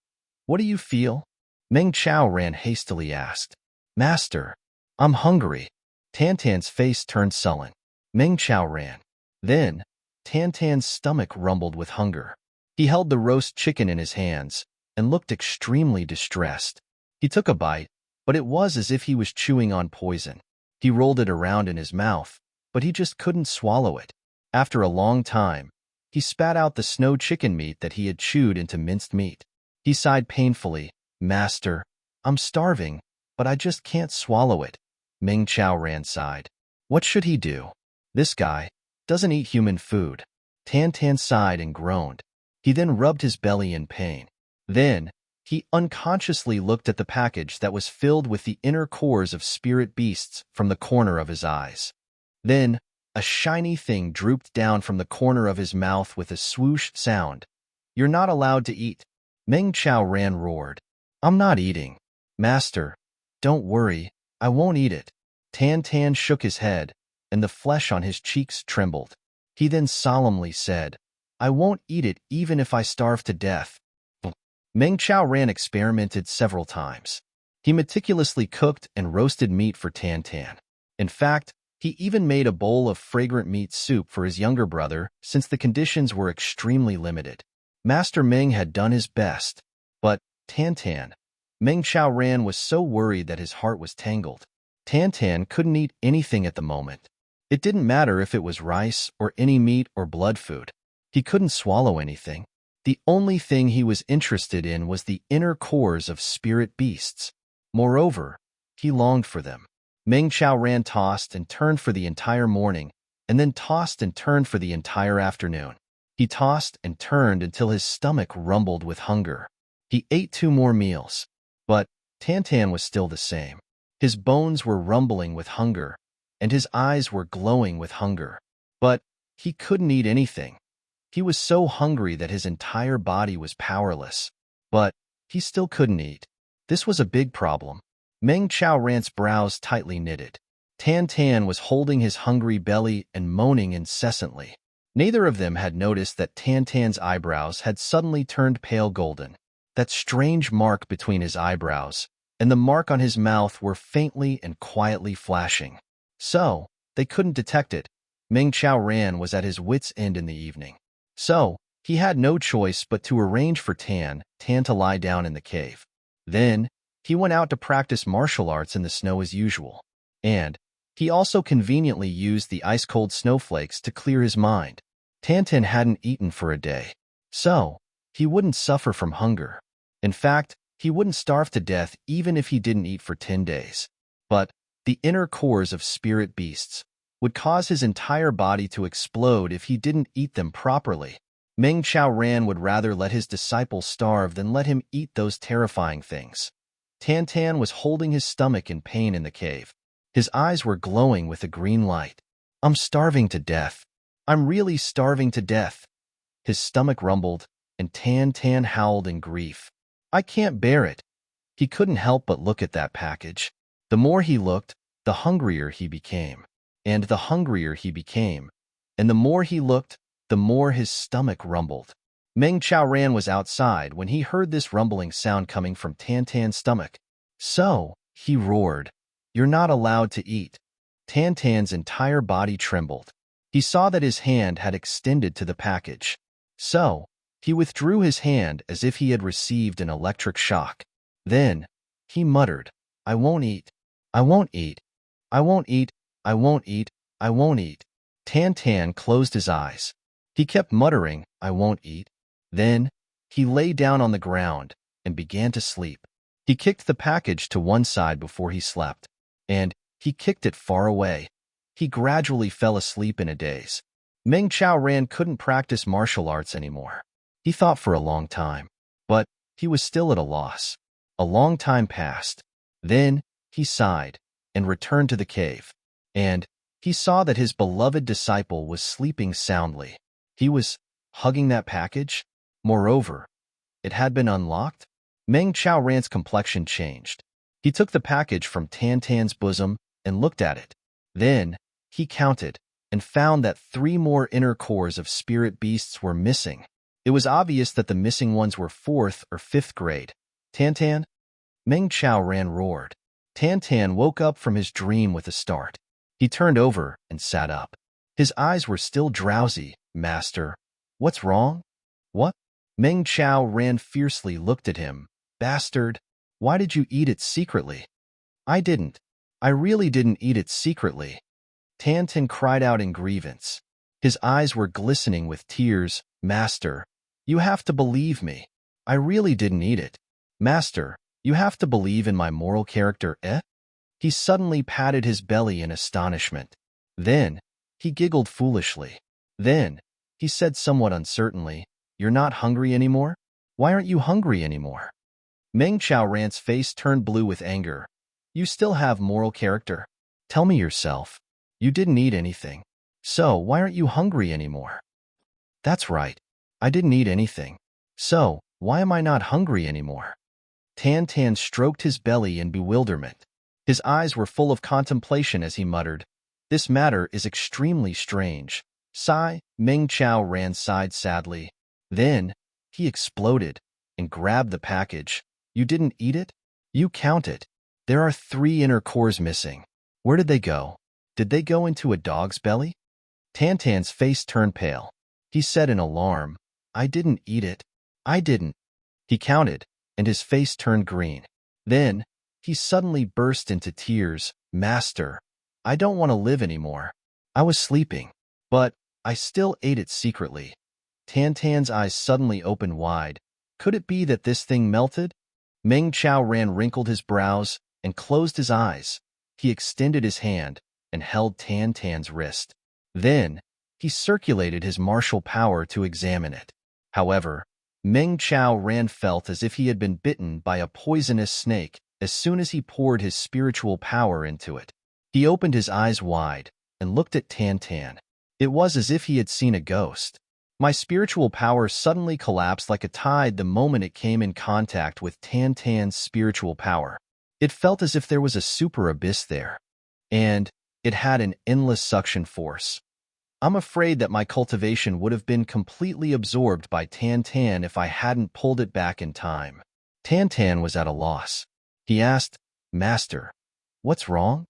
What do you feel? Meng Chao Ran hastily asked. Master, I'm hungry. Tan Tan's face turned sullen. Meng Chao Ran. Then, Tan Tan's stomach rumbled with hunger. He held the roast chicken in his hands and looked extremely distressed. He took a bite, but it was as if he was chewing on poison. He rolled it around in his mouth, but he just couldn't swallow it. After a long time, he spat out the snow chicken meat that he had chewed into minced meat. He sighed painfully. Master, I'm starving, but I just can't swallow it. Meng Chao Ran sighed. What should he do? This guy doesn't eat human food. Tan Tan sighed and groaned. He then rubbed his belly in pain. Then, he unconsciously looked at the package that was filled with the inner cores of spirit beasts from the corner of his eyes. Then, a shiny thing drooped down from the corner of his mouth with a swoosh sound. You're not allowed to eat. Meng Chao Ran roared. I'm not eating. Master, don't worry, I won't eat it. Tan Tan shook his head, and the flesh on his cheeks trembled. He then solemnly said, I won't eat it even if I starve to death. Meng Chao Ran experimented several times. He meticulously cooked and roasted meat for Tan Tan. In fact, he even made a bowl of fragrant meat soup for his younger brother since the conditions were extremely limited. Master Meng had done his best, but Tan Tan. Meng Chao Ran was so worried that his heart was tangled. Tan Tan couldn't eat anything at the moment. It didn't matter if it was rice or any meat or blood food. He couldn't swallow anything. The only thing he was interested in was the inner cores of spirit beasts. Moreover, he longed for them. Meng Chao Ran tossed and turned for the entire morning, and then tossed and turned for the entire afternoon. He tossed and turned until his stomach rumbled with hunger. He ate 2 more meals, but Tan Tan was still the same. His bones were rumbling with hunger, and his eyes were glowing with hunger. But he couldn't eat anything. He was so hungry that his entire body was powerless. But he still couldn't eat. This was a big problem. Meng Chao Ran's brows tightly knitted. Tan Tan was holding his hungry belly and moaning incessantly. Neither of them had noticed that Tan Tan's eyebrows had suddenly turned pale golden. That strange mark between his eyebrows and the mark on his mouth were faintly and quietly flashing. So, they couldn't detect it. Meng Chao Ran was at his wits' end in the evening. So, he had no choice but to arrange for Tan to lie down in the cave. Then, he went out to practice martial arts in the snow as usual. And he also conveniently used the ice-cold snowflakes to clear his mind. Tan hadn't eaten for a day. So, he wouldn't suffer from hunger. In fact, he wouldn't starve to death even if he didn't eat for 10 days. But the inner cores of spirit beasts would cause his entire body to explode if he didn't eat them properly. Meng Chao Ran would rather let his disciple starve than let him eat those terrifying things. Tan Tan was holding his stomach in pain in the cave. His eyes were glowing with a green light. "I'm starving to death. I'm really starving to death." His stomach rumbled, and Tan Tan howled in grief. "I can't bear it." He couldn't help but look at that package. The more he looked, the hungrier he became. And the hungrier he became. And the more he looked, the more his stomach rumbled. Meng Chao Ran was outside when he heard this rumbling sound coming from Tan Tan's stomach. "So," he roared, "you're not allowed to eat." Tan Tan's entire body trembled. He saw that his hand had extended to the package. So, he withdrew his hand as if he had received an electric shock. Then, he muttered, "I won't eat. I won't eat. I won't eat. I won't eat. I won't eat." Tan Tan closed his eyes. He kept muttering, "I won't eat." Then, he lay down on the ground and began to sleep. He kicked the package to one side before he slept. And he kicked it far away. He gradually fell asleep in a daze. Meng Chao Ran couldn't practice martial arts anymore. He thought for a long time. But he was still at a loss. A long time passed. Then, he sighed and returned to the cave. And he saw that his beloved disciple was sleeping soundly. He was hugging that package. Moreover, it had been unlocked. Meng Chao Ran's complexion changed. He took the package from Tan Tan's bosom and looked at it. Then, he counted and found that 3 more inner cores of spirit beasts were missing. It was obvious that the missing ones were 4th or 5th grade. "Tan Tan?" Meng Chao Ran roared. Tan Tan woke up from his dream with a start. He turned over and sat up. His eyes were still drowsy. "Master, what's wrong?" "What?" Meng Chao Ran fiercely looked at him. "Bastard, why did you eat it secretly?" "I didn't. I really didn't eat it secretly." Tan Tan cried out in grievance. His eyes were glistening with tears. "Master, you have to believe me. I really didn't eat it. Master, you have to believe in my moral character, eh?" He suddenly patted his belly in astonishment. Then, he giggled foolishly. Then, he said somewhat uncertainly, "You're not hungry anymore? Why aren't you hungry anymore?" Meng Chao Ran's face turned blue with anger. "You still have moral character? Tell me yourself. You didn't eat anything. So, why aren't you hungry anymore?" "That's right. I didn't eat anything. So, why am I not hungry anymore?" Tan Tan stroked his belly in bewilderment. His eyes were full of contemplation as he muttered, "This matter is extremely strange." Sigh, Meng Chao Ran sighed sadly. Then, he exploded and grabbed the package. "You didn't eat it? You count it. There are 3 inner cores missing. Where did they go? Did they go into a dog's belly?" Tan Tan's face turned pale. He said in alarm, "I didn't eat it. I didn't." He counted, and his face turned green. Then, he suddenly burst into tears. "Master, I don't want to live anymore. I was sleeping, but I still ate it secretly." Tan Tan's eyes suddenly opened wide. Could it be that this thing melted? Meng Chao Ran wrinkled his brows and closed his eyes. He extended his hand and held Tan Tan's wrist. Then, he circulated his martial power to examine it. However, Meng Chao Ran felt as if he had been bitten by a poisonous snake as soon as he poured his spiritual power into it. He opened his eyes wide and looked at Tan Tan. It was as if he had seen a ghost. My spiritual power suddenly collapsed like a tide the moment it came in contact with Tan Tan's spiritual power. It felt as if there was a super abyss there, and it had an endless suction force. I'm afraid that my cultivation would have been completely absorbed by Tan Tan if I hadn't pulled it back in time. Tan Tan was at a loss. He asked, "Master, what's wrong?"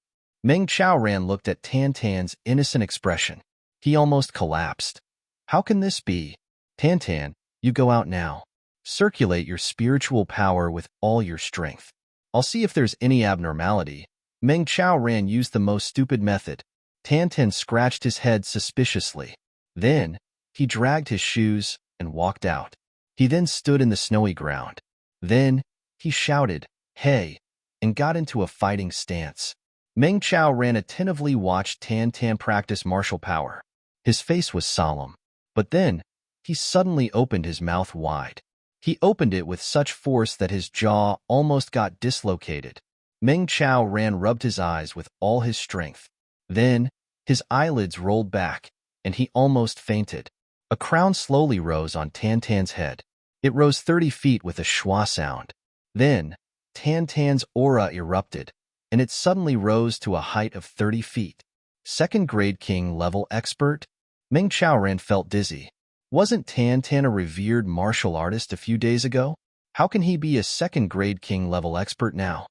Meng Chaoran looked at Tan Tan's innocent expression. He almost collapsed. How can this be? Tan Tan, you go out now. Circulate your spiritual power with all your strength. I'll see if there's any abnormality. Meng Chaoran used the most stupid method. Tan Tan scratched his head suspiciously. Then, he dragged his shoes and walked out. He then stood in the snowy ground. Then, he shouted, "Hey," and got into a fighting stance. Meng Chaoran attentively watched Tan Tan practice martial power. His face was solemn. But then, he suddenly opened his mouth wide. He opened it with such force that his jaw almost got dislocated. Meng Chaoran rubbed his eyes with all his strength. Then, his eyelids rolled back, and he almost fainted. A crown slowly rose on Tan Tan's head. It rose 30 feet with a schwa sound. Then, Tan Tan's aura erupted, and it suddenly rose to a height of 30 feet. Second grade king level expert? Meng Chaoran felt dizzy. Wasn't Tan Tan a revered martial artist a few days ago? How can he be a second grade king level expert now?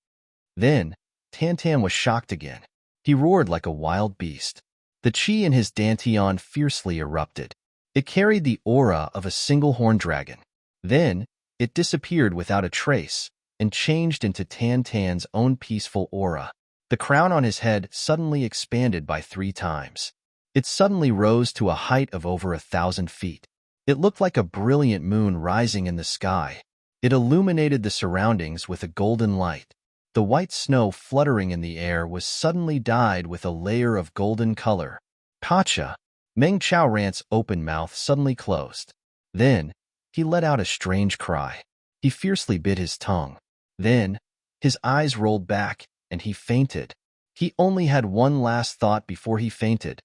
Then, Tan Tan was shocked again. He roared like a wild beast. The chi in his dantian fiercely erupted. It carried the aura of a single horned dragon. Then, it disappeared without a trace and changed into Tan Tan's own peaceful aura. The crown on his head suddenly expanded by 3 times. It suddenly rose to a height of over 1,000 feet. It looked like a brilliant moon rising in the sky. It illuminated the surroundings with a golden light. The white snow fluttering in the air was suddenly dyed with a layer of golden color. Pacha! Meng Chaoran's open mouth suddenly closed. Then, he let out a strange cry. He fiercely bit his tongue. Then, his eyes rolled back, and he fainted. He only had one last thought before he fainted.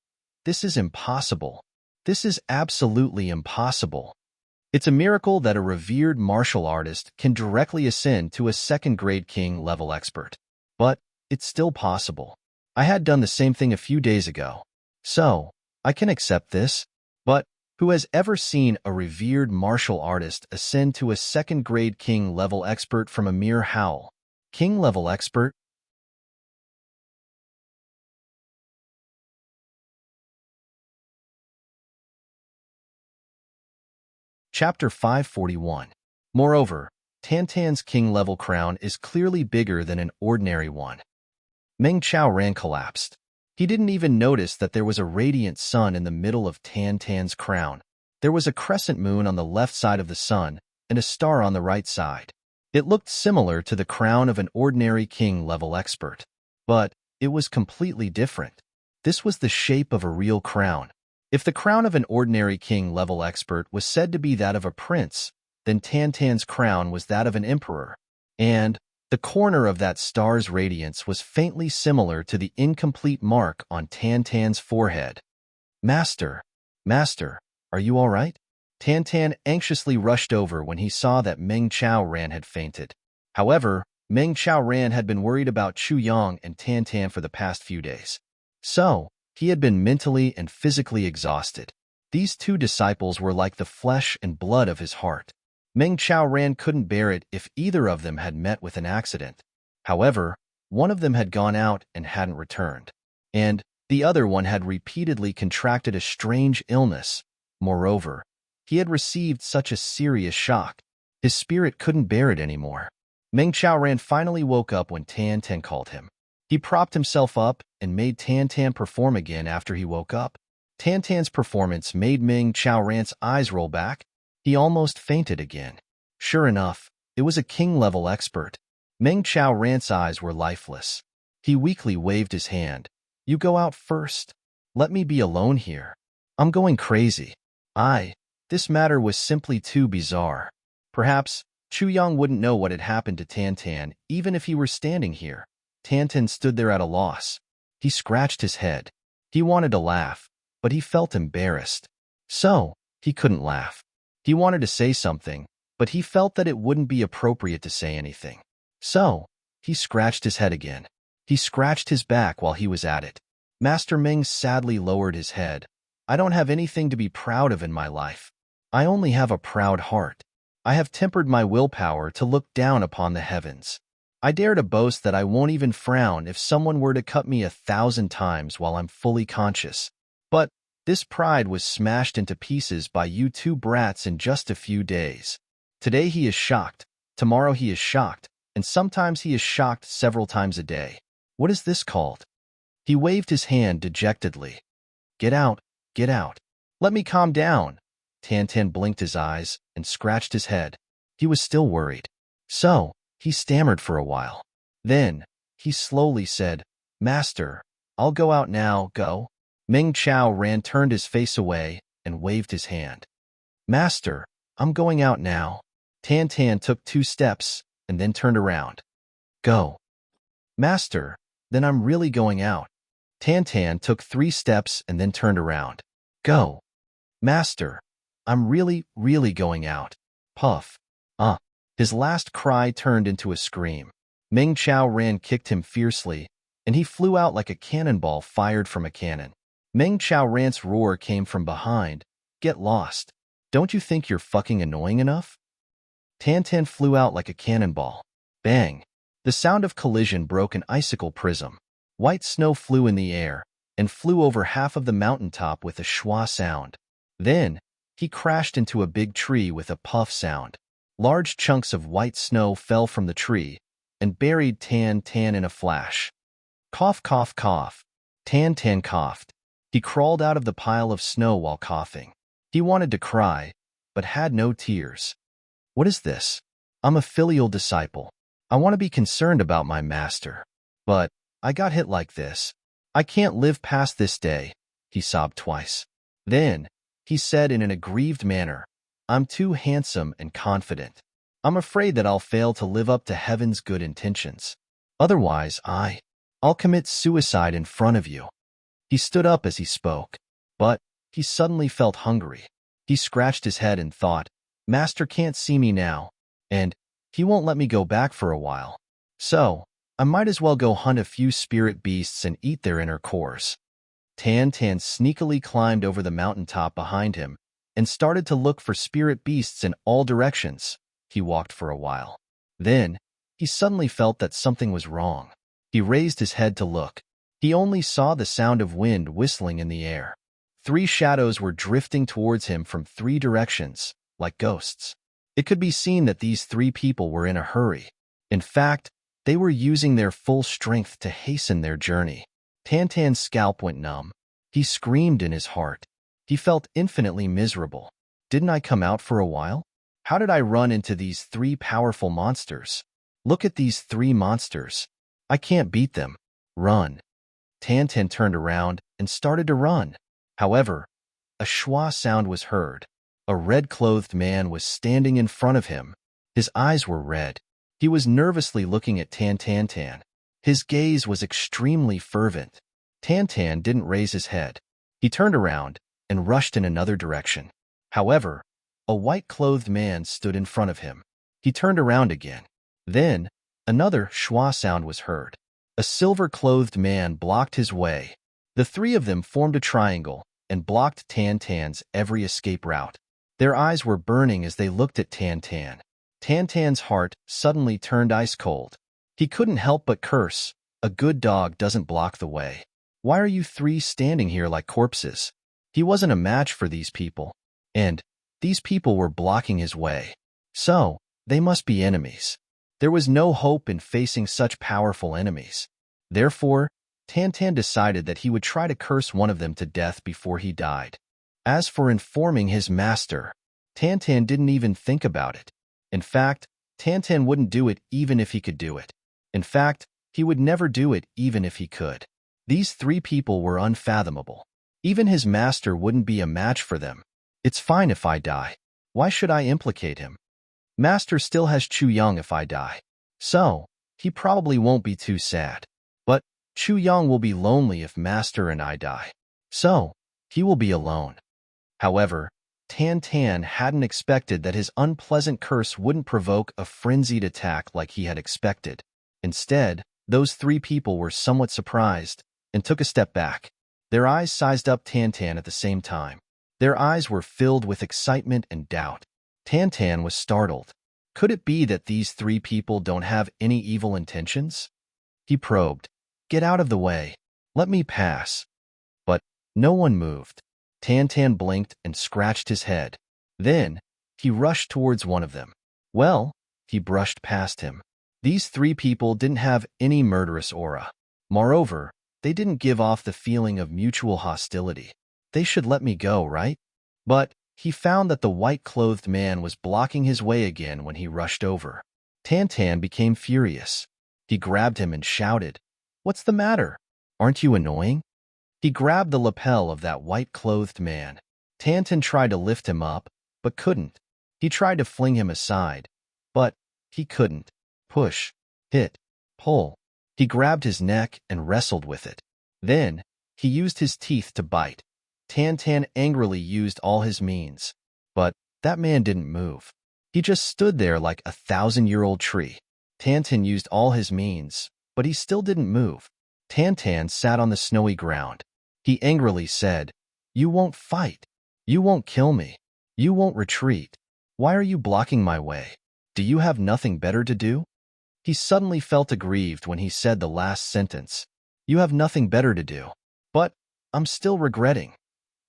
This is impossible. This is absolutely impossible. It's a miracle that a revered martial artist can directly ascend to a second-grade king level expert. But it's still possible. I had done the same thing a few days ago. So, I can accept this. But who has ever seen a revered martial artist ascend to a second-grade king level expert from a mere howl? King level expert? Chapter 541. Moreover, Tan Tan's king-level crown is clearly bigger than an ordinary one. Meng Chaoran collapsed. He didn't even notice that there was a radiant sun in the middle of Tan Tan's crown. There was a crescent moon on the left side of the sun and a star on the right side. It looked similar to the crown of an ordinary king-level expert. But it was completely different. This was the shape of a real crown. If the crown of an ordinary king-level expert was said to be that of a prince, then Tan Tan's crown was that of an emperor. And the corner of that star's radiance was faintly similar to the incomplete mark on Tan Tan's forehead. Master, Master, are you all right? Tan Tan anxiously rushed over when he saw that Meng Chaoran had fainted. However, Meng Chaoran had been worried about Chu Yang and Tan Tan for the past few days. So, he had been mentally and physically exhausted. These 2 disciples were like the flesh and blood of his heart. Meng Chaoran couldn't bear it if either of them had met with an accident. However, one of them had gone out and hadn't returned. And the other one had repeatedly contracted a strange illness. Moreover, he had received such a serious shock. His spirit couldn't bear it anymore. Meng Chaoran finally woke up when Tan Tan called him. He propped himself up and made Tan Tan perform again after he woke up. Tan Tan's performance made Meng Chaoran's eyes roll back. He almost fainted again. Sure enough, it was a king-level expert. Meng Chaoran's eyes were lifeless. He weakly waved his hand. You go out first. Let me be alone here. I'm going crazy. This matter was simply too bizarre. Perhaps Chu Yang wouldn't know what had happened to Tan Tan even if he were standing here. Tan Tan stood there at a loss. He scratched his head. He wanted to laugh, but he felt embarrassed. So, he couldn't laugh. He wanted to say something, but he felt that it wouldn't be appropriate to say anything. So, he scratched his head again. He scratched his back while he was at it. Master Ming sadly lowered his head. I don't have anything to be proud of in my life. I only have a proud heart. I have tempered my willpower to look down upon the heavens. I dare to boast that I won't even frown if someone were to cut me 1,000 times while I'm fully conscious. But this pride was smashed into pieces by you two brats in just a few days. Today he is shocked, tomorrow he is shocked, and sometimes he is shocked several times a day. What is this called? He waved his hand dejectedly. Get out, get out. Let me calm down. Tan blinked his eyes and scratched his head. He was still worried. So, he stammered for a while. Then, he slowly said, Master, I'll go out now, go. Ming Chao turned his face away and waved his hand. Master, I'm going out now. Tan took 2 steps and then turned around. Go. Master, then I'm really going out. Tan took 3 steps and then turned around. Go. Master, I'm really going out. Puff. His last cry turned into a scream. Ming Chao kicked him fiercely, and he flew out like a cannonball fired from a cannon. Ming Chao roar came from behind. Get lost. Don't you think you're fucking annoying enough? Tan flew out like a cannonball. Bang. The sound of collision broke an icicle prism. White snow flew in the air and flew over half of the mountaintop with a schwa sound. Then, he crashed into a big tree with a puff sound. Large chunks of white snow fell from the tree and buried Tan in a flash. Cough, cough, cough. Tan coughed. He crawled out of the pile of snow while coughing. He wanted to cry, but had no tears. What is this? I'm a filial disciple. I want to be concerned about my master. But I got hit like this. I can't live past this day, he sobbed twice. Then, he said in an aggrieved manner, I'm too handsome and confident. I'm afraid that I'll fail to live up to heaven's good intentions. Otherwise, I'll commit suicide in front of you. He stood up as he spoke, but he suddenly felt hungry. He scratched his head and thought, Master can't see me now, and he won't let me go back for a while. So, I might as well go hunt a few spirit beasts and eat their inner cores. Tan sneakily climbed over the mountaintop behind him and started to look for spirit beasts in all directions. He walked for a while. Then, he suddenly felt that something was wrong. He raised his head to look. He only saw the sound of wind whistling in the air. 3 shadows were drifting towards him from 3 directions, like ghosts. It could be seen that these 3 people were in a hurry. In fact, they were using their full strength to hasten their journey. Tan's scalp went numb. He screamed in his heart. He felt infinitely miserable. Didn't I come out for a while? How did I run into these 3 powerful monsters? Look at these 3 monsters. I can't beat them. Run. Tan turned around and started to run. However, a schwa sound was heard. A red-clothed man was standing in front of him. His eyes were red. He was nervously looking at Tan. His gaze was extremely fervent. Tan didn't raise his head. He turned around and rushed in another direction. However, a white-clothed man stood in front of him. He turned around again. Then, another schwa sound was heard. A silver-clothed man blocked his way. The 3 of them formed a triangle and blocked Tan's every escape route. Their eyes were burning as they looked at Tan. Tan's heart suddenly turned ice cold. He couldn't help but curse. A good dog doesn't block the way. Why are you 3 standing here like corpses? He wasn't a match for these people. And these people were blocking his way. So, they must be enemies. There was no hope in facing such powerful enemies. Therefore, Tan decided that he would try to curse one of them to death before he died. As for informing his master, Tan didn't even think about it. In fact, Tan wouldn't do it even if he could do it. In fact, he would never do it even if he could. These 3 people were unfathomable. Even his master wouldn't be a match for them. It's fine if I die. Why should I implicate him? Master still has Chu Young if I die. So, he probably won't be too sad. But Chu Yang will be lonely if Master and I die. So, he will be alone. However, Tan Tan hadn't expected that his unpleasant curse wouldn't provoke a frenzied attack like he had expected. Instead, those three people were somewhat surprised and took a step back. Their eyes sized up Tan Tan at the same time. Their eyes were filled with excitement and doubt. Tan Tan was startled. Could it be that these three people don't have any evil intentions? He probed. Get out of the way. Let me pass. But no one moved. Tan Tan blinked and scratched his head. Then, he rushed towards one of them. Well, he brushed past him. These three people didn't have any murderous aura. Moreover, they didn't give off the feeling of mutual hostility. They should let me go, right? But he found that the white-clothed man was blocking his way again when he rushed over. Tan Tan became furious. He grabbed him and shouted, What's the matter? Aren't you annoying? He grabbed the lapel of that white-clothed man. Tan Tan tried to lift him up, but couldn't. He tried to fling him aside, but he couldn't. Push, hit, pull. He grabbed his neck and wrestled with it. Then, he used his teeth to bite. Tan Tan angrily used all his means, but that man didn't move. He just stood there like a 1,000-year-old tree. Tan Tan used all his means, but he still didn't move. Tan Tan sat on the snowy ground. He angrily said, You won't fight. You won't kill me. You won't retreat. Why are you blocking my way? Do you have nothing better to do? He suddenly felt aggrieved when he said the last sentence. You have nothing better to do. But I'm still regretting.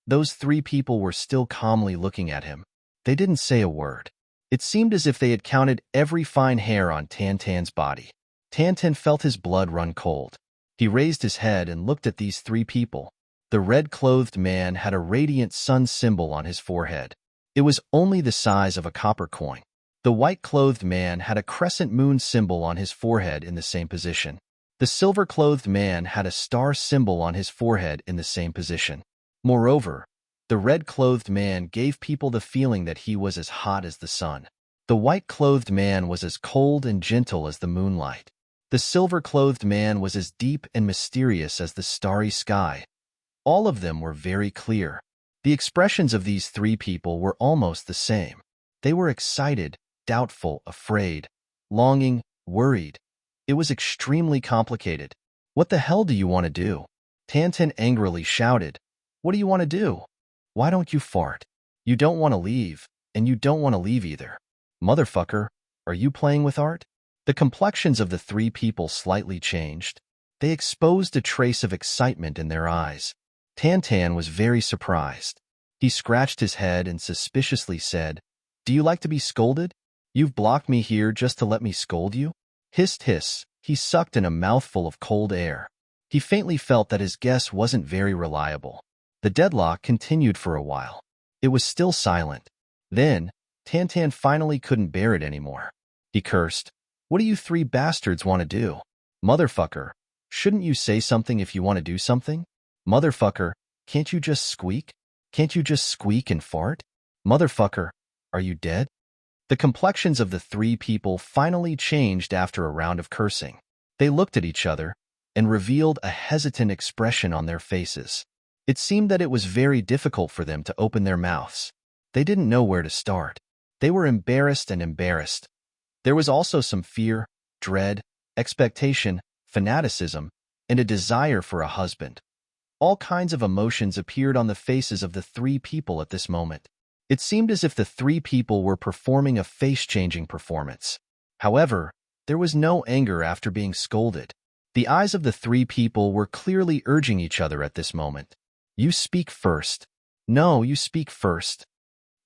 Those three people were still calmly looking at him. They didn't say a word. It seemed as if they had counted every fine hair on Tan Tan's body. Tan Tan felt his blood run cold. He raised his head and looked at these three people. The red-clothed man had a radiant sun symbol on his forehead. It was only the size of a copper coin. The white-clothed man had a crescent moon symbol on his forehead in the same position. The silver-clothed man had a star symbol on his forehead in the same position. Moreover, the red-clothed man gave people the feeling that he was as hot as the sun. The white-clothed man was as cold and gentle as the moonlight. The silver-clothed man was as deep and mysterious as the starry sky. All of them were very clear. The expressions of these three people were almost the same. They were excited, doubtful, afraid, longing, worried. It was extremely complicated. What the hell do you want to do? Tan Tan angrily shouted. What do you want to do? Why don't you fart? You don't want to leave, and you don't want to leave either. Motherfucker, are you playing with art? The complexions of the three people slightly changed. They exposed a trace of excitement in their eyes. Tan Tan was very surprised. He scratched his head and suspiciously said, Do you like to be scolded? You've blocked me here just to let me scold you? Hissed hiss, he sucked in a mouthful of cold air. He faintly felt that his guess wasn't very reliable. The deadlock continued for a while. It was still silent. Then, Tan Tan finally couldn't bear it anymore. He cursed, What do you three bastards want to do? Motherfucker, shouldn't you say something if you want to do something? Motherfucker, can't you just squeak? Can't you just squeak and fart? Motherfucker, are you dead? The complexions of the three people finally changed after a round of cursing. They looked at each other and revealed a hesitant expression on their faces. It seemed that it was very difficult for them to open their mouths. They didn't know where to start. They were embarrassed and embarrassed. There was also some fear, dread, expectation, fanaticism, and a desire for a husband. All kinds of emotions appeared on the faces of the three people at this moment. It seemed as if the three people were performing a face-changing performance. However, there was no anger after being scolded. The eyes of the three people were clearly urging each other at this moment. You speak first. No, you speak first.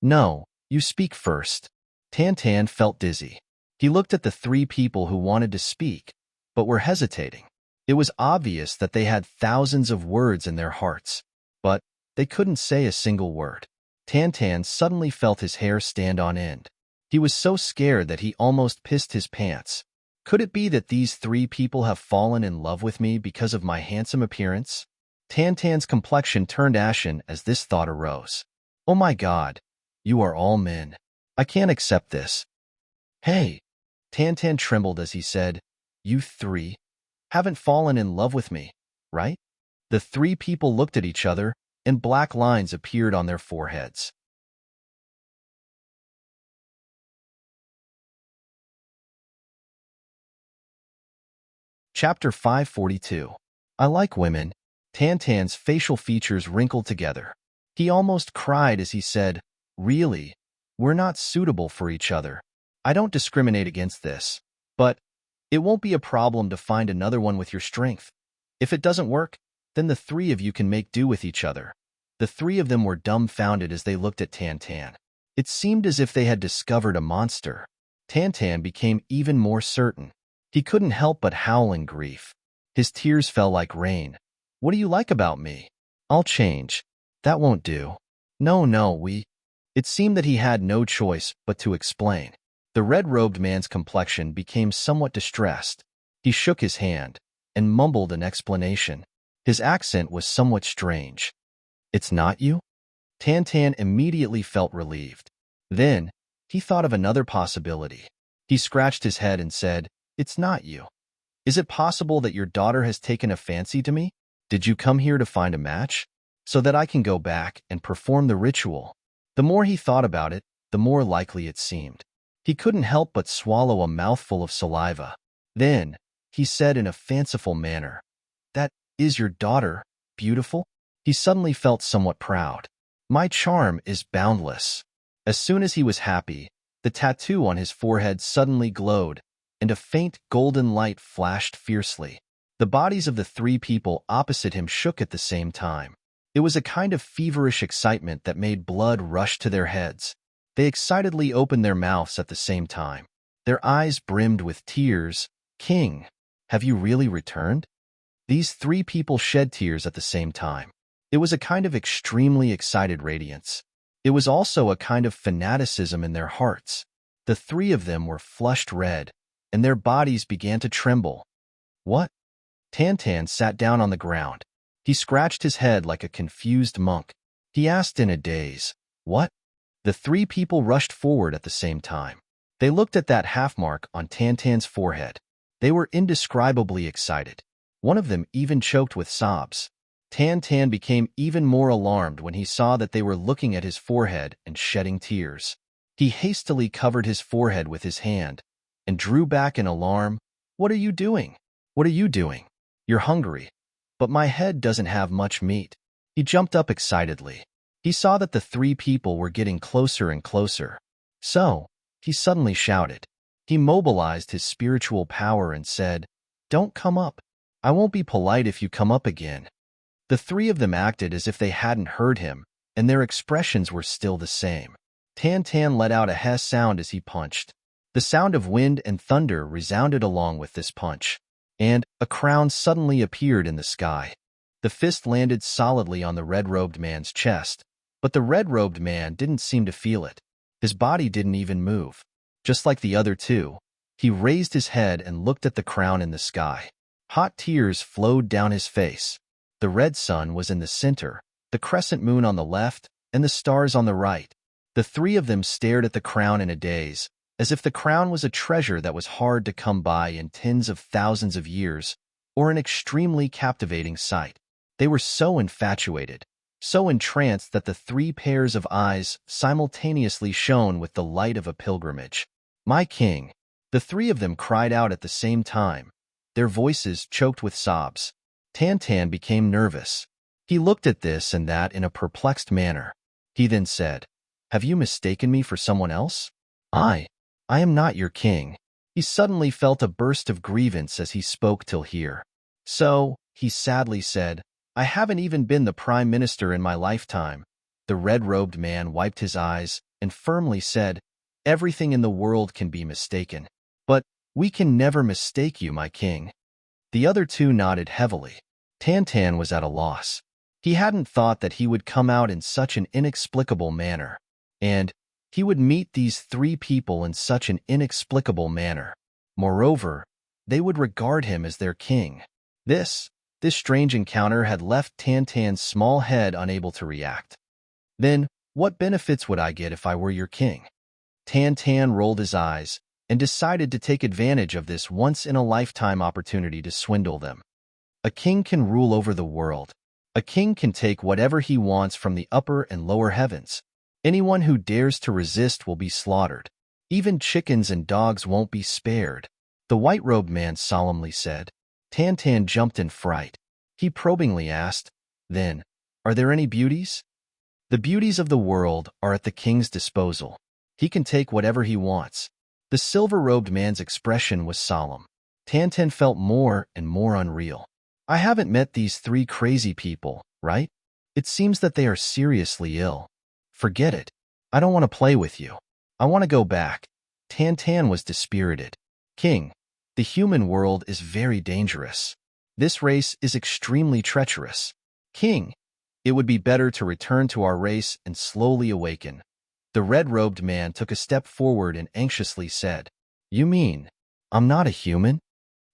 No, you speak first. Tan Tan felt dizzy. He looked at the three people who wanted to speak, but were hesitating. It was obvious that they had thousands of words in their hearts, but they couldn't say a single word. Tan Tan suddenly felt his hair stand on end. He was so scared that he almost pissed his pants. Could it be that these three people have fallen in love with me because of my handsome appearance? Tan Tan's complexion turned ashen as this thought arose. Oh my God, you are all men. I can't accept this. Hey! Tan Tan trembled as he said, You three? Haven't fallen in love with me, right? The three people looked at each other, and black lines appeared on their foreheads. Chapter 542. I like women. Tantan's facial features wrinkled together. He almost cried as he said, "Really? We're not suitable for each other. I don't discriminate against this. But it won't be a problem to find another one with your strength. If it doesn't work, then the three of you can make do with each other." The three of them were dumbfounded as they looked at Tantan. It seemed as if they had discovered a monster. Tantan became even more certain. He couldn't help but howl in grief. His tears fell like rain. "What do you like about me?" "I'll change." "That won't do." No, we—" It seemed that he had no choice but to explain. The red-robed man's complexion became somewhat distressed. He shook his hand and mumbled an explanation. His accent was somewhat strange. "It's not you?" Tantan immediately felt relieved. Then, he thought of another possibility. He scratched his head and said, "It's not you. Is it possible that your daughter has taken a fancy to me? Did you come here to find a match? So that I can go back and perform the ritual?" The more he thought about it, the more likely it seemed. He couldn't help but swallow a mouthful of saliva. Then, he said in a fanciful manner, "That is your daughter, beautiful?" He suddenly felt somewhat proud. "My charm is boundless." As soon as he was happy, the tattoo on his forehead suddenly glowed, and a faint golden light flashed fiercely. The bodies of the three people opposite him shook at the same time. It was a kind of feverish excitement that made blood rush to their heads. They excitedly opened their mouths at the same time. Their eyes brimmed with tears. "King, have you really returned?" These three people shed tears at the same time. It was a kind of extremely excited radiance. It was also a kind of fanaticism in their hearts. The three of them were flushed red, and their bodies began to tremble. "What?" Tantan sat down on the ground. He scratched his head like a confused monk. He asked in a daze, "What?" The three people rushed forward at the same time. They looked at that half-mark on Tantan's forehead. They were indescribably excited. One of them even choked with sobs. Tantan became even more alarmed when he saw that they were looking at his forehead and shedding tears. He hastily covered his forehead with his hand and drew back in alarm. "What are you doing? What are you doing? You're hungry. But my head doesn't have much meat." He jumped up excitedly. He saw that the three people were getting closer and closer. So, he suddenly shouted. He mobilized his spiritual power and said, "Don't come up. I won't be polite if you come up again." The three of them acted as if they hadn't heard him, and their expressions were still the same. Tantan let out a hiss sound as he punched. The sound of wind and thunder resounded along with this punch, and a crown suddenly appeared in the sky. The fist landed solidly on the red-robed man's chest, but the red-robed man didn't seem to feel it. His body didn't even move. Just like the other two, he raised his head and looked at the crown in the sky. Hot tears flowed down his face. The red sun was in the center, the crescent moon on the left, and the stars on the right. The three of them stared at the crown in a daze, as if the crown was a treasure that was hard to come by in tens of thousands of years, or an extremely captivating sight. They were so infatuated, so entranced that the three pairs of eyes simultaneously shone with the light of a pilgrimage. "My king!" The three of them cried out at the same time, their voices choked with sobs. Tantan became nervous. He looked at this and that in a perplexed manner. He then said, "Have you mistaken me for someone else? I am not your king." He suddenly felt a burst of grievance as he spoke till here. "So," he sadly said, "I haven't even been the prime minister in my lifetime." The red-robed man wiped his eyes and firmly said, "Everything in the world can be mistaken. But we can never mistake you, my king." The other two nodded heavily. Tantan was at a loss. He hadn't thought that he would come out in such an inexplicable manner, and he would meet these three people in such an inexplicable manner. Moreover, they would regard him as their king. This strange encounter had left Tantan's small head unable to react. "Then, what benefits would I get if I were your king?" Tantan rolled his eyes, and decided to take advantage of this once-in-a-lifetime opportunity to swindle them. A king can rule over the world. A king can take whatever he wants from the upper and lower heavens. Anyone who dares to resist will be slaughtered. Even chickens and dogs won't be spared, the white-robed man solemnly said. Tan jumped in fright. He probingly asked, "Then, are there any beauties?" "The beauties of the world are at the king's disposal. He can take whatever he wants." The silver-robed man's expression was solemn. Tan felt more and more unreal. "I haven't met these three crazy people, right? It seems that they are seriously ill. Forget it. I don't want to play with you. I want to go back." Tan was dispirited. "King, the human world is very dangerous. This race is extremely treacherous. King, it would be better to return to our race and slowly awaken." The red-robed man took a step forward and anxiously said, "You mean, I'm not a human?"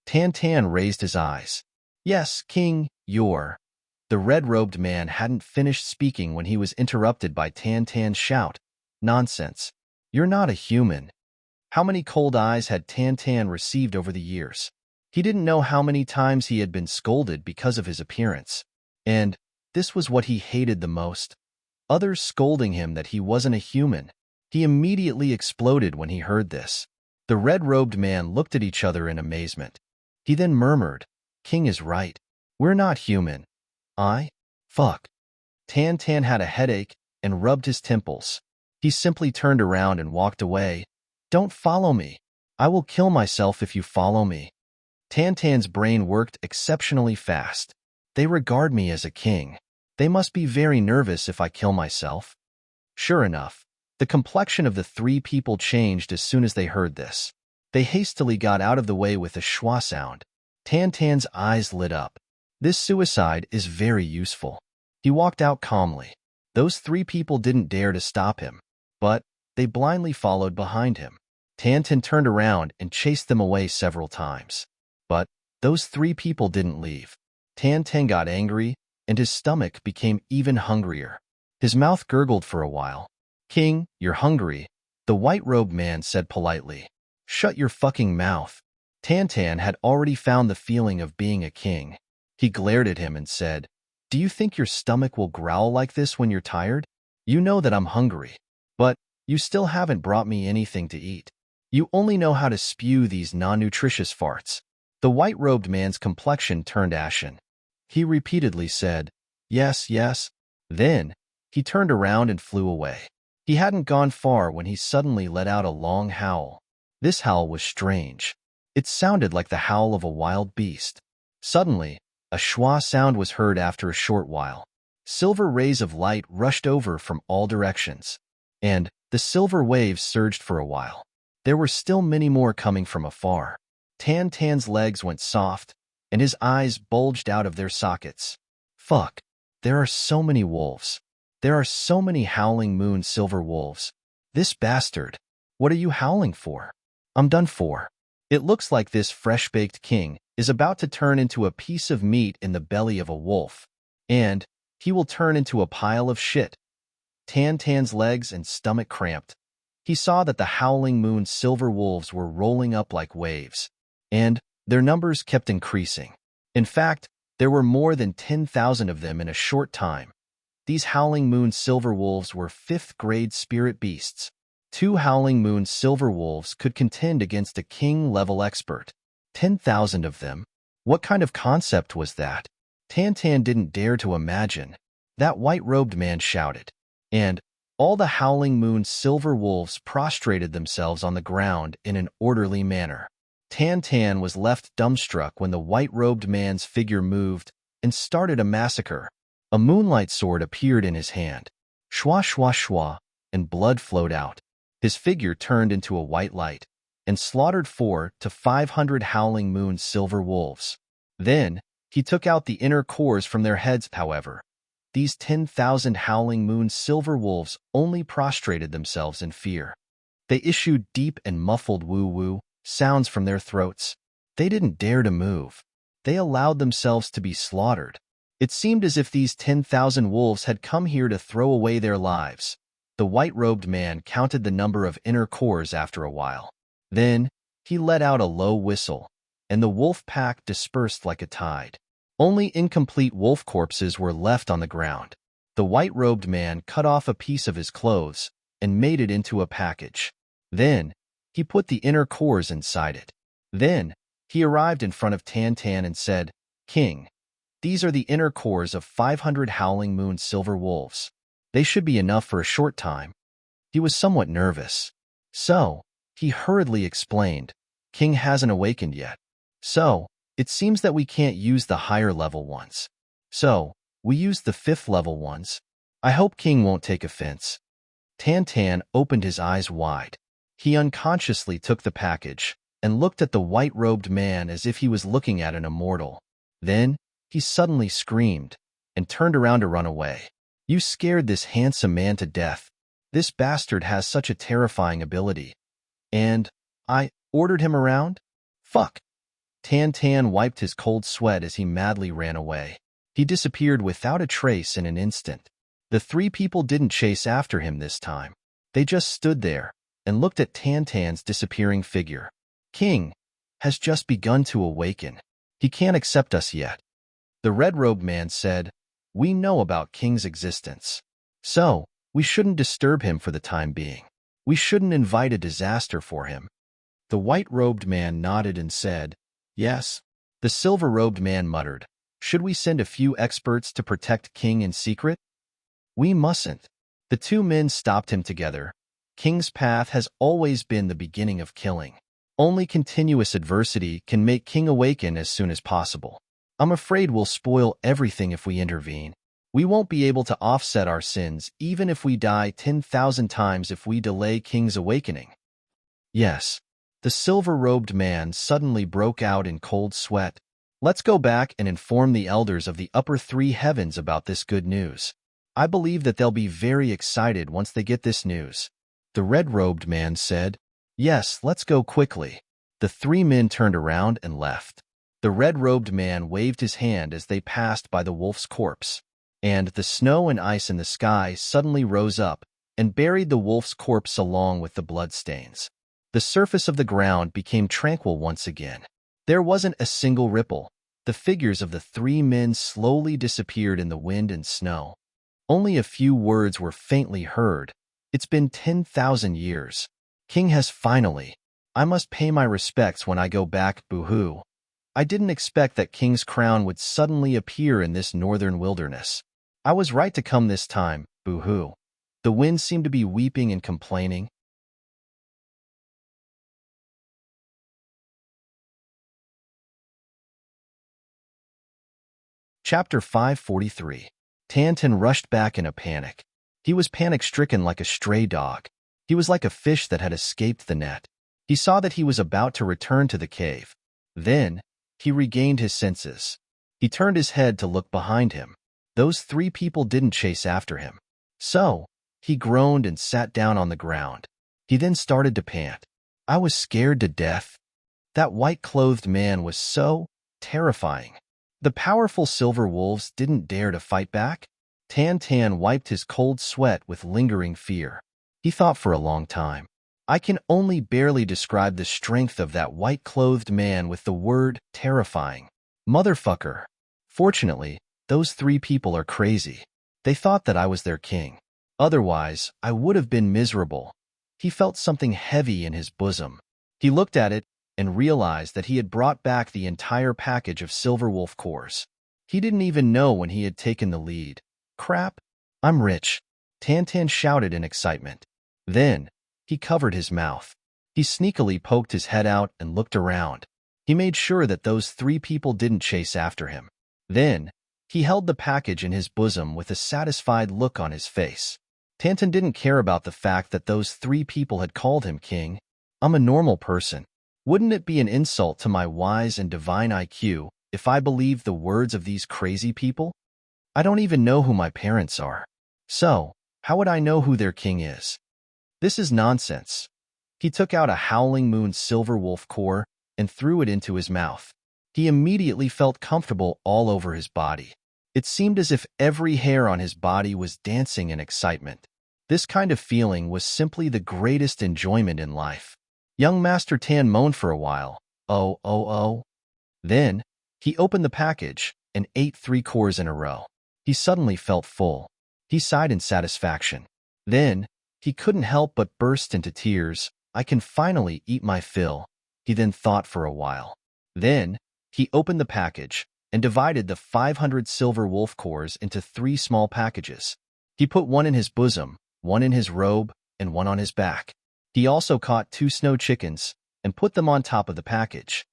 Tan raised his eyes. "Yes, King, you're—" The red-robed man hadn't finished speaking when he was interrupted by Tan's shout. "Nonsense. You're not a human." How many cold eyes had Tan received over the years? He didn't know how many times he had been scolded because of his appearance. And this was what he hated the most. Others scolding him that he wasn't a human. He immediately exploded when he heard this. The red-robed man looked at each other in amazement. He then murmured, "King is right. We're not human. Fuck." Tan had a headache and rubbed his temples. He simply turned around and walked away. "Don't follow me. I will kill myself if you follow me." Tan's brain worked exceptionally fast. They regard me as a king. They must be very nervous if I kill myself. Sure enough, the complexion of the three people changed as soon as they heard this. They hastily got out of the way with a schwa sound. Tan's eyes lit up. This suicide is very useful. He walked out calmly. Those three people didn't dare to stop him, but they blindly followed behind him. Tan turned around and chased them away several times. But those three people didn't leave. Tan got angry, and his stomach became even hungrier. His mouth gurgled for a while. "King, you're hungry," the white-robed man said politely. "Shut your fucking mouth." Tan had already found the feeling of being a king. He glared at him and said, "Do you think your stomach will growl like this when you're tired? You know that I'm hungry, but you still haven't brought me anything to eat. You only know how to spew these non-nutritious farts." The white-robed man's complexion turned ashen. He repeatedly said, "Yes, yes." Then, he turned around and flew away. He hadn't gone far when he suddenly let out a long howl. This howl was strange. It sounded like the howl of a wild beast. Suddenly, a schwa sound was heard after a short while. Silver rays of light rushed over from all directions, and the silver waves surged for a while. There were still many more coming from afar. Tan's legs went soft, and his eyes bulged out of their sockets. Fuck. There are so many wolves. There are so many howling moon silver wolves. This bastard. What are you howling for? I'm done for. It looks like this fresh-baked king is about to turn into a piece of meat in the belly of a wolf, and he will turn into a pile of shit. Tan's legs and stomach cramped. He saw that the howling moon silver wolves were rolling up like waves, and their numbers kept increasing. In fact, there were more than 10,000 of them in a short time. These howling moon silver wolves were 5th-grade spirit beasts. 2 howling moon silver wolves could contend against a king-level expert. 10,000 of them? What kind of concept was that? Tan didn't dare to imagine. That white-robed man shouted, and all the howling moon silver wolves prostrated themselves on the ground in an orderly manner. Tan was left dumbstruck when the white-robed man's figure moved and started a massacre. A moonlight sword appeared in his hand. Shwa shwa shwa, and blood flowed out. His figure turned into a white light and slaughtered 400 to 500 howling moon silver wolves. Then, he took out the inner cores from their heads, however. These 10,000 howling moon silver wolves only prostrated themselves in fear. They issued deep and muffled woo-woo sounds from their throats. They didn't dare to move. They allowed themselves to be slaughtered. It seemed as if these 10,000 wolves had come here to throw away their lives. The white-robed man counted the number of inner cores after a while. Then he let out a low whistle, and the wolf pack dispersed like a tide. Only incomplete wolf corpses were left on the ground. The white-robed man cut off a piece of his clothes and made it into a package. Then he put the inner cores inside it. Then he arrived in front of Tan and said, "King, these are the inner cores of 500 Howling Moon silver wolves. They should be enough for a short time." He was somewhat nervous. So he hurriedly explained, "King hasn't awakened yet. So it seems that we can't use the higher level ones. So we use the 5th level ones. I hope King won't take offense." Tan opened his eyes wide. He unconsciously took the package and looked at the white-robed man as if he was looking at an immortal. Then he suddenly screamed and turned around to run away. "You scared this handsome man to death. This bastard has such a terrifying ability. And I ordered him around? Fuck." Tan wiped his cold sweat as he madly ran away. He disappeared without a trace in an instant. The 3 people didn't chase after him this time. They just stood there and looked at Tan's disappearing figure. "King has just begun to awaken. He can't accept us yet." The red-robed man said, "We know about King's existence. So we shouldn't disturb him for the time being. We shouldn't invite a disaster for him." The white-robed man nodded and said, "Yes." The silver-robed man muttered, "Should we send a few experts to protect King in secret?" "We mustn't." The 2 men stopped him together. "King's path has always been the beginning of killing. Only continuous adversity can make King awaken as soon as possible. I'm afraid we'll spoil everything if we intervene. We won't be able to offset our sins even if we die 10,000 times if we delay King's awakening." "Yes." The silver-robed man suddenly broke out in cold sweat. "Let's go back and inform the elders of the upper 3 heavens about this good news. I believe that they'll be very excited once they get this news." The red-robed man said, "Yes, let's go quickly." The 3 men turned around and left. The red-robed man waved his hand as they passed by the wolf's corpse, and the snow and ice in the sky suddenly rose up and buried the wolf's corpse along with the bloodstains. The surface of the ground became tranquil once again. There wasn't a single ripple. The figures of the 3 men slowly disappeared in the wind and snow. Only a few words were faintly heard. "It's been 10,000 years. King has finally. I must pay my respects when I go back, boo-hoo. I didn't expect that King's crown would suddenly appear in this northern wilderness. I was right to come this time, boo-hoo." The wind seemed to be weeping and complaining. Chapter 543. Tan rushed back in a panic. He was panic-stricken like a stray dog. He was like a fish that had escaped the net. He saw that he was about to return to the cave. Then he regained his senses. He turned his head to look behind him. Those 3 people didn't chase after him. So he groaned and sat down on the ground. He then started to pant. "I was scared to death. That white-clothed man was so terrifying." The powerful silver wolves didn't dare to fight back. Tan wiped his cold sweat with lingering fear. He thought for a long time. "I can only barely describe the strength of that white-clothed man with the word terrifying. Motherfucker." Fortunately, those 3 people are crazy. They thought that I was their king. Otherwise, I would have been miserable. He felt something heavy in his bosom. He looked at it and realized that he had brought back the entire package of silver wolf cores. He didn't even know when he had taken the lead. "Crap, I'm rich," Tan shouted in excitement. Then he covered his mouth. He sneakily poked his head out and looked around. He made sure that those 3 people didn't chase after him. Then he held the package in his bosom with a satisfied look on his face. Tan didn't care about the fact that those 3 people had called him king. "I'm a normal person. Wouldn't it be an insult to my wise and divine IQ if I believed the words of these crazy people? I don't even know who my parents are. So, how would I know who their king is? This is nonsense." He took out a Howling Moon silver wolf core and threw it into his mouth. He immediately felt comfortable all over his body. It seemed as if every hair on his body was dancing in excitement. This kind of feeling was simply the greatest enjoyment in life. Young Master Tan moaned for a while. Oh, oh, oh. Then, he opened the package and ate 3 cores in a row. He suddenly felt full. He sighed in satisfaction. Then, he couldn't help but burst into tears. I can finally eat my fill, he then thought for a while. Then, he opened the package and divided the 500 silver wolf cores into 3 small packages. He put one in his bosom, one in his robe, and one on his back. He also caught 2 snow chickens and put them on top of the package.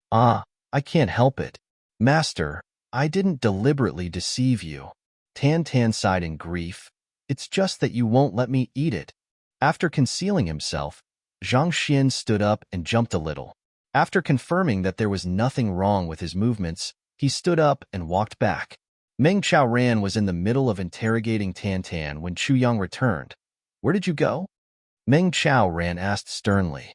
Ah, I can't help it. Master, I didn't deliberately deceive you. Tan Tan sighed in grief. It's just that you won't let me eat it. After concealing himself, Zhang Xian stood up and jumped a little. After confirming that there was nothing wrong with his movements, he stood up and walked back. Meng Chaoran was in the middle of interrogating Tan Tan when Chu Yang returned. Where did you go? Meng Chaoran asked sternly.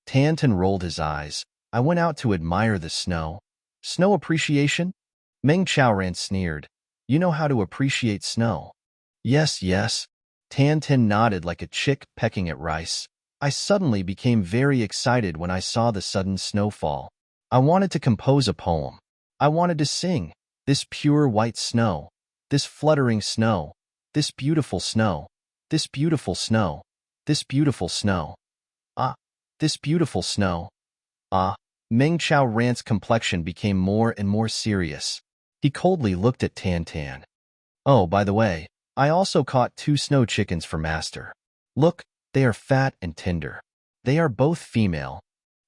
Tan Tan rolled his eyes. I went out to admire the snow. Snow appreciation? Meng Chaoran sneered. You know how to appreciate snow. Yes, yes. Tan Tan nodded like a chick pecking at rice. I suddenly became very excited when I saw the sudden snowfall. I wanted to compose a poem. I wanted to sing. This pure white snow. This fluttering snow. This beautiful snow. This beautiful snow. This beautiful snow. Ah, this beautiful snow. Ah, Meng Chaoran's complexion became more and more serious. He coldly looked at Tan Tan. Oh, by the way, I also caught 2 snow chickens for Master. Look, they are fat and tender. They are both female.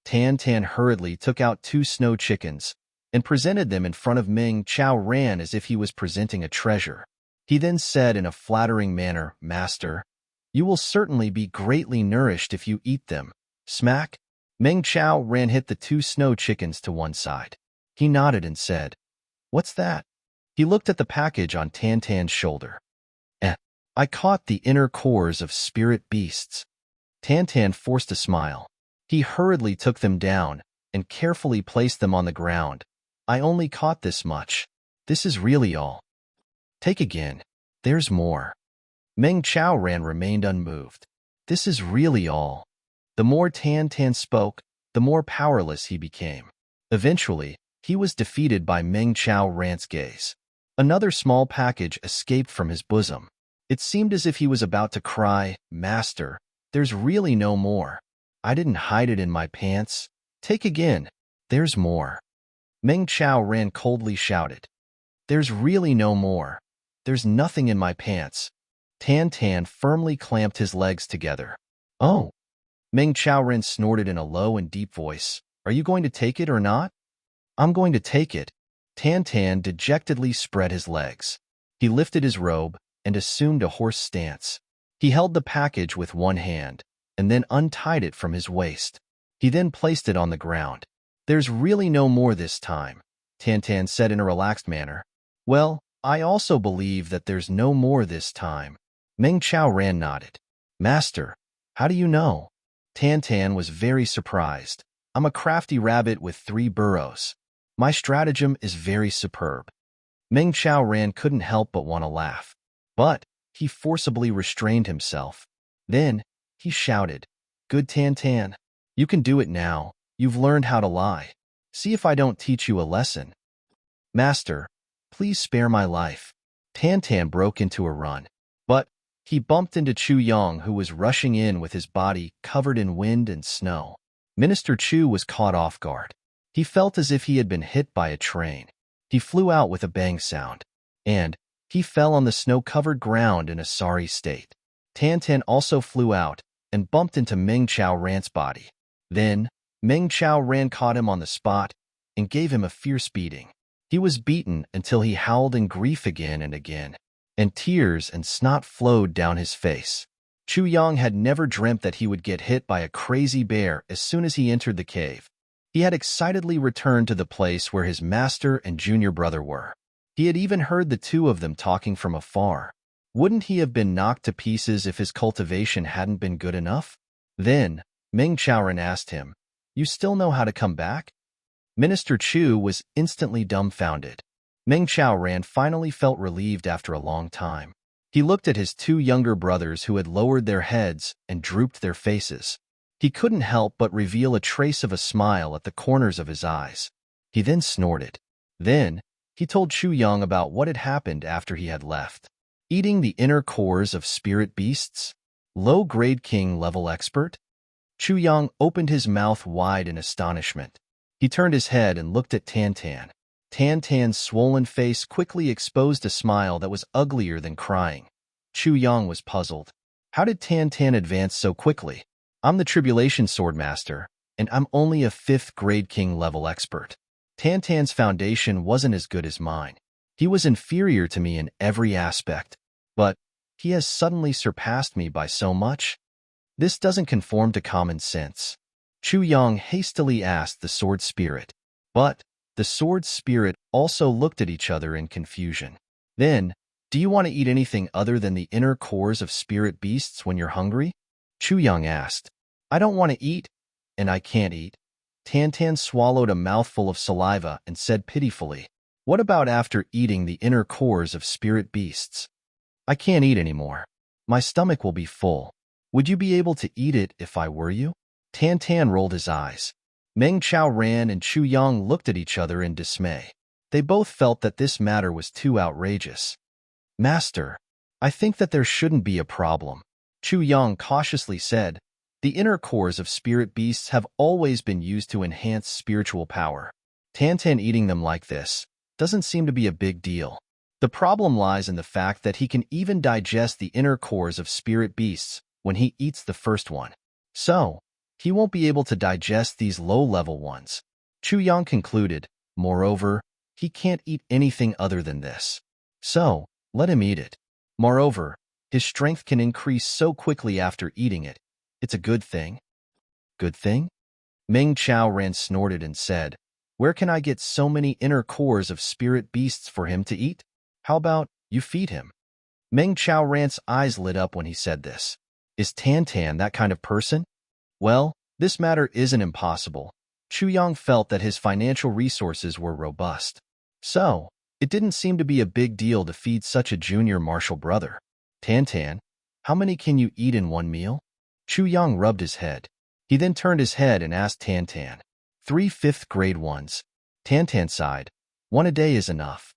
Tan Tan hurriedly took out 2 snow chickens and presented them in front of Meng Chaoran as if he was presenting a treasure. He then said in a flattering manner, Master, you will certainly be greatly nourished if you eat them. Smack! Meng Chaoran hit the 2 snow chickens to one side. He nodded and said, What's that? He looked at the package on Tan Tan's shoulder. I caught the inner cores of spirit beasts. Tan Tan forced a smile. He hurriedly took them down and carefully placed them on the ground. I only caught this much. This is really all. Take again. There's more. Meng Chaoran remained unmoved. This is really all. The more Tan Tan spoke, the more powerless he became. Eventually, he was defeated by Meng Chaoran's gaze. Another small package escaped from his bosom. It seemed as if he was about to cry, Master, there's really no more. I didn't hide it in my pants. Take again. There's more. Meng Chaoran coldly shouted. There's really no more. There's nothing in my pants. Tan Tan firmly clamped his legs together. Oh. Meng Chaoran snorted in a low and deep voice. Are you going to take it or not? I'm going to take it. Tan Tan dejectedly spread his legs. He lifted his robe and assumed a horse stance. He held the package with one hand and then untied it from his waist. He then placed it on the ground. There's really no more this time, Tan Tan said in a relaxed manner. Well, I also believe that there's no more this time. Meng Chaoran nodded. Master, how do you know? Tan Tan was very surprised. I'm a crafty rabbit with 3 burrows. My stratagem is very superb. Meng Chaoran couldn't help but want to laugh. But he forcibly restrained himself. Then he shouted, Good Tan Tan, you can do it now. You've learned how to lie. See if I don't teach you a lesson. Master, please spare my life. Tan Tan broke into a run. But he bumped into Chu Yang, who was rushing in with his body covered in wind and snow. Minister Chu was caught off guard. He felt as if he had been hit by a train. He flew out with a bang sound. And he fell on the snow-covered ground in a sorry state. Tan Tan also flew out and bumped into Meng Chaoran's body. Then, Meng Chaoran caught him on the spot and gave him a fierce beating. He was beaten until he howled in grief again and again, and tears and snot flowed down his face. Chu Yang had never dreamt that he would get hit by a crazy bear as soon as he entered the cave. He had excitedly returned to the place where his master and junior brother were. He had even heard the 2 of them talking from afar. Wouldn't he have been knocked to pieces if his cultivation hadn't been good enough? Then, Meng Chaoran asked him, You still know how to come back? Minister Chu was instantly dumbfounded. Meng Chaoran finally felt relieved after a long time. He looked at his 2 younger brothers who had lowered their heads and drooped their faces. He couldn't help but reveal a trace of a smile at the corners of his eyes. He then snorted. Then, he told Chu Yang about what had happened after he had left. Eating the inner cores of spirit beasts? Low-grade king-level expert? Chu Yang opened his mouth wide in astonishment. He turned his head and looked at Tan Tan. Tan Tan's swollen face quickly exposed a smile that was uglier than crying. Chu Yang was puzzled. How did Tan Tan advance so quickly? I'm the Tribulation Swordmaster, and I'm only a 5th-grade king-level expert. Tan Tan's foundation wasn't as good as mine. He was inferior to me in every aspect, but he has suddenly surpassed me by so much. This doesn't conform to common sense. Chu Yang hastily asked the sword spirit, but the sword spirit also looked at each other in confusion. Then, do you want to eat anything other than the inner cores of spirit beasts when you're hungry? Chu Yang asked. I don't want to eat, and I can't eat. Tan Tan swallowed a mouthful of saliva and said pitifully, what about after eating the inner cores of spirit beasts? I can't eat anymore. My stomach will be full. Would you be able to eat it if I were you? Tan Tan rolled his eyes. Meng Chao Ran and Chu Yang looked at each other in dismay. They both felt that this matter was too outrageous. Master, I think that there shouldn't be a problem. Chu Yang cautiously said, the inner cores of spirit beasts have always been used to enhance spiritual power. Tan Tan eating them like this doesn't seem to be a big deal. The problem lies in the fact that he can even digest the inner cores of spirit beasts when he eats the first one. So, he won't be able to digest these low-level ones. Chu Yang concluded, moreover, he can't eat anything other than this. So, let him eat it. Moreover, his strength can increase so quickly after eating it. It's a good thing. Good thing? Meng Chao Ran snorted and said, where can I get so many inner cores of spirit beasts for him to eat? How about you feed him? Meng Chao Ran's eyes lit up when he said this. Is Tan Tan that kind of person? Well, this matter isn't impossible. Chu Yang felt that his financial resources were robust. So, it didn't seem to be a big deal to feed such a junior martial brother. Tan Tan, how many can you eat in one meal? Chu Yang rubbed his head. He then turned his head and asked Tan Tan. 3 5th-grade ones. Tan Tan sighed. 1 a day is enough.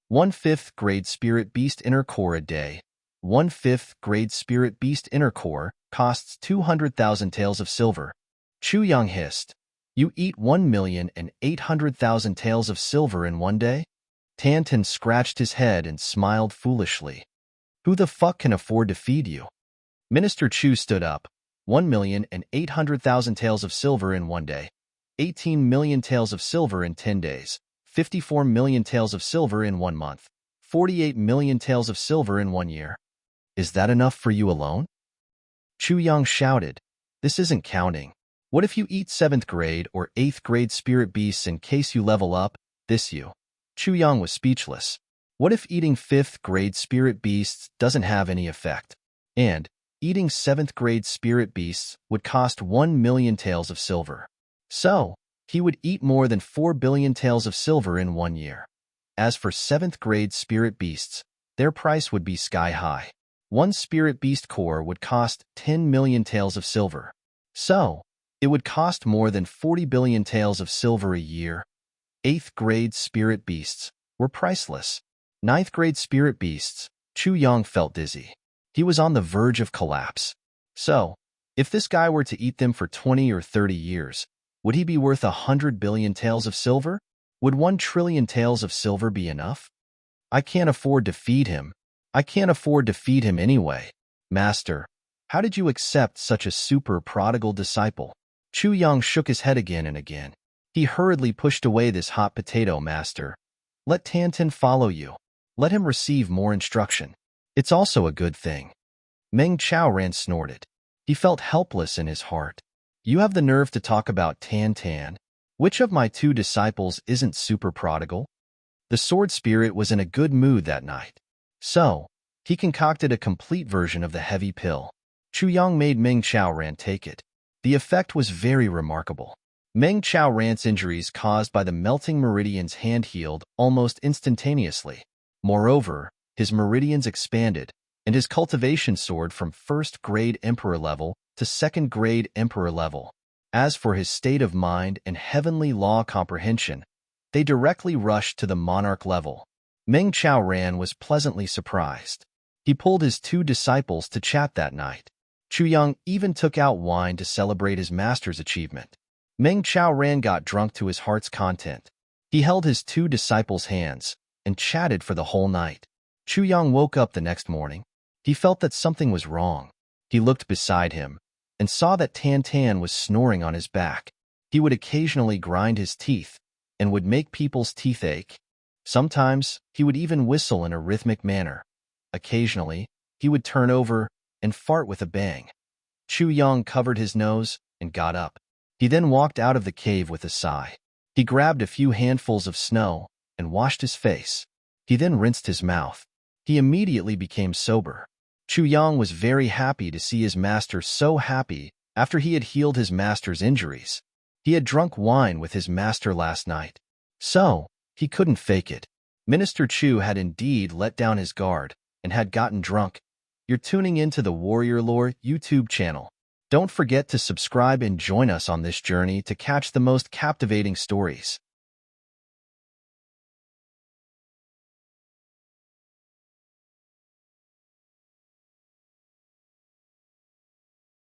1 5th-grade spirit beast inner core a day. 1 5th-grade spirit beast inner core costs 200,000 taels of silver. Chu Yang hissed. You eat 1,800,000 taels of silver in one day? Tan Tan scratched his head and smiled foolishly. Who the fuck can afford to feed you? Minister Chu stood up. 1,800,000 taels of silver in one day. 18 million taels of silver in 10 days. 54 million taels of silver in 1 month. 48 million taels of silver in 1 year. Is that enough for you alone? Chu Yang shouted. This isn't counting. What if you eat 7th grade or 8th grade spirit beasts in case you level up? This you. Chu Yang was speechless. What if eating 5th grade spirit beasts doesn't have any effect? And eating 7th grade spirit beasts would cost 1 million taels of silver. So, he would eat more than 4 billion taels of silver in 1 year. As for 7th grade spirit beasts, their price would be sky high. 1 spirit beast core would cost 10 million taels of silver. So, it would cost more than 40 billion taels of silver a year. 8th grade spirit beasts were priceless. 9th grade spirit beasts, Chu Yang felt dizzy. He was on the verge of collapse. So, if this guy were to eat them for 20 or 30 years, would he be worth 100 billion taels of silver? Would 1 trillion taels of silver be enough? I can't afford to feed him. I can't afford to feed him anyway. Master, how did you accept such a super prodigal disciple? Chu Yang shook his head again and again. He hurriedly pushed away this hot potato, master. Let Tan Tan follow you. Let him receive more instruction. It's also a good thing. Meng Chao Ran snorted. He felt helpless in his heart. You have the nerve to talk about Tan Tan? Which of my 2 disciples isn't super prodigal? The sword spirit was in a good mood that night. So, he concocted a complete version of the heavy pill. Chu Yang made Meng Chao Ran take it. The effect was very remarkable. Meng Chao Ran's injuries caused by the melting meridians hand-healed almost instantaneously. Moreover, his meridians expanded, and his cultivation soared from 1st grade emperor level to second-grade emperor level. As for his state of mind and heavenly law comprehension, they directly rushed to the monarch level. Meng Chaoran was pleasantly surprised. He pulled his 2 disciples to chat that night. Chuyang even took out wine to celebrate his master's achievement. Meng Chaoran got drunk to his heart's content. He held his 2 disciples' hands and chatted for the whole night. Chuyang woke up the next morning. He felt that something was wrong. He looked beside him and saw that Tan Tan was snoring on his back. He would occasionally grind his teeth and would make people's teeth ache. Sometimes he would even whistle in a rhythmic manner. Occasionally, he would turn over and fart with a bang. Chuyang covered his nose and got up. He then walked out of the cave with a sigh. He grabbed a few handfuls of snow and washed his face. He then rinsed his mouth. He immediately became sober. Chuyang was very happy to see his master so happy after he had healed his master's injuries. He had drunk wine with his master last night, so he couldn't fake it. Minister Chu had indeed let down his guard and had gotten drunk. You're tuning into the Warrior Lore YouTube channel. Don't forget to subscribe and join us on this journey to catch the most captivating stories.